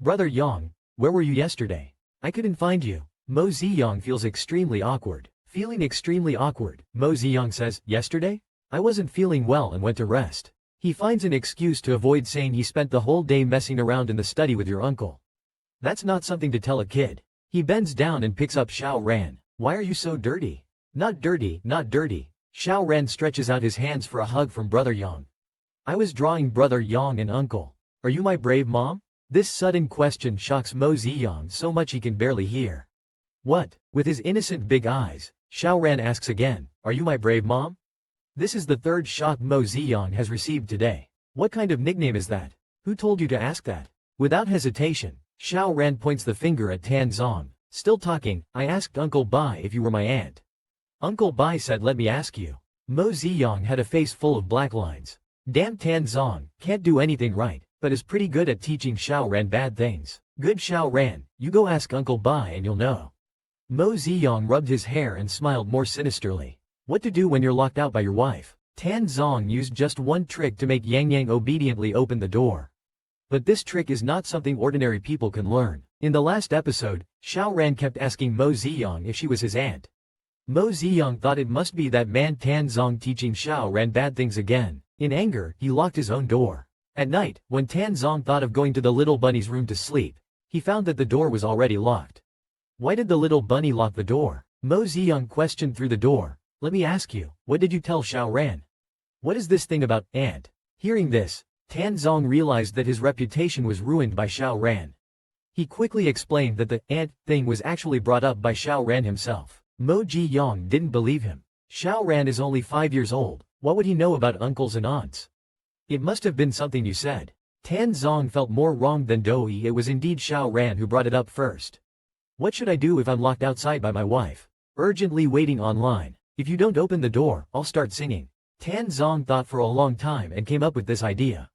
Brother Yang, where were you yesterday? I couldn't find you. Mo Ziyang feels extremely awkward. Feeling extremely awkward, Mo Ziyang says, yesterday? I wasn't feeling well and went to rest. He finds an excuse to avoid saying he spent the whole day messing around in the study with your uncle. That's not something to tell a kid. He bends down and picks up Xiao Ran. Why are you so dirty? Not dirty, not dirty. Xiao Ran stretches out his hands for a hug from Brother Yang. I was drawing Brother Yang and Uncle. Are you my brave mom? This sudden question shocks Mo Ziyang so much he can barely hear. What? With his innocent big eyes, Xiao Ran asks again, are you my brave mom? This is the third shock Mo Ziyang has received today. What kind of nickname is that? Who told you to ask that? Without hesitation, Xiao Ran points the finger at Tan Zong. Still talking, I asked Uncle Bai if you were my aunt. Uncle Bai said let me ask you. Mo Ziyang had a face full of black lines. Damn Tan Zong, can't do anything right, but is pretty good at teaching Xiao Ran bad things. Good Xiao Ran, you go ask Uncle Bai and you'll know. Mo Ziyang rubbed his hair and smiled more sinisterly. What to do when you're locked out by your wife? Tan Zong used just one trick to make Yang Yang obediently open the door. But this trick is not something ordinary people can learn. In the last episode, Xiao Ran kept asking Mo Ziyang if she was his aunt. Mo Ziyang thought it must be that man Tan Zong teaching Xiao Ran bad things again. In anger, he locked his own door. At night, when Tan Zong thought of going to the little bunny's room to sleep, he found that the door was already locked. Why did the little bunny lock the door? Mo Ziyang questioned through the door. Let me ask you, what did you tell Xiao Ran? What is this thing about aunt? Hearing this, Tan Zong realized that his reputation was ruined by Xiao Ran. He quickly explained that the aunt thing was actually brought up by Xiao Ran himself. Mo Ziyang didn't believe him. Xiao Ran is only 5 years old. What would he know about uncles and aunts? It must have been something you said. Tan Zong felt more wronged than Doi. It was indeed Xiao Ran who brought it up first. What should I do if I'm locked outside by my wife? Urgently waiting online. If you don't open the door, I'll start singing. Tan Zong thought for a long time and came up with this idea.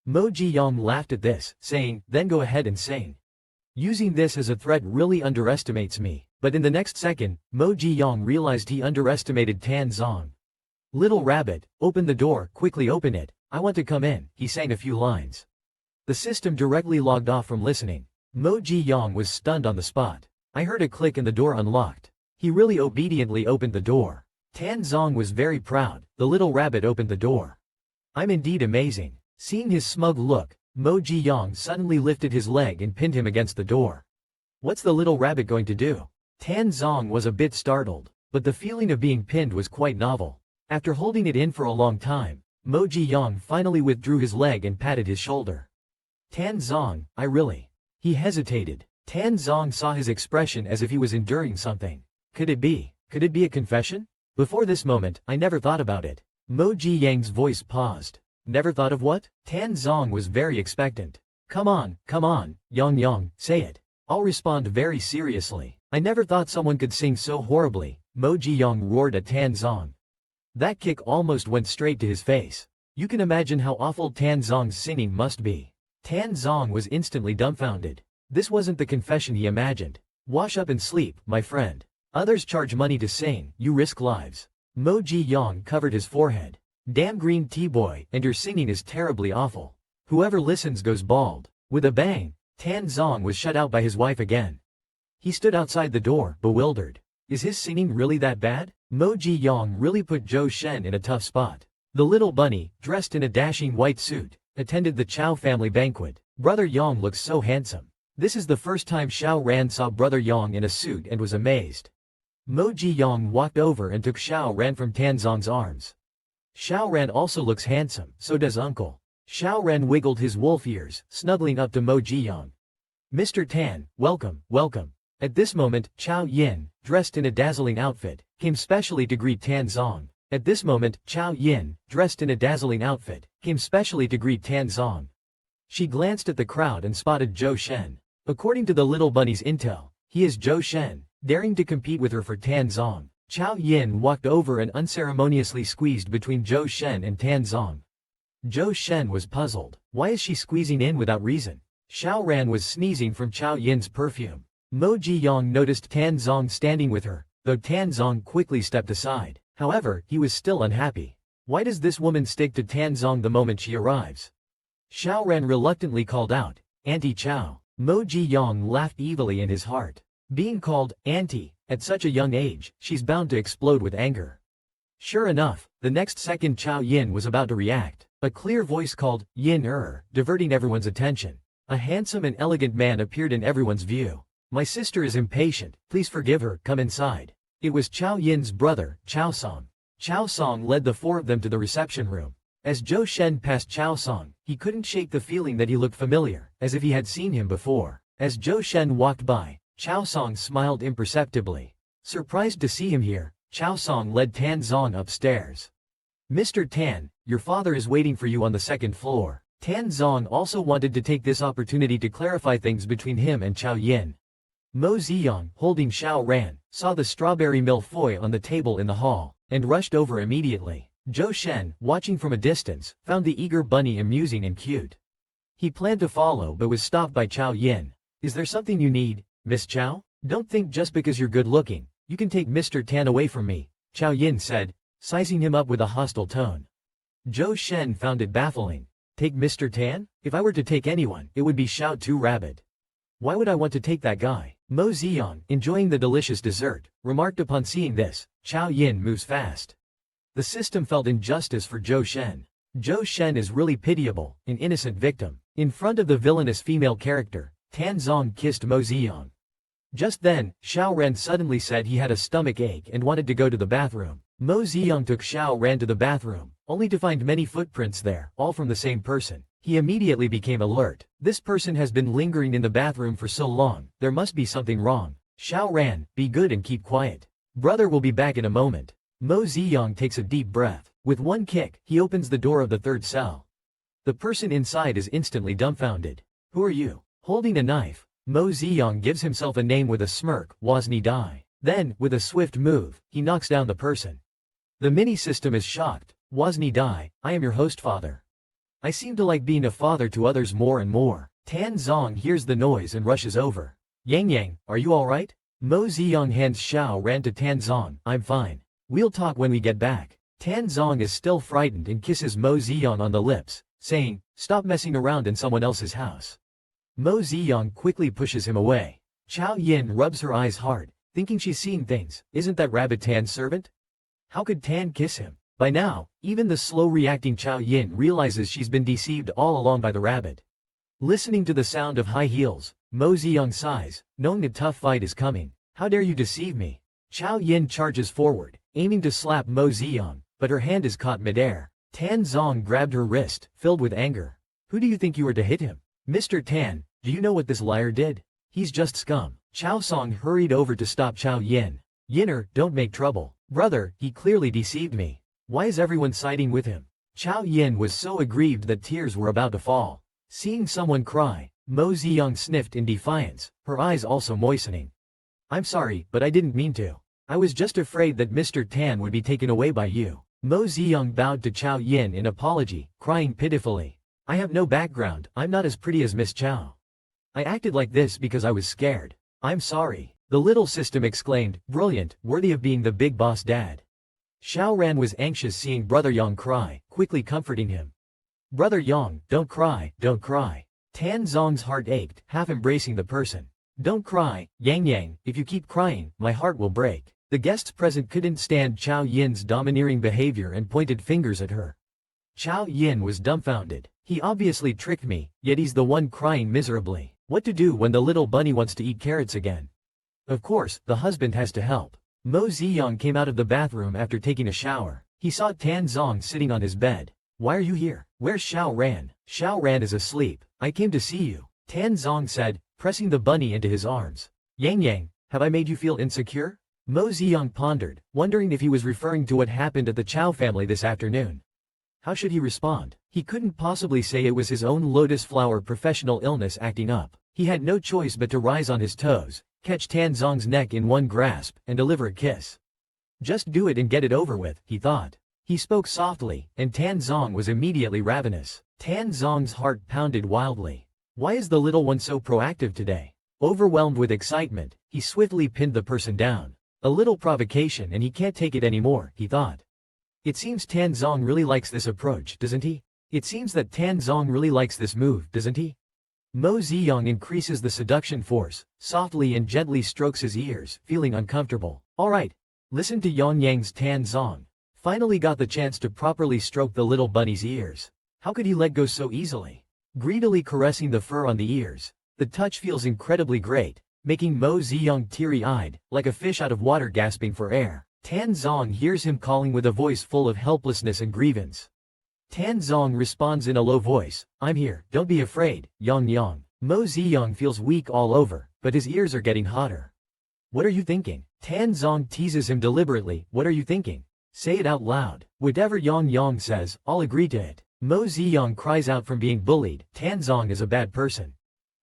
Mo Ziyang laughed at this, saying, then go ahead and sing. Using this as a threat really underestimates me. But in the next second, Mo Ziyang realized he underestimated Tan Zong. Little rabbit, open the door, quickly open it. I want to come in, he sang a few lines. The system directly logged off from listening. Mo Ziyang was stunned on the spot. I heard a click and the door unlocked. He really obediently opened the door. Tan Zong was very proud. The little rabbit opened the door. I'm indeed amazing. Seeing his smug look, Mo Ziyang suddenly lifted his leg and pinned him against the door. What's the little rabbit going to do? Tan Zong was a bit startled, but the feeling of being pinned was quite novel. After holding it in for a long time, Mo Ziyang finally withdrew his leg and patted his shoulder. Tan Zong, I really... He hesitated. Tan Zong saw his expression as if he was enduring something. Could it be a confession? Before this moment, I never thought about it. Mo Ziyang's voice paused. Never thought of what? Tan Zong was very expectant. Come on, Yang, say it. I'll respond very seriously. I never thought someone could sing so horribly, Mo Ziyang roared at Tan Zong. That kick almost went straight to his face. You can imagine how awful Tan Zong's singing must be. Tan Zong was instantly dumbfounded. This wasn't the confession he imagined. Wash up and sleep, my friend. Others charge money to sing, you risk lives. Mo Ziyang covered his forehead. Damn green tea boy, and your singing is terribly awful. Whoever listens goes bald. With a bang, Tan Zong was shut out by his wife again. He stood outside the door, bewildered. Is his singing really that bad? Mo Ziyang really put Zhou Shen in a tough spot. The little bunny, dressed in a dashing white suit, attended the Chao family banquet. Brother Yang looks so handsome. This is the first time Xiao Ran saw Brother Yang in a suit and was amazed. Mo Ziyang walked over and took Xiao Ran from Tan Zong's arms. Xiao Ran also looks handsome, so does Uncle. Xiao Ran wiggled his wolf ears, snuggling up to Mo Ziyang. Mr. Tan, welcome. At this moment, Chao Yin, dressed in a dazzling outfit, came specially to greet Tan Zong. At this moment, Chao Yin, dressed in a dazzling outfit, came specially to greet Tan Zong. She glanced at the crowd and spotted Zhou Shen. According to the little bunny's intel, he is Zhou Shen, daring to compete with her for Tan Zong. Chao Yin walked over and unceremoniously squeezed between Zhou Shen and Tan Zong. Zhou Shen was puzzled. Why is she squeezing in without reason? Xiao Ran was sneezing from Chao Yin's perfume. Mo Jiyang noticed Tan Zong standing with her, though Tan Zong quickly stepped aside. However, he was still unhappy. Why does this woman stick to Tan Zong the moment she arrives? Xiao Ran reluctantly called out, "Auntie Chao." Mo Jiyang laughed evilly in his heart. Being called auntie at such a young age, she's bound to explode with anger. Sure enough, the next second Chao Yin was about to react. A clear voice called, "Yin diverting everyone's attention. A handsome and elegant man appeared in everyone's view. "My sister is impatient, please forgive her, come inside." It was Chao Yin's brother, Chao Song. Chao Song led the four of them to the reception room. As Zhou Shen passed Chao Song, he couldn't shake the feeling that he looked familiar, as if he had seen him before. As Zhou Shen walked by, Chao Song smiled imperceptibly. Surprised to see him here, Chao Song led Tan Zong upstairs. "Mr. Tan, your father is waiting for you on the second floor." Tan Zong also wanted to take this opportunity to clarify things between him and Chao Yin. Mo Ziyang, holding Xiao Ran, saw the strawberry millefeuille on the table in the hall, and rushed over immediately. Zhou Shen, watching from a distance, found the eager bunny amusing and cute. He planned to follow but was stopped by Chao Yin. "Is there something you need, Miss Chao? Don't think just because you're good looking, you can take Mr. Tan away from me," Chao Yin said, sizing him up with a hostile tone. Zhou Shen found it baffling. "Take Mr. Tan? If I were to take anyone, it would be Xiao Tu Rabbit. Why would I want to take that guy?" Mo Ziyang, enjoying the delicious dessert, remarked upon seeing this, "Chao Yin moves fast." The system felt injustice for Zhou Shen. Zhou Shen is really pitiable, an innocent victim. In front of the villainous female character, Tan Zong kissed Mo Ziyang. Just then, Xiao Ran suddenly said he had a stomach ache and wanted to go to the bathroom. Mo Ziyang took Xiao Ran to the bathroom, only to find many footprints there, all from the same person. He immediately became alert. This person has been lingering in the bathroom for so long, there must be something wrong. "Xiao Ran, be good and keep quiet. Brother will be back in a moment." Mo Ziyang takes a deep breath. With one kick, he opens the door of the third cell. The person inside is instantly dumbfounded. "Who are you?" Holding a knife, Mo Ziyang gives himself a name with a smirk, Wozni Dai. Then, with a swift move, he knocks down the person. The mini-system is shocked. "Wozni Dai, I am your host father. I seem to like being a father to others more and more." Tan Zong hears the noise and rushes over. "Yang Yang, are you alright?" Mo Ziyang hands Xiao Ran to Tan Zong. "I'm fine. We'll talk when we get back." Tan Zong is still frightened and kisses Mo Ziyang on the lips, saying, "Stop messing around in someone else's house." Mo Ziyang quickly pushes him away. Chao Yin rubs her eyes hard, thinking she's seeing things. Isn't that Rabbit Tan's servant? How could Tan kiss him? By now, even the slow-reacting Chao Yin realizes she's been deceived all along by the rabbit. Listening to the sound of high heels, Mo Ziyang sighs, knowing a tough fight is coming. "How dare you deceive me?" Chao Yin charges forward, aiming to slap Mo Ziyang, but her hand is caught midair. Tan Zong grabbed her wrist, filled with anger. "Who do you think you are to hit him? Mr. Tan, do you know what this liar did? He's just scum." Chao Song hurried over to stop Chao Yin. "Yinner, don't make trouble. Brother, he clearly deceived me. Why is everyone siding with him?" Chao Yin was so aggrieved that tears were about to fall. Seeing someone cry, Mo Ziyang sniffed in defiance, her eyes also moistening. "I'm sorry, but I didn't mean to. I was just afraid that Mr. Tan would be taken away by you." Mo Ziyang bowed to Chao Yin in apology, crying pitifully. "I have no background, I'm not as pretty as Miss Chao. I acted like this because I was scared. I'm sorry." The little system exclaimed, "Brilliant, worthy of being the big boss dad." Xiao Ran was anxious seeing Brother Yang cry, quickly comforting him. "Brother Yang, don't cry, don't cry." Tan Zong's heart ached, half embracing the person. "Don't cry, Yang Yang, if you keep crying, my heart will break." The guests present couldn't stand Chao Yin's domineering behavior and pointed fingers at her. Chao Yin was dumbfounded. He obviously tricked me, yet he's the one crying miserably. What to do when the little bunny wants to eat carrots again? Of course, the husband has to help. Mo Ziyang came out of the bathroom after taking a shower. He saw Tan Zong sitting on his bed. "Why are you here? Where's Xiao Ran?" "Xiao Ran is asleep. I came to see you," Tan Zong said, pressing the bunny into his arms. Yang Yang, have I made you feel insecure? Mo Ziyang pondered, wondering if he was referring to what happened at the Chow family this afternoon. How should he respond? He couldn't possibly say it was his own lotus flower professional illness acting up. He had no choice but to rise on his toes, catch Tan Zong's neck in one grasp, and deliver a kiss. Just do it and get it over with, he thought. He spoke softly, and Tan Zong was immediately ravenous. Tan Zong's heart pounded wildly. Why is the little one so proactive today? Overwhelmed with excitement, he swiftly pinned the person down. A little provocation and he can't take it anymore, he thought. It seems Tan Zong really likes this approach, doesn't he? It seems that Tan Zong really likes this move, doesn't he? Mo Ziyang increases the seduction force, softly and gently strokes his ears, feeling uncomfortable. Alright, listen to Yang Yang's Tan Zong. Finally got the chance to properly stroke the little bunny's ears. How could he let go so easily? Greedily caressing the fur on the ears. The touch feels incredibly great, making Mo Ziyang teary-eyed, like a fish out of water gasping for air. Tan Zong hears him calling with a voice full of helplessness and grievance. Tan Zong responds in a low voice, I'm here, don't be afraid, Yang Yang. Mo Ziyang feels weak all over, but his ears are getting hotter. What are you thinking? Tan Zong teases him deliberately, what are you thinking? Say it out loud. Whatever Yang Yang says, I'll agree to it. Mo Ziyang cries out from being bullied, Tan Zong is a bad person.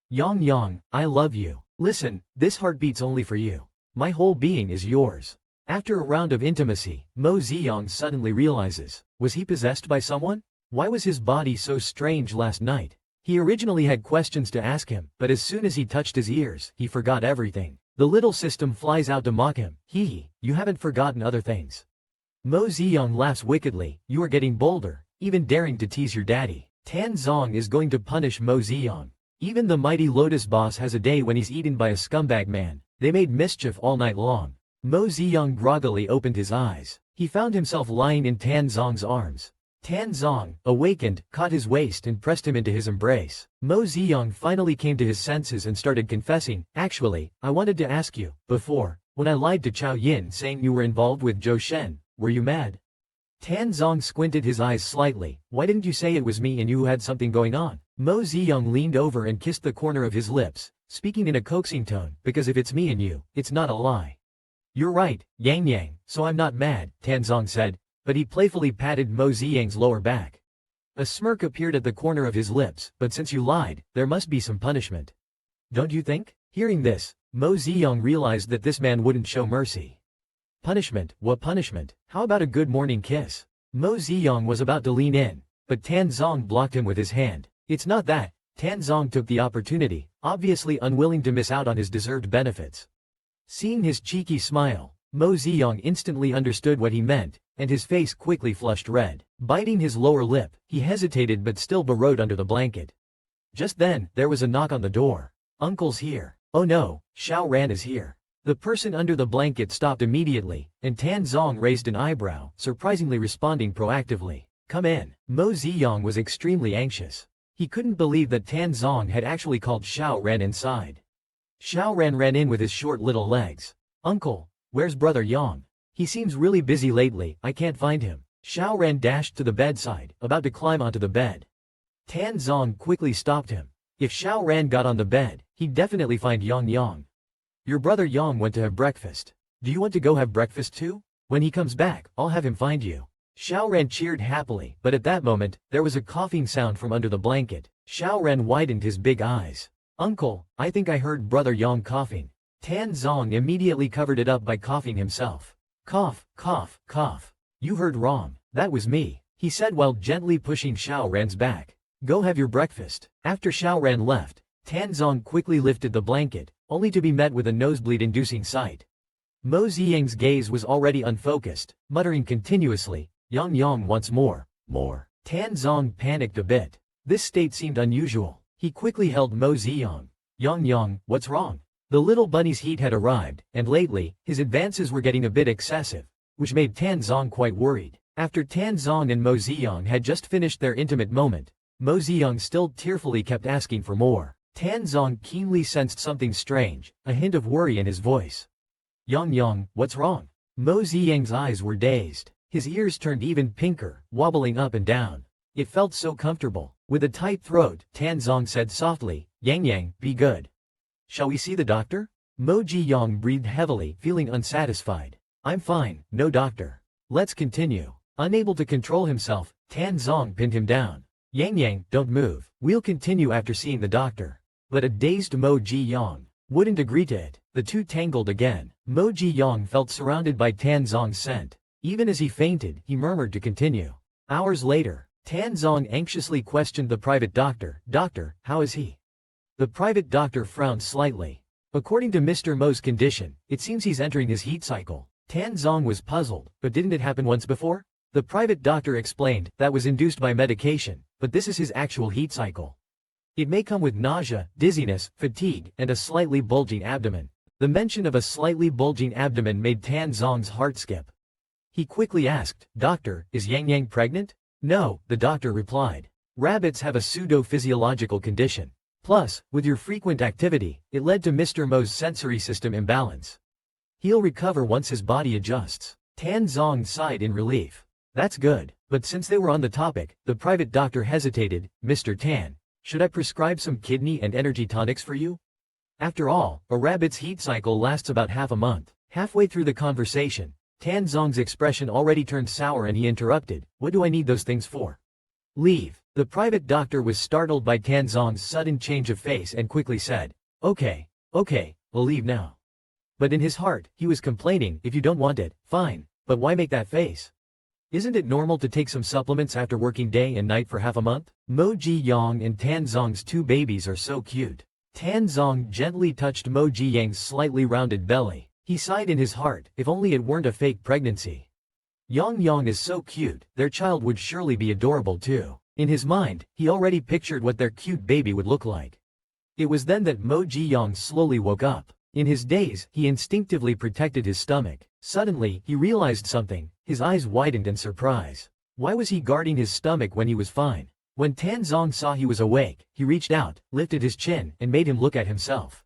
Yang Yang, I love you. Listen, this heart beats only for you. My whole being is yours. After a round of intimacy, Mo Ziyang suddenly realizes, was he possessed by someone? Why was his body so strange last night? He originally had questions to ask him, but as soon as he touched his ears, he forgot everything. The little system flies out to mock him, hee, you haven't forgotten other things. Mo Ziyang laughs wickedly, you are getting bolder, even daring to tease your daddy. Tan Zong is going to punish Mo Ziyang. Even the mighty Lotus boss has a day when he's eaten by a scumbag man. They made mischief all night long. Mo Ziyang groggily opened his eyes. He found himself lying in Tan Zong's arms. Tan Zong, awakened, caught his waist and pressed him into his embrace. Mo Ziyang finally came to his senses and started confessing, actually, I wanted to ask you, before, when I lied to Chao Yin saying you were involved with Zhou Shen, were you mad? Tan Zong squinted his eyes slightly, why didn't you say it was me and you who had something going on? Mo Ziyang leaned over and kissed the corner of his lips, speaking in a coaxing tone, because if it's me and you, it's not a lie. You're right, Yang Yang, so I'm not mad, Tan Zong said, but he playfully patted Mo Ziyang's lower back. A smirk appeared at the corner of his lips, but since you lied, there must be some punishment. Don't you think? Hearing this, Mo Ziyang realized that this man wouldn't show mercy. Punishment? What punishment? How about a good morning kiss? Mo Ziyang was about to lean in, but Tan Zong blocked him with his hand. It's not that. Tan Zong took the opportunity, obviously unwilling to miss out on his deserved benefits. Seeing his cheeky smile, Mo Ziyang instantly understood what he meant, and his face quickly flushed red. Biting his lower lip, he hesitated but still burrowed under the blanket. Just then, there was a knock on the door. Uncle's here. Oh no, Xiao Ran is here. The person under the blanket stopped immediately, and Tan Zong raised an eyebrow, surprisingly responding proactively. Come in. Mo Ziyang was extremely anxious. He couldn't believe that Tan Zong had actually called Xiao Ran inside. Xiao Ran ran in with his short little legs. Uncle, where's brother Yang? He seems really busy lately, I can't find him. Xiao Ran dashed to the bedside, about to climb onto the bed. Tan Zong quickly stopped him. If Xiao Ran got on the bed, he'd definitely find Yang Yang. Your brother Yang went to have breakfast. Do you want to go have breakfast too? When he comes back, I'll have him find you. Xiao Ran cheered happily, but at that moment, there was a coughing sound from under the blanket. Xiao Ran widened his big eyes. Uncle, I think I heard brother Yang coughing. Tan Zong immediately covered it up by coughing himself. Cough, cough, cough. You heard wrong. That was me, he said while gently pushing Xiao Ran's back. Go have your breakfast. After Xiao Ran left, Tan Zong quickly lifted the blanket, only to be met with a nosebleed-inducing sight. Mo Ziyang's gaze was already unfocused, muttering continuously, Yang Yang wants more, more. Tan Zong panicked a bit. This state seemed unusual. He quickly held Mo Ziyang. Yang Yang, what's wrong? The little bunny's heat had arrived, and lately, his advances were getting a bit excessive, which made Tan Zong quite worried. After Tan Zong and Mo Ziyang had just finished their intimate moment, Mo Ziyang still tearfully kept asking for more. Tan Zong keenly sensed something strange, a hint of worry in his voice. Yang Yang, what's wrong? Mo Ziyang's eyes were dazed. His ears turned even pinker, wobbling up and down. It felt so comfortable. With a tight throat, Tan Zong said softly, Yang Yang, be good. Shall we see the doctor? Mo Ji-young breathed heavily, feeling unsatisfied. I'm fine, no doctor. Let's continue. Unable to control himself, Tan Zong pinned him down. Yang, don't move. We'll continue after seeing the doctor. But a dazed Mo Ji-young wouldn't agree to it. The two tangled again. Mo Ji-young felt surrounded by Tan Zong's scent. Even as he fainted, he murmured to continue. Hours later, Tan Zong anxiously questioned the private doctor. Doctor, how is he? The private doctor frowned slightly. According to Mr. Mo's condition, it seems he's entering his heat cycle. Tan Zong was puzzled, but didn't it happen once before? The private doctor explained that was induced by medication, but this is his actual heat cycle. It may come with nausea, dizziness, fatigue, and a slightly bulging abdomen. The mention of a slightly bulging abdomen made Tan Zong's heart skip. He quickly asked, Doctor, is Yang pregnant? No, the doctor replied. Rabbits have a pseudo-physiological condition. Plus, with your frequent activity, it led to Mr. Mo's sensory system imbalance. He'll recover once his body adjusts. Tan Zong sighed in relief. That's good. But since they were on the topic, the private doctor hesitated. Mr. Tan, should I prescribe some kidney and energy tonics for you? After all, a rabbit's heat cycle lasts about half a month. Halfway through the conversation, Tan Zong's expression already turned sour and he interrupted. What do I need those things for? Leave. The private doctor was startled by Tan Zong's sudden change of face and quickly said, Okay, we'll leave now. But in his heart, he was complaining, if you don't want it, fine, but why make that face? Isn't it normal to take some supplements after working day and night for half a month? Mo Ji-young and Tan Zong's two babies are so cute. Tan Zong gently touched Mo Ji-young's slightly rounded belly. He sighed in his heart, if only it weren't a fake pregnancy. Yang is so cute, their child would surely be adorable too. In his mind, he already pictured what their cute baby would look like. It was then that Mo Ji-young slowly woke up. In his daze, he instinctively protected his stomach. Suddenly, he realized something. His eyes widened in surprise. Why was he guarding his stomach when he was fine? When Tan Zong saw he was awake, he reached out, lifted his chin, and made him look at himself.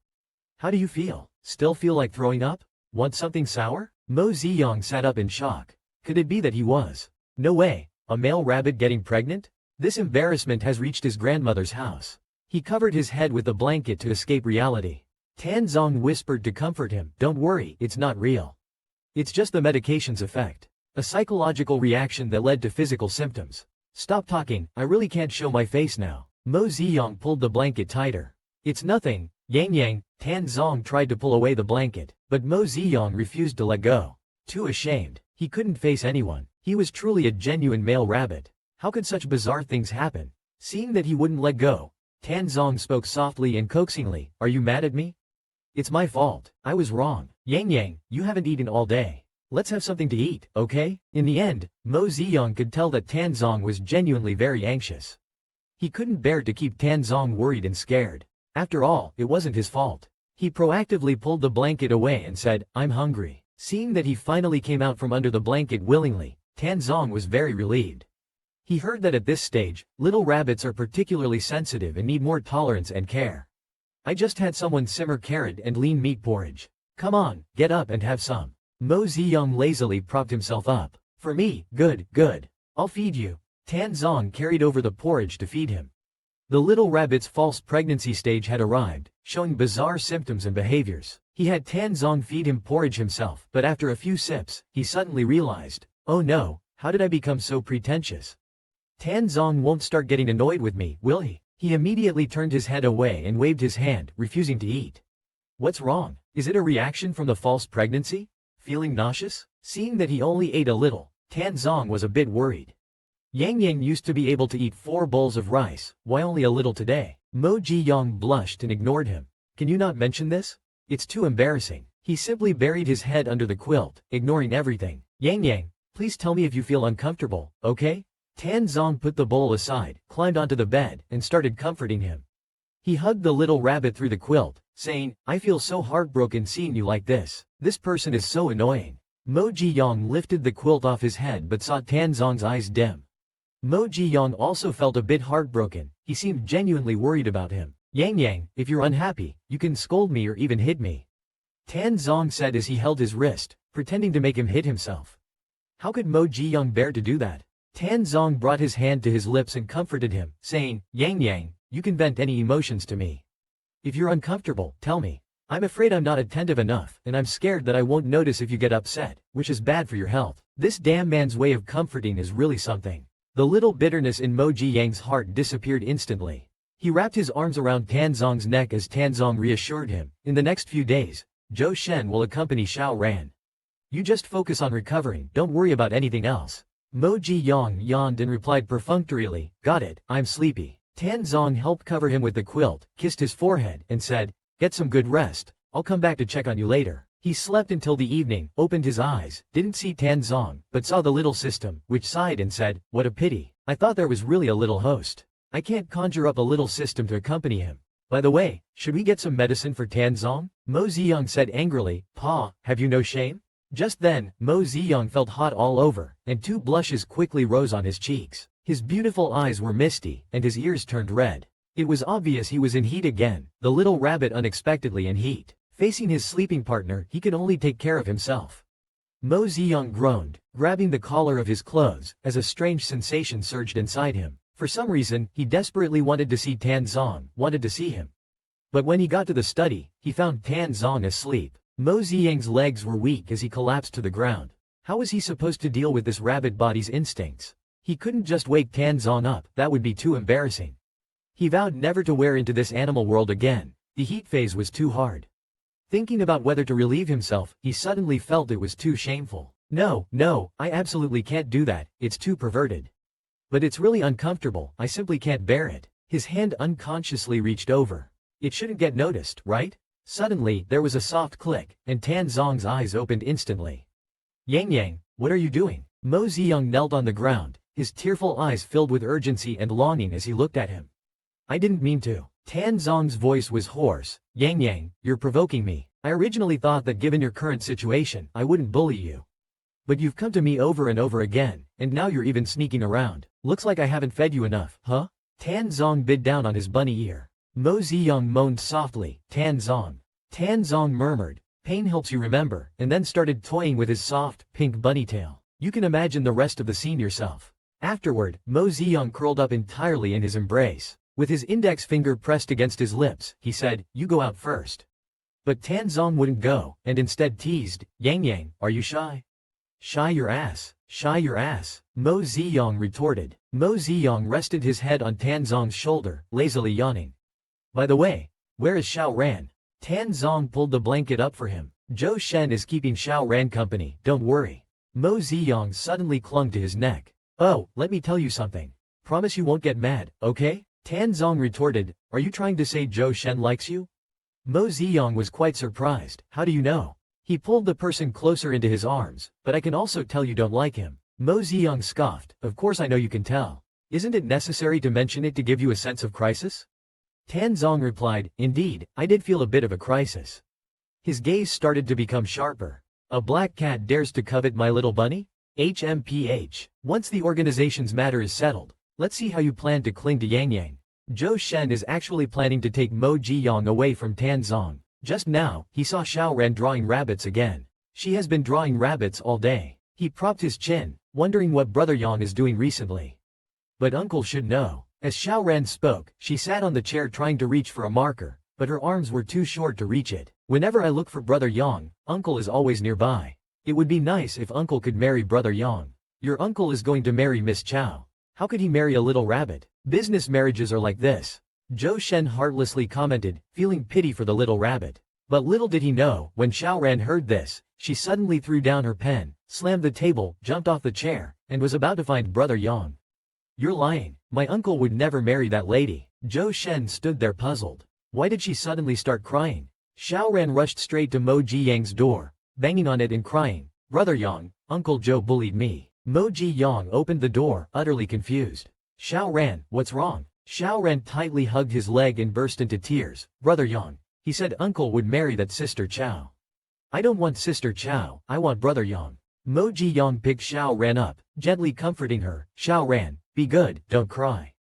How do you feel? Still feel like throwing up? Want something sour? Mo Ji-young sat up in shock. Could it be that he was? No way, a male rabbit getting pregnant? This embarrassment has reached his grandmother's house. He covered his head with a blanket to escape reality. Tan Zong whispered to comfort him, Don't worry, it's not real. It's just the medication's effect. A psychological reaction that led to physical symptoms. Stop talking, I really can't show my face now. Mo Ji-young pulled the blanket tighter. It's nothing, Yang. Tan Zong tried to pull away the blanket, but Mo Ji-young refused to let go. Too ashamed, he couldn't face anyone. He was truly a genuine male rabbit. How could such bizarre things happen? Seeing that he wouldn't let go, Tan Zong spoke softly and coaxingly, Are you mad at me? It's my fault. I was wrong. Yang, you haven't eaten all day. Let's have something to eat, okay? In the end, Mo Ji-young could tell that Tan Zong was genuinely very anxious. He couldn't bear to keep Tan Zong worried and scared. After all, it wasn't his fault. He proactively pulled the blanket away and said, I'm hungry. Seeing that he finally came out from under the blanket willingly, Tan Zong was very relieved. He heard that at this stage, little rabbits are particularly sensitive and need more tolerance and care. I just had someone simmer carrot and lean meat porridge. Come on, get up and have some. Mo Ji-young lazily propped himself up. For me, good. I'll feed you. Tan Zong carried over the porridge to feed him. The little rabbit's false pregnancy stage had arrived, showing bizarre symptoms and behaviors. He had Tan Zong feed him porridge himself, but after a few sips, he suddenly realized, oh no, how did I become so pretentious? Tan Zong won't start getting annoyed with me, will he? He immediately turned his head away and waved his hand, refusing to eat. What's wrong? Is it a reaction from the false pregnancy? Feeling nauseous? Seeing that he only ate a little, Tan Zong was a bit worried. Yang used to be able to eat 4 bowls of rice, why only a little today? Mo Ji-young blushed and ignored him. Can you not mention this? It's too embarrassing. He simply buried his head under the quilt, ignoring everything. Yang, please tell me if you feel uncomfortable, okay? Tan Zong put the bowl aside, climbed onto the bed, and started comforting him. He hugged the little rabbit through the quilt, saying, I feel so heartbroken seeing you like this. This person is so annoying. Mo Ji-young lifted the quilt off his head but saw Tan Zong's eyes dim. Mo Ji-young also felt a bit heartbroken. He seemed genuinely worried about him. Yang, if you're unhappy, you can scold me or even hit me. Tan Zong said as he held his wrist, pretending to make him hit himself. How could Mo Ji-young bear to do that? Tan Zong brought his hand to his lips and comforted him, saying, Yang, you can vent any emotions to me. If you're uncomfortable, tell me. I'm afraid I'm not attentive enough, and I'm scared that I won't notice if you get upset, which is bad for your health. This damn man's way of comforting is really something. The little bitterness in Mo Jiyang's heart disappeared instantly. He wrapped his arms around Tanzong's neck as Tanzong reassured him, in the next few days, Zhou Shen will accompany Xiao Ran. You just focus on recovering, don't worry about anything else. Mo Jiyang yawned and replied perfunctorily, got it, I'm sleepy. Tanzong helped cover him with the quilt, kissed his forehead, and said, get some good rest, I'll come back to check on you later. He slept until the evening, opened his eyes, didn't see Tanzong, but saw the little system, which sighed and said, what a pity. I thought there was really a little host. I can't conjure up a little system to accompany him. By the way, should we get some medicine for Tanzong? Mo Ziyang said angrily, Pa, have you no shame? Just then, Mo Ziyang felt hot all over, and 2 blushes quickly rose on his cheeks. His beautiful eyes were misty, and his ears turned red. It was obvious he was in heat again, the little rabbit unexpectedly in heat. Facing his sleeping partner, he could only take care of himself. Mo Ziyang groaned, grabbing the collar of his clothes, as a strange sensation surged inside him. For some reason, he desperately wanted to see Tanzong, wanted to see him. But when he got to the study, he found Tanzong asleep. Mo Ziyang's legs were weak as he collapsed to the ground. How was he supposed to deal with this rabbit body's instincts? He couldn't just wake Tanzong up, that would be too embarrassing. He vowed never to wear into this animal world again. The heat phase was too hard. Thinking about whether to relieve himself, he suddenly felt it was too shameful. No, I absolutely can't do that, it's too perverted. But it's really uncomfortable, I simply can't bear it. His hand unconsciously reached over. It shouldn't get noticed, right? Suddenly, there was a soft click, and Tanzong's eyes opened instantly. Yang, what are you doing? Mo Ziyang knelt on the ground, his tearful eyes filled with urgency and longing as he looked at him. I didn't mean to. Tanzong's voice was hoarse. Yang, you're provoking me. I originally thought that given your current situation, I wouldn't bully you. But you've come to me over and over again, and now you're even sneaking around. Looks like I haven't fed you enough, huh? Tanzong bit down on his bunny ear. Mo Ziyang moaned softly, Tanzong. Tanzong murmured, pain helps you remember, and then started toying with his soft, pink bunny tail. You can imagine the rest of the scene yourself. Afterward, Mo Ziyang curled up entirely in his embrace. With his index finger pressed against his lips, he said, you go out first. But Tanzong wouldn't go, and instead teased, Yang, are you shy? Shy your ass, Mo Ziyang retorted. Mo Ziyang rested his head on Tanzong's shoulder, lazily yawning. By the way, where is Xiao Ran? Tanzong pulled the blanket up for him. Zhou Shen is keeping Xiao Ran company, don't worry. Mo Ziyang suddenly clung to his neck. Oh, let me tell you something. Promise you won't get mad, okay? Tanzong retorted, are you trying to say Zhou Shen likes you? Mo Ziyang was quite surprised, how do you know? He pulled the person closer into his arms, but I can also tell you don't like him. Mo Ziyang scoffed, of course I know you can tell. Isn't it necessary to mention it to give you a sense of crisis? Tanzong replied, indeed, I did feel a bit of a crisis. His gaze started to become sharper. A black cat dares to covet my little bunny? HMPH. Once the organization's matter is settled, let's see how you plan to cling to Yang. Zhou Shen is actually planning to take Mo Jiyang away from Tanzong. Just now, he saw Xiao Ran drawing rabbits again. She has been drawing rabbits all day. He propped his chin, wondering what Brother Yang is doing recently. But Uncle should know. As Xiao Ran spoke, she sat on the chair trying to reach for a marker, but her arms were too short to reach it. Whenever I look for Brother Yang, Uncle is always nearby. It would be nice if Uncle could marry Brother Yang. Your uncle is going to marry Miss Chow. How could he marry a little rabbit? Business marriages are like this. Zhou Shen heartlessly commented, feeling pity for the little rabbit. But little did he know, when Xiao Ran heard this, she suddenly threw down her pen, slammed the table, jumped off the chair, and was about to find Brother Yang. You're lying. My uncle would never marry that lady. Zhou Shen stood there puzzled. Why did she suddenly start crying? Xiao Ran rushed straight to Mo Jiyang's door, banging on it and crying, Brother Yang, Uncle Zhou bullied me. Mo Jiyang opened the door, utterly confused. Xiao Ran, what's wrong? Xiao Ran tightly hugged his leg and burst into tears. Brother Yang. He said Uncle would marry that Sister Chow. I don't want Sister Chow, I want Brother Yang. Mo Jiyang picked Xiao Ran up, gently comforting her. Xiao Ran, be good, don't cry.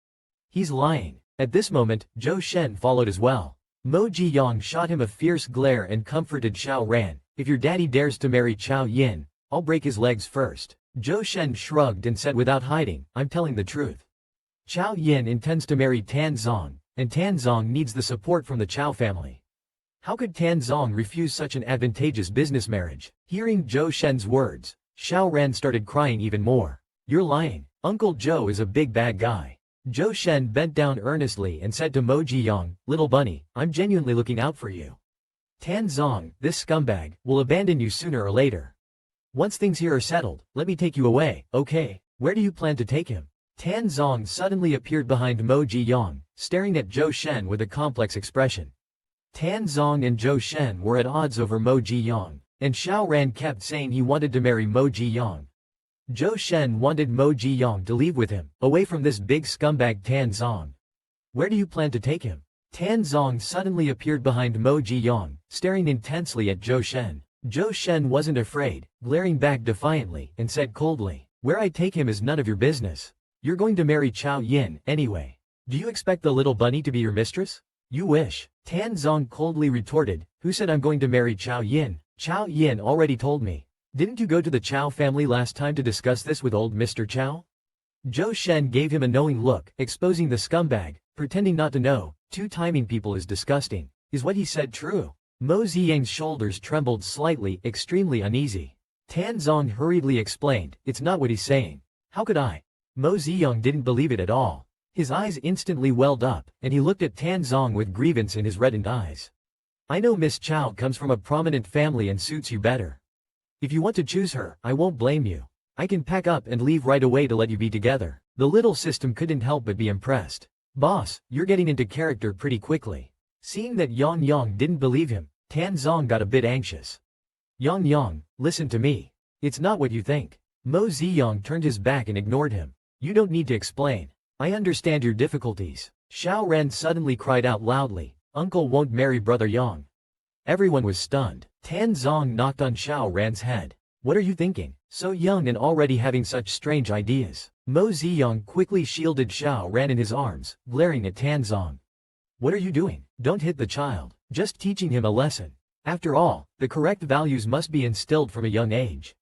He's lying. At this moment, Zhou Shen followed as well. Mo Jiyang shot him a fierce glare and comforted Xiao Ran. If your daddy dares to marry Chow Yin, I'll break his legs first. Zhou Shen shrugged and said without hiding, I'm telling the truth. Chow Yin intends to marry Tanzong, and Tanzong needs the support from the Chow family. How could Tan Zong refuse such an advantageous business marriage? Hearing Zhou Shen's words, Xiao Ran started crying even more. You're lying. Uncle Zhou is a big bad guy. Zhou Shen bent down earnestly and said to Mo Jiyang, little bunny, I'm genuinely looking out for you. Tan Zong, this scumbag, will abandon you sooner or later. Once things here are settled, let me take you away, okay? Where do you plan to take him? Tan Zong suddenly appeared behind Mo Jiyang, staring at Zhou Shen with a complex expression. Tan Zong and Zhou Shen were at odds over Mo Jiyang, and Xiao Ran kept saying he wanted to marry Mo Jiyang. Zhou Shen wanted Mo Jiyang to leave with him, away from this big scumbag Tan Zong. Where do you plan to take him? Tan Zong suddenly appeared behind Mo Jiyang, staring intensely at Zhou Shen. Zhou Shen wasn't afraid, glaring back defiantly, and said coldly, where I take him is none of your business. You're going to marry Chao Yin, anyway. Do you expect the little bunny to be your mistress? You wish. Tan Zong coldly retorted, who said I'm going to marry Chao Yin? Chao Yin already told me. Didn't you go to the Chao family last time to discuss this with old Mr. Chao? Zhou Shen gave him a knowing look, exposing the scumbag, pretending not to know. Two-timing people is disgusting. Is what he said true? Mo Ziyang's shoulders trembled slightly, extremely uneasy. Tan Zong hurriedly explained, it's not what he's saying. How could I? Mo Ziyang didn't believe it at all. His eyes instantly welled up, and he looked at Tan Zong with grievance in his reddened eyes. I know Miss Chao comes from a prominent family and suits you better. If you want to choose her, I won't blame you. I can pack up and leave right away to let you be together. The little system couldn't help but be impressed. Boss, you're getting into character pretty quickly. Seeing that Yang Yang didn't believe him, Tan Zong got a bit anxious. Yang Yang, listen to me. It's not what you think. Mo Ziyang turned his back and ignored him. You don't need to explain. I understand your difficulties. Xiao Ran suddenly cried out loudly, Uncle won't marry Brother Yang. Everyone was stunned. Tan Zong knocked on Xiao Ran's head. What are you thinking? So young and already having such strange ideas. Mo Ziyang quickly shielded Xiao Ran in his arms, glaring at Tan Zong. What are you doing? Don't hit the child. Just teaching him a lesson. After all, the correct values must be instilled from a young age.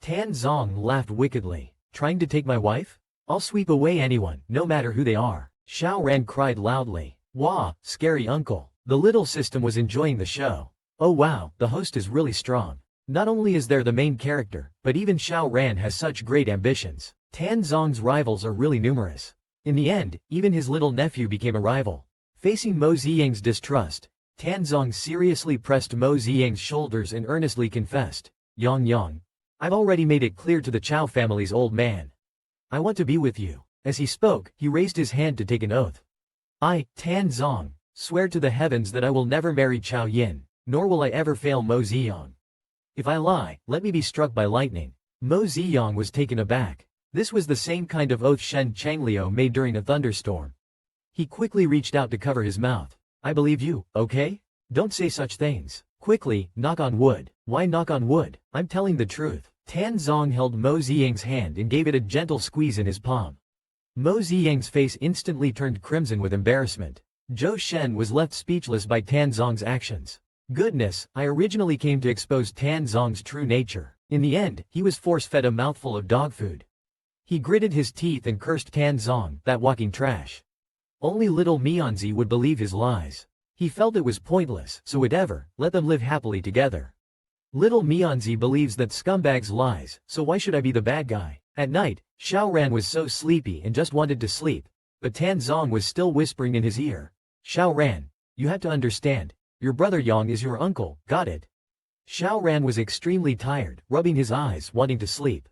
Tan Zong laughed wickedly. Trying to take my wife? I'll sweep away anyone, no matter who they are. Xiao Ran cried loudly. Wah, scary uncle. The little system was enjoying the show. Oh wow, the host is really strong. Not only is there the main character, but even Xiao Ran has such great ambitions. Tan Zong's rivals are really numerous. In the end, even his little nephew became a rival. Facing Mo Ziyang's distrust, Tan Zong seriously pressed Mo Ziyang's shoulders and earnestly confessed, Yang Yang, I've already made it clear to the Chao family's old man. I want to be with you. As he spoke, he raised his hand to take an oath. I, Tan Zong, swear to the heavens that I will never marry Chao Yin, nor will I ever fail Mo Ziyang. If I lie, let me be struck by lightning. Mo Ziyang was taken aback. This was the same kind of oath Shen Changliu made during a thunderstorm. He quickly reached out to cover his mouth. I believe you, okay? Don't say such things. Quickly, knock on wood. Why knock on wood? I'm telling the truth. Tan Zong held Mo Ziyang's hand and gave it a gentle squeeze in his palm. Mo Ziyang's face instantly turned crimson with embarrassment. Zhou Shen was left speechless by Tan Zong's actions. Goodness, I originally came to expose Tan Zong's true nature. In the end, he was force-fed a mouthful of dog food. He gritted his teeth and cursed Tan Zong, that walking trash. Only little Mianzi would believe his lies. He felt it was pointless, so whatever, let them live happily together. Little Mianzi believes that scumbags lies, so why should I be the bad guy? At night, Xiao Ran was so sleepy and just wanted to sleep, but Tan Zong was still whispering in his ear. Xiao Ran, you have to understand, your brother Yang is your uncle, got it? Xiao Ran was extremely tired, rubbing his eyes, wanting to sleep.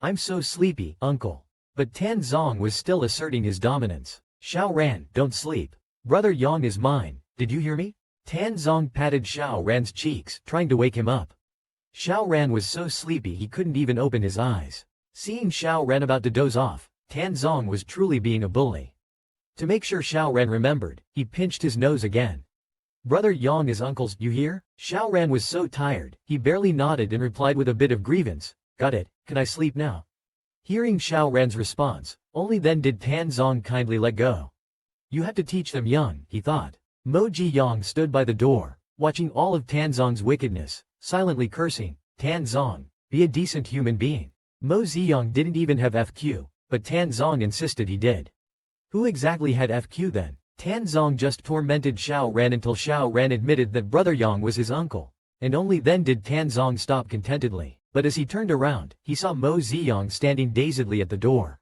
I'm so sleepy, uncle. But Tan Zong was still asserting his dominance. Xiao Ran, don't sleep. Brother Yang is mine, did you hear me? Tan Zong patted Xiao Ran's cheeks, trying to wake him up. Xiao Ran was so sleepy he couldn't even open his eyes. Seeing Xiao Ran about to doze off, Tan Zong was truly being a bully. To make sure Xiao Ran remembered, he pinched his nose again. Brother Yang is uncle's, you hear? Xiao Ran was so tired, he barely nodded and replied with a bit of grievance, got it, can I sleep now? Hearing Xiao Ran's response, only then did Tan Zong kindly let go. You have to teach them young, he thought. Mo Jiyang stood by the door, watching all of Tan Zong's wickedness, silently cursing, Tan Zong, be a decent human being. Mo Ziyang didn't even have FQ, but Tan Zong insisted he did. Who exactly had FQ then? Tan Zong just tormented Xiao Ran until Xiao Ran admitted that Brother Yang was his uncle. And only then did Tan Zong stop contentedly. But as he turned around, he saw Mo Ziyang standing dazedly at the door.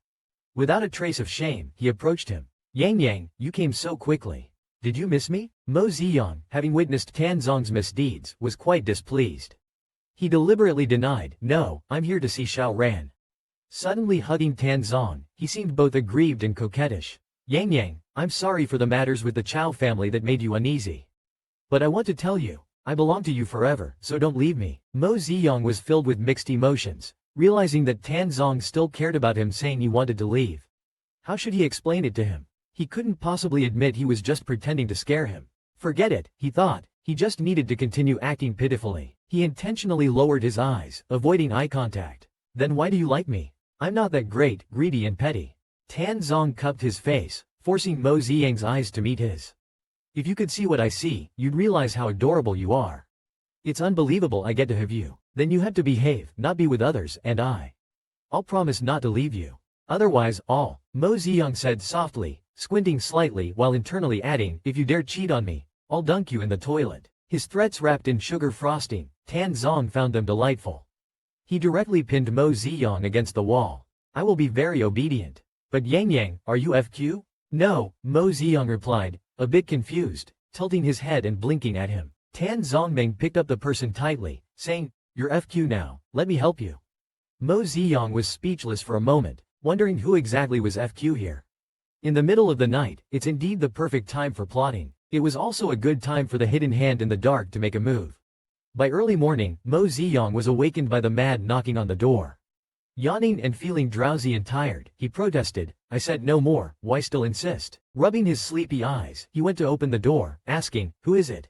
Without a trace of shame, he approached him. Yang Yang, you came so quickly. Did you miss me? Mo Ziyang, having witnessed Tan Zong's misdeeds, was quite displeased. He deliberately denied, no, I'm here to see Xiao Ran. Suddenly hugging Tan Zong, he seemed both aggrieved and coquettish. Yang Yang, I'm sorry for the matters with the Chow family that made you uneasy. But I want to tell you, I belong to you forever, so don't leave me. Mo Ziyang was filled with mixed emotions, realizing that Tan Zong still cared about him, saying he wanted to leave. How should he explain it to him? He couldn't possibly admit he was just pretending to scare him. Forget it, he thought, he just needed to continue acting pitifully. He intentionally lowered his eyes, avoiding eye contact. Then why do you like me? I'm not that great, greedy and petty. Tan Zong cupped his face, forcing Mo Ziyang's eyes to meet his. If you could see what I see, you'd realize how adorable you are. It's unbelievable I get to have you. Then you have to behave, not be with others, and I'll promise not to leave you. Otherwise, Mo Ziyang said softly, squinting slightly while internally adding, if you dare cheat on me, I'll dunk you in the toilet. His threats wrapped in sugar frosting, Tan Zong found them delightful. He directly pinned Mo Ziyang against the wall. I will be very obedient. But Yang Yang, are you FQ? No, Mo Ziyang replied, a bit confused, tilting his head and blinking at him. Tan Zongming picked up the person tightly, saying, you're FQ now, let me help you. Mo Ziyang was speechless for a moment, wondering who exactly was FQ here. In the middle of the night, it's indeed the perfect time for plotting. It was also a good time for the hidden hand in the dark to make a move. By early morning, Mo Ziyang was awakened by the mad knocking on the door. Yawning and feeling drowsy and tired, he protested, I said no more, why still insist? Rubbing his sleepy eyes, he went to open the door, asking, who is it?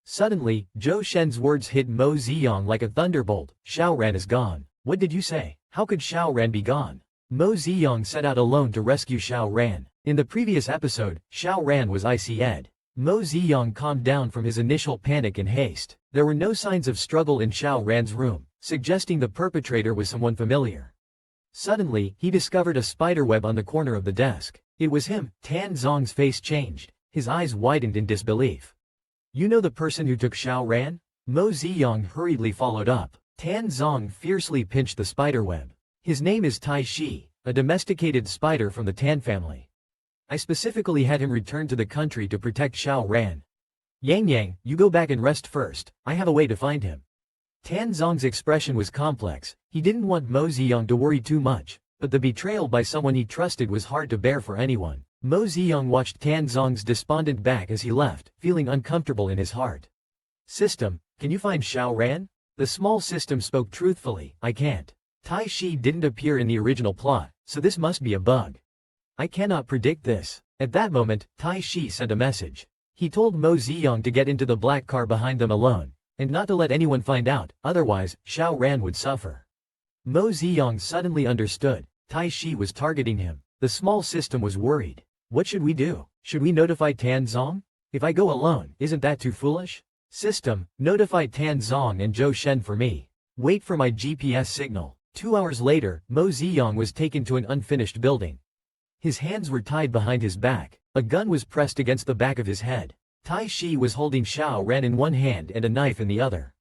Suddenly, Zhou Shen's words hit Mo Ziyang like a thunderbolt, Xiao Ran is gone. What did you say? How could Xiao Ran be gone? Mo Ziyang set out alone to rescue Xiao Ran. In the previous episode, Xiao Ran was IC'd. Mo Ziyang calmed down from his initial panic and haste. There were no signs of struggle in Xiao Ran's room, suggesting the perpetrator was someone familiar. Suddenly, he discovered a spiderweb on the corner of the desk. It was him. Tan Zong's face changed. His eyes widened in disbelief. You know the person who took Xiao Ran? Mo Ziyang hurriedly followed up. Tan Zong fiercely pinched the spiderweb. His name is Tai Shi, a domesticated spider from the Tan family. I specifically had him return to the country to protect Xiao Ran. Yang Yang, you go back and rest first, I have a way to find him. Tan Zong's expression was complex. He didn't want Mo Ziyang to worry too much, but the betrayal by someone he trusted was hard to bear for anyone. Mo Ziyang watched Tan Zong's despondent back as he left, feeling uncomfortable in his heart. System, can you find Xiao Ran? The small system spoke truthfully, I can't. Tai Shi didn't appear in the original plot, so this must be a bug. I cannot predict this. At that moment, Tai Shi sent a message. He told Mo Ziyang to get into the black car behind them alone, and not to let anyone find out, otherwise, Xiao Ran would suffer. Mo Ziyang suddenly understood. Tai Shi was targeting him. The small system was worried. What should we do? Should we notify Tan Zong? If I go alone, isn't that too foolish? System, notify Tan Zong and Zhou Shen for me. Wait for my GPS signal. 2 hours later, Mo Ziyang was taken to an unfinished building. His hands were tied behind his back. A gun was pressed against the back of his head. Tai Shi was holding Xiao Ran in one hand and a knife in the other.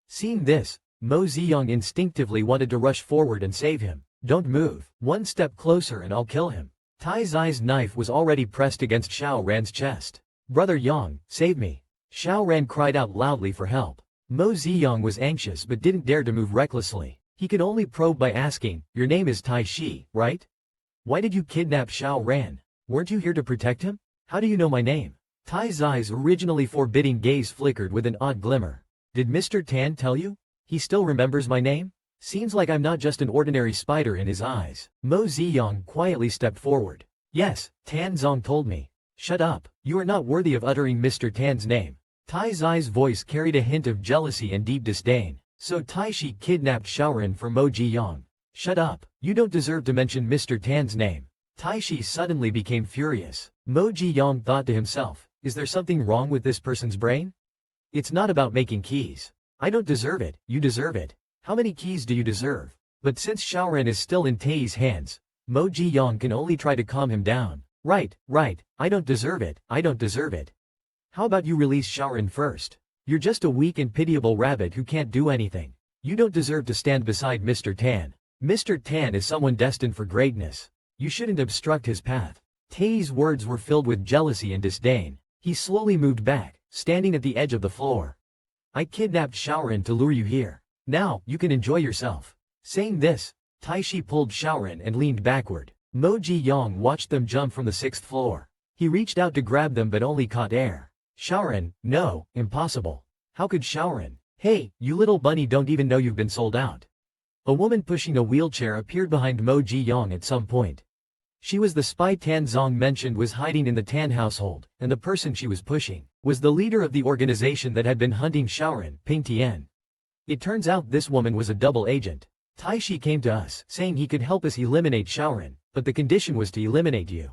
Seeing this, Mo Ziyang instinctively wanted to rush forward and save him. Don't move. One step closer and I'll kill him. Tai Zai's knife was already pressed against Xiao Ran's chest. Brother Yang, save me. Xiao Ran cried out loudly for help. Mo Ziyang was anxious but didn't dare to move recklessly. He could only probe by asking, your name is Tai Shi, right? Why did you kidnap Xiao Ran? Weren't you here to protect him? How do you know my name? Tai Zai's originally forbidding gaze flickered with an odd glimmer. Did Mr. Tan tell you? He still remembers my name? Seems like I'm not just an ordinary spider in his eyes. Mo Ziyang quietly stepped forward. Yes, Tan Zong told me. Shut up, you are not worthy of uttering Mr. Tan's name. Tai Zai's voice carried a hint of jealousy and deep disdain. So Tai Shi kidnapped Xiao Ran for Mo Ziyang. Shut up, you don't deserve to mention Mr. Tan's name. Tai Shi suddenly became furious. Mo Ziyang thought to himself, is there something wrong with this person's brain? It's not about making keys. I don't deserve it, you deserve it. How many keys do you deserve? But since Xiao Ran is still in Tai's hands, Mo Ziyang can only try to calm him down. Right, I don't deserve it, I don't deserve it. How about you release Shaoran first? You're just a weak and pitiable rabbit who can't do anything. You don't deserve to stand beside Mr. Tan. Mr. Tan is someone destined for greatness. You shouldn't obstruct his path. Tae's words were filled with jealousy and disdain. He slowly moved back, standing at the edge of the floor. I kidnapped Shaoran to lure you here. Now, you can enjoy yourself. Saying this, Taishi pulled Shaoran and leaned backward. Mo Ji-young watched them jump from the 6th floor. He reached out to grab them but only caught air. Shaoran, no, impossible. How could Shaoran? Hey, you little bunny don't even know you've been sold out. A woman pushing a wheelchair appeared behind Mo Ji-young at some point. She was the spy Tan Zong mentioned was hiding in the Tan household, and the person she was pushing was the leader of the organization that had been hunting Shaoran, Ping Tian. It turns out this woman was a double agent. Taishi came to us, saying he could help us eliminate Shaoran, but the condition was to eliminate you.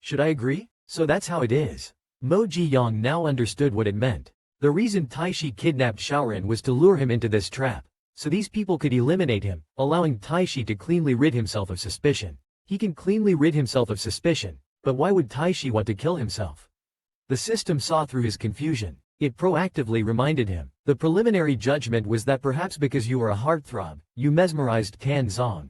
Should I agree? So that's how it is. Mo Ji-young now understood what it meant. The reason Taishi kidnapped Shaoran was to lure him into this trap, so these people could eliminate him, allowing Taishi to cleanly rid himself of suspicion. He can cleanly rid himself of suspicion, but why would Taishi want to kill himself? The system saw through his confusion. It proactively reminded him. The preliminary judgment was that perhaps because you were a heartthrob, you mesmerized Tan Zong.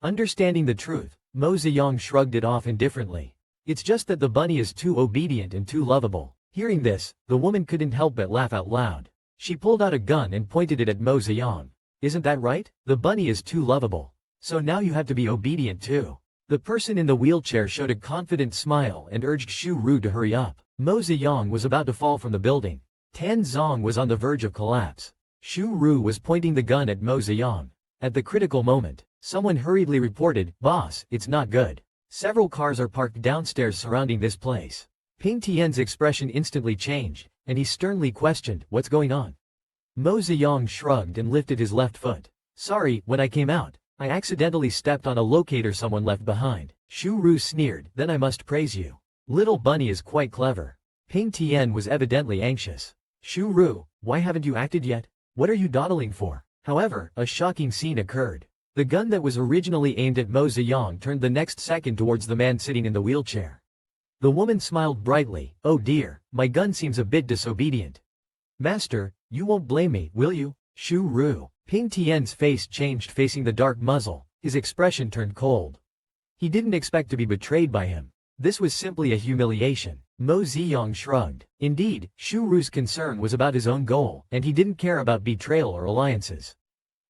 Understanding the truth, Mo Ziyang shrugged it off indifferently. It's just that the bunny is too obedient and too lovable. Hearing this, the woman couldn't help but laugh out loud. She pulled out a gun and pointed it at Mo Ziyang. Isn't that right? The bunny is too lovable. So now you have to be obedient too. The person in the wheelchair showed a confident smile and urged Xu Ru to hurry up. Mo Ziyang was about to fall from the building. Tan Zong was on the verge of collapse. Xu Ru was pointing the gun at Mo Ziyang. At the critical moment, someone hurriedly reported, "Boss, it's not good. Several cars are parked downstairs surrounding this place." Ping Tian's expression instantly changed, and he sternly questioned, "What's going on?" Mo Ziyang shrugged and lifted his left foot. "Sorry, when I came out, I accidentally stepped on a locator someone left behind." Xu Ru sneered, "Then I must praise you. Little bunny is quite clever." Ping Tian was evidently anxious. "Xu Ru, why haven't you acted yet? What are you dawdling for?" However, a shocking scene occurred. The gun that was originally aimed at Mo Ziyang turned the next second towards the man sitting in the wheelchair. The woman smiled brightly. "Oh dear, my gun seems a bit disobedient. Master, you won't blame me, will you?" Xu Ru. Ping Tian's face changed facing the dark muzzle. His expression turned cold. He didn't expect to be betrayed by him. This was simply a humiliation. Mo Ziyang shrugged. Indeed, Xu Ru's concern was about his own goal, and he didn't care about betrayal or alliances.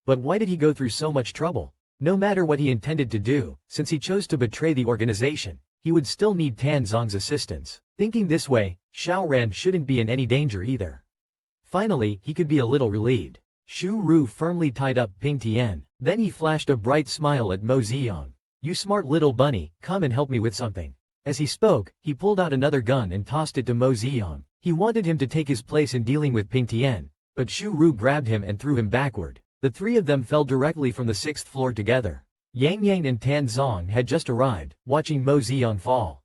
But why did he go through so much trouble? No matter what he intended to do, since he chose to betray the organization, he would still need Tan Zong's assistance. Thinking this way, Shaoran shouldn't be in any danger either. Finally, he could be a little relieved. Xu Ru firmly tied up Ping Tian. Then he flashed a bright smile at Mo Ziyang. "You smart little bunny, come and help me with something." As he spoke, he pulled out another gun and tossed it to Mo Ziyang. He wanted him to take his place in dealing with Ping Tian, but Xu Ru grabbed him and threw him backward. The three of them fell directly from the 6th floor together. Yang Yang and Tan Zong had just arrived, watching Mo Ziyang fall.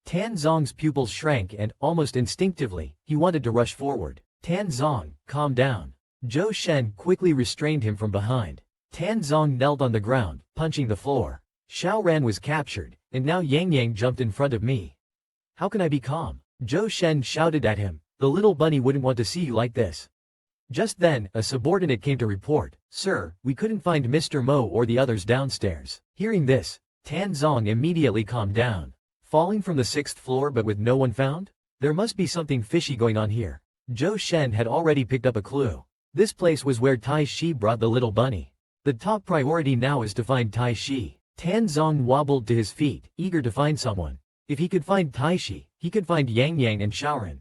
Tan Zong's pupils shrank and, almost instinctively, he wanted to rush forward. "Tan Zong, calm down." Zhou Shen quickly restrained him from behind. Tan Zong knelt on the ground, punching the floor. Xiao Ran was captured, and now Yang Yang jumped in front of me. "How can I be calm?" Zhou Shen shouted at him. "The little bunny wouldn't want to see you like this." Just then, a subordinate came to report, "Sir, we couldn't find Mr. Mo or the others downstairs." Hearing this, Tan Zong immediately calmed down. Falling from the 6th floor but with no one found? There must be something fishy going on here. Zhou Shen had already picked up a clue. This place was where Tai Shi brought the little bunny. The top priority now is to find Tai Shi. Tan Zong wobbled to his feet, eager to find someone. If he could find Tai Shi, he could find Yang Yang and Shaoran.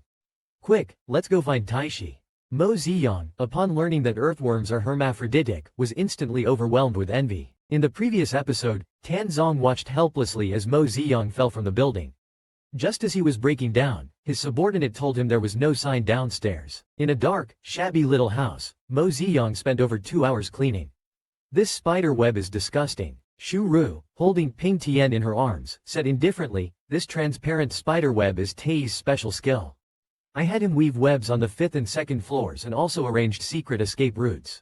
"Quick, let's go find Tai Shi." Mo Ziyang, upon learning that earthworms are hermaphroditic, was instantly overwhelmed with envy. In the previous episode, Tan Zong watched helplessly as Mo Ziyang fell from the building. Just as he was breaking down, his subordinate told him there was no sign downstairs. In a dark, shabby little house, Mo Ziyang spent over 2 hours cleaning. "This spider web is disgusting." Xu Ru, holding Ping Tian in her arms, said indifferently, "This transparent spider web is Tei's special skill. I had him weave webs on the 5th and 2nd floors and also arranged secret escape routes.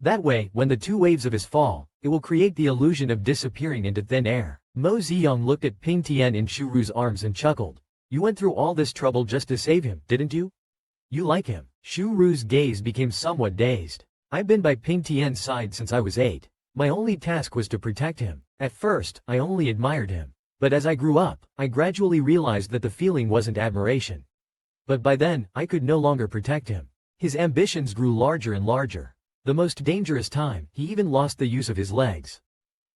That way, when the 2 waves of his fall, it will create the illusion of disappearing into thin air. Mo Ziyang looked at Ping Tian in Shu Ru's arms and chuckled. You went through all this trouble just to save him, didn't you? You like him. Shu Ru's gaze became somewhat dazed. I've been by Ping Tian's side since I was 8. My only task was to protect him. At first, I only admired him. But as I grew up, I gradually realized that the feeling wasn't admiration. But by then, I could no longer protect him. His ambitions grew larger and larger. The most dangerous time, he even lost the use of his legs.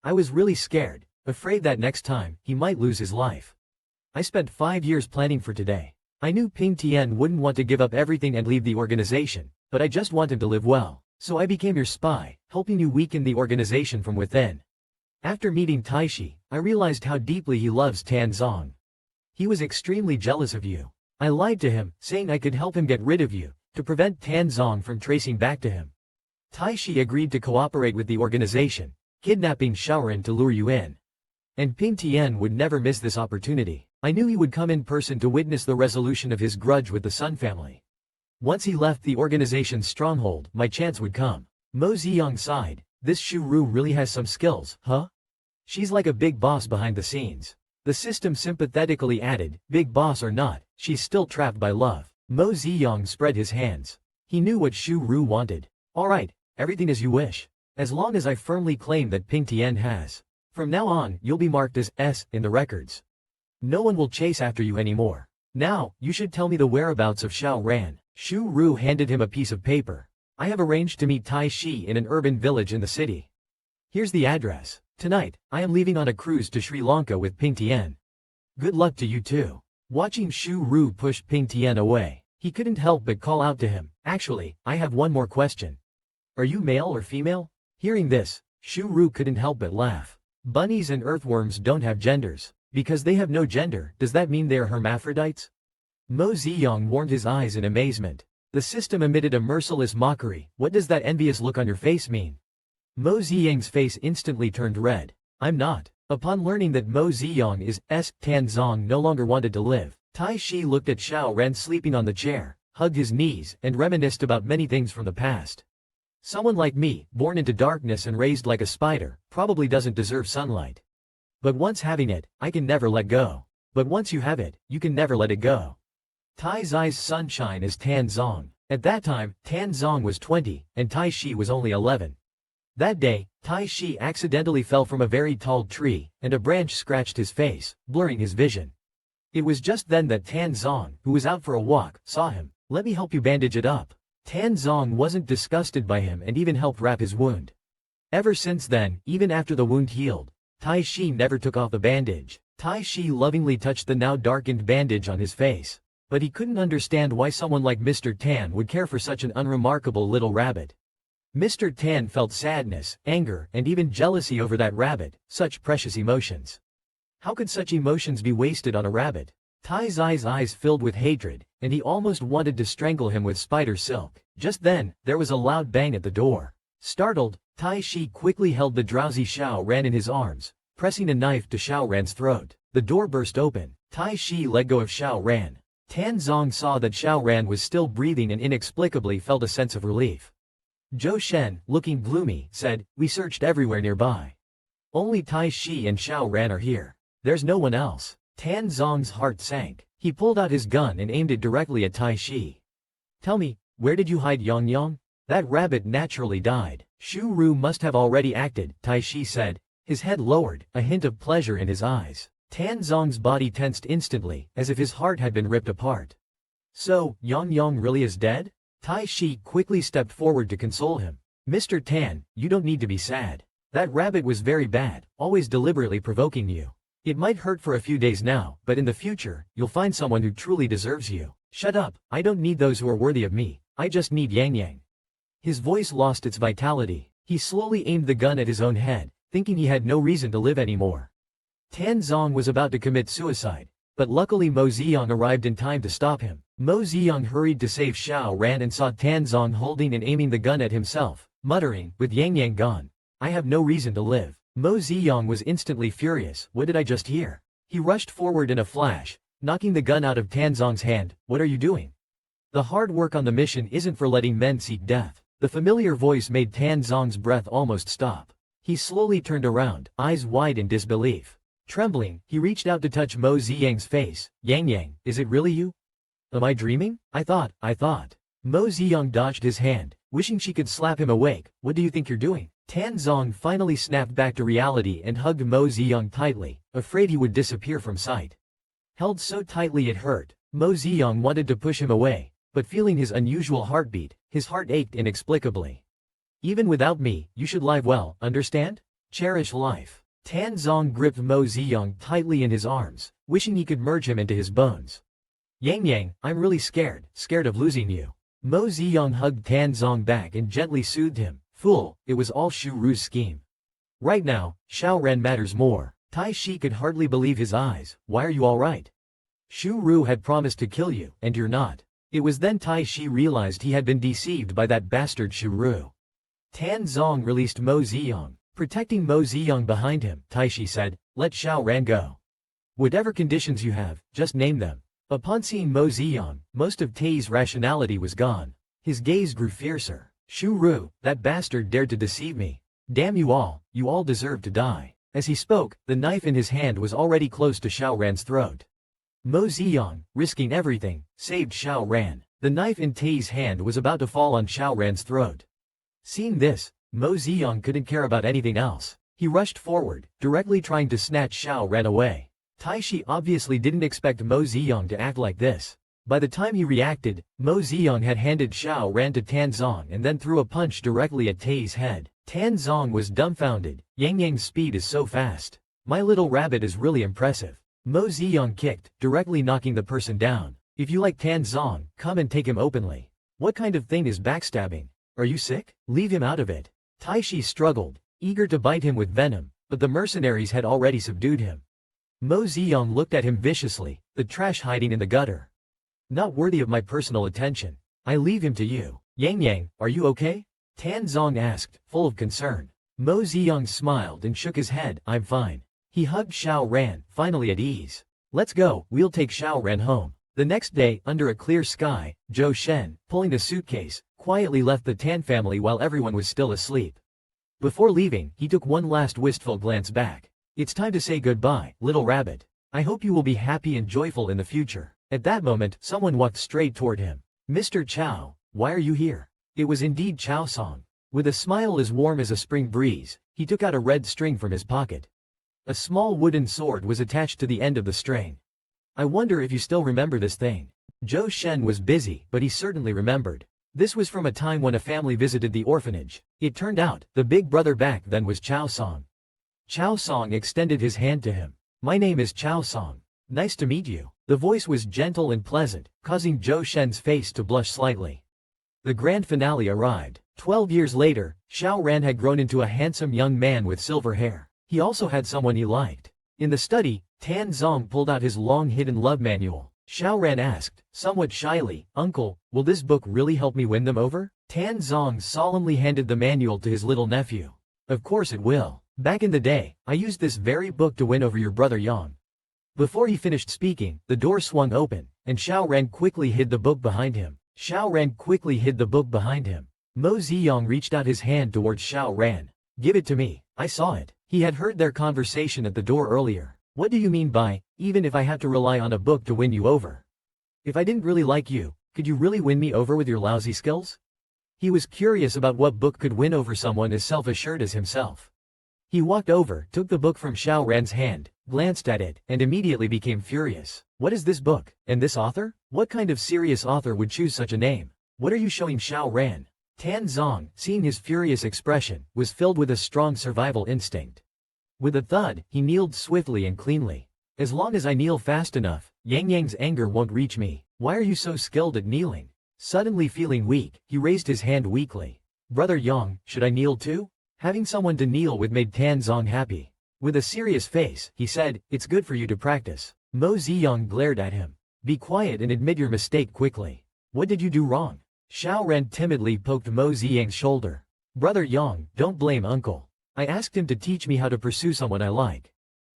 I was really scared, afraid that next time, he might lose his life. I spent 5 years planning for today. I knew Ping Tian wouldn't want to give up everything and leave the organization, but I just want him to live well. So I became your spy, helping you weaken the organization from within. After meeting Taishi, I realized how deeply he loves Tan Zong. He was extremely jealous of you. I lied to him, saying I could help him get rid of you, to prevent Tan Zong from tracing back to him. Taishi agreed to cooperate with the organization, kidnapping Shaoran to lure you in. And Ping Tian would never miss this opportunity. I knew he would come in person to witness the resolution of his grudge with the Sun family. Once he left the organization's stronghold, my chance would come. Mo Ziyang sighed. This Shu Ru really has some skills, huh? She's like a big boss behind the scenes. The system sympathetically added, big boss or not, she's still trapped by love. Mo Ziyang spread his hands. He knew what Shu Ru wanted. Alright, everything as you wish. As long as I firmly claim that Ping Tian has. From now on, you'll be marked as S in the records. No one will chase after you anymore. Now, you should tell me the whereabouts of Xiao Ran. Shu Ru handed him a piece of paper. I have arranged to meet Taishi in an urban village in the city. Here's the address. Tonight, I am leaving on a cruise to Sri Lanka with Ping Tian. Good luck to you too. Watching Shu Ru push Ping Tian away, he couldn't help but call out to him. Actually, I have one more question. Are you male or female? Hearing this, Shu Ru couldn't help but laugh. Bunnies and earthworms don't have genders. Because they have no gender, does that mean they are hermaphrodites? Mo Ziyang warmed his eyes in amazement. The system emitted a merciless mockery. What does that envious look on your face mean? Mo Ziyang's face instantly turned red. I'm not. Upon learning that Mo Ziyang is Tan Zong no longer wanted to live, Taishi looked at Xiao Ran sleeping on the chair, hugged his knees, and reminisced about many things from the past. Someone like me, born into darkness and raised like a spider, probably doesn't deserve sunlight. But once having it, I can never let go. But once you have it, you can never let it go. Tai Zai's sunshine is Tan Zong. At that time, Tan Zong was 20, and Taishi was only 11. That day, Taishi accidentally fell from a very tall tree, and a branch scratched his face, blurring his vision. It was just then that Tan Zong, who was out for a walk, saw him. Let me help you bandage it up. Tan Zong wasn't disgusted by him and even helped wrap his wound. Ever since then, even after the wound healed, Taishi never took off the bandage. Taishi lovingly touched the now darkened bandage on his face. But he couldn't understand why someone like Mr. Tan would care for such an unremarkable little rabbit. Mr. Tan felt sadness, anger, and even jealousy over that rabbit, such precious emotions. How could such emotions be wasted on a rabbit? Tai Zai's eyes filled with hatred, and he almost wanted to strangle him with spider silk. Just then, there was a loud bang at the door. Startled, Taishi quickly held the drowsy Xiao Ran in his arms, pressing a knife to Xiao Ran's throat. The door burst open. Taishi let go of Xiao Ran. Tan Zong saw that Xiao Ran was still breathing and inexplicably felt a sense of relief. Zhou Shen, looking gloomy, said, "We searched everywhere nearby. Only Taishi and Xiao Ran are here. There's no one else." Tan Zong's heart sank. He pulled out his gun and aimed it directly at Taishi. "Tell me, where did you hide Yang Yang?" "That rabbit naturally died. Shu Ru must have already acted," Taishi said, his head lowered, a hint of pleasure in his eyes. Tan Zong's body tensed instantly, as if his heart had been ripped apart. "So, Yang Yang really is dead?" Taishi quickly stepped forward to console him. "Mr. Tan, you don't need to be sad. That rabbit was very bad, always deliberately provoking you. It might hurt for a few days now, but in the future, you'll find someone who truly deserves you." "Shut up, I don't need those who are worthy of me, I just need Yang Yang." His voice lost its vitality. He slowly aimed the gun at his own head, thinking he had no reason to live anymore. Tan Zong was about to commit suicide, but luckily Mo Ziyang arrived in time to stop him. Mo Ziyang hurried to save Xiao Ran and saw Tan Zong holding and aiming the gun at himself, muttering, "With Yang Yang gone, I have no reason to live." Mo Ziyang was instantly furious. What did I just hear? He rushed forward in a flash, knocking the gun out of Tan Zong's hand. "What are you doing? The hard work on the mission isn't for letting men seek death." The familiar voice made Tan Zong's breath almost stop. He slowly turned around, eyes wide in disbelief. Trembling, he reached out to touch Mo Ziyang's face. Yang Yang, is it really you? Am I dreaming? I thought. Mo Ziyang dodged his hand, wishing she could slap him awake. What do you think you're doing? Tan Zong finally snapped back to reality and hugged Mo Ziyang tightly, afraid he would disappear from sight. Held so tightly it hurt, Mo Ziyang wanted to push him away, but feeling his unusual heartbeat, his heart ached inexplicably. Even without me, you should live well, understand? Cherish life. Tan Zong gripped Mo Ziyang tightly in his arms, wishing he could merge him into his bones. Yang Yang, I'm really scared of losing you. Mo Ziyang hugged Tan Zong back and gently soothed him. Fool, it was all Shu Ru's scheme. Right now, Xiao Ren matters more. Tai Shi could hardly believe his eyes. Why are you alright? Shu Ru had promised to kill you, and you're not. It was then Tai Shi realized he had been deceived by that bastard Shu Ru. Tan Zong released Mo Ziyang, protecting Mo Ziyang behind him. Tai Shi said, let Xiao Ren go. Whatever conditions you have, just name them. Upon seeing Mo Ziyang, most of Tai's rationality was gone. His gaze grew fiercer. Shu Ru, that bastard dared to deceive me. Damn you all deserve to die. As he spoke, the knife in his hand was already close to Xiao Ran's throat. Mo Ziyang, risking everything, saved Xiao Ran. The knife in Tai's hand was about to fall on Xiao Ran's throat. Seeing this, Mo Ziyang couldn't care about anything else. He rushed forward, directly trying to snatch Xiao Ran away. Tai Shi obviously didn't expect Mo Ziyang to act like this. By the time he reacted, Mo Ziyang had handed Xiao Ran to Tan Zong and then threw a punch directly at Tai's head. Tan Zong was dumbfounded. Yang Yang's speed is so fast. My little rabbit is really impressive. Mo Ziyang kicked, directly knocking the person down. If you like Tan Zong, come and take him openly. What kind of thing is backstabbing? Are you sick? Leave him out of it. Tai Shi struggled, eager to bite him with venom, but the mercenaries had already subdued him. Mo Ziyang looked at him viciously, the trash hiding in the gutter. Not worthy of my personal attention. I leave him to you. Yang Yang, are you okay? Tan Zong asked, full of concern. Mo Ziyang smiled and shook his head. I'm fine. He hugged Xiao Ran, finally at ease. Let's go, we'll take Xiao Ran home. The next day, under a clear sky, Zhou Shen, pulling a suitcase, quietly left the Tan family while everyone was still asleep. Before leaving, he took one last wistful glance back. It's time to say goodbye, little rabbit. I hope you will be happy and joyful in the future. At that moment, someone walked straight toward him. Mr. Chow, why are you here? It was indeed Chow Song. With a smile as warm as a spring breeze, he took out a red string from his pocket. A small wooden sword was attached to the end of the string. I wonder if you still remember this thing. Zhou Shen was busy, but he certainly remembered. This was from a time when a family visited the orphanage. It turned out, the big brother back then was Chow Song. Chow Song extended his hand to him. My name is Chow Song. Nice to meet you. The voice was gentle and pleasant, causing Zhou Shen's face to blush slightly. The grand finale arrived. 12 years later, Xiao Ran had grown into a handsome young man with silver hair. He also had someone he liked. In the study, Tan Zong pulled out his long-hidden love manual. Xiao Ran asked, somewhat shyly, Uncle, will this book really help me win them over? Tan Zong solemnly handed the manual to his little nephew. Of course it will. Back in the day, I used this very book to win over your brother Yang. Before he finished speaking, the door swung open, and Xiao Ran quickly hid the book behind him. Mo Ziyang reached out his hand towards Xiao Ran. Give it to me. I saw it. He had heard their conversation at the door earlier. What do you mean by, even if I have to rely on a book to win you over? If I didn't really like you, could you really win me over with your lousy skills? He was curious about what book could win over someone as self-assured as himself. He walked over, took the book from Xiao Ran's hand, glanced at it, and immediately became furious. What is this book? And this author? What kind of serious author would choose such a name? What are you showing Xiao Ran? Tan Zong, seeing his furious expression, was filled with a strong survival instinct. With a thud, he kneeled swiftly and cleanly. As long as I kneel fast enough, Yang Yang's anger won't reach me. Why are you so skilled at kneeling? Suddenly feeling weak, he raised his hand weakly. Brother Yang, should I kneel too? Having someone to kneel with made Tan Zong happy. With a serious face, he said, it's good for you to practice. Mo Ziyang glared at him. Be quiet and admit your mistake quickly. What did you do wrong? Xiao Ran timidly poked Mo Ziyang's shoulder. Brother Yang, don't blame uncle. I asked him to teach me how to pursue someone I like.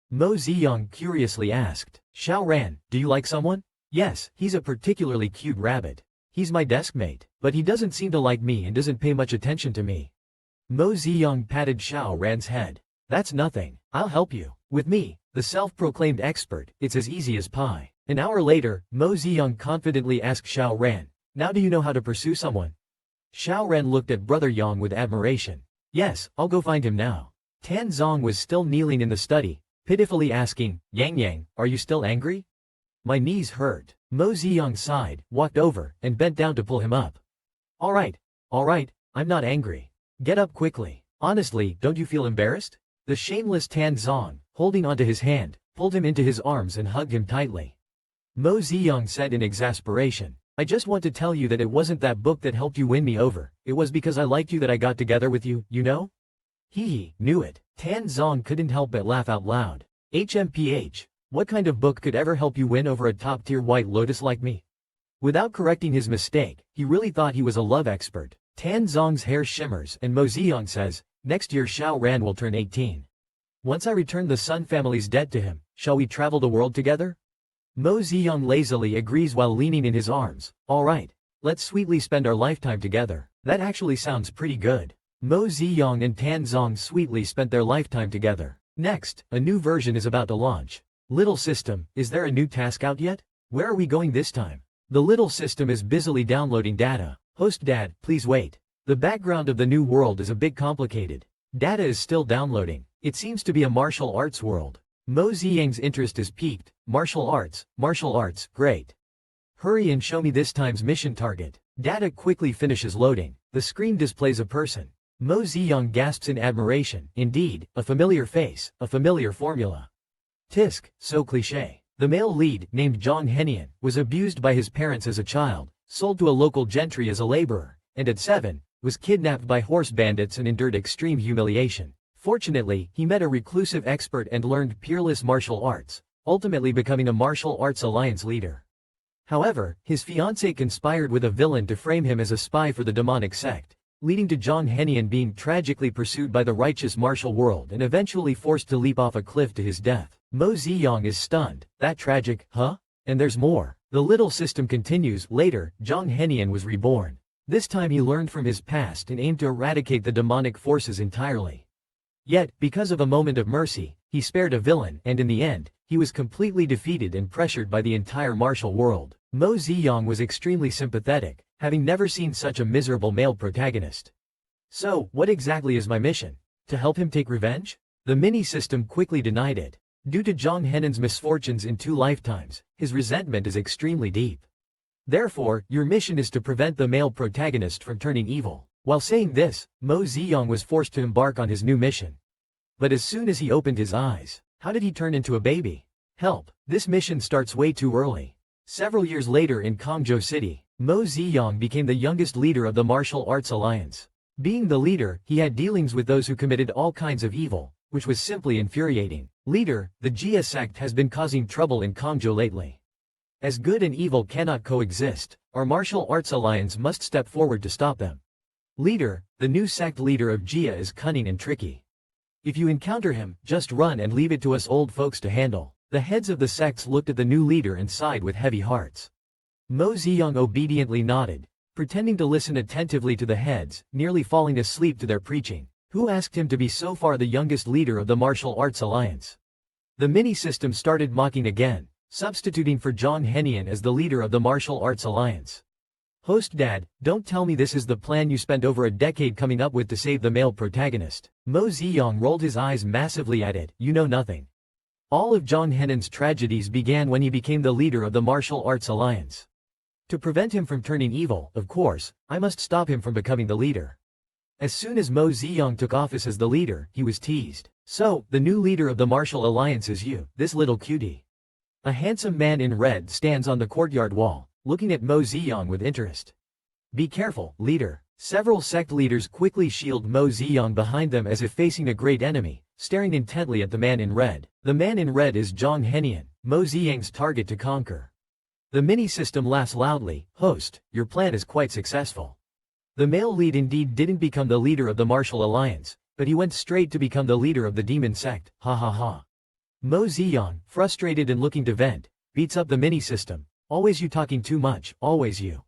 Mo Ziyang curiously asked. Xiao Ran, do you like someone? Yes, he's a particularly cute rabbit. He's my desk mate, but he doesn't seem to like me and doesn't pay much attention to me. Mo Ziyang patted Xiao Ran's head. That's nothing. I'll help you. With me, the self-proclaimed expert, it's as easy as pie. An hour later, Mo Ziyang confidently asked Xiao Ran, "Now do you know how to pursue someone?" Xiao Ran looked at Brother Yang with admiration. "Yes, I'll go find him now." Tan Zong was still kneeling in the study, pitifully asking, "Yang Yang, are you still angry?" "My knees hurt." Mo Ziyang sighed, walked over, and bent down to pull him up. All right, I'm not angry. Get up quickly. Honestly, don't you feel embarrassed?" The shameless Tan Zong, holding onto his hand, pulled him into his arms and hugged him tightly. Mo Ziyang said in exasperation, "I just want to tell you that it wasn't that book that helped you win me over, it was because I liked you that I got together with you, you know?" Hee, knew it. Tan Zong couldn't help but laugh out loud. HMPH, what kind of book could ever help you win over a top-tier White Lotus like me? Without correcting his mistake, he really thought he was a love expert. Tan Zong's hair shimmers and Mo Ziyang says, "Next year Xiao Ran will turn 18. Once I return the Sun family's debt to him, shall we travel the world together?" Mo Ziyang lazily agrees while leaning in his arms. "All right. Let's sweetly spend our lifetime together." That actually sounds pretty good. Mo Ziyang and Tan Zong sweetly spent their lifetime together. Next, a new version is about to launch. Little system, is there a new task out yet? Where are we going this time? The little system is busily downloading data. Host Dad, please wait. The background of the new world is a bit complicated. Data is still downloading. It seems to be a martial arts world. Mo Ziyang's interest is piqued. Martial arts, great. Hurry and show me this time's mission target. Data quickly finishes loading. The screen displays a person. Mo Ziyang gasps in admiration. Indeed, a familiar face, a familiar formula. Tisk, so cliché. The male lead, named Zhang Henian, was abused by his parents as a child, sold to a local gentry as a laborer, and at 7, was kidnapped by horse bandits and endured extreme humiliation. Fortunately, he met a reclusive expert and learned peerless martial arts, ultimately becoming a martial arts alliance leader. However, his fiancée conspired with a villain to frame him as a spy for the demonic sect, leading to Zhang Henian being tragically pursued by the righteous martial world and eventually forced to leap off a cliff to his death. Mo Ziyang is stunned. That tragic, huh? And there's more. The little system continues. Later, Zhang Henian was reborn. This time he learned from his past and aimed to eradicate the demonic forces entirely. Yet, because of a moment of mercy, he spared a villain, and in the end, he was completely defeated and pressured by the entire martial world. Mo Ziyang was extremely sympathetic, having never seen such a miserable male protagonist. So, what exactly is my mission? To help him take revenge? The mini-system quickly denied it. Due to Zhang Henian's misfortunes in 2 lifetimes, his resentment is extremely deep. Therefore, your mission is to prevent the male protagonist from turning evil. While saying this, Mo Ziyang was forced to embark on his new mission. But as soon as he opened his eyes, how did he turn into a baby? Help, this mission starts way too early. Several years later in Kangzhou City, Mo Ziyang became the youngest leader of the Martial Arts Alliance. Being the leader, he had dealings with those who committed all kinds of evil, which was simply infuriating. Leader, the Jia sect has been causing trouble in Kangzhou lately. As good and evil cannot coexist, our martial arts alliance must step forward to stop them. Leader, the new sect leader of Jia is cunning and tricky. If you encounter him, just run and leave it to us old folks to handle. The heads of the sects looked at the new leader and sighed with heavy hearts. Mo Ziyang obediently nodded, pretending to listen attentively to the heads, nearly falling asleep to their preaching. Who asked him to be so far the youngest leader of the Martial Arts Alliance? The mini-system started mocking again, substituting for Zhang Henian as the leader of the Martial Arts Alliance. Host Dad, don't tell me this is the plan you spent over a decade coming up with to save the male protagonist. Mo Ziyang rolled his eyes massively at it. You know nothing. All of Zhang Henian's tragedies began when he became the leader of the Martial Arts Alliance. To prevent him from turning evil, of course, I must stop him from becoming the leader. As soon as Mo Ziyang took office as the leader, he was teased. So, the new leader of the Martial Alliance is you, this little cutie. A handsome man in red stands on the courtyard wall, looking at Mo Ziyang with interest. Be careful, leader. Several sect leaders quickly shield Mo Ziyang behind them as if facing a great enemy, staring intently at the man in red. The man in red is Zhang Henian, Mo Ziyang's target to conquer. The mini-system laughs loudly. Host, your plan is quite successful. The male lead indeed didn't become the leader of the Martial Alliance, but he went straight to become the leader of the demon sect. Ha ha ha. Mo Ziyang, frustrated and looking to vent, beats up the mini-system. Always you talking too much, always you.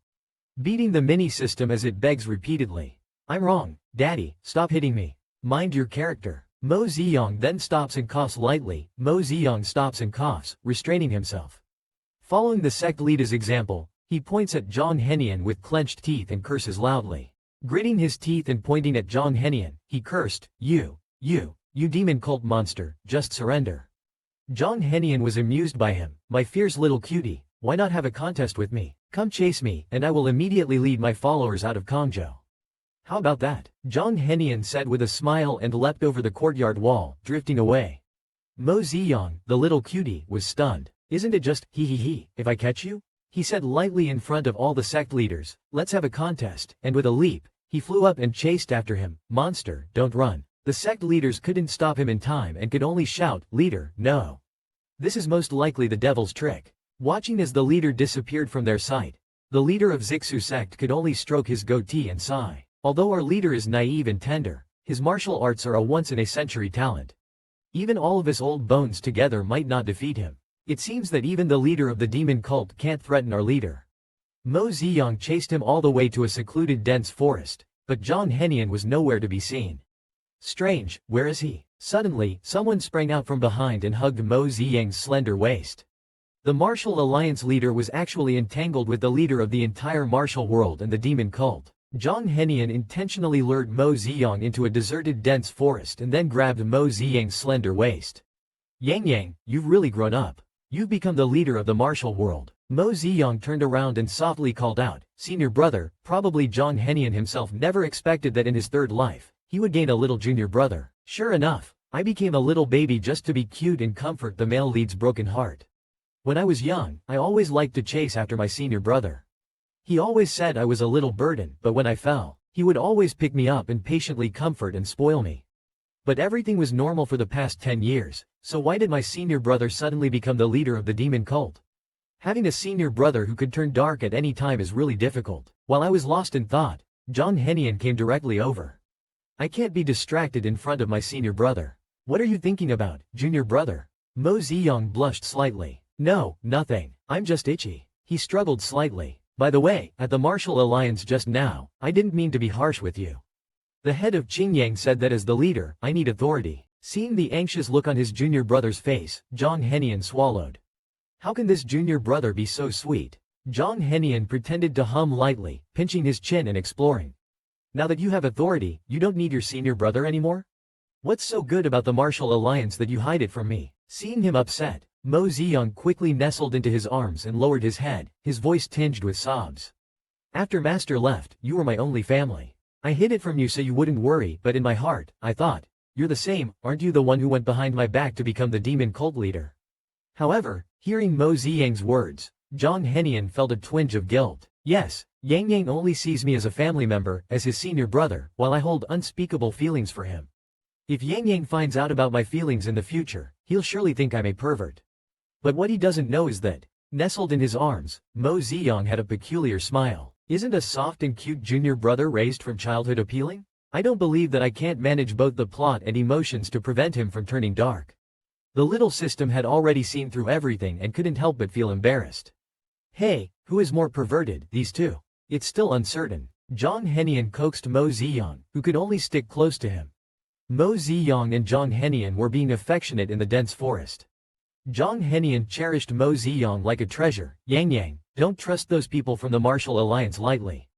Beating the mini-system as it begs repeatedly. I'm wrong, Daddy, stop hitting me. Mind your character. Mo Ziyang then stops and coughs lightly. Mo Ziyang stops and coughs, restraining himself. Following the sect leader's example, he points at Zhang Henian with clenched teeth and curses loudly. Gritting his teeth and pointing at Zhang Henian, he cursed, You demon cult monster, just surrender. Zhang Henian was amused by him. My fierce little cutie, why not have a contest with me? Come chase me, and I will immediately lead my followers out of Kongzhou. How about that? Zhang Henian said with a smile and leapt over the courtyard wall, drifting away. Mo Ziyang, the little cutie, was stunned. Isn't it just, he, if I catch you? He said lightly in front of all the sect leaders, let's have a contest, and with a leap, he flew up and chased after him. Monster, don't run. The sect leaders couldn't stop him in time and could only shout, Leader, no. This is most likely the devil's trick. Watching as the leader disappeared from their sight, the leader of Zixu sect could only stroke his goatee and sigh. Although our leader is naive and tender, his martial arts are a once-in-a-century talent. Even all of his old bones together might not defeat him. It seems that even the leader of the demon cult can't threaten our leader. Mo Ziyang chased him all the way to a secluded dense forest, but Zhang Henian was nowhere to be seen. Strange, where is he? Suddenly, someone sprang out from behind and hugged Mo Ziyang's slender waist. The Martial Alliance leader was actually entangled with the leader of the entire martial world and the demon cult. Zhang Henian intentionally lured Mo Ziyang into a deserted dense forest and then grabbed Mo Ziyang's slender waist. Yang, you've really grown up. You've become the leader of the martial world. Mo Ziyang turned around and softly called out, Senior brother. Probably Zhang Henian himself never expected that in his third life, he would gain a little junior brother. Sure enough, I became a little baby just to be cute and comfort the male lead's broken heart. When I was young, I always liked to chase after my senior brother. He always said I was a little burden, but when I fell, he would always pick me up and patiently comfort and spoil me. But everything was normal for the past 10 years, so why did my senior brother suddenly become the leader of the demon cult? Having a senior brother who could turn dark at any time is really difficult. While I was lost in thought, Zhang Henian came directly over. I can't be distracted in front of my senior brother. What are you thinking about, junior brother? Mo Ziyang blushed slightly. No, nothing. I'm just itchy. He struggled slightly. By the way, at the Martial Alliance just now, I didn't mean to be harsh with you. The head of Qingyang said that as the leader, I need authority. Seeing the anxious look on his junior brother's face, Zhang Henian swallowed. How can this junior brother be so sweet? Zhang Henian pretended to hum lightly, pinching his chin and exploring. Now that you have authority, you don't need your senior brother anymore? What's so good about the Martial Alliance that you hide it from me? Seeing him upset, Mo Ziyang quickly nestled into his arms and lowered his head, his voice tinged with sobs. After Master left, you were my only family. I hid it from you so you wouldn't worry, but in my heart, I thought, you're the same, aren't you the one who went behind my back to become the demon cult leader? However, hearing Mo Ziyang's words, Zhang Henian felt a twinge of guilt. Yes, Yang only sees me as a family member, as his senior brother, while I hold unspeakable feelings for him. If Yang finds out about my feelings in the future, he'll surely think I'm a pervert. But what he doesn't know is that, nestled in his arms, Mo Ziyang had a peculiar smile. Isn't a soft and cute junior brother raised from childhood appealing? I don't believe that I can't manage both the plot and emotions to prevent him from turning dark. The little system had already seen through everything and couldn't help but feel embarrassed. Hey, who is more perverted, these two? It's still uncertain. Zhang Henian coaxed Mo Ziyang, who could only stick close to him. Mo Ziyang and Zhang Henian were being affectionate in the dense forest. Zhang Henian cherished Mo Ziyang like a treasure. Yang, don't trust those people from the Martial Alliance lightly.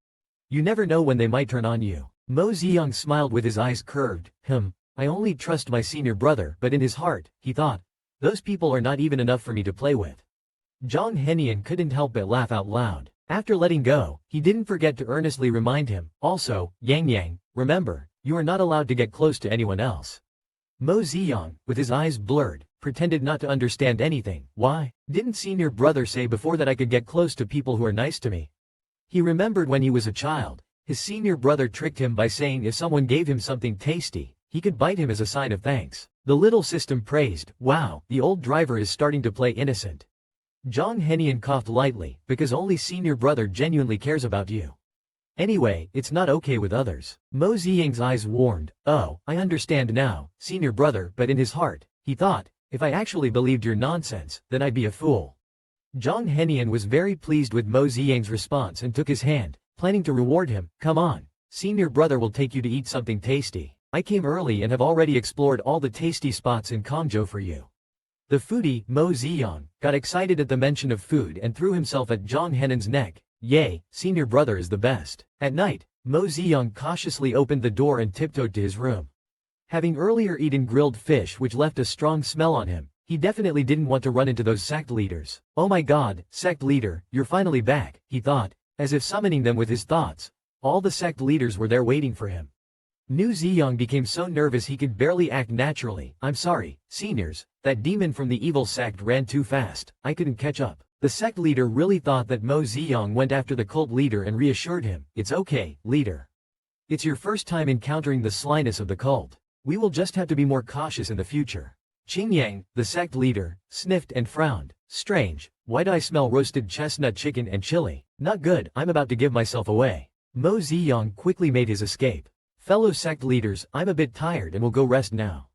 You never know when they might turn on you. Mo Ziyang smiled with his eyes curved. I only trust my senior brother, but in his heart, he thought, those people are not even enough for me to play with. Zhang Henian couldn't help but laugh out loud. After letting go, he didn't forget to earnestly remind him, also, Yang, remember, you are not allowed to get close to anyone else. Mo Ziyang, with his eyes blurred, pretended not to understand anything. Why? Didn't senior brother say before that I could get close to people who are nice to me? He remembered when he was a child, his senior brother tricked him by saying if someone gave him something tasty, he could bite him as a sign of thanks. The little system praised, wow, the old driver is starting to play innocent. Zhang Henian coughed lightly, because only senior brother genuinely cares about you. Anyway, it's not okay with others. Mo Ziyang's eyes warmed. Oh, I understand now, senior brother, but in his heart, he thought, if I actually believed your nonsense, then I'd be a fool. Zhang Henian was very pleased with Mo Ziyang's response and took his hand, planning to reward him. Come on, senior brother will take you to eat something tasty. I came early and have already explored all the tasty spots in Kongzhou for you. The foodie, Mo Ziyang, got excited at the mention of food and threw himself at Zhang Henan's neck. Yay, senior brother is the best. At night, Mo Ziyang cautiously opened the door and tiptoed to his room. Having earlier eaten grilled fish which left a strong smell on him, he definitely didn't want to run into those sect leaders. Oh my god, sect leader, you're finally back, he thought, as if summoning them with his thoughts. All the sect leaders were there waiting for him. New Ziyang became so nervous he could barely act naturally. I'm sorry, seniors, that demon from the evil sect ran too fast, I couldn't catch up. The sect leader really thought that Mo Ziyang went after the cult leader and reassured him, it's okay, leader. It's your first time encountering the slyness of the cult. We will just have to be more cautious in the future. Qingyang, the sect leader, sniffed and frowned. Strange, why do I smell roasted chestnut chicken and chili? Not good, I'm about to give myself away. Mo Ziyang quickly made his escape. Fellow sect leaders, I'm a bit tired and will go rest now.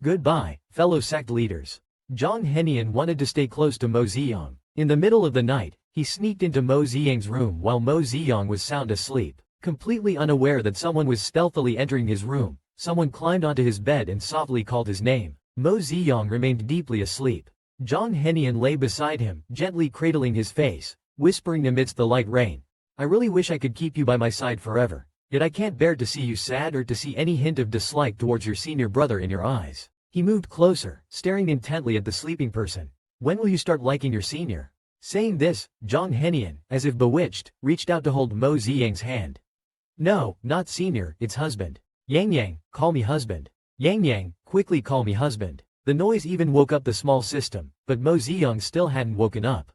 Goodbye, fellow sect leaders. Zhang Henian wanted to stay close to Mo Ziyang. In the middle of the night, he sneaked into Mo Ziyang's room while Mo Ziyang was sound asleep. Completely unaware that someone was stealthily entering his room, someone climbed onto his bed and softly called his name. Mo Ziyang remained deeply asleep. Zhang Henian lay beside him, gently cradling his face, whispering amidst the light rain. I really wish I could keep you by my side forever. Yet I can't bear to see you sad or to see any hint of dislike towards your senior brother in your eyes. He moved closer, staring intently at the sleeping person. When will you start liking your senior? Saying this, Zhang Henian, as if bewitched, reached out to hold Mo Ziyang's hand. No, not senior, it's husband. Yang Yang, call me husband. Yang Yang, quickly call me husband. The noise even woke up the small system, but Mo Ziyang still hadn't woken up.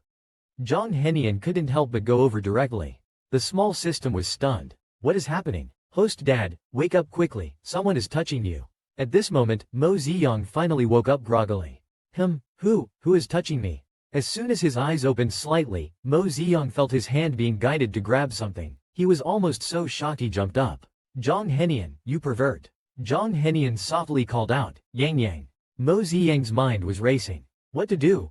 Zhang Henian couldn't help but go over directly. The small system was stunned. What is happening? Host dad, wake up quickly, someone is touching you. At this moment, Mo Ziyang finally woke up groggily. Who is touching me? As soon as his eyes opened slightly, Mo Ziyang felt his hand being guided to grab something. He was almost so shocked he jumped up. Zhang Henian, you pervert. Zhang Henian softly called out, Yang Yang. Mo Ziyang's mind was racing. What to do?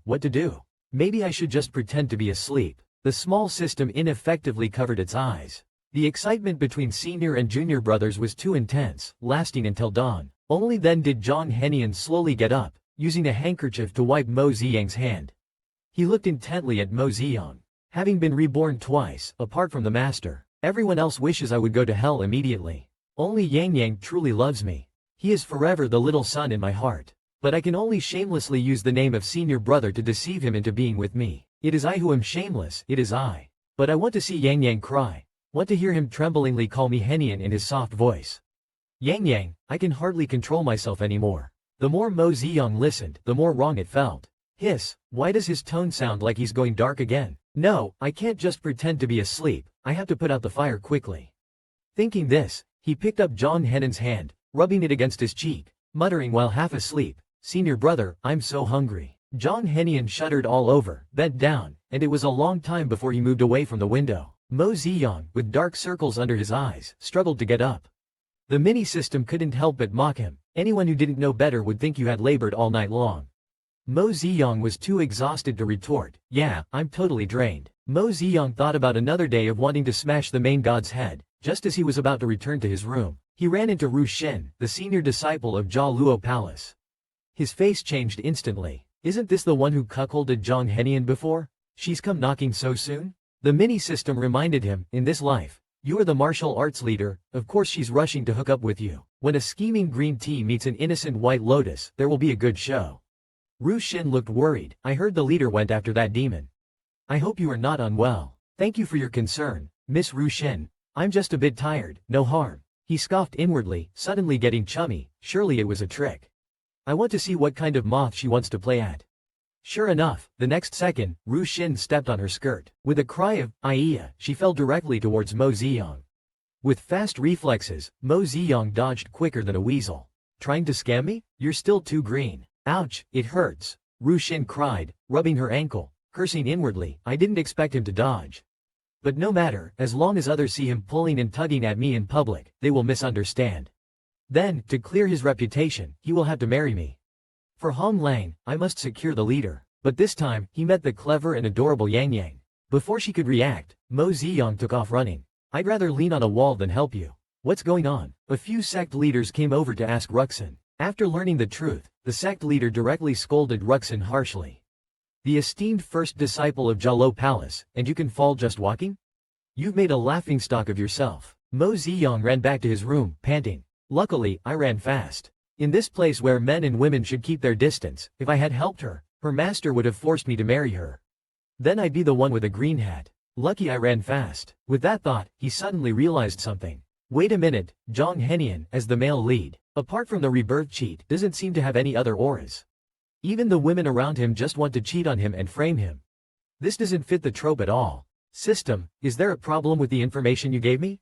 Maybe I should just pretend to be asleep. The small system ineffectively covered its eyes. The excitement between senior and junior brothers was too intense, lasting until dawn. Only then did Zhang Henian slowly get up, using a handkerchief to wipe Mo Ziyang's hand. He looked intently at Mo Ziyang. Having been reborn twice, apart from the master, everyone else wishes I would go to hell immediately. Only Yang Yang truly loves me. He is forever the little son in my heart. But I can only shamelessly use the name of senior brother to deceive him into being with me. It is I who am shameless, it is I. But I want to see Yang Yang cry. Want to hear him tremblingly call me Henian in his soft voice. Yang Yang, I can hardly control myself anymore. The more Mo Ziyang listened, the more wrong it felt. Hiss, why does his tone sound like he's going dark again? No, I can't just pretend to be asleep, I have to put out the fire quickly. Thinking this, he picked up Zhang Henan's hand, rubbing it against his cheek, muttering while half asleep, Senior brother, I'm so hungry. Zhang Henian shuddered all over, bent down, and it was a long time before he moved away from the window. Mo Ziyang, with dark circles under his eyes, struggled to get up. The mini-system couldn't help but mock him. Anyone who didn't know better would think you had labored all night long. Mo Ziyang was too exhausted to retort, yeah, I'm totally drained. Mo Ziyang thought about another day of wanting to smash the main god's head. Just as he was about to return to his room, he ran into Ru Xin, the senior disciple of Jia Luo Palace. His face changed instantly. Isn't this the one who cuckolded Zhang Henian before? She's come knocking so soon? The mini-system reminded him, in this life, you are the martial arts leader, of course she's rushing to hook up with you. When a scheming green tea meets an innocent white lotus, there will be a good show. Ru Xin looked worried. I heard the leader went after that demon. I hope you are not unwell. Thank you for your concern, Miss Ru Xin. I'm just a bit tired, no harm. He scoffed inwardly, suddenly getting chummy. Surely it was a trick. I want to see what kind of moth she wants to play at. Sure enough, the next second, Ru Xin stepped on her skirt. With a cry of, Aiya, she fell directly towards Mo Ziyang. With fast reflexes, Mo Ziyang dodged quicker than a weasel. Trying to scam me? You're still too green. Ouch, it hurts. Ru Xin cried, rubbing her ankle, cursing inwardly. I didn't expect him to dodge. But no matter, as long as others see him pulling and tugging at me in public, they will misunderstand. Then, to clear his reputation, he will have to marry me. For Hong Lang, I must secure the leader. But this time, he met the clever and adorable Yang Yang. Before she could react, Mo Ziyang took off running. I'd rather lean on a wall than help you. What's going on? A few sect leaders came over to ask Ruxin. After learning the truth, the sect leader directly scolded Ruxin harshly. The esteemed first disciple of Jalo Palace, and you can fall just walking? You've made a laughingstock of yourself. Mo Ziyang ran back to his room, panting. Luckily, I ran fast. In this place where men and women should keep their distance, if I had helped her, her master would have forced me to marry her. Then I'd be the one with a green hat. Lucky I ran fast. With that thought, he suddenly realized something. Wait a minute, Zhang Henian, as the male lead, apart from the rebirth cheat, doesn't seem to have any other auras. Even the women around him just want to cheat on him and frame him. This doesn't fit the trope at all. System, is there a problem with the information you gave me?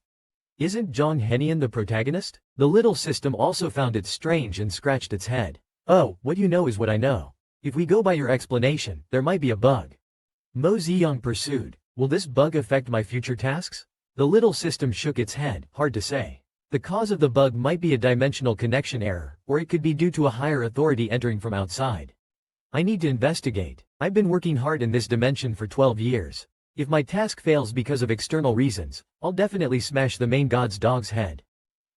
Isn't Zhang Henian the protagonist? The little system also found it strange and scratched its head. Oh, what you know is what I know. If we go by your explanation, there might be a bug. Mo Ziyang pursued. Will this bug affect my future tasks? The little system shook its head, hard to say. The cause of the bug might be a dimensional connection error, or it could be due to a higher authority entering from outside. I need to investigate. I've been working hard in this dimension for 12 years. If my task fails because of external reasons, I'll definitely smash the main god's dog's head.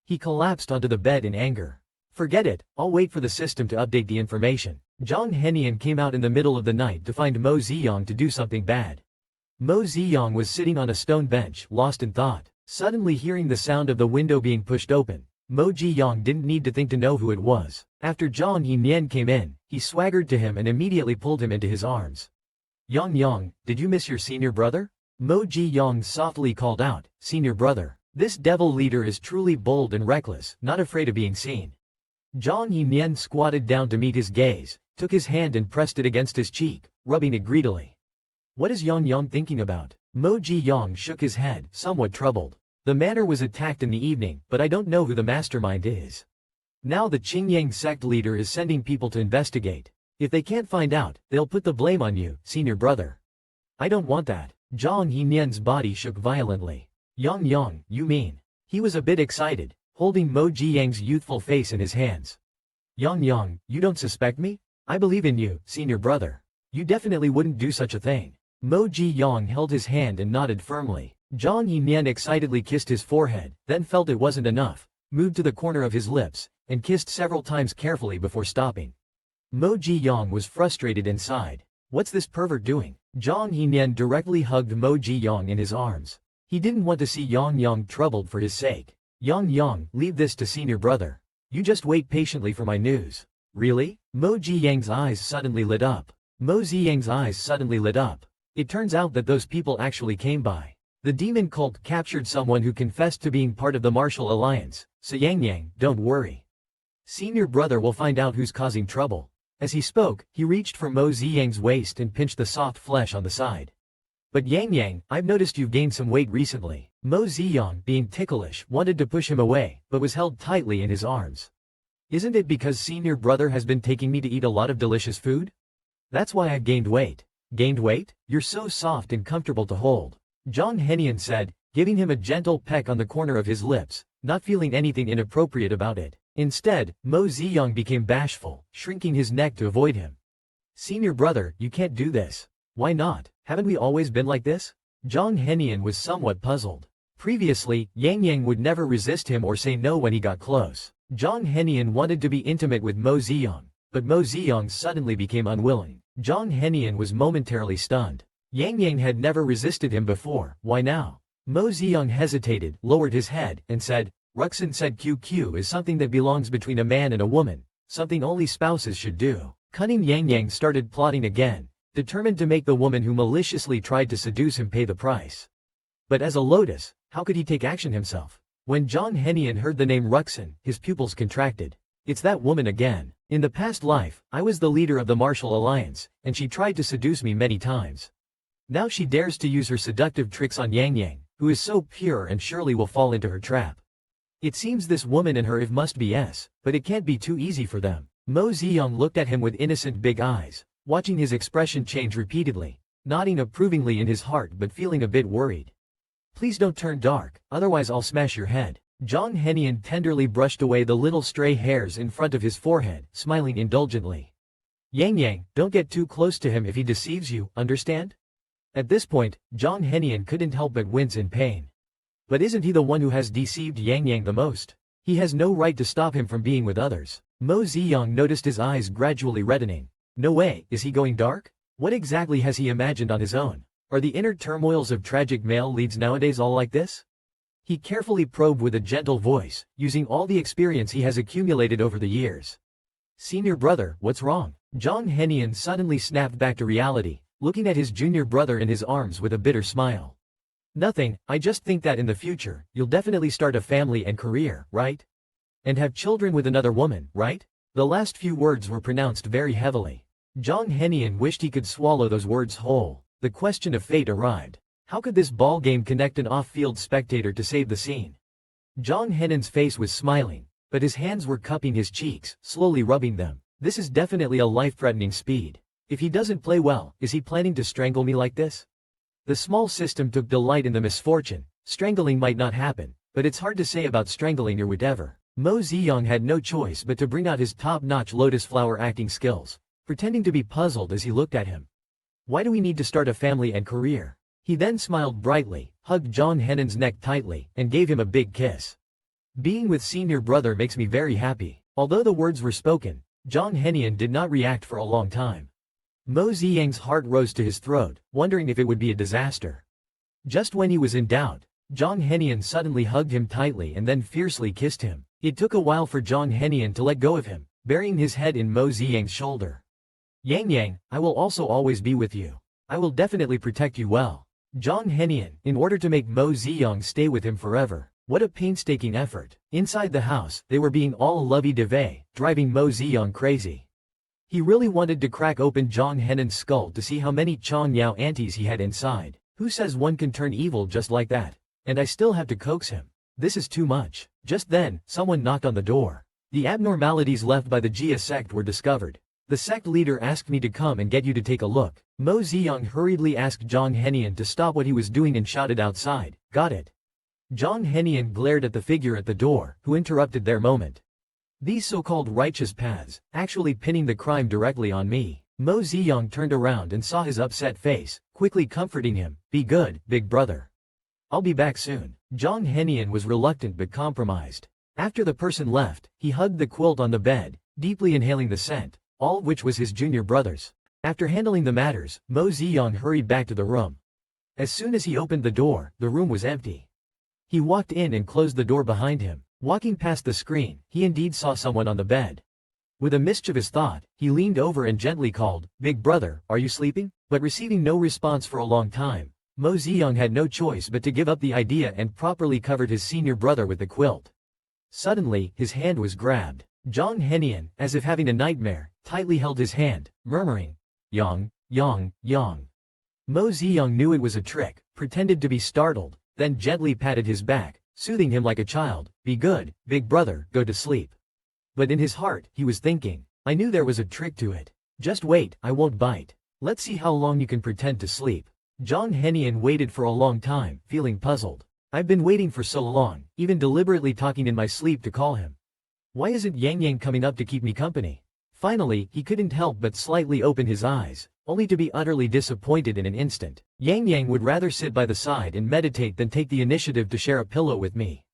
He collapsed onto the bed in anger. Forget it, I'll wait for the system to update the information. Zhang Henian came out in the middle of the night to find Mo Ziyang to do something bad. Mo Ziyang was sitting on a stone bench, lost in thought. Suddenly hearing the sound of the window being pushed open, Mo Ziyang didn't need to think to know who it was. After Zhang Henian came in, he swaggered to him and immediately pulled him into his arms. Yang, did you miss your senior brother? Mo Ziyang softly called out, senior brother. This devil leader is truly bold and reckless, not afraid of being seen. Zhang Henian squatted down to meet his gaze, took his hand and pressed it against his cheek, rubbing it greedily. What is Yang thinking about? Mo Ziyang shook his head, somewhat troubled. The manor was attacked in the evening, but I don't know who the mastermind is. Now the Qingyang sect leader is sending people to investigate. If they can't find out, they'll put the blame on you, senior brother. I don't want that. Zhang Henian's body shook violently. Yang, you mean? He was a bit excited, holding Mo Ziyang's youthful face in his hands. Yang, you don't suspect me? I believe in you, senior brother. You definitely wouldn't do such a thing. Mo Ziyang held his hand and nodded firmly. Zhang Henian excitedly kissed his forehead, then felt it wasn't enough, moved to the corner of his lips, and kissed several times carefully before stopping. Mo Ziyang was frustrated inside. What's this pervert doing? Zhang Henian directly hugged Mo Ziyang in his arms. He didn't want to see Yang troubled for his sake. Yang, leave this to senior brother. You just wait patiently for my news. Really? Mo Ziyang's eyes suddenly lit up. It turns out that those people actually came by. The demon cult captured someone who confessed to being part of the Martial Alliance, so Yang, don't worry. Senior brother will find out who's causing trouble. As he spoke, he reached for Mo Ziyang's waist and pinched the soft flesh on the side. But Yang, I've noticed you've gained some weight recently. Mo Ziyang, being ticklish, wanted to push him away, but was held tightly in his arms. Isn't it because senior brother has been taking me to eat a lot of delicious food? That's why I've gained weight. Gained weight? You're so soft and comfortable to hold. Zhang Henian said, giving him a gentle peck on the corner of his lips, not feeling anything inappropriate about it. Instead, Mo Ziyang became bashful, shrinking his neck to avoid him. Senior brother, you can't do this. Why not? Haven't we always been like this? Zhang Henian was somewhat puzzled. Previously, Yang would never resist him or say no when he got close. Zhang Henian wanted to be intimate with Mo Ziyang, but Mo Ziyang suddenly became unwilling. Zhang Henian was momentarily stunned. Yang had never resisted him before, why now? Mo Ziyang hesitated, lowered his head, and said, Ruxin said QQ is something that belongs between a man and a woman, something only spouses should do. Cunning Yang started plotting again, determined to make the woman who maliciously tried to seduce him pay the price. But as a Lotus, how could he take action himself? When Zhang Henian heard the name Ruxin, his pupils contracted. It's that woman again. In the past life, I was the leader of the Martial Alliance, and she tried to seduce me many times. Now she dares to use her seductive tricks on Yang, who is so pure and surely will fall into her trap. It seems this woman and her if must be S, but it can't be too easy for them. Mo Ziyang looked at him with innocent big eyes, watching his expression change repeatedly, nodding approvingly in his heart but feeling a bit worried. Please don't turn dark, otherwise I'll smash your head. Zhang Henian tenderly brushed away the little stray hairs in front of his forehead, smiling indulgently. Yang, don't get too close to him if he deceives you, understand? At this point, Zhang Henian couldn't help but wince in pain. But isn't he the one who has deceived Yang Yang the most? He has no right to stop him from being with others. Mo Ziyang noticed his eyes gradually reddening. No way, is he going dark? What exactly has he imagined on his own? Are the inner turmoils of tragic male leads nowadays all like this? He carefully probed with a gentle voice, using all the experience he has accumulated over the years. Senior brother, what's wrong? Zhang Henian suddenly snapped back to reality, looking at his junior brother in his arms with a bitter smile. Nothing, I just think that in the future, you'll definitely start a family and career, right? And have children with another woman, right? The last few words were pronounced very heavily. Zhang Henian wished he could swallow those words whole. The question of fate arrived. How could this ball game connect an off-field spectator to save the scene? Zhang Henian's face was smiling, but his hands were cupping his cheeks, slowly rubbing them. This is definitely a life-threatening speed. If he doesn't play well, is he planning to strangle me like this? The small system took delight in the misfortune. Strangling might not happen, but it's hard to say about strangling your whatever. Mo Ziyang had no choice but to bring out his top-notch lotus flower acting skills, pretending to be puzzled as he looked at him. Why do we need to start a family and career? He then smiled brightly, hugged Zhang Henian's neck tightly, and gave him a big kiss. Being with senior brother makes me very happy. Although the words were spoken, Zhang Henian did not react for a long time. Mo Ziyang's heart rose to his throat, wondering if it would be a disaster. Just when he was in doubt, Zhang Henian suddenly hugged him tightly and then fiercely kissed him. It took a while for Zhang Henian to let go of him, burying his head in Mo Ziyang's shoulder. Yang Yang, I will also always be with you. I will definitely protect you well. Zhang Henian, in order to make Mo Ziyang stay with him forever. What a painstaking effort. Inside the house, they were being all lovey-dovey, driving Mo Ziyang crazy. He really wanted to crack open Zhang Henian's skull to see how many Chong Yao aunties he had inside. Who says one can turn evil just like that? And I still have to coax him. This is too much. Just then, someone knocked on the door. The abnormalities left by the Jia sect were discovered. The sect leader asked me to come and get you to take a look. Mo Ziyang hurriedly asked Zhang Henian to stop what he was doing and shouted outside, "Got it." Zhang Henian glared at the figure at the door, who interrupted their moment. These so-called righteous paths, actually pinning the crime directly on me. Mo Ziyang turned around and saw his upset face, quickly comforting him, "Be good, big brother. I'll be back soon." Zhang Henian was reluctant but compromised. After the person left, he hugged the quilt on the bed, deeply inhaling the scent, all of which was his junior brother's. After handling the matters, Mo Ziyang hurried back to the room. As soon as he opened the door, the room was empty. He walked in and closed the door behind him. Walking past the screen, he indeed saw someone on the bed. With a mischievous thought, he leaned over and gently called, "Big brother, are you sleeping?" But receiving no response for a long time, Mo Ziyang had no choice but to give up the idea and properly covered his senior brother with the quilt. Suddenly, his hand was grabbed. Zhang Henian, as if having a nightmare, tightly held his hand, murmuring, "Yang, Yang, Yang." Mo Ziyang knew it was a trick, pretended to be startled, then gently patted his back, soothing him like a child, "Be good, big brother, go to sleep." But in his heart, he was thinking, "I knew there was a trick to it. Just wait, I won't bite. Let's see how long you can pretend to sleep." Zhang Henian waited for a long time, feeling puzzled. "I've been waiting for so long, even deliberately talking in my sleep to call him. Why isn't Yang Yang coming up to keep me company?" Finally, he couldn't help but slightly open his eyes, only to be utterly disappointed in an instant. Yang Yang would rather sit by the side and meditate than take the initiative to share a pillow with me.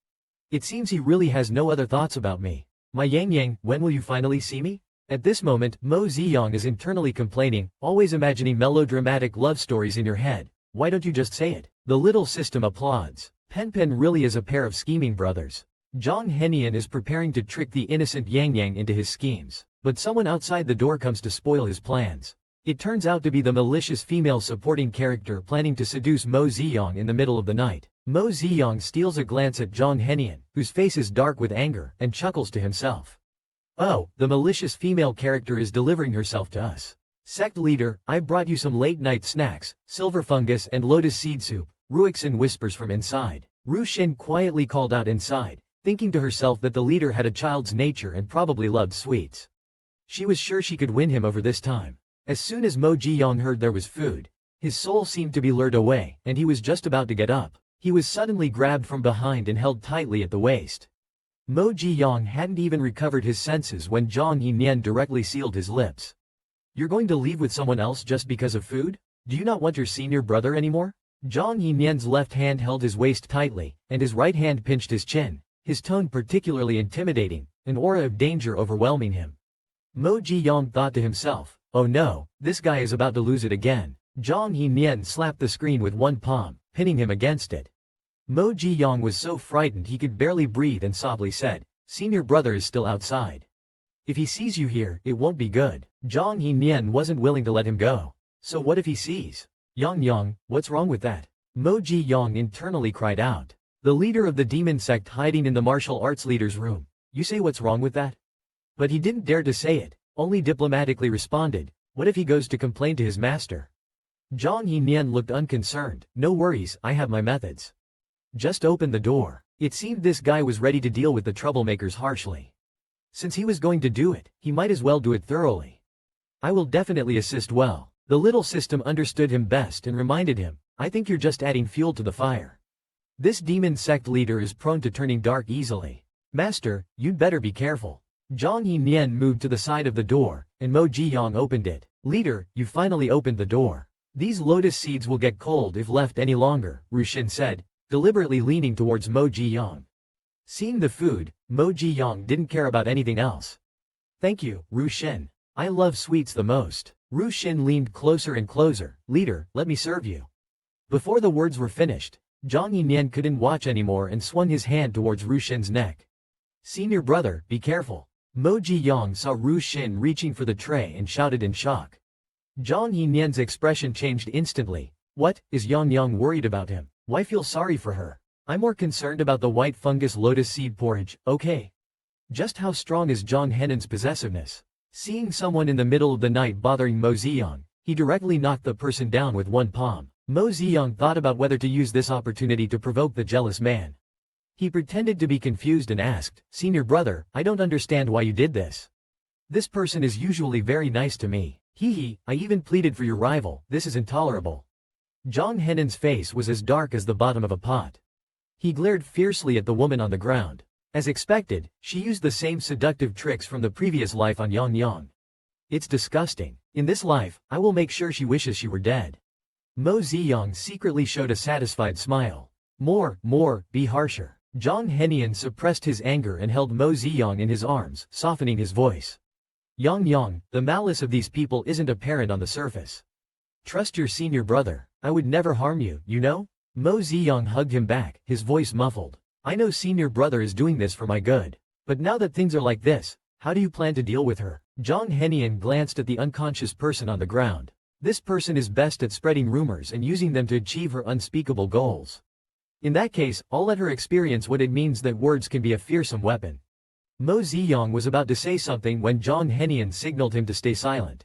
It seems he really has no other thoughts about me. My Yang Yang, when will you finally see me? At this moment, Mo Ziyang is internally complaining, always imagining melodramatic love stories in your head. Why don't you just say it? The little system applauds. Pen really is a pair of scheming brothers. Zhang Henian is preparing to trick the innocent Yang Yang into his schemes, but someone outside the door comes to spoil his plans. It turns out to be the malicious female supporting character planning to seduce Mo Ziyang in the middle of the night. Mo Ziyang steals a glance at Zhang Henian, whose face is dark with anger, and chuckles to himself. "Oh, the malicious female character is delivering herself to us. Sect leader, I brought you some late-night snacks, silver fungus and lotus seed soup," Ruixin whispers from inside. Ru Xin quietly called out inside, thinking to herself that the leader had a child's nature and probably loved sweets. She was sure she could win him over this time. As soon as Mo Ziyang heard there was food, his soul seemed to be lured away, and he was just about to get up. He was suddenly grabbed from behind and held tightly at the waist. Mo Ziyang hadn't even recovered his senses when Zhang Henian directly sealed his lips. "You're going to leave with someone else just because of food? Do you not want your senior brother anymore?" Zhang Yinyan's left hand held his waist tightly, and his right hand pinched his chin, his tone particularly intimidating, an aura of danger overwhelming him. Mo Ji-yong thought to himself, oh no, this guy is about to lose it again. Zhang Yinyan slapped the screen with one palm, pinning him against it. Mo Ji-yong was so frightened he could barely breathe and softly said, "Senior brother is still outside. If he sees you here, it won't be good." Zhang Yinyan wasn't willing to let him go. So what if he sees? Yang, what's wrong with that? Mo Ji-yong internally cried out. The leader of the demon sect hiding in the martial arts leader's room. You say what's wrong with that? But he didn't dare to say it, only diplomatically responded, what if he goes to complain to his master? Zhang Yinyan looked unconcerned. No worries, I have my methods. Just open the door. It seemed this guy was ready to deal with the troublemakers harshly. Since he was going to do it, he might as well do it thoroughly. I will definitely assist well. The little system understood him best and reminded him, I think you're just adding fuel to the fire. This demon sect leader is prone to turning dark easily. Master, you'd better be careful. Zhang Yinyan moved to the side of the door, and Mo Ji-yong opened it. Leader, you finally opened the door. These lotus seeds will get cold if left any longer, Rushin said, deliberately leaning towards Mo Ji-yong. Seeing the food, Mo Ji-yong didn't care about anything else. Thank you, Rushin. I love sweets the most. Rushin leaned closer and closer. Leader, let me serve you. Before the words were finished, Zhang Yinyan couldn't watch anymore and swung his hand towards Rushin's neck. Senior brother, be careful. Mo Ji-yong saw Rushin reaching for the tray and shouted in shock. Zhang Yinyan's expression changed instantly. What, is Yang worried about him? Why feel sorry for her? I'm more concerned about the white fungus lotus seed porridge, okay? Just how strong is Zhang Henan's possessiveness? Seeing someone in the middle of the night bothering Mo Ziyang, he directly knocked the person down with one palm. Mo Ziyang thought about whether to use this opportunity to provoke the jealous man. He pretended to be confused and asked, Senior brother, I don't understand why you did this. This person is usually very nice to me. Hee, I even pleaded for your rival, this is intolerable. Zhang Henan's face was as dark as the bottom of a pot. He glared fiercely at the woman on the ground. As expected, she used the same seductive tricks from the previous life on Yang. It's disgusting. In this life, I will make sure she wishes she were dead. Mo Ziyang secretly showed a satisfied smile. More, be harsher. Zhang Henian suppressed his anger and held Mo Ziyang in his arms, softening his voice. Yang, the malice of these people isn't apparent on the surface. Trust your senior brother. I would never harm you, you know? Mo Ziyang hugged him back, his voice muffled. I know senior brother is doing this for my good. But now that things are like this, how do you plan to deal with her? Zhang Henian glanced at the unconscious person on the ground. This person is best at spreading rumors and using them to achieve her unspeakable goals. In that case, I'll let her experience what it means that words can be a fearsome weapon. Mo Ziyang was about to say something when Zhang Henian signaled him to stay silent.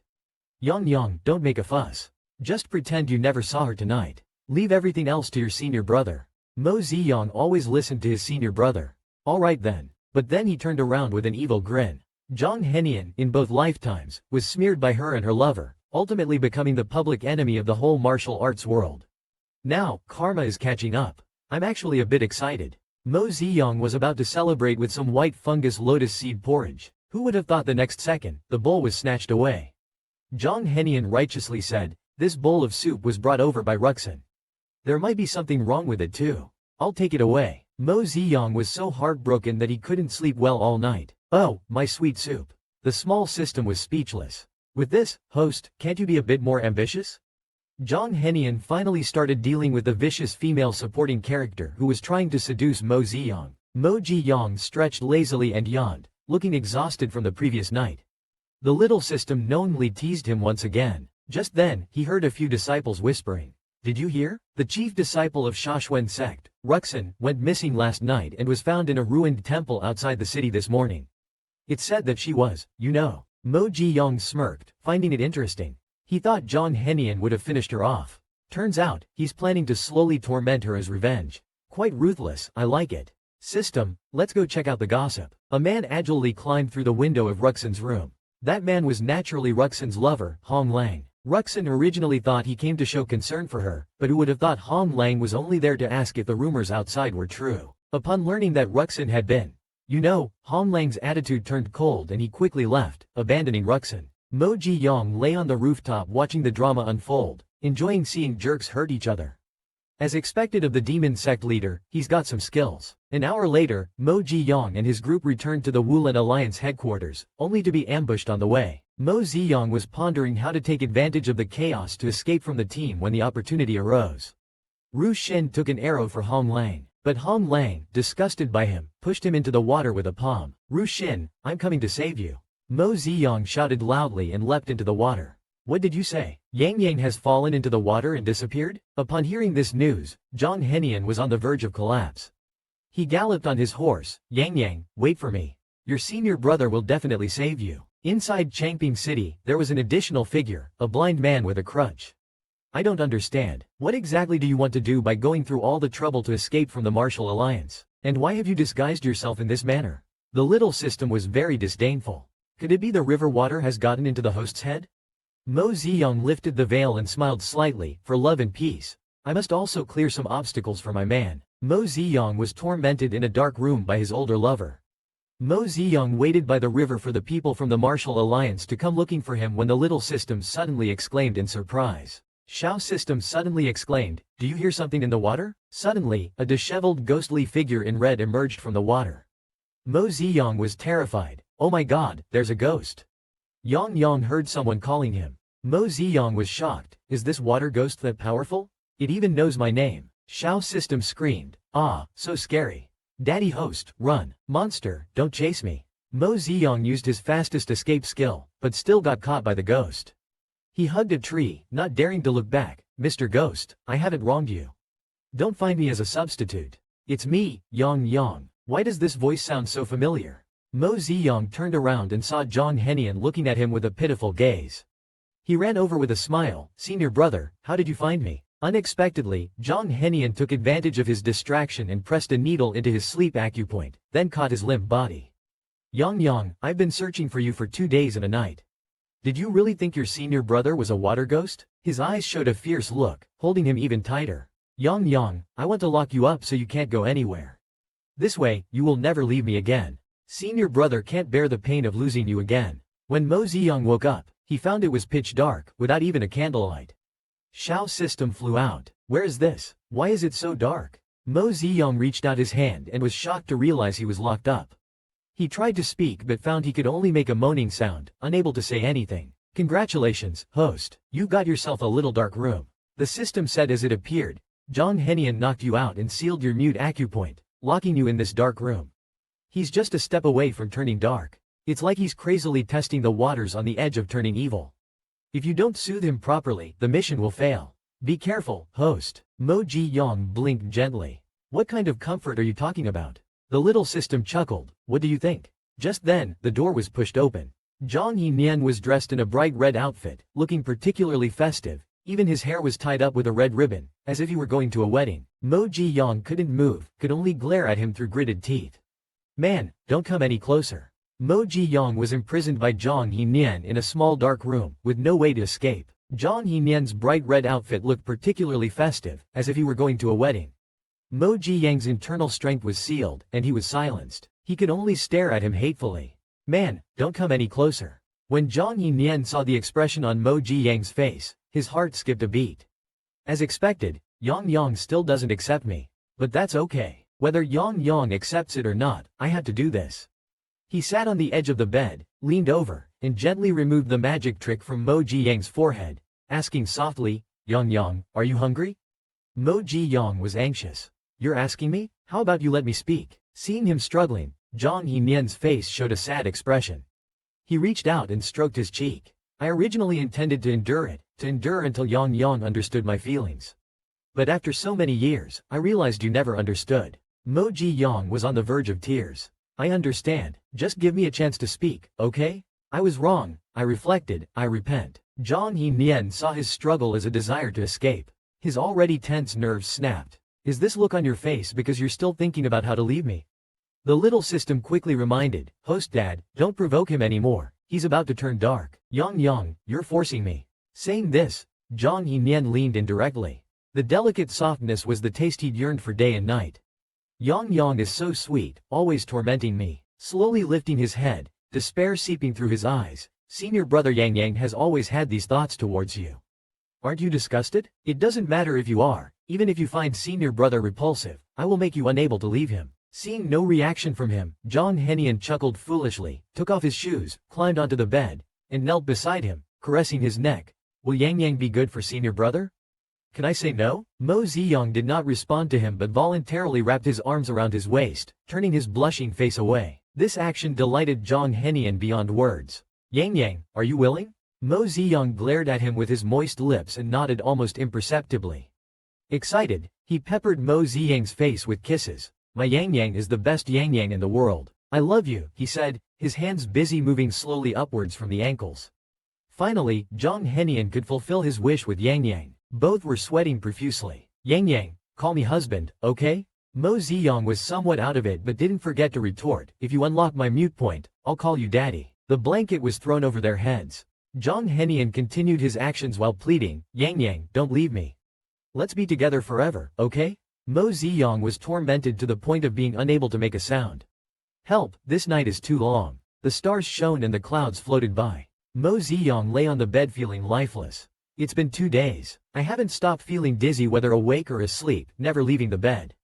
Yang, don't make a fuss. Just pretend you never saw her tonight. Leave everything else to your senior brother. Mo Ziyang always listened to his senior brother. Alright then. But then he turned around with an evil grin. Zhang Henian, in both lifetimes, was smeared by her and her lover, ultimately becoming the public enemy of the whole martial arts world. Now, karma is catching up. I'm actually a bit excited. Mo Ziyang was about to celebrate with some white fungus lotus seed porridge. Who would have thought the next second, the bowl was snatched away. Zhang Henian righteously said, this bowl of soup was brought over by Ruxin. There might be something wrong with it too. I'll take it away. Mo Ziyang was so heartbroken that he couldn't sleep well all night. Oh, my sweet soup. The small system was speechless. With this, host, can't you be a bit more ambitious? Zhang Henian finally started dealing with the vicious female supporting character who was trying to seduce Mo Ziyang. Mo Ji-yang stretched lazily and yawned, looking exhausted from the previous night. The little system knowingly teased him once again. Just then, he heard a few disciples whispering. Did you hear? The chief disciple of Shashwen sect, Ruxin, went missing last night and was found in a ruined temple outside the city this morning. It said that she was, you know. Mo Ji-yang smirked, finding it interesting. He thought Zhang Henian would have finished her off. Turns out, he's planning to slowly torment her as revenge. Quite ruthless, I like it. System, let's go check out the gossip. A man agilely climbed through the window of Ruxin's room. That man was naturally Ruxin's lover, Hong Lang. Ruxin originally thought he came to show concern for her, but who would have thought Hong Lang was only there to ask if the rumors outside were true. Upon learning that Ruxin had been, you know, Hong Lang's attitude turned cold and he quickly left, abandoning Ruxin. Mo Ji-yang lay on the rooftop watching the drama unfold, enjoying seeing jerks hurt each other. As expected of the demon sect leader, he's got some skills. An hour later, Mo Ziyang and his group returned to the Wulan Alliance headquarters, only to be ambushed on the way. Mo Ziyang was pondering how to take advantage of the chaos to escape from the team when the opportunity arose. Ru Xin took an arrow for Hong Lang, but Hong Lang, disgusted by him, pushed him into the water with a palm. Ru Xin, I'm coming to save you. Mo Ziyang shouted loudly and leapt into the water. What did you say? Yang Yang has fallen into the water and disappeared? Upon hearing this news, Zhang Henian was on the verge of collapse. He galloped on his horse. Yang Yang, wait for me. Your senior brother will definitely save you. Inside Changping City, there was an additional figure, a blind man with a crutch. I don't understand. What exactly do you want to do by going through all the trouble to escape from the Martial Alliance? And why have you disguised yourself in this manner? The little system was very disdainful. Could it be the river water has gotten into the host's head? Mo Ziyang lifted the veil and smiled slightly. For love and peace, I must also clear some obstacles for my man. Mo Ziyang was tormented in a dark room by his older lover. Mo Ziyang waited by the river for the people from the Martial Alliance to come looking for him when the little system suddenly exclaimed in surprise. Xiao System suddenly exclaimed, do you hear something in the water? Suddenly, a disheveled ghostly figure in red emerged from the water. Mo Ziyang was terrified. Oh my god, there's a ghost. Yang Yang heard someone calling him. Mo Ziyang was shocked. Is this water ghost that powerful? It even knows my name. Xiao System screamed. Ah, so scary. Daddy host, run. Monster, don't chase me. Mo Ziyang used his fastest escape skill, but still got caught by the ghost. He hugged a tree, not daring to look back. Mr. Ghost, I haven't wronged you. Don't find me as a substitute. It's me, Yang Yang. Why does this voice sound so familiar? Mo Ziyang turned around and saw Zhang Henian looking at him with a pitiful gaze. He ran over with a smile. Senior brother, how did you find me? Unexpectedly, Zhang Henian took advantage of his distraction and pressed a needle into his sleep acupoint, then caught his limp body. Yang Yang, I've been searching for you for 2 days and a night. Did you really think your senior brother was a water ghost? His eyes showed a fierce look, holding him even tighter. Yang Yang, I want to lock you up so you can't go anywhere. This way, you will never leave me again. Senior brother can't bear the pain of losing you again. When Mo Ziyang woke up, he found it was pitch dark, without even a candlelight. Xiao System flew out. Where is this? Why is it so dark? Mo Ziyang reached out his hand and was shocked to realize he was locked up. He tried to speak but found he could only make a moaning sound, unable to say anything. Congratulations, host. You got yourself a little dark room. The system said as it appeared. Zhang Henian knocked you out and sealed your mute acupoint, locking you in this dark room. He's just a step away from turning dark. It's like he's crazily testing the waters on the edge of turning evil. If you don't soothe him properly, the mission will fail. Be careful, host. Mo Ziyang blinked gently. What kind of comfort are you talking about? The little system chuckled. What do you think? Just then, the door was pushed open. Zhang Yinian was dressed in a bright red outfit, looking particularly festive. Even his hair was tied up with a red ribbon, as if he were going to a wedding. Mo Ziyang couldn't move, could only glare at him through gritted teeth. Man, don't come any closer. Mo Ziyang was imprisoned by Zhang Yinian in a small dark room, with no way to escape. Zhang Yinian's bright red outfit looked particularly festive, as if he were going to a wedding. Mo Ziyang's internal strength was sealed, and he was silenced. He could only stare at him hatefully. Man, don't come any closer. When Zhang Yinian saw the expression on Mo Ziyang's face, his heart skipped a beat. As expected, Yang Yang still doesn't accept me. But that's okay. Whether Yang Yang accepts it or not, I had to do this. He sat on the edge of the bed, leaned over, and gently removed the magic trick from Mo Ziyang's forehead, asking softly, Yang Yang, are you hungry? Mo Ziyang was anxious. You're asking me? How about you let me speak? Seeing him struggling, Zhang Yinian's face showed a sad expression. He reached out and stroked his cheek. I originally intended to endure until Yang Yang understood my feelings. But after so many years, I realized you never understood. Mo Ziyang was on the verge of tears. I understand, just give me a chance to speak, okay? I was wrong, I reflected, I repent. Zhang Yinian saw his struggle as a desire to escape. His already tense nerves snapped. Is this look on your face because you're still thinking about how to leave me? The little system quickly reminded, Host Dad, don't provoke him anymore, he's about to turn dark. Yang Yang, you're forcing me. Saying this, Zhang Yinian leaned in directly. The delicate softness was the taste he'd yearned for day and night. Yang Yang is so sweet, always tormenting me. Slowly lifting his head, despair seeping through his eyes, senior brother Yang Yang has always had these thoughts towards you. Aren't you disgusted? It doesn't matter if you are. Even if you find senior brother repulsive, I will make you unable to leave him. Seeing no reaction from him, Jong Henian chuckled foolishly, took off his shoes, climbed onto the bed, and knelt beside him, caressing his neck. Will Yang Yang be good for senior brother? Can I say no? Mo Ziyang did not respond to him but voluntarily wrapped his arms around his waist, turning his blushing face away. This action delighted Jong Henian beyond words. Yang Yang, are you willing? Mo Ziyang glared at him with his moist lips and nodded almost imperceptibly. Excited, he peppered Mo Ziyang's face with kisses. My Yang Yang is the best Yang Yang in the world. I love you, he said, his hands busy moving slowly upwards from the ankles. Finally, Jong Henian could fulfill his wish with Yang Yang. Both were sweating profusely. Yang Yang, call me husband, okay? Mo Ziyang was somewhat out of it but didn't forget to retort, if you unlock my mute point, I'll call you daddy. The blanket was thrown over their heads. Jong Henian continued his actions while pleading, Yang Yang, don't leave me. Let's be together forever, okay? Mo Ziyang was tormented to the point of being unable to make a sound. Help, this night is too long. The stars shone and the clouds floated by. Mo Ziyang lay on the bed feeling lifeless. It's been 2 days. I haven't stopped feeling dizzy whether awake or asleep, never leaving the bed.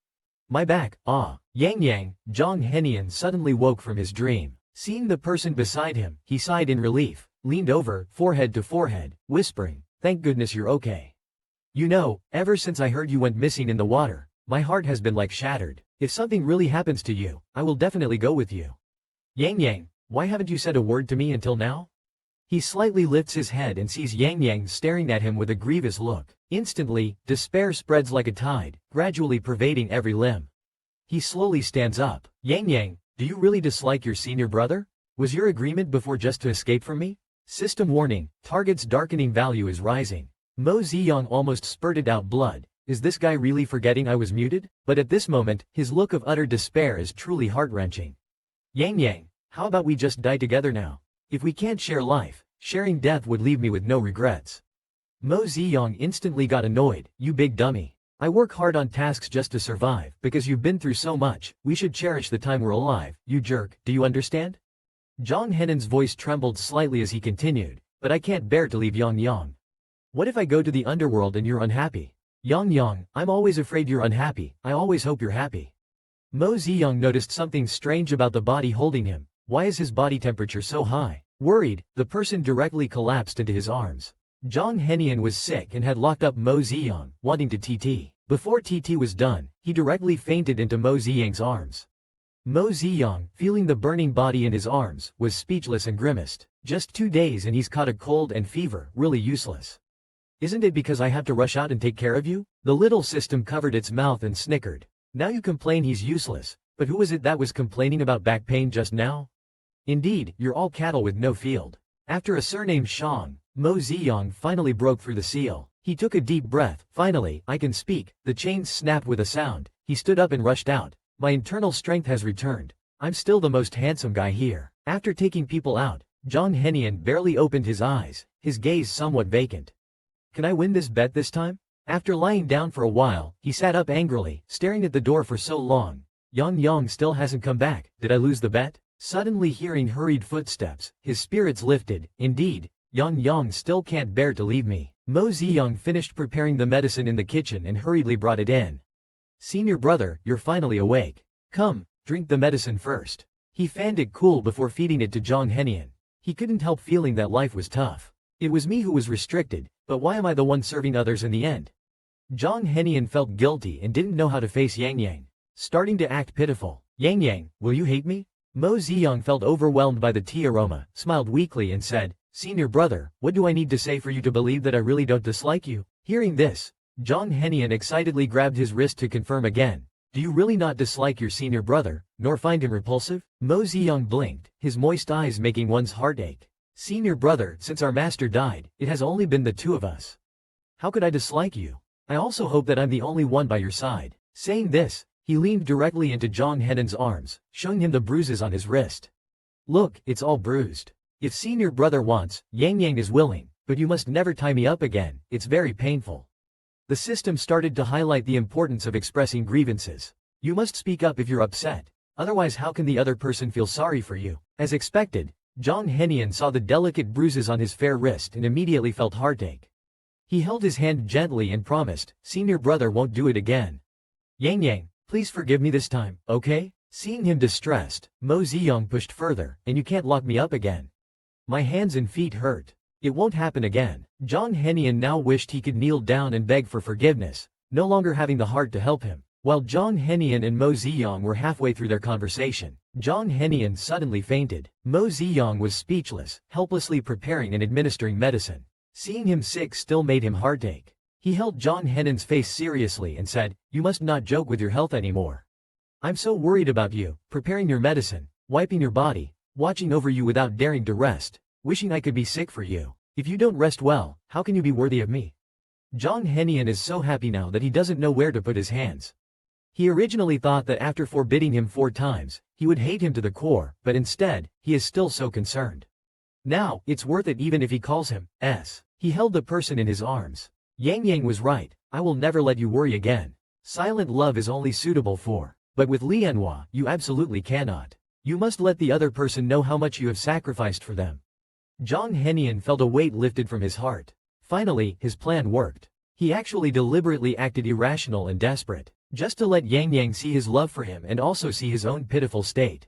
My back, ah. Yang Yang, Jong Henian suddenly woke from his dream. Seeing the person beside him, he sighed in relief, leaned over, forehead to forehead, whispering, thank goodness you're okay. You know, ever since I heard you went missing in the water, my heart has been like shattered. If something really happens to you, I will definitely go with you. Yang Yang, why haven't you said a word to me until now? He slightly lifts his head and sees Yang Yang staring at him with a grievous look. Instantly, despair spreads like a tide, gradually pervading every limb. He slowly stands up. Yang Yang, do you really dislike your senior brother? Was your agreement before just to escape from me? System warning, target's darkening value is rising. Mo Ziyang almost spurted out blood. Is this guy really forgetting I was muted? But at this moment, his look of utter despair is truly heart-wrenching. Yang Yang, how about we just die together now? If we can't share life, sharing death would leave me with no regrets. Mo Ziyang instantly got annoyed, you big dummy. I work hard on tasks just to survive, because you've been through so much, we should cherish the time we're alive, you jerk, do you understand? Jong Henian's voice trembled slightly as he continued, but I can't bear to leave Yang Yang. What if I go to the underworld and you're unhappy? Yang Yang, I'm always afraid you're unhappy, I always hope you're happy. Mo Ziyang noticed something strange about the body holding him. Why is his body temperature so high? Worried, the person directly collapsed into his arms. Jong Henian was sick and had locked up Mo Ziyang, wanting to TT. Before TT was done, he directly fainted into Mo Ziyang's arms. Mo Ziyang, feeling the burning body in his arms, was speechless and grimaced. Just 2 days and he's caught a cold and fever, really useless. Isn't it because I have to rush out and take care of you? The little system covered its mouth and snickered. Now you complain he's useless, but who was it that was complaining about back pain just now? Indeed, you're all cattle with no field. After a surname Shang, Mo Ziyang finally broke through the seal. He took a deep breath. Finally, I can speak. The chains snapped with a sound. He stood up and rushed out. My internal strength has returned. I'm still the most handsome guy here. After taking people out, Jong Henian barely opened his eyes, his gaze somewhat vacant. Can I win this bet this time? After lying down for a while, he sat up angrily, staring at the door for so long. Yang Yang still hasn't come back. Did I lose the bet? Suddenly hearing hurried footsteps, his spirits lifted. Indeed, Yang Yang still can't bear to leave me. Mo Ziyang finished preparing the medicine in the kitchen and hurriedly brought it in. Senior brother, you're finally awake. Come, drink the medicine first. He fanned it cool before feeding it to Jong Henian. He couldn't help feeling that life was tough. It was me who was restricted, but why am I the one serving others in the end? Jong Henian felt guilty and didn't know how to face Yang Yang. Starting to act pitiful. Yang Yang, will you hate me? Mo Ziyang felt overwhelmed by the tea aroma, smiled weakly and said, Senior brother, what do I need to say for you to believe that I really don't dislike you? Hearing this, Jong Henian excitedly grabbed his wrist to confirm again. Do you really not dislike your senior brother, nor find him repulsive? Mo Ziyang blinked, his moist eyes making one's heart ache. Senior brother, since our master died, it has only been the two of us. How could I dislike you? I also hope that I'm the only one by your side. Saying this, he leaned directly into Jong Henian's arms, showing him the bruises on his wrist. Look, it's all bruised. If senior brother wants, Yang Yang is willing, but you must never tie me up again, it's very painful. The system started to highlight the importance of expressing grievances. You must speak up if you're upset, otherwise how can the other person feel sorry for you? As expected, Jong Henian saw the delicate bruises on his fair wrist and immediately felt heartache. He held his hand gently and promised, "Senior brother won't do it again. Yang Yang, please forgive me this time, okay?" Seeing him distressed, Mo Ziyang pushed further, "And you can't lock me up again. My hands and feet hurt. It won't happen again." John Henian now wished he could kneel down and beg for forgiveness, no longer having the heart to help him. While John Henian and Mo Ziyang were halfway through their conversation, John Henian suddenly fainted. Mo Ziyang was speechless, helplessly preparing and administering medicine. Seeing him sick still made him heartache. He held John Henian's face seriously and said, "You must not joke with your health anymore. I'm so worried about you, preparing your medicine, wiping your body, watching over you without daring to rest, wishing I could be sick for you. If you don't rest well, how can you be worthy of me?" John Henian is so happy now that he doesn't know where to put his hands. He originally thought that after forbidding him 4 times, he would hate him to the core, but instead, he is still so concerned. Now, it's worth it even if he calls him S. He held the person in his arms. Yang Yang was right, I will never let you worry again. Silent love is only suitable for. But with Lianhua, you absolutely cannot. You must let the other person know how much you have sacrificed for them. John Henian felt a weight lifted from his heart. Finally, his plan worked. He actually deliberately acted irrational and desperate, just to let Yang Yang see his love for him and also see his own pitiful state.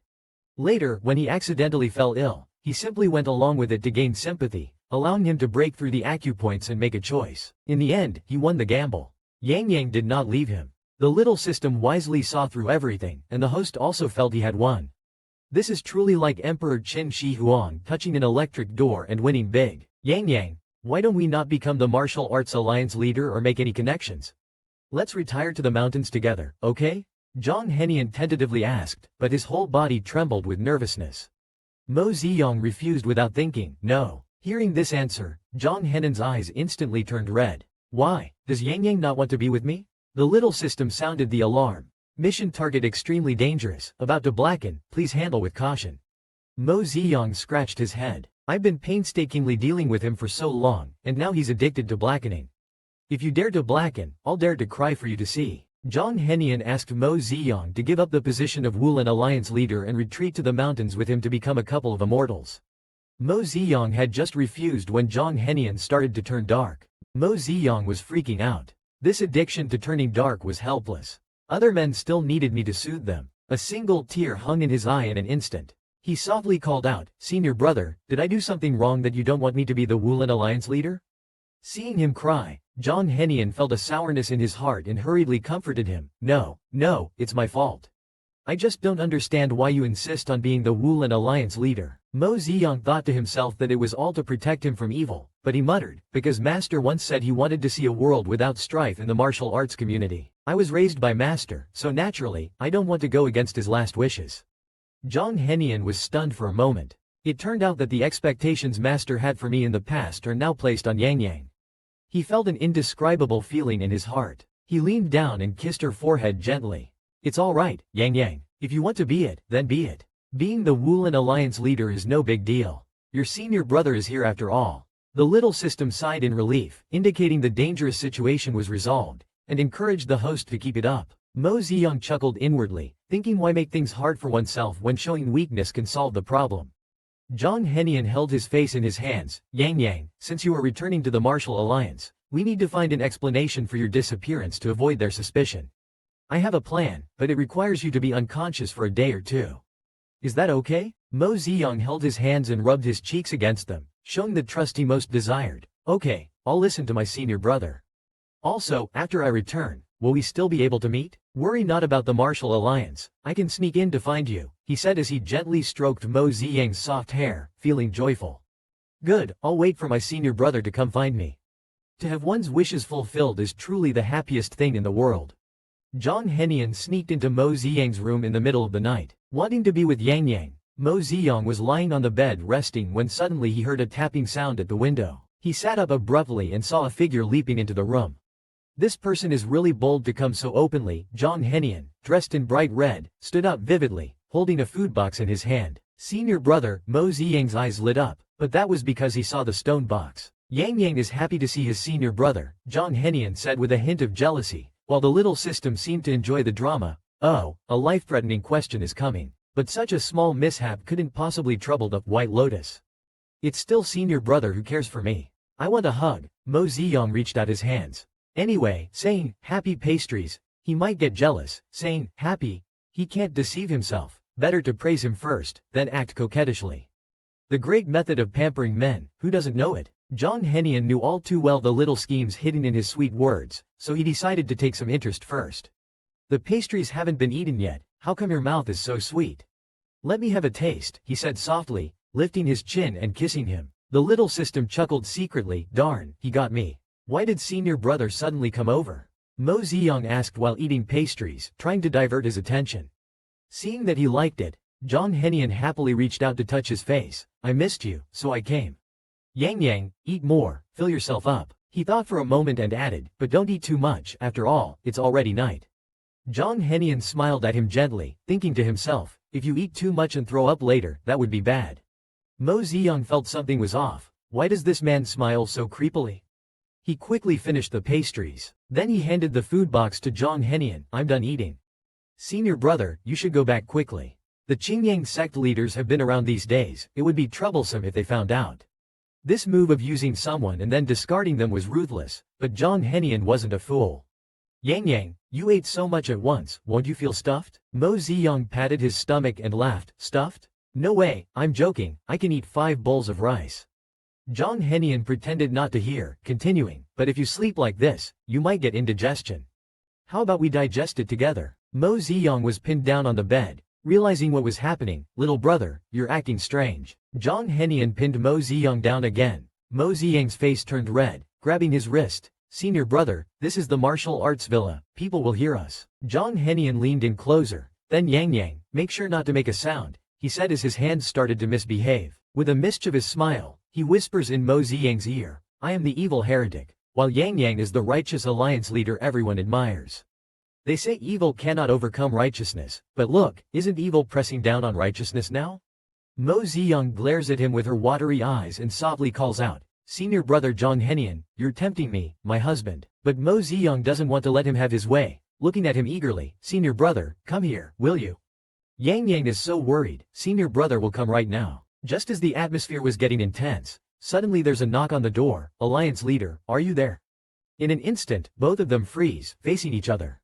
Later, when he accidentally fell ill, he simply went along with it to gain sympathy, allowing him to break through the acupoints and make a choice. In the end, he won the gamble. Yang Yang did not leave him. The little system wisely saw through everything, and the host also felt he had won. This is truly like Emperor Qin Shi Huang touching an electric door and winning big. Yang Yang, why don't we not become the martial arts alliance leader or make any connections? Let's retire to the mountains together, okay? John Henian tentatively asked, but his whole body trembled with nervousness. Mo Ziyang refused without thinking, no. Hearing this answer, John Henian's eyes instantly turned red. Why? Does Yang Yang not want to be with me? The little system sounded the alarm. Mission target extremely dangerous, about to blacken, please handle with caution. Mo Ziyang scratched his head. I've been painstakingly dealing with him for so long, and now he's addicted to blackening. If you dare to blacken, I'll dare to cry for you to see. John Henian asked Mo Ziyang to give up the position of Wulan Alliance leader and retreat to the mountains with him to become a couple of immortals. Mo Ziyang had just refused when John Henian started to turn dark. Mo Ziyang was freaking out. This addiction to turning dark was helpless. Other men still needed me to soothe them. A single tear hung in his eye in an instant. He softly called out, "Senior brother, did I do something wrong that you don't want me to be the Wulan Alliance leader?" Seeing him cry, John Henian felt a sourness in his heart and hurriedly comforted him. No, it's my fault. I just don't understand why you insist on being the Wulan Alliance leader. Mo Ziyang thought to himself that it was all to protect him from evil, but he muttered, because Master once said he wanted to see a world without strife in the martial arts community. I was raised by Master, so naturally, I don't want to go against his last wishes. John Henian was stunned for a moment. It turned out that the expectations Master had for me in the past are now placed on Yang Yang. He felt an indescribable feeling in his heart. He leaned down and kissed her forehead gently. It's all right, Yang Yang. If you want to be it, then be it. Being the Wulan Alliance leader is no big deal. Your senior brother is here after all. The little system sighed in relief, indicating the dangerous situation was resolved, and encouraged the host to keep it up. Mo Ziyang chuckled inwardly, thinking why make things hard for oneself when showing weakness can solve the problem. John Henian held his face in his hands. Yang Yang, since you are returning to the Martial Alliance, we need to find an explanation for your disappearance to avoid their suspicion. I have a plan, but it requires you to be unconscious for a day or two. Is that okay? Mo Ziyang held his hands and rubbed his cheeks against them, showing the trust he most desired. Okay, I'll listen to my senior brother. Also, after I return, will we still be able to meet? Worry not about the Martial Alliance, I can sneak in to find you, he said as he gently stroked Mo Ziyang's soft hair, feeling joyful. Good, I'll wait for my senior brother to come find me. To have one's wishes fulfilled is truly the happiest thing in the world. John Henian sneaked into Mo Ziyang's room in the middle of the night. Wanting to be with Yang Yang, Mo Ziyang was lying on the bed resting when suddenly he heard a tapping sound at the window. He sat up abruptly and saw a figure leaping into the room. This person is really bold to come so openly. John Henian, dressed in bright red, stood out vividly, holding a food box in his hand. Senior brother, Mo Ziyang's eyes lit up, but that was because he saw the stone box. Yang Yang is happy to see his senior brother, John Henian said with a hint of jealousy, while the little system seemed to enjoy the drama. Oh, a life-threatening question is coming. But such a small mishap couldn't possibly trouble the White Lotus. It's still senior brother who cares for me. I want a hug. Mo Ziyang reached out his hands. Anyway, saying, happy pastries, he might get jealous, saying, happy, he can't deceive himself, better to praise him first, then act coquettishly. The great method of pampering men, who doesn't know it? Zhang Henian knew all too well the little schemes hidden in his sweet words, so he decided to take some interest first. The pastries haven't been eaten yet, how come your mouth is so sweet? Let me have a taste, he said softly, lifting his chin and kissing him. The little system chuckled secretly, darn, he got me. Why did senior brother suddenly come over? Mo Ziyang asked while eating pastries, trying to divert his attention. Seeing that he liked it, Zhang Henian happily reached out to touch his face. I missed you, so I came. Yang, eat more, fill yourself up. He thought for a moment and added, but don't eat too much, after all, it's already night. Zhang Henian smiled at him gently, thinking to himself, if you eat too much and throw up later, that would be bad. Mo Ziyang felt something was off. Why does this man smile so creepily? He quickly finished the pastries. Then he handed the food box to Zhang Henian. I'm done eating. Senior brother, you should go back quickly. The Qingyang sect leaders have been around these days, it would be troublesome if they found out. This move of using someone and then discarding them was ruthless, but Zhang Henian wasn't a fool. Yang, you ate so much at once, won't you feel stuffed? Mo Ziyang patted his stomach and laughed. Stuffed? No way, I'm joking, I can eat 5 bowls of rice. Zhang Henian pretended not to hear, continuing, but if you sleep like this, you might get indigestion. How about we digest it together? Mo Ziyang was pinned down on the bed, realizing what was happening. Little brother, you're acting strange. Zhang Henian pinned Mo Ziyang down again. Mo Ziyang's face turned red, grabbing his wrist. Senior brother, this is the martial arts villa, people will hear us. Zhang Henian leaned in closer. Then Yang, make sure not to make a sound, he said as his hands started to misbehave. With a mischievous smile, he whispers in Mo Ziyang's ear, I am the evil heretic, while Yang is the righteous alliance leader everyone admires. They say evil cannot overcome righteousness, but look, isn't evil pressing down on righteousness now? Mo Ziyang glares at him with her watery eyes and softly calls out, Senior brother Zhang Henian, you're tempting me, my husband. But Mo Ziyang doesn't want to let him have his way, looking at him eagerly. Senior brother, come here, will you? Yang is so worried, senior brother will come right now. Just as the atmosphere was getting intense, suddenly there's a knock on the door. Alliance leader, are you there? In an instant, both of them freeze, facing each other.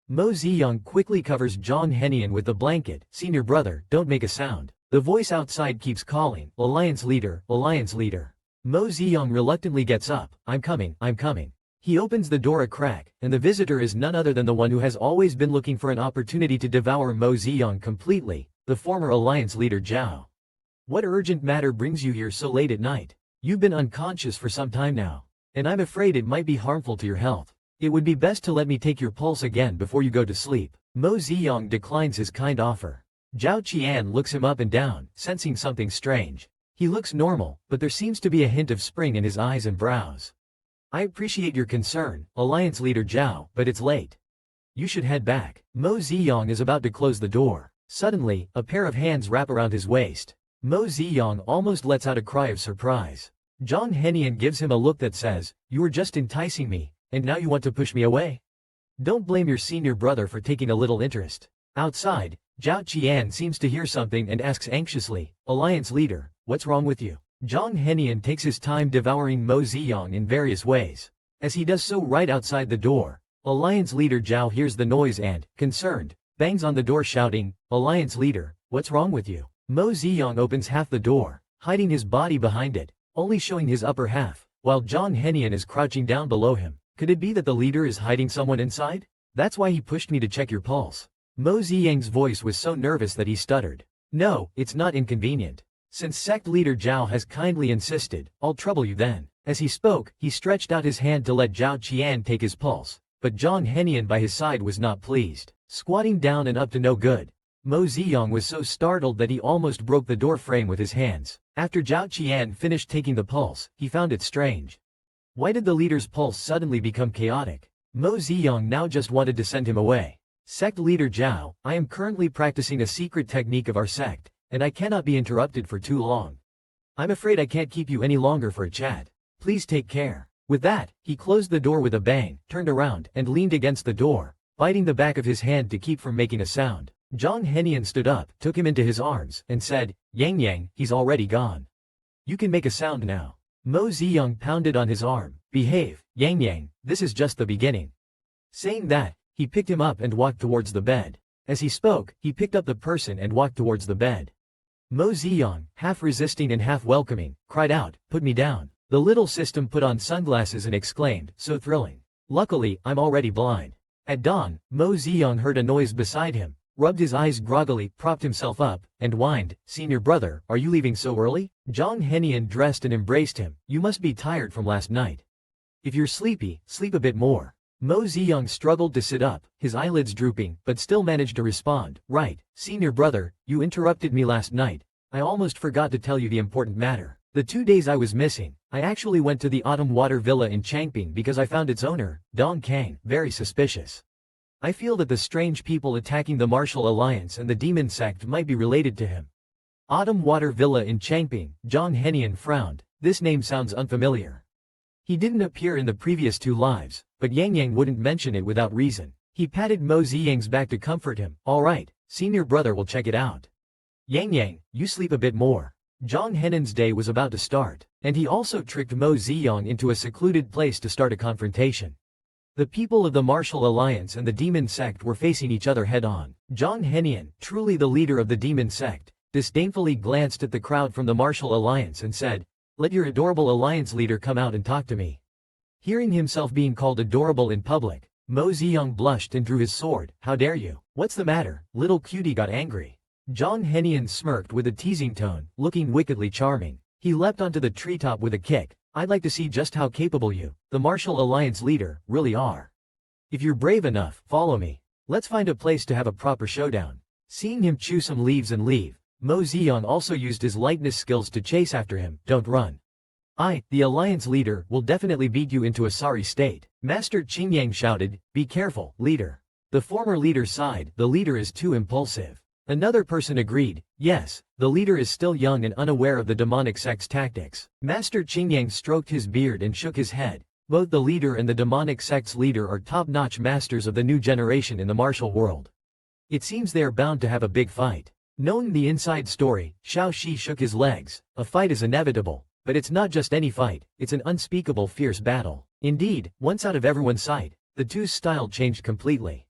Mo Ziyang quickly covers Zhang Henian with the blanket. Senior brother, don't make a sound. The voice outside keeps calling, Alliance leader, Alliance leader. Mo Ziyang reluctantly gets up. I'm coming, I'm coming. He opens the door a crack, and the visitor is none other than the one who has always been looking for an opportunity to devour Mo Ziyang completely, the former Alliance leader Zhao. What urgent matter brings you here so late at night? You've been unconscious for some time now, and I'm afraid it might be harmful to your health. It would be best to let me take your pulse again before you go to sleep. Mo Ziyang declines his kind offer. Zhao Qian looks him up and down, sensing something strange. He looks normal, but there seems to be a hint of spring in his eyes and brows. I appreciate your concern, Alliance leader Zhao, but it's late. You should head back. Mo Ziyang is about to close the door. Suddenly, a pair of hands wrap around his waist. Mo Ziyang almost lets out a cry of surprise. Zhang Henian gives him a look that says, you were just enticing me, and now you want to push me away? Don't blame your senior brother for taking a little interest. Outside, Zhao Qian seems to hear something and asks anxiously, Alliance leader, what's wrong with you? Zhang Henian takes his time devouring Mo Ziyang in various ways. As he does so right outside the door, Alliance leader Zhao hears the noise and, concerned, bangs on the door shouting, Alliance leader, what's wrong with you? Mo Ziyang opens half the door, hiding his body behind it, only showing his upper half, while Zhang Henian is crouching down below him. Could it be that the leader is hiding someone inside? That's why he pushed me to check your pulse. Mo Ziyang's voice was so nervous that he stuttered. No, it's not inconvenient. Since sect leader Zhao has kindly insisted, I'll trouble you then. As he spoke, he stretched out his hand to let Zhao Qian take his pulse, but Zhang Henian by his side was not pleased. Squatting down and up to no good. Mo Ziyang was so startled that he almost broke the door frame with his hands. After Zhao Qian finished taking the pulse, he found it strange. Why did the leader's pulse suddenly become chaotic? Mo Ziyang now just wanted to send him away. Sect leader Zhao, I am currently practicing a secret technique of our sect, and I cannot be interrupted for too long. I'm afraid I can't keep you any longer for a chat. Please take care. With that, he closed the door with a bang, turned around, and leaned against the door, biting the back of his hand to keep from making a sound. Zhang Henian stood up, took him into his arms, and said, Yang, he's already gone. You can make a sound now. Mo Ziyang pounded on his arm. Behave, Yang Yang, this is just the beginning. Saying that, he picked him up and walked towards the bed. As he spoke, he picked up the person and walked towards the bed. Mo Ziyang, half resisting and half welcoming, cried out, "Put me down." The little system put on sunglasses and exclaimed, "So thrilling. Luckily, I'm already blind." At dawn, Mo Ziyang heard a noise beside him, rubbed his eyes groggily, propped himself up, and whined, "Senior brother, are you leaving so early?" Zhang Henian dressed and embraced him. "You must be tired from last night. If you're sleepy, sleep a bit more." Mo Ziyang struggled to sit up, his eyelids drooping, but still managed to respond, "Right, senior brother, you interrupted me last night. I almost forgot to tell you the important matter. The 2 days I was missing, I actually went to the Autumn Water Villa in Changping because I found its owner, Dong Kang, very suspicious. I feel that the strange people attacking the Martial Alliance and the Demon Sect might be related to him." Autumn Water Villa in Changping, Zhang Henian frowned. This name sounds unfamiliar. He didn't appear in the previous 2 lives, but Yang Yang wouldn't mention it without reason. He patted Mo Ziyang's back to comfort him. "All right, senior brother will check it out. Yang Yang, you sleep a bit more." Zhang Henian's day was about to start, and he also tricked Mo Ziyang into a secluded place to start a confrontation. The people of the Martial Alliance and the Demon Sect were facing each other head-on. Zhang Henian, truly the leader of the Demon Sect, disdainfully glanced at the crowd from the Martial Alliance and said, "Let your adorable alliance leader come out and talk to me." Hearing himself being called adorable in public, Mo Ziyang blushed and drew his sword. "How dare you? What's the matter?" Little cutie got angry. Zhang Henian smirked with a teasing tone, looking wickedly charming. He leapt onto the treetop with a kick. "I'd like to see just how capable you, the Martial Alliance leader, really are. If you're brave enough, follow me. Let's find a place to have a proper showdown." Seeing him chew some leaves and leave, Mo Ziyang also used his lightness skills to chase after him. "Don't run. I, the Alliance leader, will definitely beat you into a sorry state." Master Qingyang shouted, "Be careful, leader." The former leader sighed, "The leader is too impulsive." Another person agreed, "Yes, the leader is still young and unaware of the demonic sect's tactics." Master Qingyang stroked his beard and shook his head. Both the leader and the demonic sect's leader are top-notch masters of the new generation in the martial world. It seems they are bound to have a big fight. Knowing the inside story, Xiao Shi shook his legs. A fight is inevitable, but it's not just any fight, it's an unspeakable fierce battle. Indeed, once out of everyone's sight, the two's style changed completely.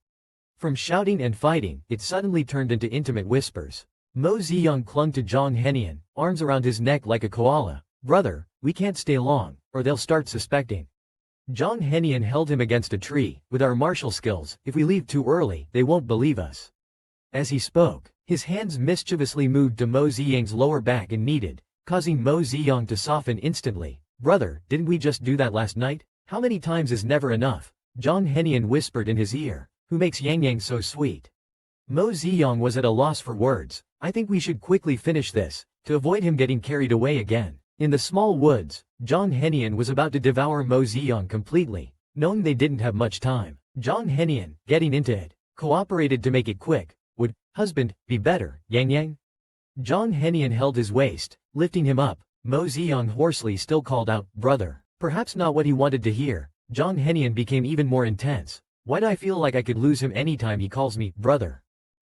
From shouting and fighting, it suddenly turned into intimate whispers. Mo Ziyang clung to Zhang Henian, arms around his neck like a koala. "Brother, we can't stay long, or they'll start suspecting." Zhang Henian held him against a tree. "With our martial skills, if we leave too early, they won't believe us." As he spoke, his hands mischievously moved to Mo Ziyang's lower back and kneaded, causing Mo Ziyang to soften instantly. "Brother, didn't we just do that last night? How many times is never enough?" Zhang Henian whispered in his ear. "Who makes Yang Yang so sweet?" Mo Ziyang was at a loss for words. "I think we should quickly finish this, to avoid him getting carried away again." In the small woods, Zhang Henian was about to devour Mo Ziyang completely. Knowing they didn't have much time, Zhang Henian, getting into it, cooperated to make it quick. "Would, husband, be better, Yang Yang?" Zhang Henian held his waist, lifting him up. Mo Ziyang hoarsely still called out, "Brother." Perhaps not what he wanted to hear. Zhang Henian became even more intense. "Why do I feel like I could lose him anytime he calls me brother?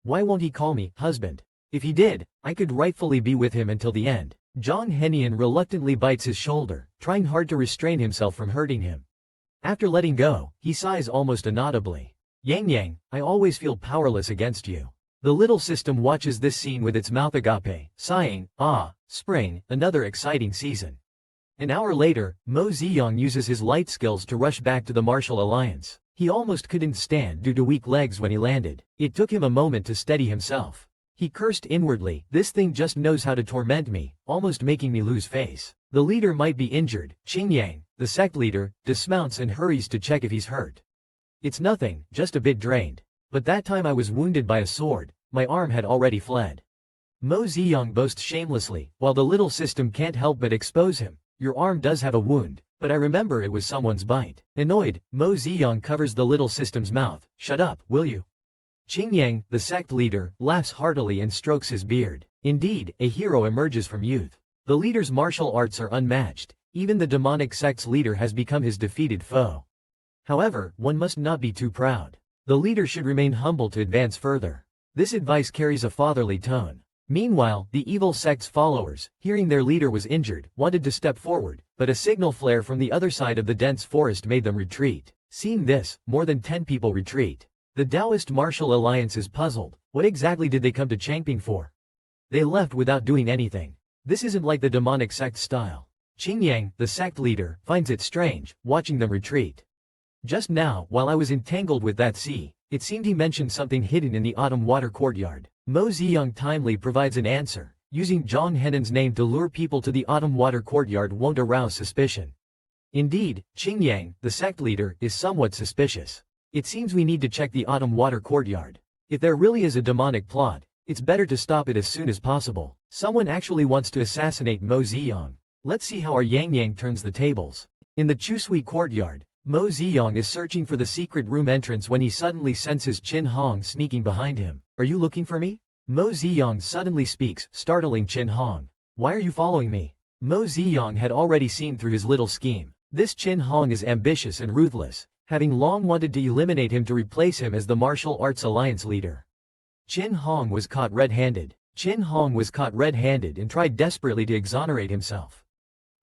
Why won't he call me husband? If he did, I could rightfully be with him until the end." Zhang Henian reluctantly bites his shoulder, trying hard to restrain himself from hurting him. After letting go, he sighs almost inaudibly. "Yang Yang, I always feel powerless against you." The little system watches this scene with its mouth agape, sighing, "Ah, spring, another exciting season." An hour later, Mo Ziyang uses his light skills to rush back to the Martial Alliance. He almost couldn't stand due to weak legs when he landed. It took him a moment to steady himself. He cursed inwardly, "This thing just knows how to torment me, almost making me lose face." The leader might be injured. Qingyang, the sect leader, dismounts and hurries to check if he's hurt. "It's nothing, just a bit drained. But that time I was wounded by a sword, my arm had already fled." Mo Ziyang boasts shamelessly, while the little system can't help but expose him. "Your arm does have a wound, but I remember it was someone's bite." Annoyed, Mo Ziyang covers the little system's mouth. "Shut up, will you?" Qingyang, the sect leader, laughs heartily and strokes his beard. Indeed, a hero emerges from youth. The leader's martial arts are unmatched. Even the demonic sect's leader has become his defeated foe. However, one must not be too proud. The leader should remain humble to advance further. This advice carries a fatherly tone. Meanwhile, the evil sect's followers, hearing their leader was injured, wanted to step forward, but a signal flare from the other side of the dense forest made them retreat. Seeing this, more than 10 people retreat. The Taoist Martial Alliance is puzzled. What exactly did they come to Changping for? They left without doing anything. This isn't like the demonic sect style. Qingyang, the sect leader, finds it strange, watching them retreat. Just now, while I was entangled with that sea, it seemed he mentioned something hidden in the autumn water courtyard. Mo Ziyang timely provides an answer. Using Zhang Henan's name to lure people to the autumn water courtyard won't arouse suspicion. Indeed, Qingyang, the sect leader, is somewhat suspicious. It seems we need to check the autumn water courtyard. If there really is a demonic plot, it's better to stop it as soon as possible. Someone actually wants to assassinate Mo Ziyang. Let's see how our Yang Yang turns the tables. In the Chusui courtyard, Mo Ziyang is searching for the secret room entrance when he suddenly senses Qin Hong sneaking behind him. Are you looking for me? Mo Ziyang suddenly speaks, startling Qin Hong. Why are you following me? Mo Ziyang had already seen through his little scheme. This Qin Hong is ambitious and ruthless, having long wanted to eliminate him to replace him as the Martial Arts Alliance leader. Qin Hong was caught red-handed. Qin Hong was caught red-handed and tried desperately to exonerate himself.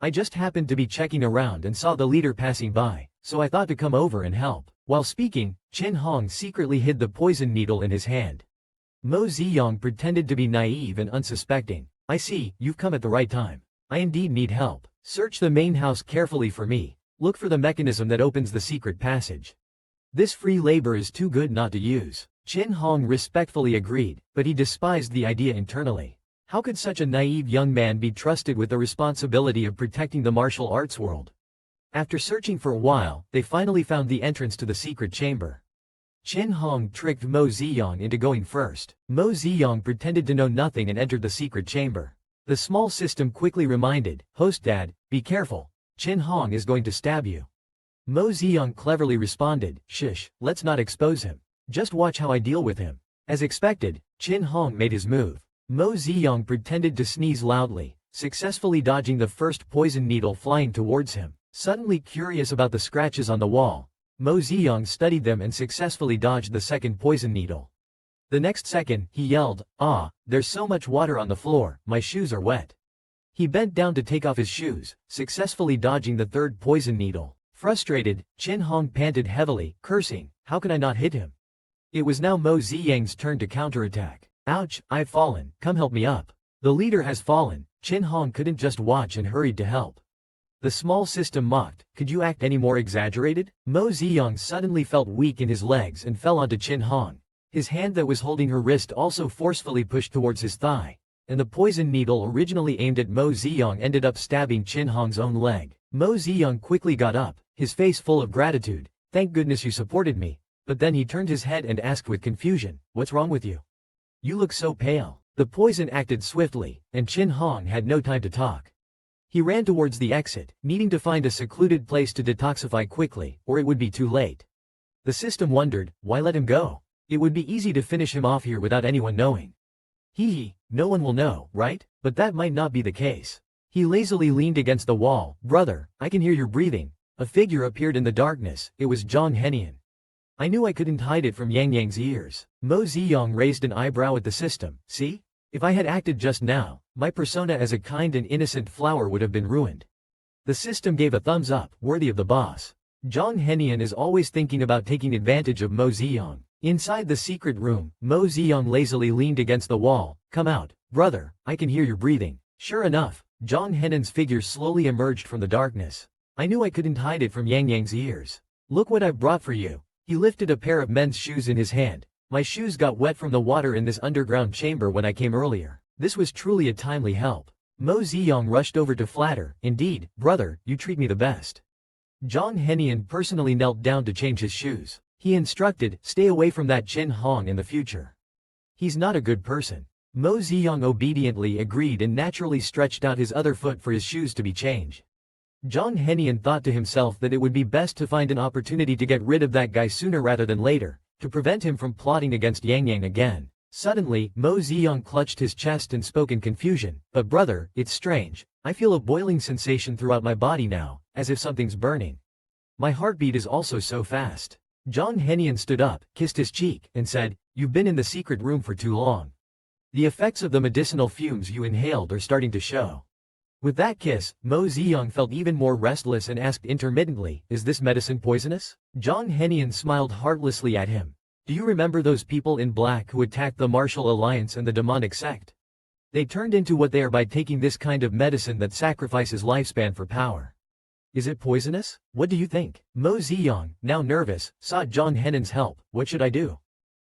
I just happened to be checking around and saw the leader passing by, so I thought to come over and help. While speaking, Qin Hong secretly hid the poison needle in his hand. Mo Ziyang pretended to be naive and unsuspecting. I see, you've come at the right time. I indeed need help. Search the main house carefully for me. Look for the mechanism that opens the secret passage. This free labor is too good not to use. Qin Hong respectfully agreed, but he despised the idea internally. How could such a naive young man be trusted with the responsibility of protecting the martial arts world? After searching for a while, they finally found the entrance to the secret chamber. Qin Hong tricked Mo Ziyang into going first. Mo Ziyang pretended to know nothing and entered the secret chamber. The small system quickly reminded, "Host Dad, be careful. Qin Hong is going to stab you." Mo Ziyang cleverly responded, "Shush, let's not expose him. Just watch how I deal with him." As expected, Qin Hong made his move. Mo Ziyang pretended to sneeze loudly, successfully dodging the first poison needle flying towards him. Suddenly curious about the scratches on the wall, Mo Ziyang studied them and successfully dodged the second poison needle. The next second, he yelled, "Ah, there's so much water on the floor, my shoes are wet." He bent down to take off his shoes, successfully dodging the third poison needle. Frustrated, Qin Hong panted heavily, cursing, "How could I not hit him?" It was now Mo Ziyang's turn to counterattack. "Ouch, I've fallen, come help me up." The leader has fallen. Qin Hong couldn't just watch and hurried to help. The small system mocked, "Could you act any more exaggerated?" Mo Ziyang suddenly felt weak in his legs and fell onto Qin Hong. His hand that was holding her wrist also forcefully pushed towards his thigh, and the poison needle originally aimed at Mo Ziyang ended up stabbing Qin Hong's own leg. Mo Ziyang quickly got up, his face full of gratitude. "Thank goodness you supported me." But then he turned his head and asked with confusion, "What's wrong with you? You look so pale." The poison acted swiftly, and Qin Hong had no time to talk. He ran towards the exit, needing to find a secluded place to detoxify quickly, or it would be too late. The system wondered, why let him go? It would be easy to finish him off here without anyone knowing. No one will know, right? But that might not be the case. He lazily leaned against the wall. "Brother, I can hear your breathing." A figure appeared in the darkness. It was Zhang Henian. I knew I couldn't hide it from Yang Yang's ears. Mo Ziyang raised an eyebrow at the system. "See? If I had acted just now, my persona as a kind and innocent flower would have been ruined." The system gave a thumbs up, worthy of the boss. Zhang Henian is always thinking about taking advantage of Mo Ziyang. Inside the secret room, Mo Ziyang lazily leaned against the wall. "Come out, brother, I can hear your breathing." Sure enough, Zhang Henian's figure slowly emerged from the darkness. I knew I couldn't hide it from Yang Yang's ears. "Look what I've brought for you." He lifted a pair of men's shoes in his hand. "My shoes got wet from the water in this underground chamber when I came earlier." This was truly a timely help. Mo Ziyang rushed over to flatter. "Indeed, brother, you treat me the best." Zhang Henian personally knelt down to change his shoes. He instructed, "Stay away from that Qin Hong in the future. He's not a good person." Mo Ziyang obediently agreed and naturally stretched out his other foot for his shoes to be changed. Zhang Henian thought to himself that it would be best to find an opportunity to get rid of that guy sooner rather than later, to prevent him from plotting against Yang Yang again. Suddenly, Mo Ziyang clutched his chest and spoke in confusion, "But brother, it's strange. I feel a boiling sensation throughout my body now, as if something's burning. My heartbeat is also so fast." Zhang Henian stood up, kissed his cheek, and said, "You've been in the secret room for too long. The effects of the medicinal fumes you inhaled are starting to show. With that kiss, Mo Ziyang felt even more restless and asked intermittently, is this medicine poisonous? Zhang Henian smiled heartlessly at him. Do you remember those people in black who attacked the Martial Alliance and the demonic sect? They turned into what they are by taking this kind of medicine that sacrifices lifespan for power. Is it poisonous? What do you think? Mo Ziyang, now nervous, sought Zhang Henian's help. What should I do?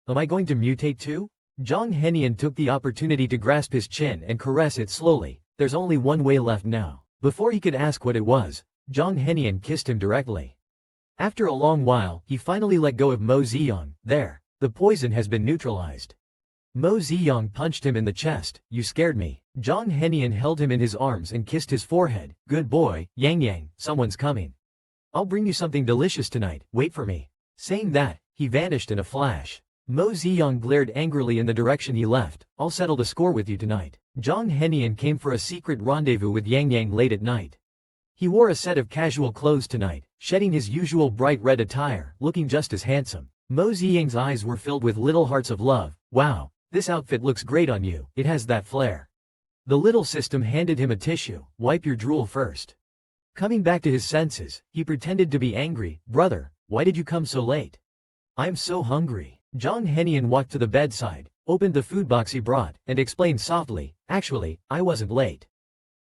Am I going to mutate too? Zhang Henian took the opportunity to grasp his chin and caress it slowly. There's only one way left now. Before he could ask what it was, Zhang Henian kissed him directly. After a long while, he finally let go of Mo Ziyang. There. The poison has been neutralized. Mo Ziyang punched him in the chest. You scared me. Zhang Henian held him in his arms and kissed his forehead. Good boy, Yang Yang, someone's coming. I'll bring you something delicious tonight, wait for me. Saying that, he vanished in a flash. Mo Ziyang glared angrily in the direction he left. I'll settle the score with you tonight. Zhang Henian came for a secret rendezvous with Yang Yang late at night. He wore a set of casual clothes tonight, shedding his usual bright red attire, looking just as handsome. Mo Ziyang's eyes were filled with little hearts of love. Wow, this outfit looks great on you, it has that flair. The little system handed him a tissue. Wipe your drool first. Coming back to his senses, he pretended to be angry. Brother, why did you come so late? I'm so hungry. Zhang Henian walked to the bedside, opened the food box he brought, and explained softly, actually, I wasn't late.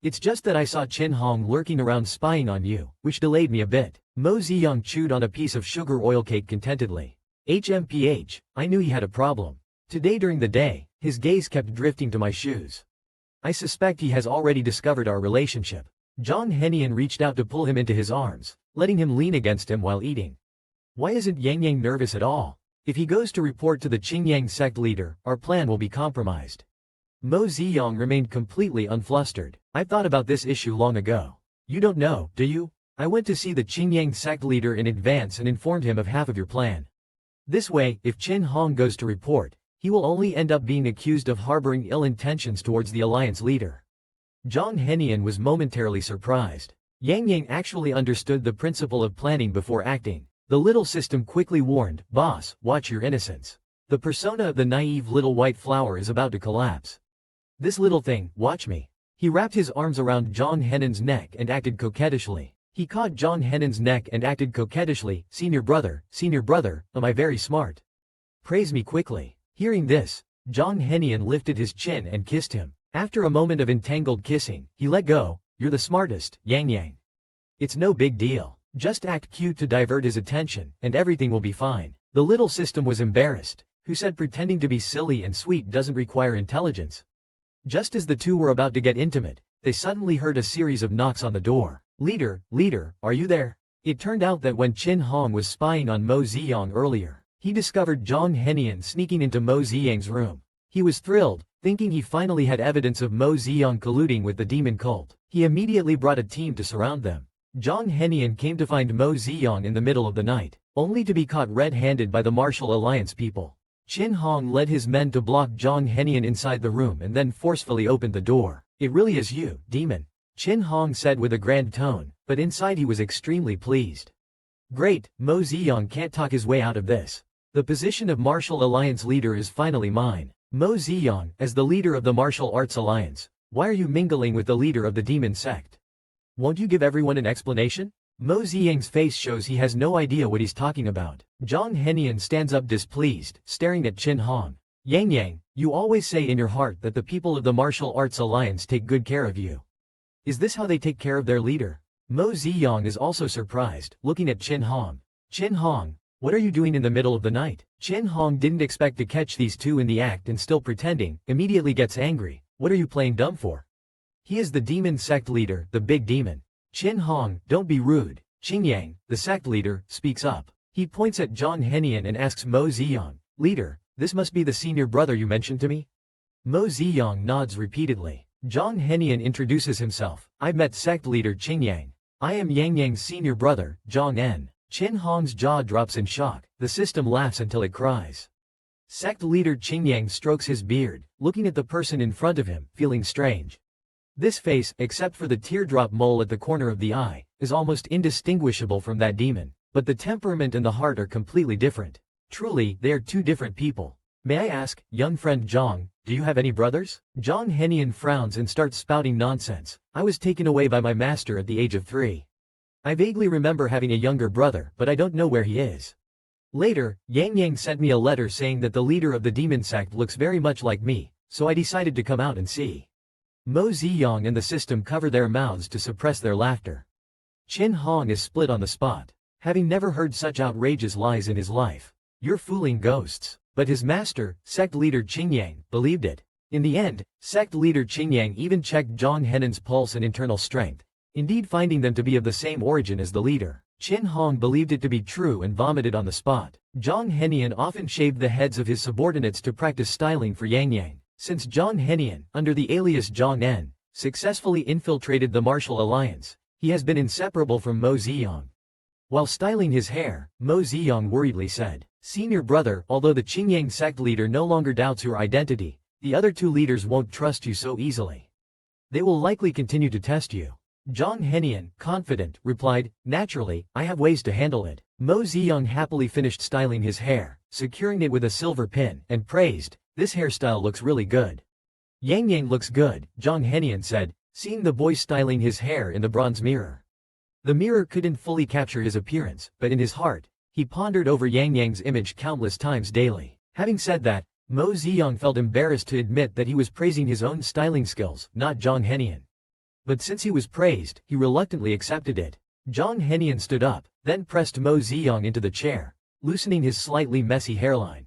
It's just that I saw Qin Hong lurking around spying on you, which delayed me a bit. Mo Ziyang chewed on a piece of sugar oil cake contentedly. HMPH, I knew he had a problem. Today during the day, his gaze kept drifting to my shoes. I suspect he has already discovered our relationship. Zhang Henian reached out to pull him into his arms, letting him lean against him while eating. Why isn't Yang Yang nervous at all? If he goes to report to the Qingyang sect leader, our plan will be compromised. Mo Ziyang remained completely unflustered. I thought about this issue long ago. You don't know, do you? I went to see the Qingyang sect leader in advance and informed him of half of your plan. This way, if Qin Hong goes to report, he will only end up being accused of harboring ill intentions towards the alliance leader. Zhang Henian was momentarily surprised. Yang Yang actually understood the principle of planning before acting. The little system quickly warned, boss, watch your innocence. The persona of the naive little white flower is about to collapse. This little thing, watch me. He wrapped his arms around Zhang Henian's neck and acted coquettishly. He caught Zhang Henian's neck and acted coquettishly, senior brother, am I very smart? Praise me quickly. Hearing this, Zhang Henian lifted his chin and kissed him. After a moment of entangled kissing, he let go. You're the smartest, Yang Yang. It's no big deal. Just act cute to divert his attention, and everything will be fine. The little system was embarrassed. Who said pretending to be silly and sweet doesn't require intelligence? Just as the two were about to get intimate, they suddenly heard a series of knocks on the door. Leader, are you there? It turned out that when Qin Hong was spying on Mo Ziyang earlier, he discovered Zhang Henian sneaking into Mo Ziyang's room. He was thrilled, thinking he finally had evidence of Mo Ziyang colluding with the demon cult. He immediately brought a team to surround them. Zhang Henian came to find Mo Ziyang in the middle of the night, only to be caught red-handed by the Martial Alliance people. Qin Hong led his men to block Zhang Henian inside the room and then forcefully opened the door. It really is you, demon. Qin Hong said with a grand tone, but inside he was extremely pleased. Great, Mo Ziyang can't talk his way out of this. The position of Martial Alliance leader is finally mine. Mo Ziyang, as the leader of the Martial Arts Alliance, why are you mingling with the leader of the demon sect? Won't you give everyone an explanation? Mo Ziyang's face shows he has no idea what he's talking about. Zhang Henian stands up displeased, staring at Qin Hong. Yang Yang, you always say in your heart that the people of the Martial Arts Alliance take good care of you. Is this how they take care of their leader? Mo Ziyang is also surprised, looking at Qin Hong. Qin Hong, what are you doing in the middle of the night? Qin Hong didn't expect to catch these two in the act and still pretending, immediately gets angry. What are you playing dumb for? He is the demon sect leader, the big demon. Qin Hong, don't be rude. Qingyang, the sect leader, speaks up. He points at Zhang Henian and asks Mo Ziyang, leader, this must be the senior brother you mentioned to me? Mo Ziyang nods repeatedly. Zhang Henian introduces himself. I've met sect leader Qingyang. I am Yang Yang's senior brother, Zhang En. Qin Hong's jaw drops in shock. The system laughs until it cries. Sect leader Qingyang strokes his beard, looking at the person in front of him, feeling strange. This face, except for the teardrop mole at the corner of the eye, is almost indistinguishable from that demon, but the temperament and the heart are completely different. Truly, they are two different people. May I ask, young friend Zhang, do you have any brothers? Zhang Henian frowns and starts spouting nonsense. I was taken away by my master at the age of 3. I vaguely remember having a younger brother, but I don't know where he is. Later, Yang Yang sent me a letter saying that the leader of the demon sect looks very much like me, so I decided to come out and see. Mo Ziyang and the system cover their mouths to suppress their laughter. Qin Hong is split on the spot, having never heard such outrageous lies in his life. You're fooling ghosts. But his master, sect leader Qingyang, believed it. In the end, sect leader Qingyang even checked Zhang Henan's pulse and internal strength, indeed finding them to be of the same origin as the leader. Qin Hong believed it to be true and vomited on the spot. Zhang Henian often shaved the heads of his subordinates to practice styling for Yang Yang. Since Zhang Henian, under the alias Zhang En, successfully infiltrated the Martial Alliance, he has been inseparable from Mo Ziyang. While styling his hair, Mo Ziyang worriedly said, "Senior brother, although the Qingyang sect leader no longer doubts your identity, the other two leaders won't trust you so easily. They will likely continue to test you." Zhang Henian, confident, replied, "Naturally, I have ways to handle it." Mo Ziyang happily finished styling his hair, securing it with a silver pin, and praised, "This hairstyle looks really good." "Yang Yang looks good," Zhang Henian said, seeing the boy styling his hair in the bronze mirror. The mirror couldn't fully capture his appearance, but in his heart, he pondered over Yang Yang's image countless times daily. Having said that, Mo Ziyang felt embarrassed to admit that he was praising his own styling skills, not Zhang Henian. But since he was praised, he reluctantly accepted it. Zhang Henian stood up, then pressed Mo Ziyang into the chair, loosening his slightly messy hairline.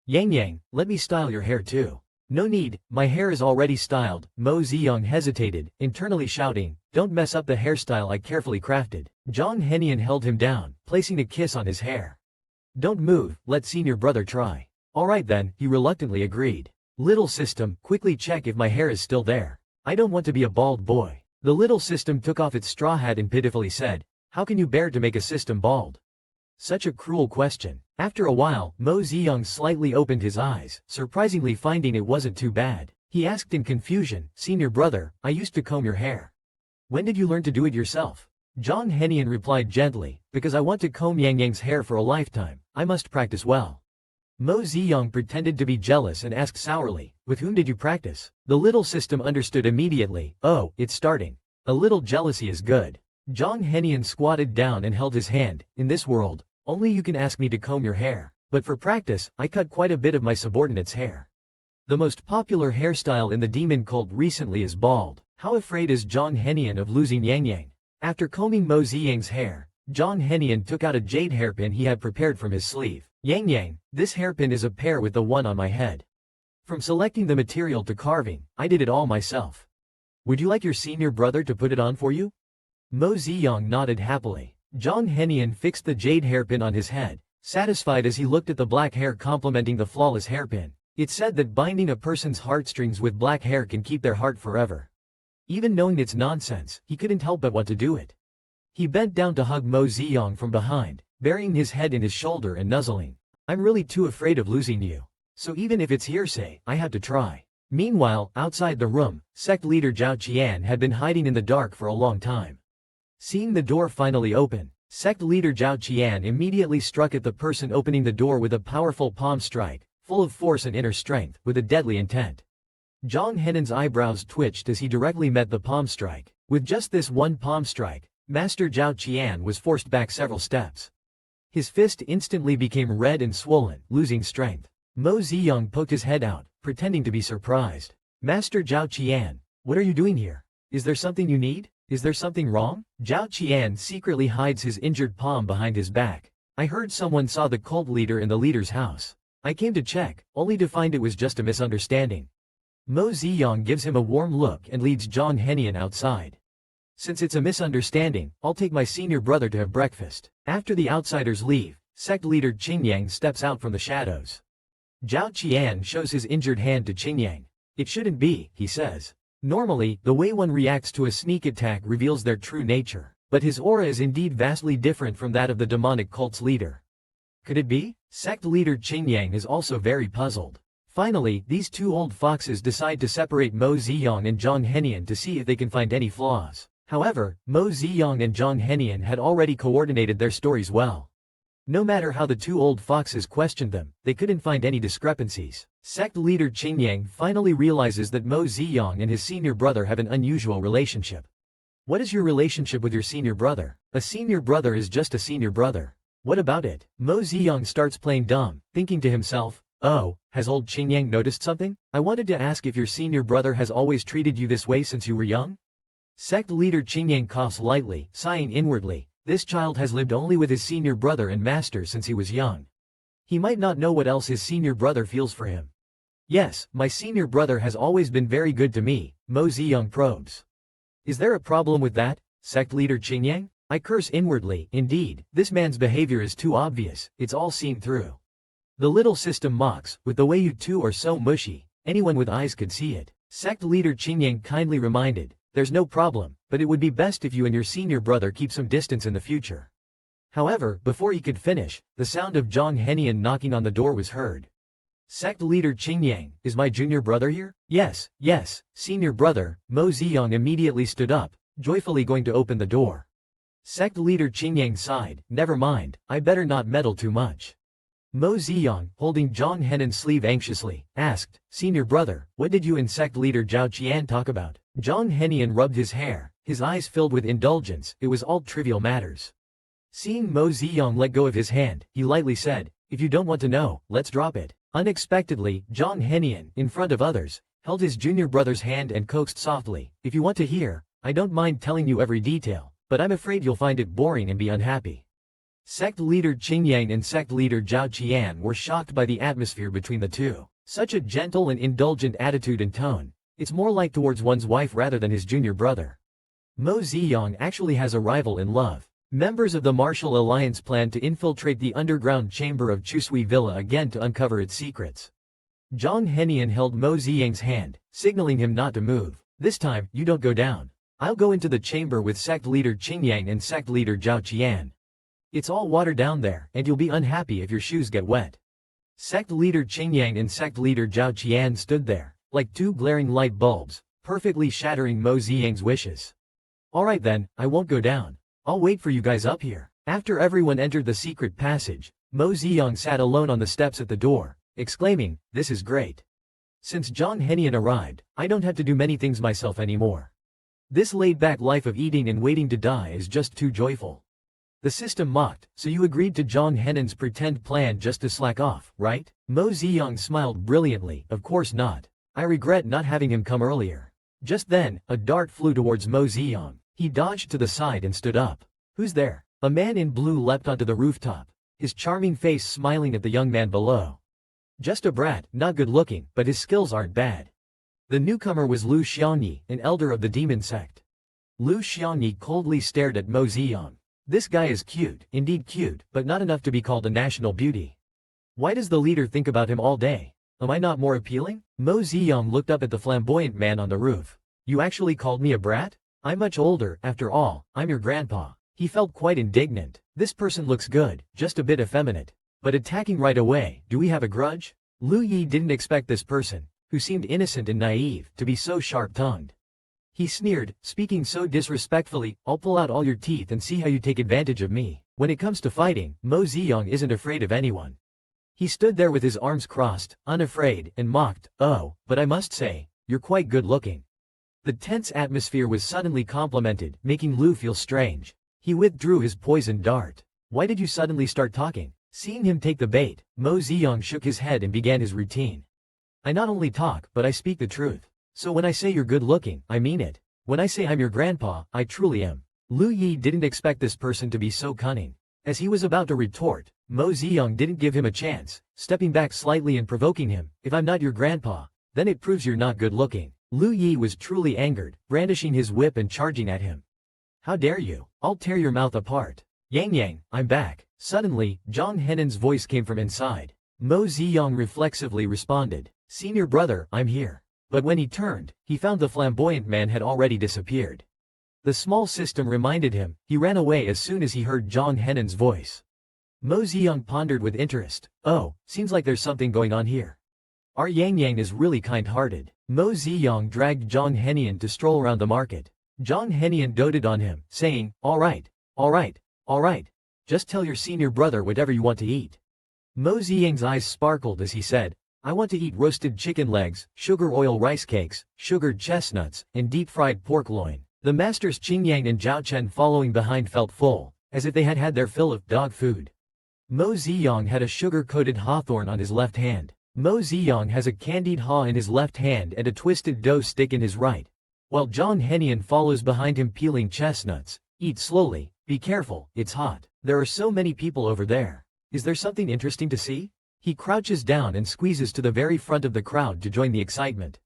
"Yang Yang, let me style your hair too." "No need, my hair is already styled." Mo Ziyang hesitated, internally shouting, "Don't mess up the hairstyle I carefully crafted." Zhang Henian held him down, placing a kiss on his hair. "Don't move, let senior brother try." "Alright then," he reluctantly agreed. "Little system, quickly check if my hair is still there. I don't want to be a bald boy." The little system took off its straw hat and pitifully said, "How can you bear to make a system bald?" Such a cruel question. After a while, Mo Ziyang slightly opened his eyes, surprisingly finding it wasn't too bad. He asked in confusion, "Senior brother, I used to comb your hair. When did you learn to do it yourself?" Zhang Henian replied gently, "Because I want to comb Yang Yang's hair for a lifetime, I must practice well." Mo Ziyang pretended to be jealous and asked sourly, "With whom did you practice?" The little system understood immediately, "Oh, it's starting. A little jealousy is good." Zhang Henian squatted down and held his hand. "In this world, only you can ask me to comb your hair. But for practice, I cut quite a bit of my subordinate's hair. The most popular hairstyle in the demon cult recently is bald." How afraid is Zhang Henian of losing Yang Yang? After combing Mo Ziyang's hair, Zhang Henian took out a jade hairpin he had prepared from his sleeve. "Yang Yang, this hairpin is a pair with the one on my head. From selecting the material to carving, I did it all myself. Would you like your senior brother to put it on for you?" Mo Ziyang nodded happily. Zhang Henian fixed the jade hairpin on his head, satisfied as he looked at the black hair complementing the flawless hairpin. It's said that binding a person's heartstrings with black hair can keep their heart forever. Even knowing it's nonsense, he couldn't help but want to do it. He bent down to hug Mo Ziyang from behind, burying his head in his shoulder and nuzzling. "I'm really too afraid of losing you. So even if it's hearsay, I have to try." Meanwhile, outside the room, sect leader Zhao Qian had been hiding in the dark for a long time. Seeing the door finally open, sect leader Zhao Qian immediately struck at the person opening the door with a powerful palm strike, full of force and inner strength, with a deadly intent. Zhang Henan's eyebrows twitched as he directly met the palm strike. With just this one palm strike, Master Zhao Qian was forced back several steps. His fist instantly became red and swollen, losing strength. Mo Ziyang poked his head out, pretending to be surprised. "Master Zhao Qian, what are you doing here? Is there something you need? Is there something wrong?" Zhao Qian secretly hides his injured palm behind his back. "I heard someone saw the cult leader in the leader's house. I came to check, only to find it was just a misunderstanding." Mo Ziyang gives him a warm look and leads Zhang Henian outside. "Since it's a misunderstanding, I'll take my senior brother to have breakfast." After the outsiders leave, sect leader Qingyang steps out from the shadows. Zhao Qian shows his injured hand to Qingyang. "It shouldn't be," he says. Normally, the way one reacts to a sneak attack reveals their true nature, but his aura is indeed vastly different from that of the demonic cult's leader. Could it be? Sect leader Qingyang is also very puzzled. Finally, these two old foxes decide to separate Mo Ziyang and Zhang Henian to see if they can find any flaws. However, Mo Ziyang and Zhang Henian had already coordinated their stories well. No matter how the two old foxes questioned them, they couldn't find any discrepancies. Sect leader Qingyang finally realizes that Mo Ziyang and his senior brother have an unusual relationship. What is your relationship with your senior brother? A senior brother is just a senior brother. What about it? Mo Ziyang starts playing dumb, thinking to himself, oh, has old Qingyang noticed something? I wanted to ask if your senior brother has always treated you this way since you were young? Sect leader Qingyang coughs lightly, sighing inwardly. This child has lived only with his senior brother and master since he was young. He might not know what else his senior brother feels for him. Yes, my senior brother has always been very good to me, Mo Ziyang probes. Is there a problem with that, sect leader Qingyang? I curse inwardly. Indeed, this man's behavior is too obvious, it's all seen through. The little system mocks, with the way you two are so mushy, anyone with eyes could see it. Sect leader Qingyang kindly reminded, there's no problem, but it would be best if you and your senior brother keep some distance in the future. However, before he could finish, the sound of Zhang Henian knocking on the door was heard. Sect leader Qingyang, is my junior brother here? Yes, senior brother. Mo Ziyang immediately stood up, joyfully going to open the door. Sect leader Qingyang sighed, never mind, I better not meddle too much. Mo Ziyang, holding Zhang Henan's sleeve anxiously, asked, senior brother, what did you and sect leader Zhao Qian talk about? Zhang Henian rubbed his hair, his eyes filled with indulgence, it was all trivial matters. Seeing Mo Ziyang let go of his hand, he lightly said, if you don't want to know, let's drop it. Unexpectedly, Zhang Henian, in front of others, held his junior brother's hand and coaxed softly, if you want to hear, I don't mind telling you every detail, but I'm afraid you'll find it boring and be unhappy. Sect leader Qingyang and sect leader Zhao Qian were shocked by the atmosphere between the two. Such a gentle and indulgent attitude and tone. It's more like towards one's wife rather than his junior brother. Mo Ziyang actually has a rival in love. Members of the Martial Alliance plan to infiltrate the underground chamber of Chusui Villa again to uncover its secrets. Zhang Henian held Mo Ziyang's hand, signaling him not to move. This time, you don't go down. I'll go into the chamber with sect leader Qingyang and sect leader Zhao Qian. It's all water down there, and you'll be unhappy if your shoes get wet. Sect leader Qingyang and sect leader Zhao Qian stood there, like two glaring light bulbs, perfectly shattering Mo Ziyang's wishes. Alright then, I won't go down. I'll wait for you guys up here. After everyone entered the secret passage, Mo Ziyang sat alone on the steps at the door, exclaiming, this is great. Since Zhang Henian arrived, I don't have to do many things myself anymore. This laid-back life of eating and waiting to die is just too joyful. The system mocked, so you agreed to Zhang Henan's pretend plan just to slack off, right? Mo Ziyang smiled brilliantly, of course not. I regret not having him come earlier. Just then, a dart flew towards Mo Ziyang. He dodged to the side and stood up. Who's there? A man in blue leapt onto the rooftop, his charming face smiling at the young man below. Just a brat, not good looking, but his skills aren't bad. The newcomer was Lu Xiaoyi, an elder of the demon sect. Lu Xiaoyi coldly stared at Mo Ziyang. This guy is cute, indeed cute, but not enough to be called a national beauty. Why does the leader think about him all day? Am I not more appealing? Mo Ziyang looked up at the flamboyant man on the roof. You actually called me a brat? I'm much older, after all, I'm your grandpa. He felt quite indignant. This person looks good, just a bit effeminate. But attacking right away, do we have a grudge? Lu Yi didn't expect this person, who seemed innocent and naive, to be so sharp-tongued. He sneered, speaking so disrespectfully, I'll pull out all your teeth and see how you take advantage of me. When it comes to fighting, Mo Ziyang isn't afraid of anyone. He stood there with his arms crossed, unafraid, and mocked, oh, but I must say, you're quite good-looking. The tense atmosphere was suddenly complimented, making Lu feel strange. He withdrew his poisoned dart. Why did you suddenly start talking? Seeing him take the bait, Mo Ziyang shook his head and began his routine. I not only talk, but I speak the truth. So when I say you're good-looking, I mean it. When I say I'm your grandpa, I truly am. Lu Yi didn't expect this person to be so cunning. As he was about to retort, Mo Ziyang didn't give him a chance, stepping back slightly and provoking him. If I'm not your grandpa, then it proves you're not good-looking. Lu Yi was truly angered, brandishing his whip and charging at him. How dare you? I'll tear your mouth apart. Yang, I'm back. Suddenly, Zhang Henan's voice came from inside. Mo Ziyang reflexively responded, Senior brother, I'm here. But when he turned, he found the flamboyant man had already disappeared. The small system reminded him, he ran away as soon as he heard Zhang Henan's voice. Mo Ziyang pondered with interest, oh, seems like there's something going on here. Our Yang is really kind-hearted. Mo Ziyang dragged Zhang Henian to stroll around the market. Zhang Henian doted on him, saying, all right, Just tell your senior brother whatever you want to eat. Mo Ziyang's eyes sparkled as he said, I want to eat roasted chicken legs, sugar oil rice cakes, sugared chestnuts, and deep-fried pork loin. The masters Qingyang and Zhao Chen following behind felt full, as if they had had their fill of dog food. Mo Ziyang had a sugar-coated hawthorn on his left hand. Mo Ziyang has a candied haw in his left hand and a twisted dough stick in his right. While Zhang Henian follows behind him peeling chestnuts. Eat slowly, be careful, it's hot. There are so many people over there. Is there something interesting to see? He crouches down and squeezes to the very front of the crowd to join the excitement.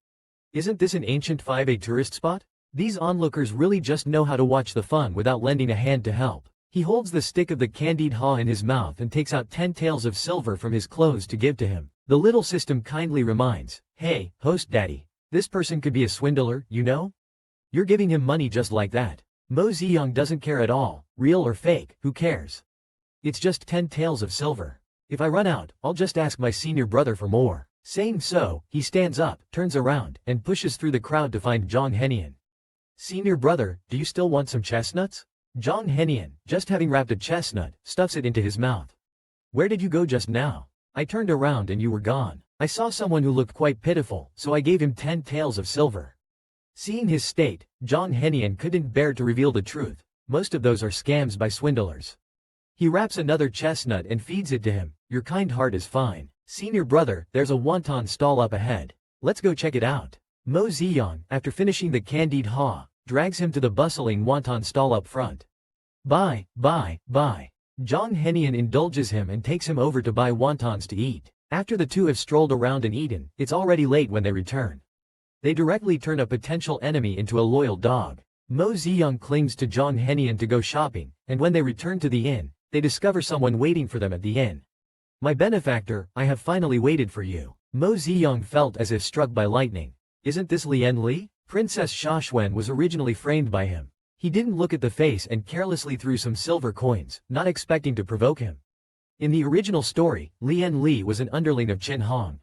Isn't this an ancient 5A tourist spot? These onlookers really just know how to watch the fun without lending a hand to help. He holds the stick of the candied haw in his mouth and takes out 10 taels of silver from his clothes to give to him. The little system kindly reminds, hey, host daddy, this person could be a swindler, you know? You're giving him money just like that. Mo Ziyang doesn't care at all, real or fake, who cares? It's just 10 taels of silver. If I run out, I'll just ask my senior brother for more. Saying so, he stands up, turns around, and pushes through the crowd to find Zhang Henian. Senior brother, do you still want some chestnuts? Zhang Henian, just having wrapped a chestnut, stuffs it into his mouth. Where did you go just now? I turned around and you were gone. I saw someone who looked quite pitiful, so I gave him 10 taels of silver. Seeing his state, Zhang Henian couldn't bear to reveal the truth. Most of those are scams by swindlers. He wraps another chestnut and feeds it to him. Your kind heart is fine. Senior brother, there's a wonton stall up ahead. Let's go check it out. Mo Ziyang, after finishing the candied haw, drags him to the bustling wonton stall up front. Bye. Zhang Henian indulges him and takes him over to buy wontons to eat. After the two have strolled around and eaten, it's already late when they return. They directly turn a potential enemy into a loyal dog. Mo Ziyang clings to Zhang Henian to go shopping, and when they return to the inn, they discover someone waiting for them at the inn. My benefactor, I have finally waited for you. Mo Ziyang felt as if struck by lightning. Isn't this Lian Li? Princess Xiaoxuan was originally framed by him. He didn't look at the face and carelessly threw some silver coins, not expecting to provoke him. In the original story, Lian Li was an underling of Qin Hong.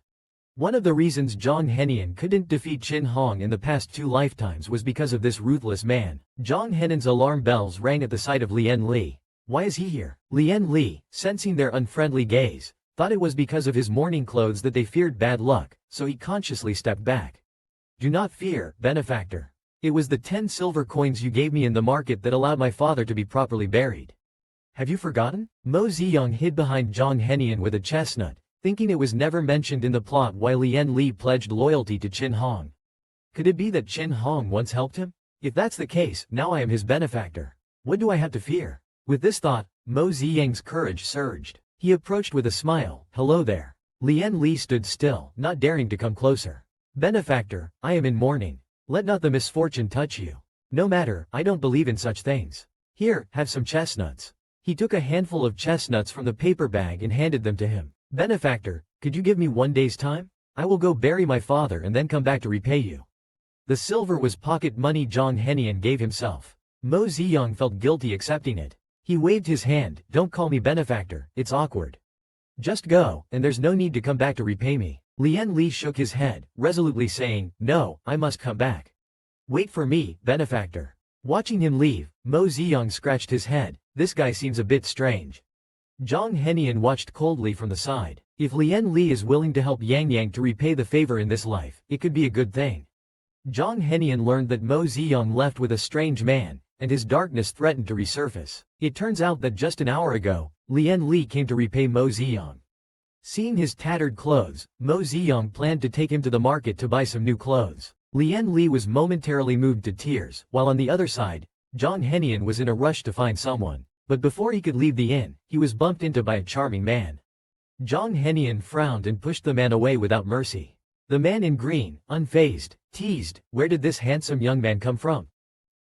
One of the reasons Zhang Henian couldn't defeat Qin Hong in the past 2 lifetimes was because of this ruthless man. Zhang Henian's alarm bells rang at the sight of Lian Li. Why is he here? Lian Li, sensing their unfriendly gaze, thought it was because of his mourning clothes that they feared bad luck, so he consciously stepped back. Do not fear, benefactor. It was the 10 silver coins you gave me in the market that allowed my father to be properly buried. Have you forgotten? Mo Ziyang hid behind Zhang Henian with a chestnut, thinking it was never mentioned in the plot why Lian Li pledged loyalty to Qin Hong. Could it be that Qin Hong once helped him? If that's the case, now I am his benefactor. What do I have to fear? With this thought, Mo Ziyang's courage surged. He approached with a smile. Hello there. Lian Li stood still, not daring to come closer. Benefactor, I am in mourning. Let not the misfortune touch you. No matter, I don't believe in such things. Here, have some chestnuts. He took a handful of chestnuts from the paper bag and handed them to him. Benefactor, could you give me 1 day's time? I will go bury my father and then come back to repay you. The silver was pocket money Zhang Henian gave himself. Mo Ziyang felt guilty accepting it. He waved his hand. Don't call me benefactor, it's awkward. Just go, and there's no need to come back to repay me. Lian Li shook his head, resolutely saying, no, I must come back. Wait for me, benefactor. Watching him leave, Mo Ziyang scratched his head. This guy seems a bit strange. Zhang Henian watched coldly from the side. If Lian Li is willing to help Yang Yang to repay the favor in this life, it could be a good thing. Zhang Henian learned that Mo Ziyang left with a strange man, and his darkness threatened to resurface. It turns out that just an hour ago, Lian Li came to repay Mo Ziyang. Seeing his tattered clothes, Mo Ziyang planned to take him to the market to buy some new clothes. Lian Li was momentarily moved to tears, while on the other side, Zhang Henian was in a rush to find someone. But before he could leave the inn, he was bumped into by a charming man. Zhang Henian frowned and pushed the man away without mercy. The man in green, unfazed, teased, where did this handsome young man come from?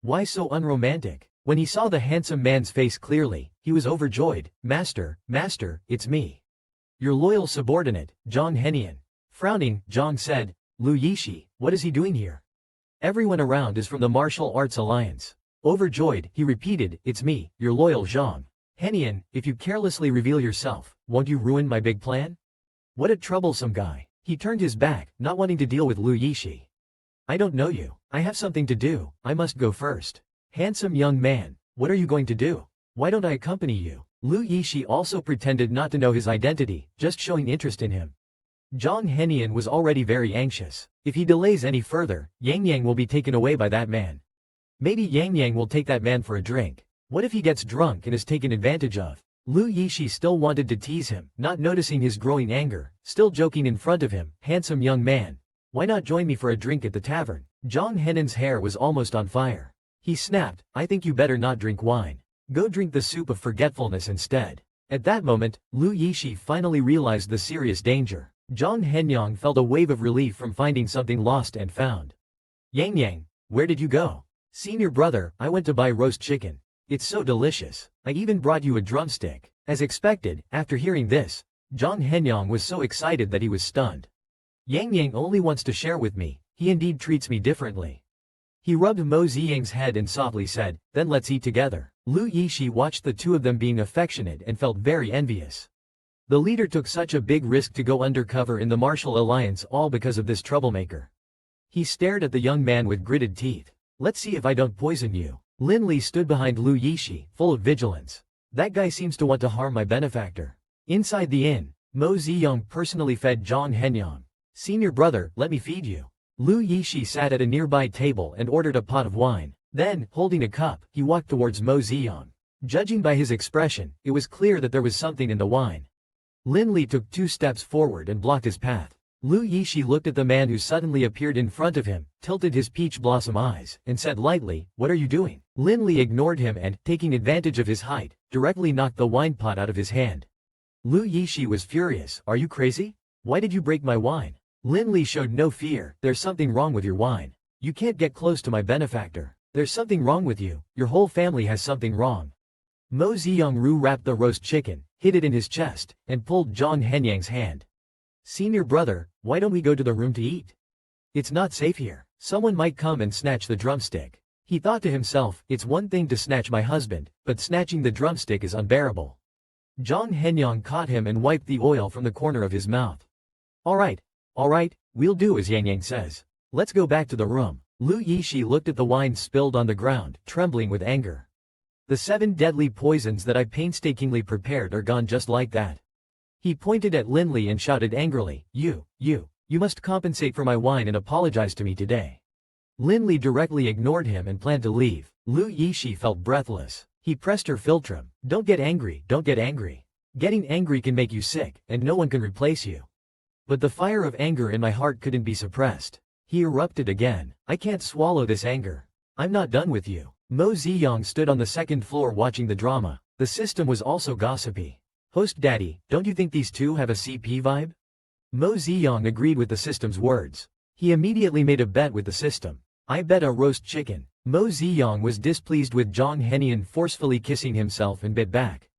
Why so unromantic? When he saw the handsome man's face clearly, he was overjoyed. Master, it's me. Your loyal subordinate, Zhang Henian. Frowning, Zhang said, Lu Yishi, what is he doing here? Everyone around is from the Martial Arts Alliance. Overjoyed, he repeated, it's me, your loyal Zhang. Henian, if you carelessly reveal yourself, won't you ruin my big plan? What a troublesome guy. He turned his back, not wanting to deal with Lu Yishi. I don't know you. I have something to do. I must go first. Handsome young man, what are you going to do? Why don't I accompany you? Lu Yishi also pretended not to know his identity, just showing interest in him. Zhang Henian was already very anxious. If he delays any further, Yang Yang will be taken away by that man. Maybe Yang Yang will take that man for a drink. What if he gets drunk and is taken advantage of? Lu Yishi still wanted to tease him, not noticing his growing anger, still joking in front of him, "Handsome young man. Why not join me for a drink at the tavern?" Zhang Henian's hair was almost on fire. He snapped, "I think you better not drink wine. Go drink the soup of forgetfulness instead." At that moment, Lu Yishi finally realized the serious danger. Zhang Henian felt a wave of relief from finding something lost and found. "Yang Yang, where did you go?" "Senior brother, I went to buy roast chicken. It's so delicious. I even brought you a drumstick." As expected, after hearing this, Zhang Henian was so excited that he was stunned. "Yang Yang only wants to share with me, he indeed treats me differently." He rubbed Mo Ziyang's head and softly said, "Then let's eat together." Lu Yishi watched the two of them being affectionate and felt very envious. The leader took such a big risk to go undercover in the Martial Alliance all because of this troublemaker. He stared at the young man with gritted teeth. "Let's see if I don't poison you." Lin Li stood behind Lu Yishi, full of vigilance. "That guy seems to want to harm my benefactor." Inside the inn, Mo Ziyang personally fed Zhang Henian. "Senior brother, let me feed you." Lu Yishi sat at a nearby table and ordered a pot of wine. Then, holding a cup, he walked towards Mo Ziyang. Judging by his expression, it was clear that there was something in the wine. Lin Li took 2 steps forward and blocked his path. Lu Yishi looked at the man who suddenly appeared in front of him, tilted his peach blossom eyes, and said lightly, "What are you doing?" Lin Li ignored him and, taking advantage of his height, directly knocked the wine pot out of his hand. Lu Yishi was furious. "Are you crazy? Why did you break my wine?" Lin Li showed no fear. "There's something wrong with your wine. You can't get close to my benefactor. There's something wrong with you. Your whole family has something wrong." Mo Ziyang wrapped the roast chicken, hid it in his chest, and pulled Zhang Henian's hand. "Senior brother, why don't we go to the room to eat? It's not safe here. Someone might come and snatch the drumstick." He thought to himself, "It's one thing to snatch my husband, but snatching the drumstick is unbearable." Zhang Henian caught him and wiped the oil from the corner of his mouth. All right, we'll do as Yang Yang says. Let's go back to the room." Lu Yishi looked at the wine spilled on the ground, trembling with anger. "The 7 deadly poisons that I painstakingly prepared are gone just like that." He pointed at Lin Li and shouted angrily, You must compensate for my wine and apologize to me today." Lin Li directly ignored him and planned to leave. Lu Yishi felt breathless. He pressed her philtrum. Don't get angry. Getting angry can make you sick, and no one can replace you." But the fire of anger in my heart couldn't be suppressed. He erupted again. "I can't swallow this anger. I'm not done with you." Mo Ziyang stood on the 2nd floor watching the drama. The system was also gossipy. "Host daddy, don't you think these two have a CP vibe?" Mo Ziyang agreed with the system's words. He immediately made a bet with the system. "I bet a roast chicken." Mo Ziyang was displeased with Zhang Henian forcefully kissing himself and bit back.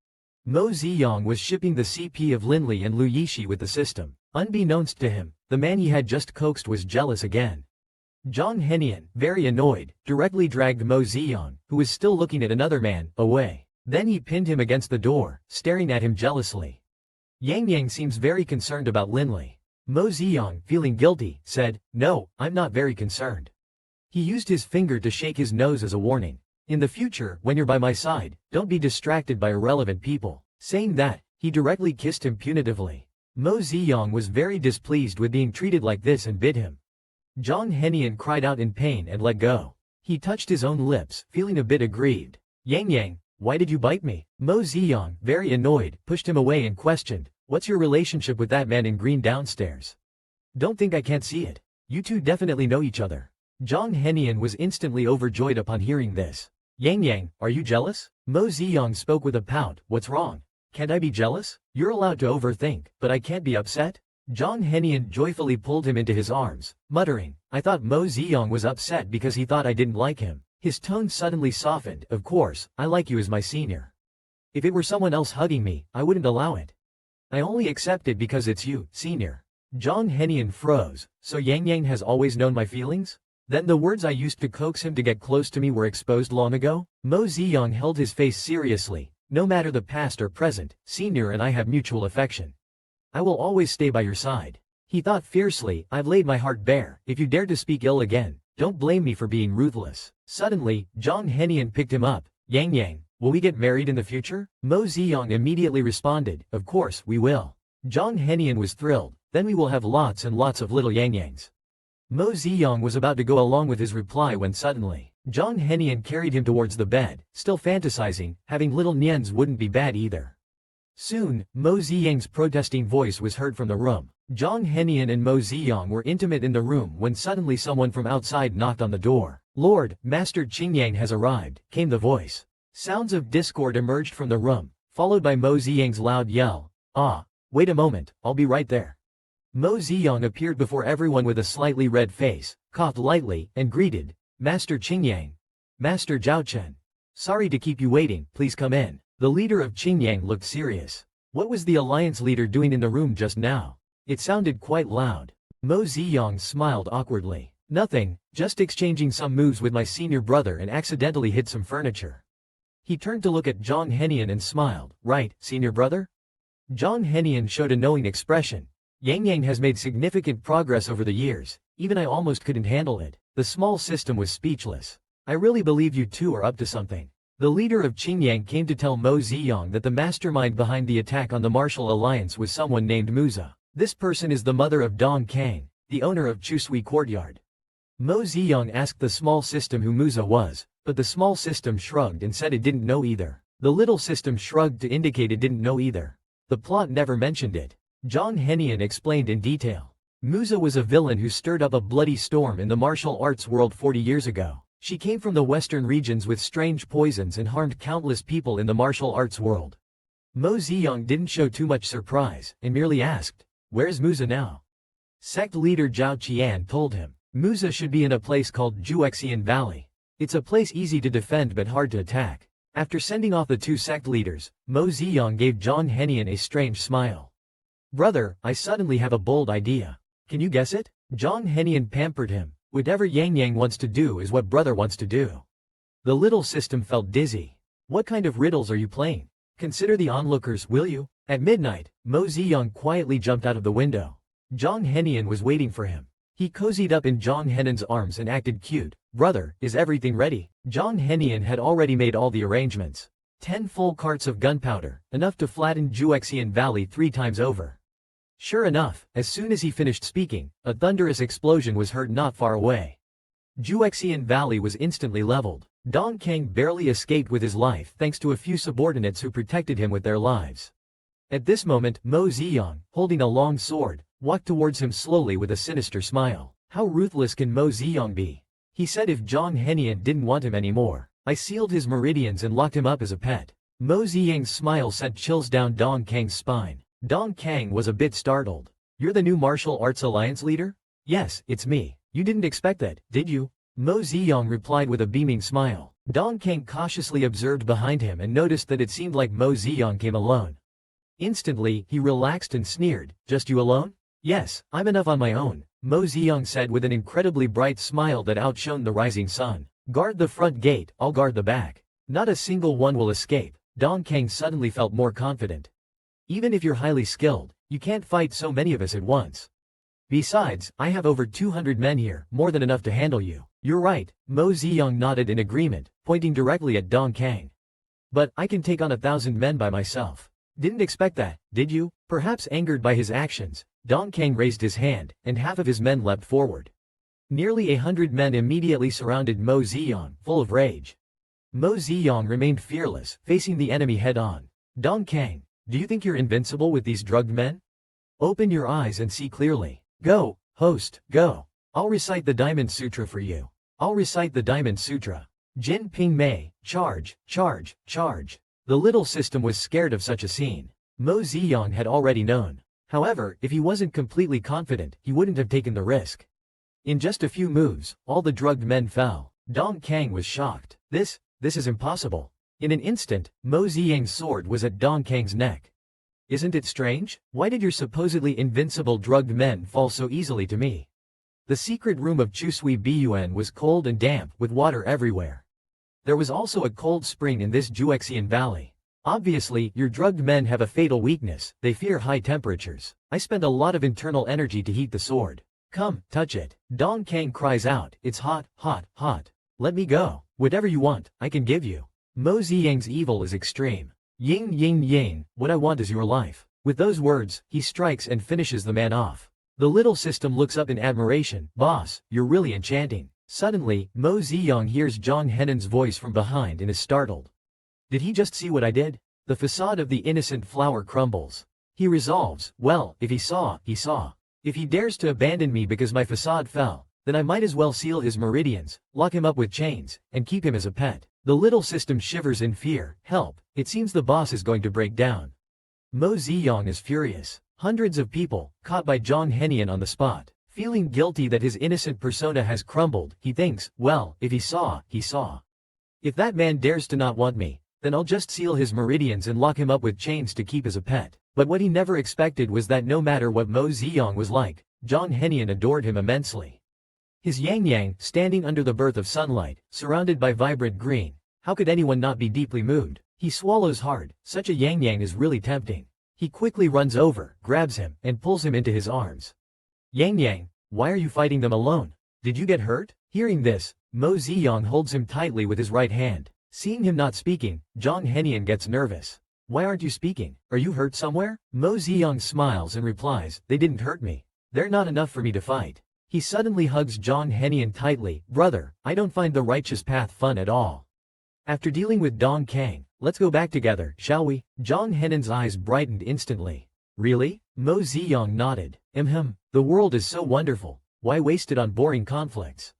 Mo Ziyang was shipping the CP of Lin Li and Lu Yishi with the system. Unbeknownst to him, the man he had just coaxed was jealous again. Zhang Henian, very annoyed, directly dragged Mo Ziyang, who was still looking at another man, away. Then he pinned him against the door, staring at him jealously. Yang Yang seems very concerned about Lin Li. Mo Ziyang, feeling guilty, said, "No, I'm not very concerned." He used his finger to shake his nose as a warning. "In the future, when you're by my side, don't be distracted by irrelevant people." Saying that, he directly kissed him punitively. Mo Ziyang was very displeased with being treated like this and bit him. Zhang Henian cried out in pain and let go. He touched his own lips, feeling a bit aggrieved. "Yang Yang, why did you bite me?" Mo Ziyang, very annoyed, pushed him away and questioned, "What's your relationship with that man in green downstairs? Don't think I can't see it. You two definitely know each other." Zhang Henian was instantly overjoyed upon hearing this. "Yang Yang, are you jealous?" Mo Ziyang spoke with a pout. "What's wrong? Can't I be jealous? You're allowed to overthink, but I can't be upset?" Zhang Henian joyfully pulled him into his arms, muttering, "I thought Mo Ziyang was upset because he thought I didn't like him." His tone suddenly softened. "Of course, I like you as my senior. If it were someone else hugging me, I wouldn't allow it. I only accept it because it's you, senior." Zhang Henian froze. "So Yang Yang has always known my feelings? Then the words I used to coax him to get close to me were exposed long ago?" Mo Ziyang held his face seriously. "No matter the past or present, senior and I have mutual affection. I will always stay by your side." He thought fiercely, "I've laid my heart bare. If you dare to speak ill again, don't blame me for being ruthless." Suddenly, Zhang Henian picked him up. "Yang Yang, Will we get married in the future? Mo Ziyang immediately responded, of course, we will. Zhang Henian was thrilled, then we will have lots and lots of little Yang-Yangs. Mo Ziyang was about to go along with his reply when suddenly, Zhang Henian carried him towards the bed, still fantasizing, having little Nians wouldn't be bad either. Soon, Mo Ziyang's protesting voice was heard from the room. Zhang Henian and Mo Ziyang were intimate in the room when suddenly someone from outside knocked on the door. Lord, Master Qingyang has arrived, came the voice. Sounds of discord emerged from the room, followed by Mo Ziyang's loud yell. Ah, wait a moment, I'll be right there. Mo Ziyang appeared before everyone with a slightly red face, coughed lightly, and greeted, Master Qingyang. Master Zhao Chen. Sorry to keep you waiting, please come in. The leader of Qingyang looked serious. What was the alliance leader doing in the room just now? It sounded quite loud. Mo Ziyang smiled awkwardly. Nothing, just exchanging some moves with my senior brother and accidentally hit some furniture. He turned to look at Zhang Henian and smiled. Right, senior brother? Zhang Henian showed a knowing expression. Yang has made significant progress over the years, even I almost couldn't handle it. The small system was speechless. I really believe you two are up to something. The leader of Qingyang came to tell Mo Ziyang that the mastermind behind the attack on the Martial Alliance was someone named Musa. This person is the mother of Dong Kang, the owner of Chusui Courtyard. Mo Ziyang asked the small system who Musa was, but the small system shrugged and said it didn't know either. The little system shrugged to indicate it didn't know either. The plot never mentioned it. Zhang Henian explained in detail. Musa was a villain who stirred up a bloody storm in the martial arts world 40 years ago. She came from the western regions with strange poisons and harmed countless people in the martial arts world. Mo Ziyang didn't show too much surprise, and merely asked, where's Musa now? Sect leader Zhao Qian told him, Musa should be in a place called Juexian Valley. It's a place easy to defend but hard to attack. After sending off the two sect leaders, Mo Ziyang gave Zhang Henian a strange smile. Brother, I suddenly have a bold idea. Can you guess it? Zhang Henian pampered him. Whatever Yang wants to do is what brother wants to do. The little system felt dizzy. What kind of riddles are you playing? Consider the onlookers, will you? At midnight, Mo Ziyang quietly jumped out of the window. Zhang Henian was waiting for him. He cozied up in Zhang Henian's arms and acted cute. Brother, is everything ready? Zhang Henian had already made all the arrangements. 10 full carts of gunpowder, enough to flatten Juexian Valley 3 times over. Sure enough, as soon as he finished speaking, a thunderous explosion was heard not far away. Juexian Valley was instantly leveled. Dong Kang barely escaped with his life thanks to a few subordinates who protected him with their lives. At this moment, Mo Ziyang, holding a long sword, walked towards him slowly with a sinister smile. How ruthless can Mo Ziyang be? He said if Zhang Henian didn't want him anymore, I sealed his meridians and locked him up as a pet. Mo Ziyang's smile sent chills down Dong Kang's spine. Dong Kang was a bit startled. You're the new Martial Arts Alliance leader? Yes, it's me. You didn't expect that, did you? Mo Ziyang replied with a beaming smile. Dong Kang cautiously observed behind him and noticed that it seemed like Mo Ziyang came alone. Instantly, he relaxed and sneered. Just you alone? Yes, I'm enough on my own, Mo Ziyang said with an incredibly bright smile that outshone the rising sun. Guard the front gate, I'll guard the back. Not a single one will escape. Dong Kang suddenly felt more confident. Even if you're highly skilled, you can't fight so many of us at once. Besides, I have over 200 men here, more than enough to handle you. You're right, Mo Ziyang nodded in agreement, pointing directly at Dong Kang. But I can take on 1,000 men by myself. Didn't expect that, did you? Perhaps angered by his actions, Dong Kang raised his hand, and half of his men leapt forward. Nearly 100 men immediately surrounded Mo Ziyang, full of rage. Mo Ziyang remained fearless, facing the enemy head-on. Dong Kang, do you think you're invincible with these drugged men? Open your eyes and see clearly. Go, host, go. I'll recite the Diamond Sutra for you. I'll recite the Diamond Sutra. Jin Ping Mei, charge, charge, charge. The little system was scared of such a scene. Mo Ziyang had already known. However, if he wasn't completely confident, he wouldn't have taken the risk. In just a few moves, all the drugged men fell. Dong Kang was shocked. This is impossible. In an instant, Mo Ziyang's sword was at Dong Kang's neck. Isn't it strange? Why did your supposedly invincible drugged men fall so easily to me? The secret room of Chusui Bun was cold and damp, with water everywhere. There was also a cold spring in this Juexian Valley. Obviously, your drugged men have a fatal weakness, they fear high temperatures. I spent a lot of internal energy to heat the sword. Come, touch it. Dong Kang cries out, it's hot, hot, hot. Let me go. Whatever you want, I can give you. Mo Ziyang's evil is extreme. Ying ying ying, what I want is your life. With those words, he strikes and finishes the man off. The little system looks up in admiration. Boss, you're really enchanting. Suddenly, Mo Ziyang hears Zhang Henan's voice from behind and is startled. Did he just see what I did? The facade of the innocent flower crumbles. He resolves, well, if he saw, he saw. If he dares to abandon me because my facade fell, then I might as well seal his meridians, lock him up with chains, and keep him as a pet. The little system shivers in fear. Help, it seems the boss is going to break down. Mo Ziyang is furious. Hundreds of people, caught by Zhang Henian on the spot. Feeling guilty that his innocent persona has crumbled, he thinks, well, if he saw, he saw. If that man dares to not want me, then I'll just seal his meridians and lock him up with chains to keep as a pet. But what he never expected was that no matter what Mo Ziyang was like, Zhang Henian adored him immensely. His yang-yang, standing under the birth of sunlight, surrounded by vibrant green, how could anyone not be deeply moved? He swallows hard, such a yang-yang is really tempting. He quickly runs over, grabs him, and pulls him into his arms. Yang-yang, why are you fighting them alone? Did you get hurt? Hearing this, Mo Ziyang holds him tightly with his right hand. Seeing him not speaking, Zhang Henian gets nervous. Why aren't you speaking? Are you hurt somewhere? Mo Ziyang smiles and replies, they didn't hurt me. They're not enough for me to fight. He suddenly hugs Zhang Henian tightly. Brother, I don't find the righteous path fun at all. After dealing with Dong Kang, let's go back together, shall we? Zhang Henian's eyes brightened instantly. Really? Mo Ziyang nodded. The world is so wonderful. Why waste it on boring conflicts?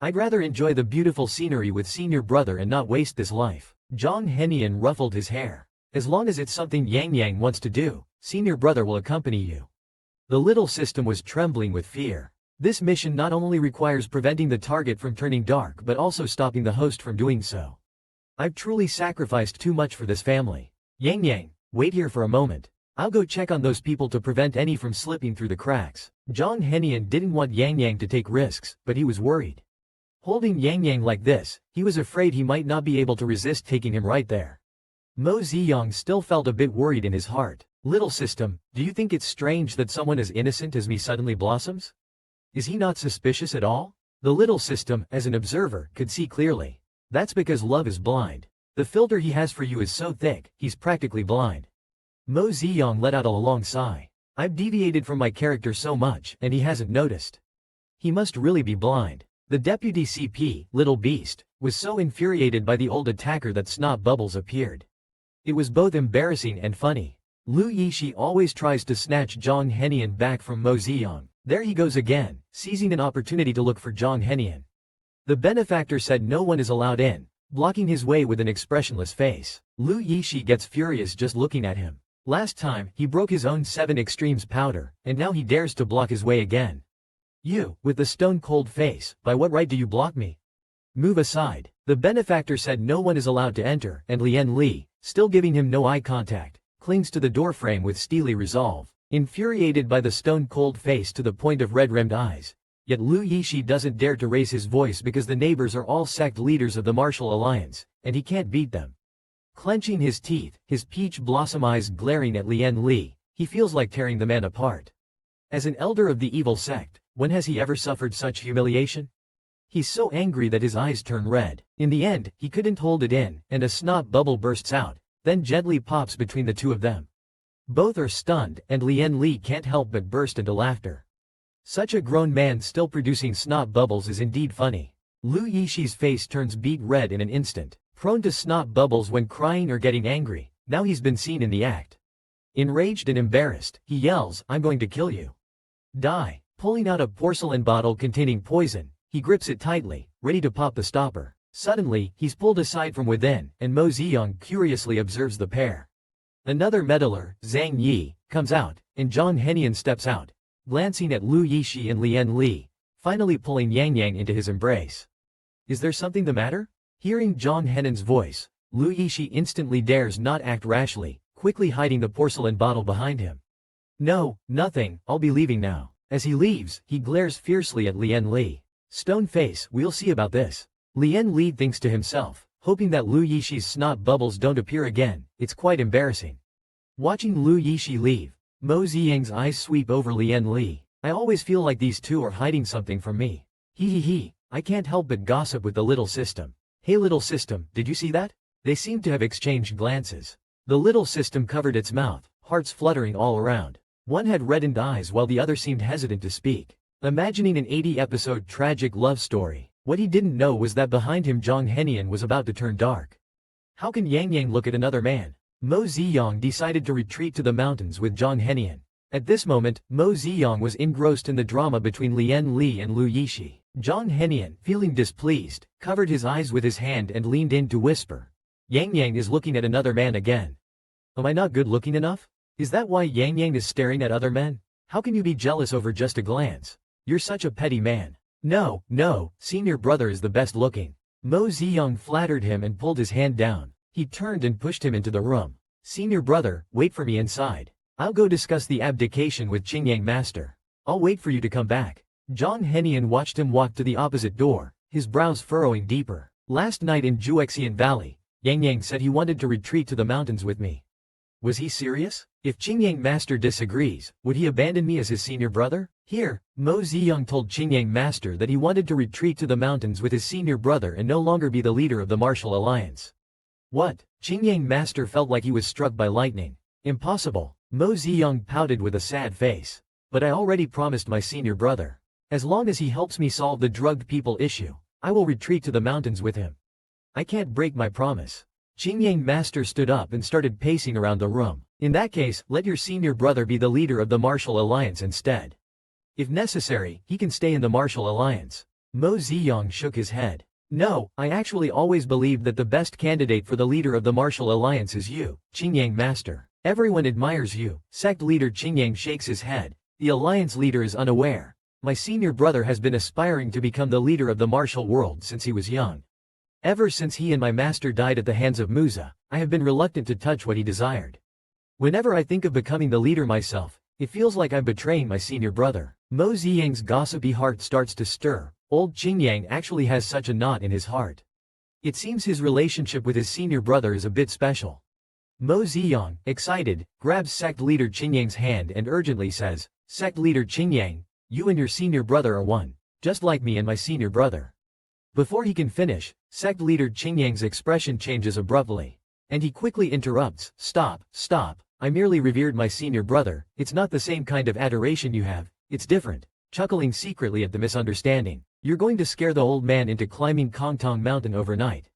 I'd rather enjoy the beautiful scenery with senior brother and not waste this life. Zhang Henian ruffled his hair. As long as it's something Yang Yang wants to do, senior brother will accompany you. The little system was trembling with fear. This mission not only requires preventing the target from turning dark but also stopping the host from doing so. I've truly sacrificed too much for this family. Yang Yang, wait here for a moment. I'll go check on those people to prevent any from slipping through the cracks. Zhang Henian didn't want Yang Yang to take risks, but he was worried. Holding Yang Yang like this, he was afraid he might not be able to resist taking him right there. Mo Ziyang still felt a bit worried in his heart. Little system, do you think it's strange that someone as innocent as me suddenly blossoms? Is he not suspicious at all? The little system, as an observer, could see clearly. That's because love is blind. The filter he has for you is so thick, he's practically blind. Mo Ziyang let out a long sigh. I've deviated from my character so much, and he hasn't noticed. He must really be blind. The deputy CP, Little Beast, was so infuriated by the old attacker that snot bubbles appeared. It was both embarrassing and funny. Lu Yishi always tries to snatch Zhang Henian back from Mo Ziyang. There he goes again, seizing an opportunity to look for Zhang Henian. The benefactor said no one is allowed in, blocking his way with an expressionless face. Lu Yishi gets furious just looking at him. Last time, he broke his own 7 extremes powder, and now he dares to block his way again. You, with the stone-cold face, by what right do you block me? Move aside. The benefactor said no one is allowed to enter, and Lian Li, still giving him no eye contact, clings to the doorframe with steely resolve. Infuriated by the stone-cold face to the point of red-rimmed eyes. Yet Lu Yishi doesn't dare to raise his voice because the neighbors are all sect leaders of the martial alliance, and he can't beat them. Clenching his teeth, his peach blossom eyes glaring at Lian Li, he feels like tearing the man apart. As an elder of the evil sect, when has he ever suffered such humiliation? He's so angry that his eyes turn red. In the end, he couldn't hold it in, and a snot bubble bursts out, then gently pops between the two of them. Both are stunned, and Lian Li can't help but burst into laughter. Such a grown man still producing snot bubbles is indeed funny. Lu Yishi's face turns beet red in an instant. Prone to snot bubbles when crying or getting angry, now he's been seen in the act. Enraged and embarrassed, he yells, I'm going to kill you. Die. Pulling out a porcelain bottle containing poison, he grips it tightly, ready to pop the stopper. Suddenly, he's pulled aside from within, and Mo Ziyang curiously observes the pair. Another meddler, Zhang Yi, comes out, and Zhang Henian steps out, glancing at Lu Yishi and Lian Li, finally pulling Yang Yang into his embrace. Is there something the matter? Hearing Zhang Henian's voice, Lu Yishi instantly dares not act rashly, quickly hiding the porcelain bottle behind him. No, nothing, I'll be leaving now. As he leaves, he glares fiercely at Lian Li. Stone face, we'll see about this. Lian Li thinks to himself, hoping that Lu Yishi's snot bubbles don't appear again. It's quite embarrassing. Watching Lu Yishi leave, Mo Ziyang's eyes sweep over Lian Li. I always feel like these two are hiding something from me. He, I can't help but gossip with the little system. Hey little system, did you see that? They seemed to have exchanged glances. The little system covered its mouth, hearts fluttering all around. One had reddened eyes while the other seemed hesitant to speak. Imagining an 80-episode tragic love story, what he didn't know was that behind him Zhang Henian was about to turn dark. How can Yang Yang look at another man? Mo Ziyang decided to retreat to the mountains with Zhang Henian. At this moment, Mo Ziyang was engrossed in the drama between Lian Li and Lu Yishi. Zhang Henian, feeling displeased, covered his eyes with his hand and leaned in to whisper. Yang Yang is looking at another man again. Am I not good looking enough? Is that why Yang Yang is staring at other men? How can you be jealous over just a glance? You're such a petty man. No, senior brother is the best looking. Mo Ziyang flattered him and pulled his hand down. He turned and pushed him into the room. Senior brother, wait for me inside. I'll go discuss the abdication with Qingyang Master. I'll wait for you to come back. Zhang Henian watched him walk to the opposite door, his brows furrowing deeper. Last night in Juexian Valley, Yang Yang said he wanted to retreat to the mountains with me. Was he serious? If Qingyang Master disagrees, would he abandon me as his senior brother? Here, Mo Ziyang told Qingyang Master that he wanted to retreat to the mountains with his senior brother and no longer be the leader of the martial alliance. What? Qingyang Master felt like he was struck by lightning. Impossible. Mo Ziyang pouted with a sad face. But I already promised my senior brother. As long as he helps me solve the drugged people issue, I will retreat to the mountains with him. I can't break my promise. Qingyang Master stood up and started pacing around the room. In that case, let your senior brother be the leader of the martial alliance instead. If necessary, he can stay in the martial alliance. Mo Ziyang shook his head. No, I actually always believed that the best candidate for the leader of the martial alliance is you, Qingyang Master. Everyone admires you. Sect leader Qingyang shakes his head. The alliance leader is unaware. My senior brother has been aspiring to become the leader of the martial world since he was young. Ever since he and my master died at the hands of Musa, I have been reluctant to touch what he desired. Whenever I think of becoming the leader myself, it feels like I'm betraying my senior brother. Mo Ziyang's gossipy heart starts to stir. Old Qingyang actually has such a knot in his heart. It seems his relationship with his senior brother is a bit special. Mo Ziyang, excited, grabs sect leader Qingyang's hand and urgently says, Sect leader Qingyang, you and your senior brother are one, just like me and my senior brother. Before he can finish, sect leader Qingyang's expression changes abruptly. And he quickly interrupts, Stop, I merely revered my senior brother, it's not the same kind of adoration you have, it's different. Chuckling secretly at the misunderstanding. You're going to scare the old man into climbing Kongtong Mountain overnight.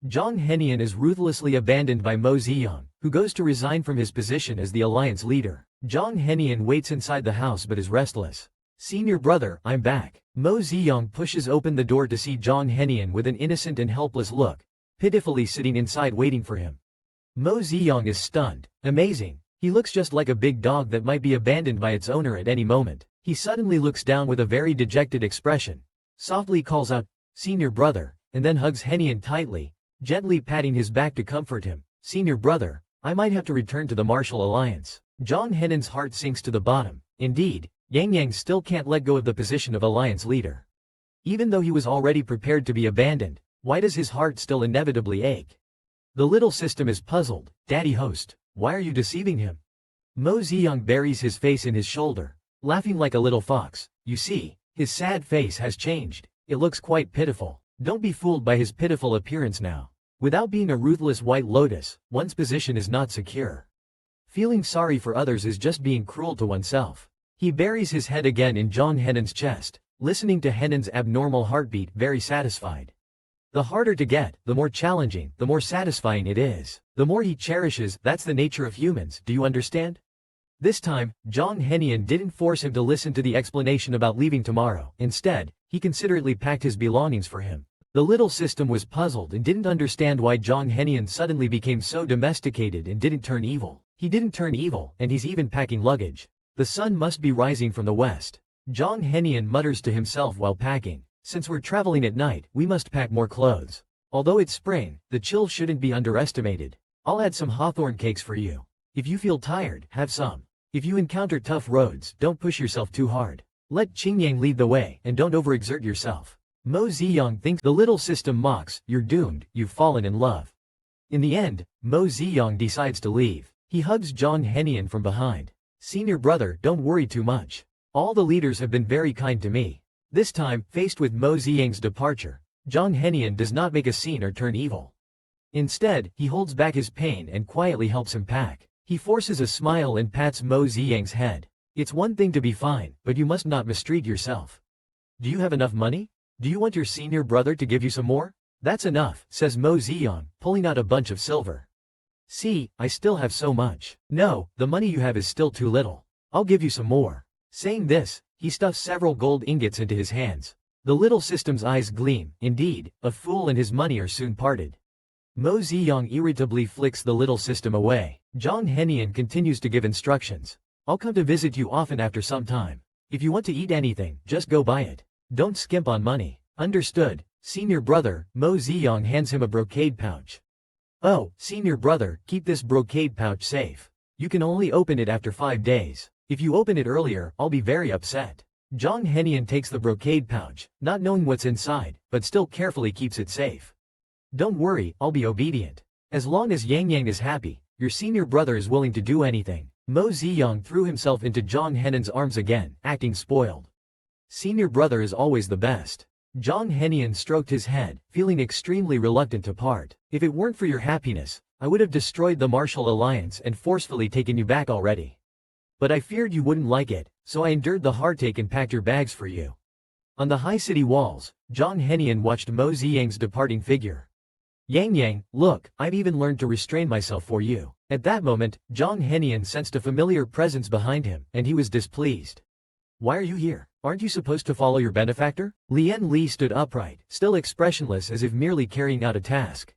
Zhang Henian is ruthlessly abandoned by Mo Ziyang, who goes to resign from his position as the alliance leader. Zhang Henian waits inside the house but is restless. Senior brother, I'm back. Mo Ziyang pushes open the door to see Zhang Henian with an innocent and helpless look, pitifully sitting inside waiting for him. Mo Ziyang is stunned. Amazing. He looks just like a big dog that might be abandoned by its owner at any moment. He suddenly looks down with a very dejected expression, softly calls out, Senior brother, and then hugs Henian tightly, gently patting his back to comfort him. Senior brother, I might have to return to the martial alliance. Zhang Henian's heart sinks to the bottom. Indeed, Yang Yang still can't let go of the position of alliance leader. Even though he was already prepared to be abandoned, why does his heart still inevitably ache? The little system is puzzled. Daddy host, why are you deceiving him? Mo Ziyang buries his face in his shoulder, laughing like a little fox. You see, his sad face has changed. It looks quite pitiful. Don't be fooled by his pitiful appearance now. Without being a ruthless white lotus, one's position is not secure. Feeling sorry for others is just being cruel to oneself. He buries his head again in Zhang Henan's chest, listening to Henan's abnormal heartbeat, very satisfied. The harder to get, the more challenging, the more satisfying it is. The more he cherishes, that's the nature of humans, do you understand? This time, Zhang Henian didn't force him to listen to the explanation about leaving tomorrow. Instead, he considerately packed his belongings for him. The little system was puzzled and didn't understand why Zhang Henian suddenly became so domesticated and didn't turn evil. He didn't turn evil, and he's even packing luggage. The sun must be rising from the west. Zhang Henian mutters to himself while packing. Since we're traveling at night, we must pack more clothes. Although it's spring, the chill shouldn't be underestimated. I'll add some hawthorn cakes for you. If you feel tired, have some. If you encounter tough roads, don't push yourself too hard. Let Qingyang lead the way, and don't overexert yourself. Mo Ziyang thinks the little system mocks, you're doomed, you've fallen in love. In the end, Mo Ziyang decides to leave. He hugs Zhang Henian from behind. Senior brother, don't worry too much. All the leaders have been very kind to me. This time, faced with Mo Ziyang's departure, Zhang Henian does not make a scene or turn evil. Instead, he holds back his pain and quietly helps him pack. He forces a smile and pats Mo Ziyang's head. It's one thing to be fine, but you must not mistreat yourself. Do you have enough money? Do you want your senior brother to give you some more? That's enough, says Mo Ziyang, pulling out a bunch of silver. See, I still have so much. No, the money you have is still too little. I'll give you some more. Saying this, he stuffs several gold ingots into his hands. The little system's eyes gleam. Indeed, a fool and his money are soon parted. Mo Ziyang irritably flicks the little system away. Zhang Henian continues to give instructions. I'll come to visit you often after some time. If you want to eat anything, just go buy it. Don't skimp on money. Understood. Senior brother, Mo Ziyang hands him a brocade pouch. Oh, senior brother, keep this brocade pouch safe. You can only open it after 5 days. If you open it earlier, I'll be very upset. Zhang Henian takes the brocade pouch, not knowing what's inside, but still carefully keeps it safe. Don't worry, I'll be obedient. As long as Yang Yang is happy, your senior brother is willing to do anything. Mo Ziyang threw himself into Zhang Henian's arms again, acting spoiled. Senior brother is always the best. Zhang Henian stroked his head, feeling extremely reluctant to part. If it weren't for your happiness, I would have destroyed the martial alliance and forcefully taken you back already. But I feared you wouldn't like it, so I endured the heartache and packed your bags for you. On the high city walls, Zhang Henian watched Mo Ziyang's departing figure. Yang Yang, look, I've even learned to restrain myself for you. At that moment, Zhang Henian sensed a familiar presence behind him, and he was displeased. Why are you here? Aren't you supposed to follow your benefactor? Lian Li stood upright, still expressionless as if merely carrying out a task.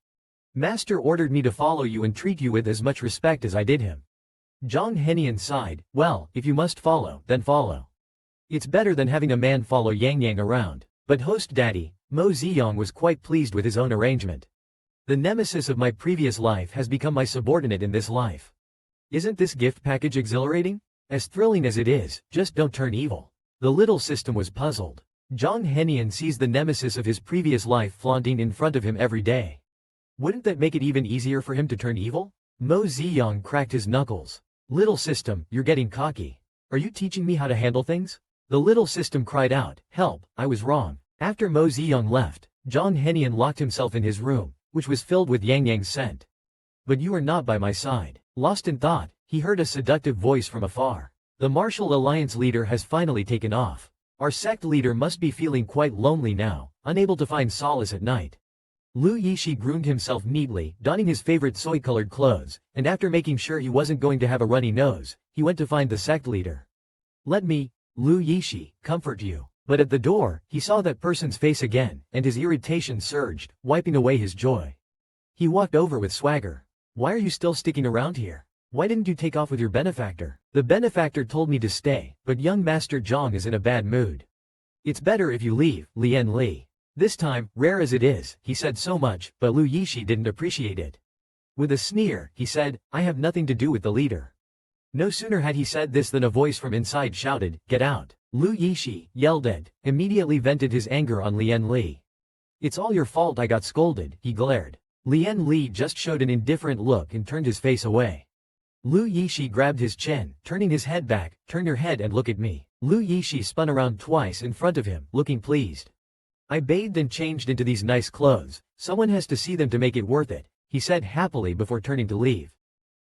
Master ordered me to follow you and treat you with as much respect as I did him. Zhang Henian sighed. Well, if you must follow, then follow. It's better than having a man follow Yang Yang around. But host daddy, Mo Ziyang was quite pleased with his own arrangement. The nemesis of my previous life has become my subordinate in this life. Isn't this gift package exhilarating? As thrilling as it is, just don't turn evil. The little system was puzzled. Zhang Henian sees the nemesis of his previous life flaunting in front of him every day. Wouldn't that make it even easier for him to turn evil? Mo Ziyang cracked his knuckles. Little system, you're getting cocky. Are you teaching me how to handle things? The little system cried out, help, I was wrong. After Mo Ziyang left, Zhang Henian locked himself in his room, which was filled with Yang Yang's scent. But you are not by my side. Lost in thought, he heard a seductive voice from afar. The martial alliance leader has finally taken off. Our sect leader must be feeling quite lonely now, unable to find solace at night. Lu Yishi groomed himself neatly, donning his favorite soy-colored clothes, and after making sure he wasn't going to have a runny nose, he went to find the sect leader. Let me, Lu Yishi, comfort you. But at the door, he saw that person's face again, and his irritation surged, wiping away his joy. He walked over with swagger. Why are you still sticking around here? Why didn't you take off with your benefactor? The benefactor told me to stay, but young Master Zhang is in a bad mood. It's better if you leave, Lian Li. This time, rare as it is, he said so much, but Lu Yishi didn't appreciate it. With a sneer, he said, I have nothing to do with the leader. No sooner had he said this than a voice from inside shouted, get out. Lu Yishi, yelled at, immediately vented his anger on Lian Li. It's all your fault I got scolded, he glared. Lian Li just showed an indifferent look and turned his face away. Lu Yishi grabbed his chin, turning his head back, turn your head and look at me. Lu Yishi spun around twice in front of him, looking pleased. I bathed and changed into these nice clothes, someone has to see them to make it worth it, he said happily before turning to leave.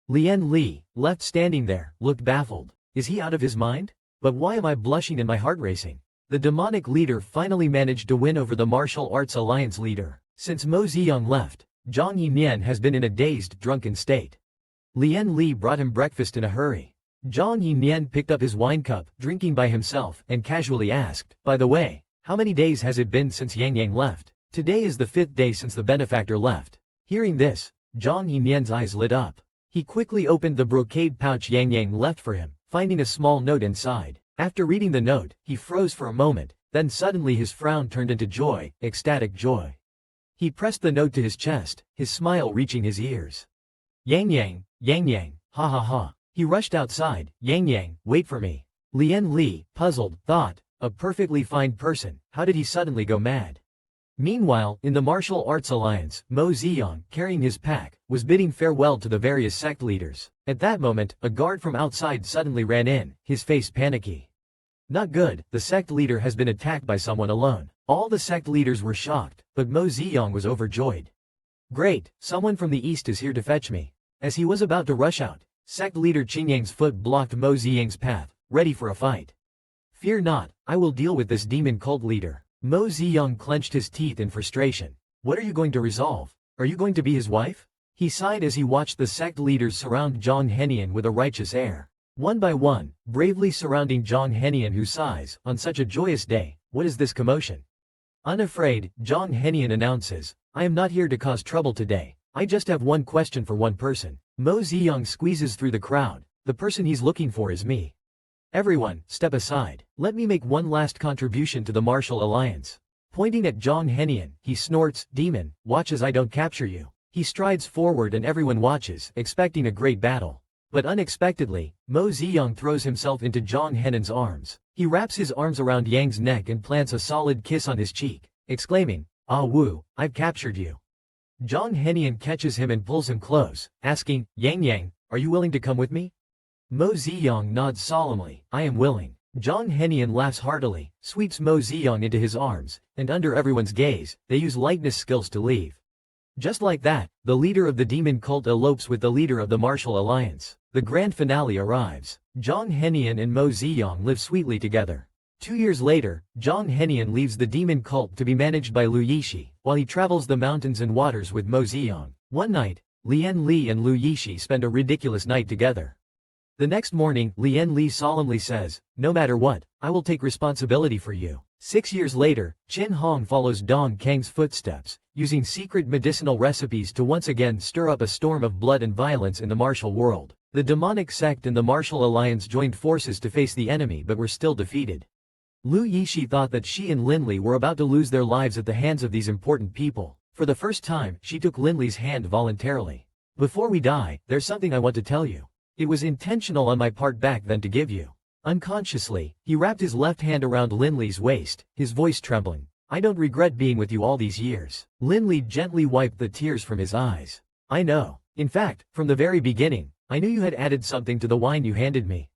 Lian Li, left standing there, looked baffled. Is he out of his mind? But why am I blushing and my heart racing? The demonic leader finally managed to win over the martial arts alliance leader. Since Mo Ziyang left, Zhang Yinian has been in a dazed, drunken state. Lian Li brought him breakfast in a hurry. Zhang Yinian picked up his wine cup, drinking by himself, and casually asked, by the way, how many days has it been since Yang Yang left? Today is the 5th day since the benefactor left. Hearing this, Zhang Yinian's eyes lit up. He quickly opened the brocade pouch Yang Yang left for him, finding a small note inside. After reading the note, he froze for a moment, then suddenly his frown turned into joy, ecstatic joy. He pressed the note to his chest, his smile reaching his ears. Yang Yang, ha ha ha. He rushed outside. Yang Yang, wait for me. Lian Li, puzzled, thought, a perfectly fine person, how did he suddenly go mad? Meanwhile, in the martial arts alliance, Mo Ziyang, carrying his pack, was bidding farewell to the various sect leaders. At that moment, a guard from outside suddenly ran in, his face panicky. Not good, the sect leader has been attacked by someone alone. All the sect leaders were shocked, but Mo Ziyang was overjoyed. Great, someone from the east is here to fetch me. As he was about to rush out, sect leader Qingyang's foot blocked Mo Ziyang's path, ready for a fight. Fear not, I will deal with this demon cult leader. Mo Ziyang clenched his teeth in frustration. What are you going to resolve? Are you going to be his wife? He sighed as he watched the sect leaders surround Zhang Henian with a righteous air. One by one, bravely surrounding Zhang Henian, who sighs, on such a joyous day, what is this commotion? Unafraid, Zhang Henian announces, I am not here to cause trouble today, I just have one question for one person. Mo Ziyang squeezes through the crowd, the person he's looking for is me. Everyone, step aside, let me make one last contribution to the martial alliance. Pointing at Zhang Henian, he snorts, demon, watch as I don't capture you. He strides forward and everyone watches, expecting a great battle. But unexpectedly, Mo Ziyang throws himself into Zhang Henian's arms. He wraps his arms around Yang's neck and plants a solid kiss on his cheek, exclaiming, Ah Wu, I've captured you. Zhang Henian catches him and pulls him close, asking, Yang, are you willing to come with me? Mo Ziyang nods solemnly, I am willing. Zhang Henian laughs heartily, sweeps Mo Ziyang into his arms, and under everyone's gaze, they use lightness skills to leave. Just like that, the leader of the demon cult elopes with the leader of the martial alliance. The grand finale arrives. Zhang Henian and Mo Ziyang live sweetly together. 2 years later, Zhang Henian leaves the demon cult to be managed by Lu Yishi, while he travels the mountains and waters with Mo Ziyang. One night, Lian Li and Lu Yishi spend a ridiculous night together. The next morning, Lian Li solemnly says, no matter what, I will take responsibility for you. 6 years later, Qin Hong follows Dong Kang's footsteps, using secret medicinal recipes to once again stir up a storm of blood and violence in the martial world. The demonic sect and the martial alliance joined forces to face the enemy but were still defeated. Lu Yishi thought that she and Lin Li were about to lose their lives at the hands of these important people. For the first time, she took Lin Li's hand voluntarily. Before we die, there's something I want to tell you. It was intentional on my part back then to give you. Unconsciously, he wrapped his left hand around Lin Li's waist, his voice trembling. I don't regret being with you all these years. Lin Li gently wiped the tears from his eyes. I know. In fact, from the very beginning, I knew you had added something to the wine you handed me.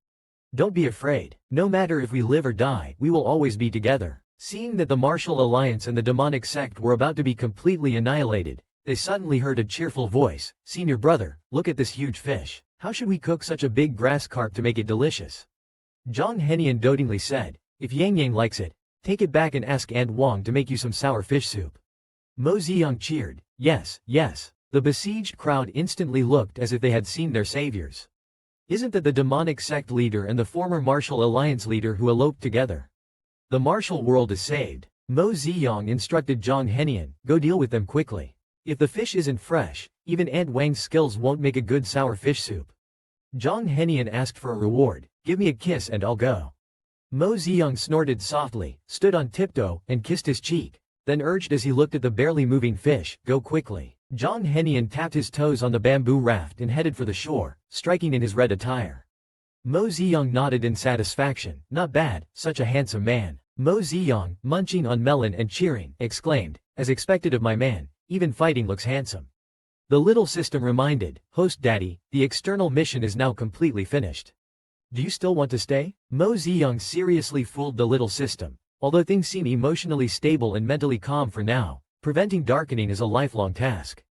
Don't be afraid. No matter if we live or die, we will always be together. Seeing that the martial alliance and the demonic sect were about to be completely annihilated, they suddenly heard a cheerful voice. Senior brother, look at this huge fish. How should we cook such a big grass carp to make it delicious? Zhang Henian dotingly said, if Yang likes it, take it back and ask Aunt Wang to make you some sour fish soup. Mo Ziyang cheered, yes, yes. The besieged crowd instantly looked as if they had seen their saviors. Isn't that the demonic sect leader and the former martial alliance leader who eloped together? The martial world is saved. Mo Ziyang instructed Zhang Henian, go deal with them quickly. If the fish isn't fresh, even Aunt Wang's skills won't make a good sour fish soup. Zhang Henian asked for a reward, give me a kiss and I'll go. Mo Ziyang snorted softly, stood on tiptoe, and kissed his cheek, then urged as he looked at the barely moving fish, go quickly. Zhang Henian tapped his toes on the bamboo raft and headed for the shore, striking in his red attire. Mo Ziyang nodded in satisfaction, not bad, such a handsome man. Mo Ziyang, munching on melon and cheering, exclaimed, as expected of my man, even fighting looks handsome. The little system reminded, host daddy, the external mission is now completely finished. Do you still want to stay? Mo Ziyang seriously fooled the little system. Although things seem emotionally stable and mentally calm for now, preventing darkening is a lifelong task.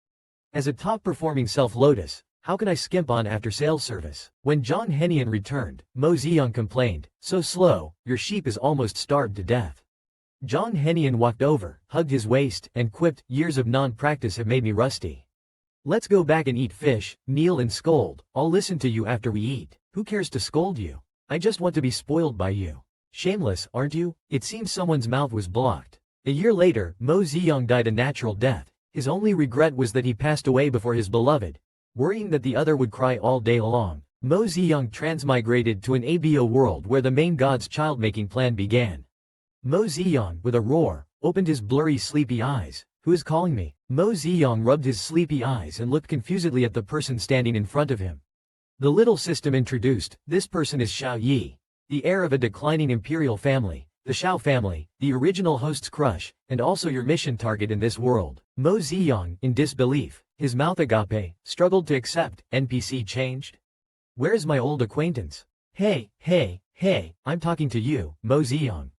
As a top-performing self-Lotus, how can I skimp on after-sales service? When Zhang Henian returned, Mo Ziyang complained, so slow, your sheep is almost starved to death. Zhang Henian walked over, hugged his waist, and quipped, years of non-practice have made me rusty. Let's go back and eat fish, kneel and scold, I'll listen to you after we eat. Who cares to scold you? I just want to be spoiled by you. Shameless, aren't you? It seems someone's mouth was blocked. A year later, Mo Ziyang died a natural death. His only regret was that he passed away before his beloved. Worrying that the other would cry all day long, Mo Ziyang transmigrated to an ABO world where the main god's child-making plan began. Mo Ziyang, with a roar, opened his blurry sleepy eyes. Who is calling me? Mo Ziyang rubbed his sleepy eyes and looked confusedly at the person standing in front of him. The little system introduced, this person is Xiao Yi, the heir of a declining imperial family, the Xiao family, the original host's crush, and also your mission target in this world. Mo Ziyang, in disbelief, his mouth agape, struggled to accept, NPC changed? Where is my old acquaintance? Hey, I'm talking to you, Mo Ziyang.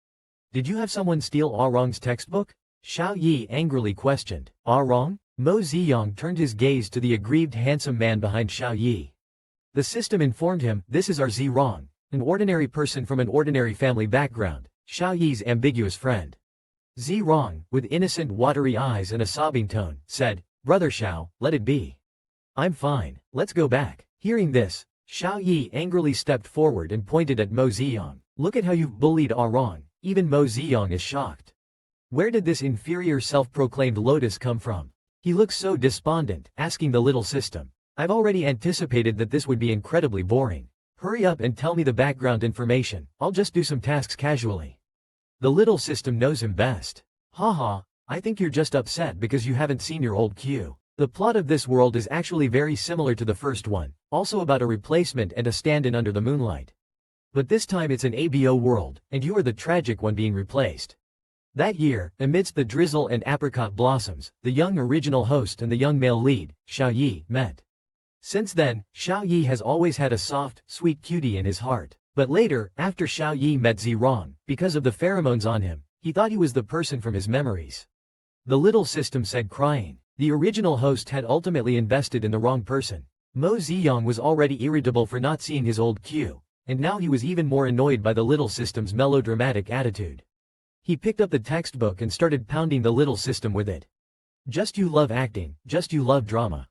Did you have someone steal Ah Rong's textbook? Xiao Yi angrily questioned. Ah Rong? Mo Ziyang turned his gaze to the aggrieved handsome man behind Xiao Yi. The system informed him, this is our Zirong, an ordinary person from an ordinary family background, Xiao Yi's ambiguous friend. Zirong, with innocent watery eyes and a sobbing tone, said, Brother Xiao, let it be. I'm fine, let's go back. Hearing this, Xiao Yi angrily stepped forward and pointed at Mo Ziyang. Look at how you've bullied Arong. Even Mo Ziyang is shocked. Where did this inferior self-proclaimed Lotus come from? He looks so despondent, asking the little system. I've already anticipated that this would be incredibly boring. Hurry up and tell me the background information, I'll just do some tasks casually. The little system knows him best. Haha, I think you're just upset because you haven't seen your old queue. The plot of this world is actually very similar to the first one, also about a replacement and a stand-in under the moonlight. But this time it's an ABO world, and you are the tragic one being replaced. That year, amidst the drizzle and apricot blossoms, the young original host and the young male lead, Xiao Yi, met. Since then, Xiao Yi has always had a soft, sweet cutie in his heart. But later, after Xiao Yi met Zirong, because of the pheromones on him, he thought he was the person from his memories. The little system said crying. The original host had ultimately invested in the wrong person. Mo Ziyang was already irritable for not seeing his old queue, and now he was even more annoyed by the little system's melodramatic attitude. He picked up the textbook and started pounding the little system with it. Just you love acting, just you love drama.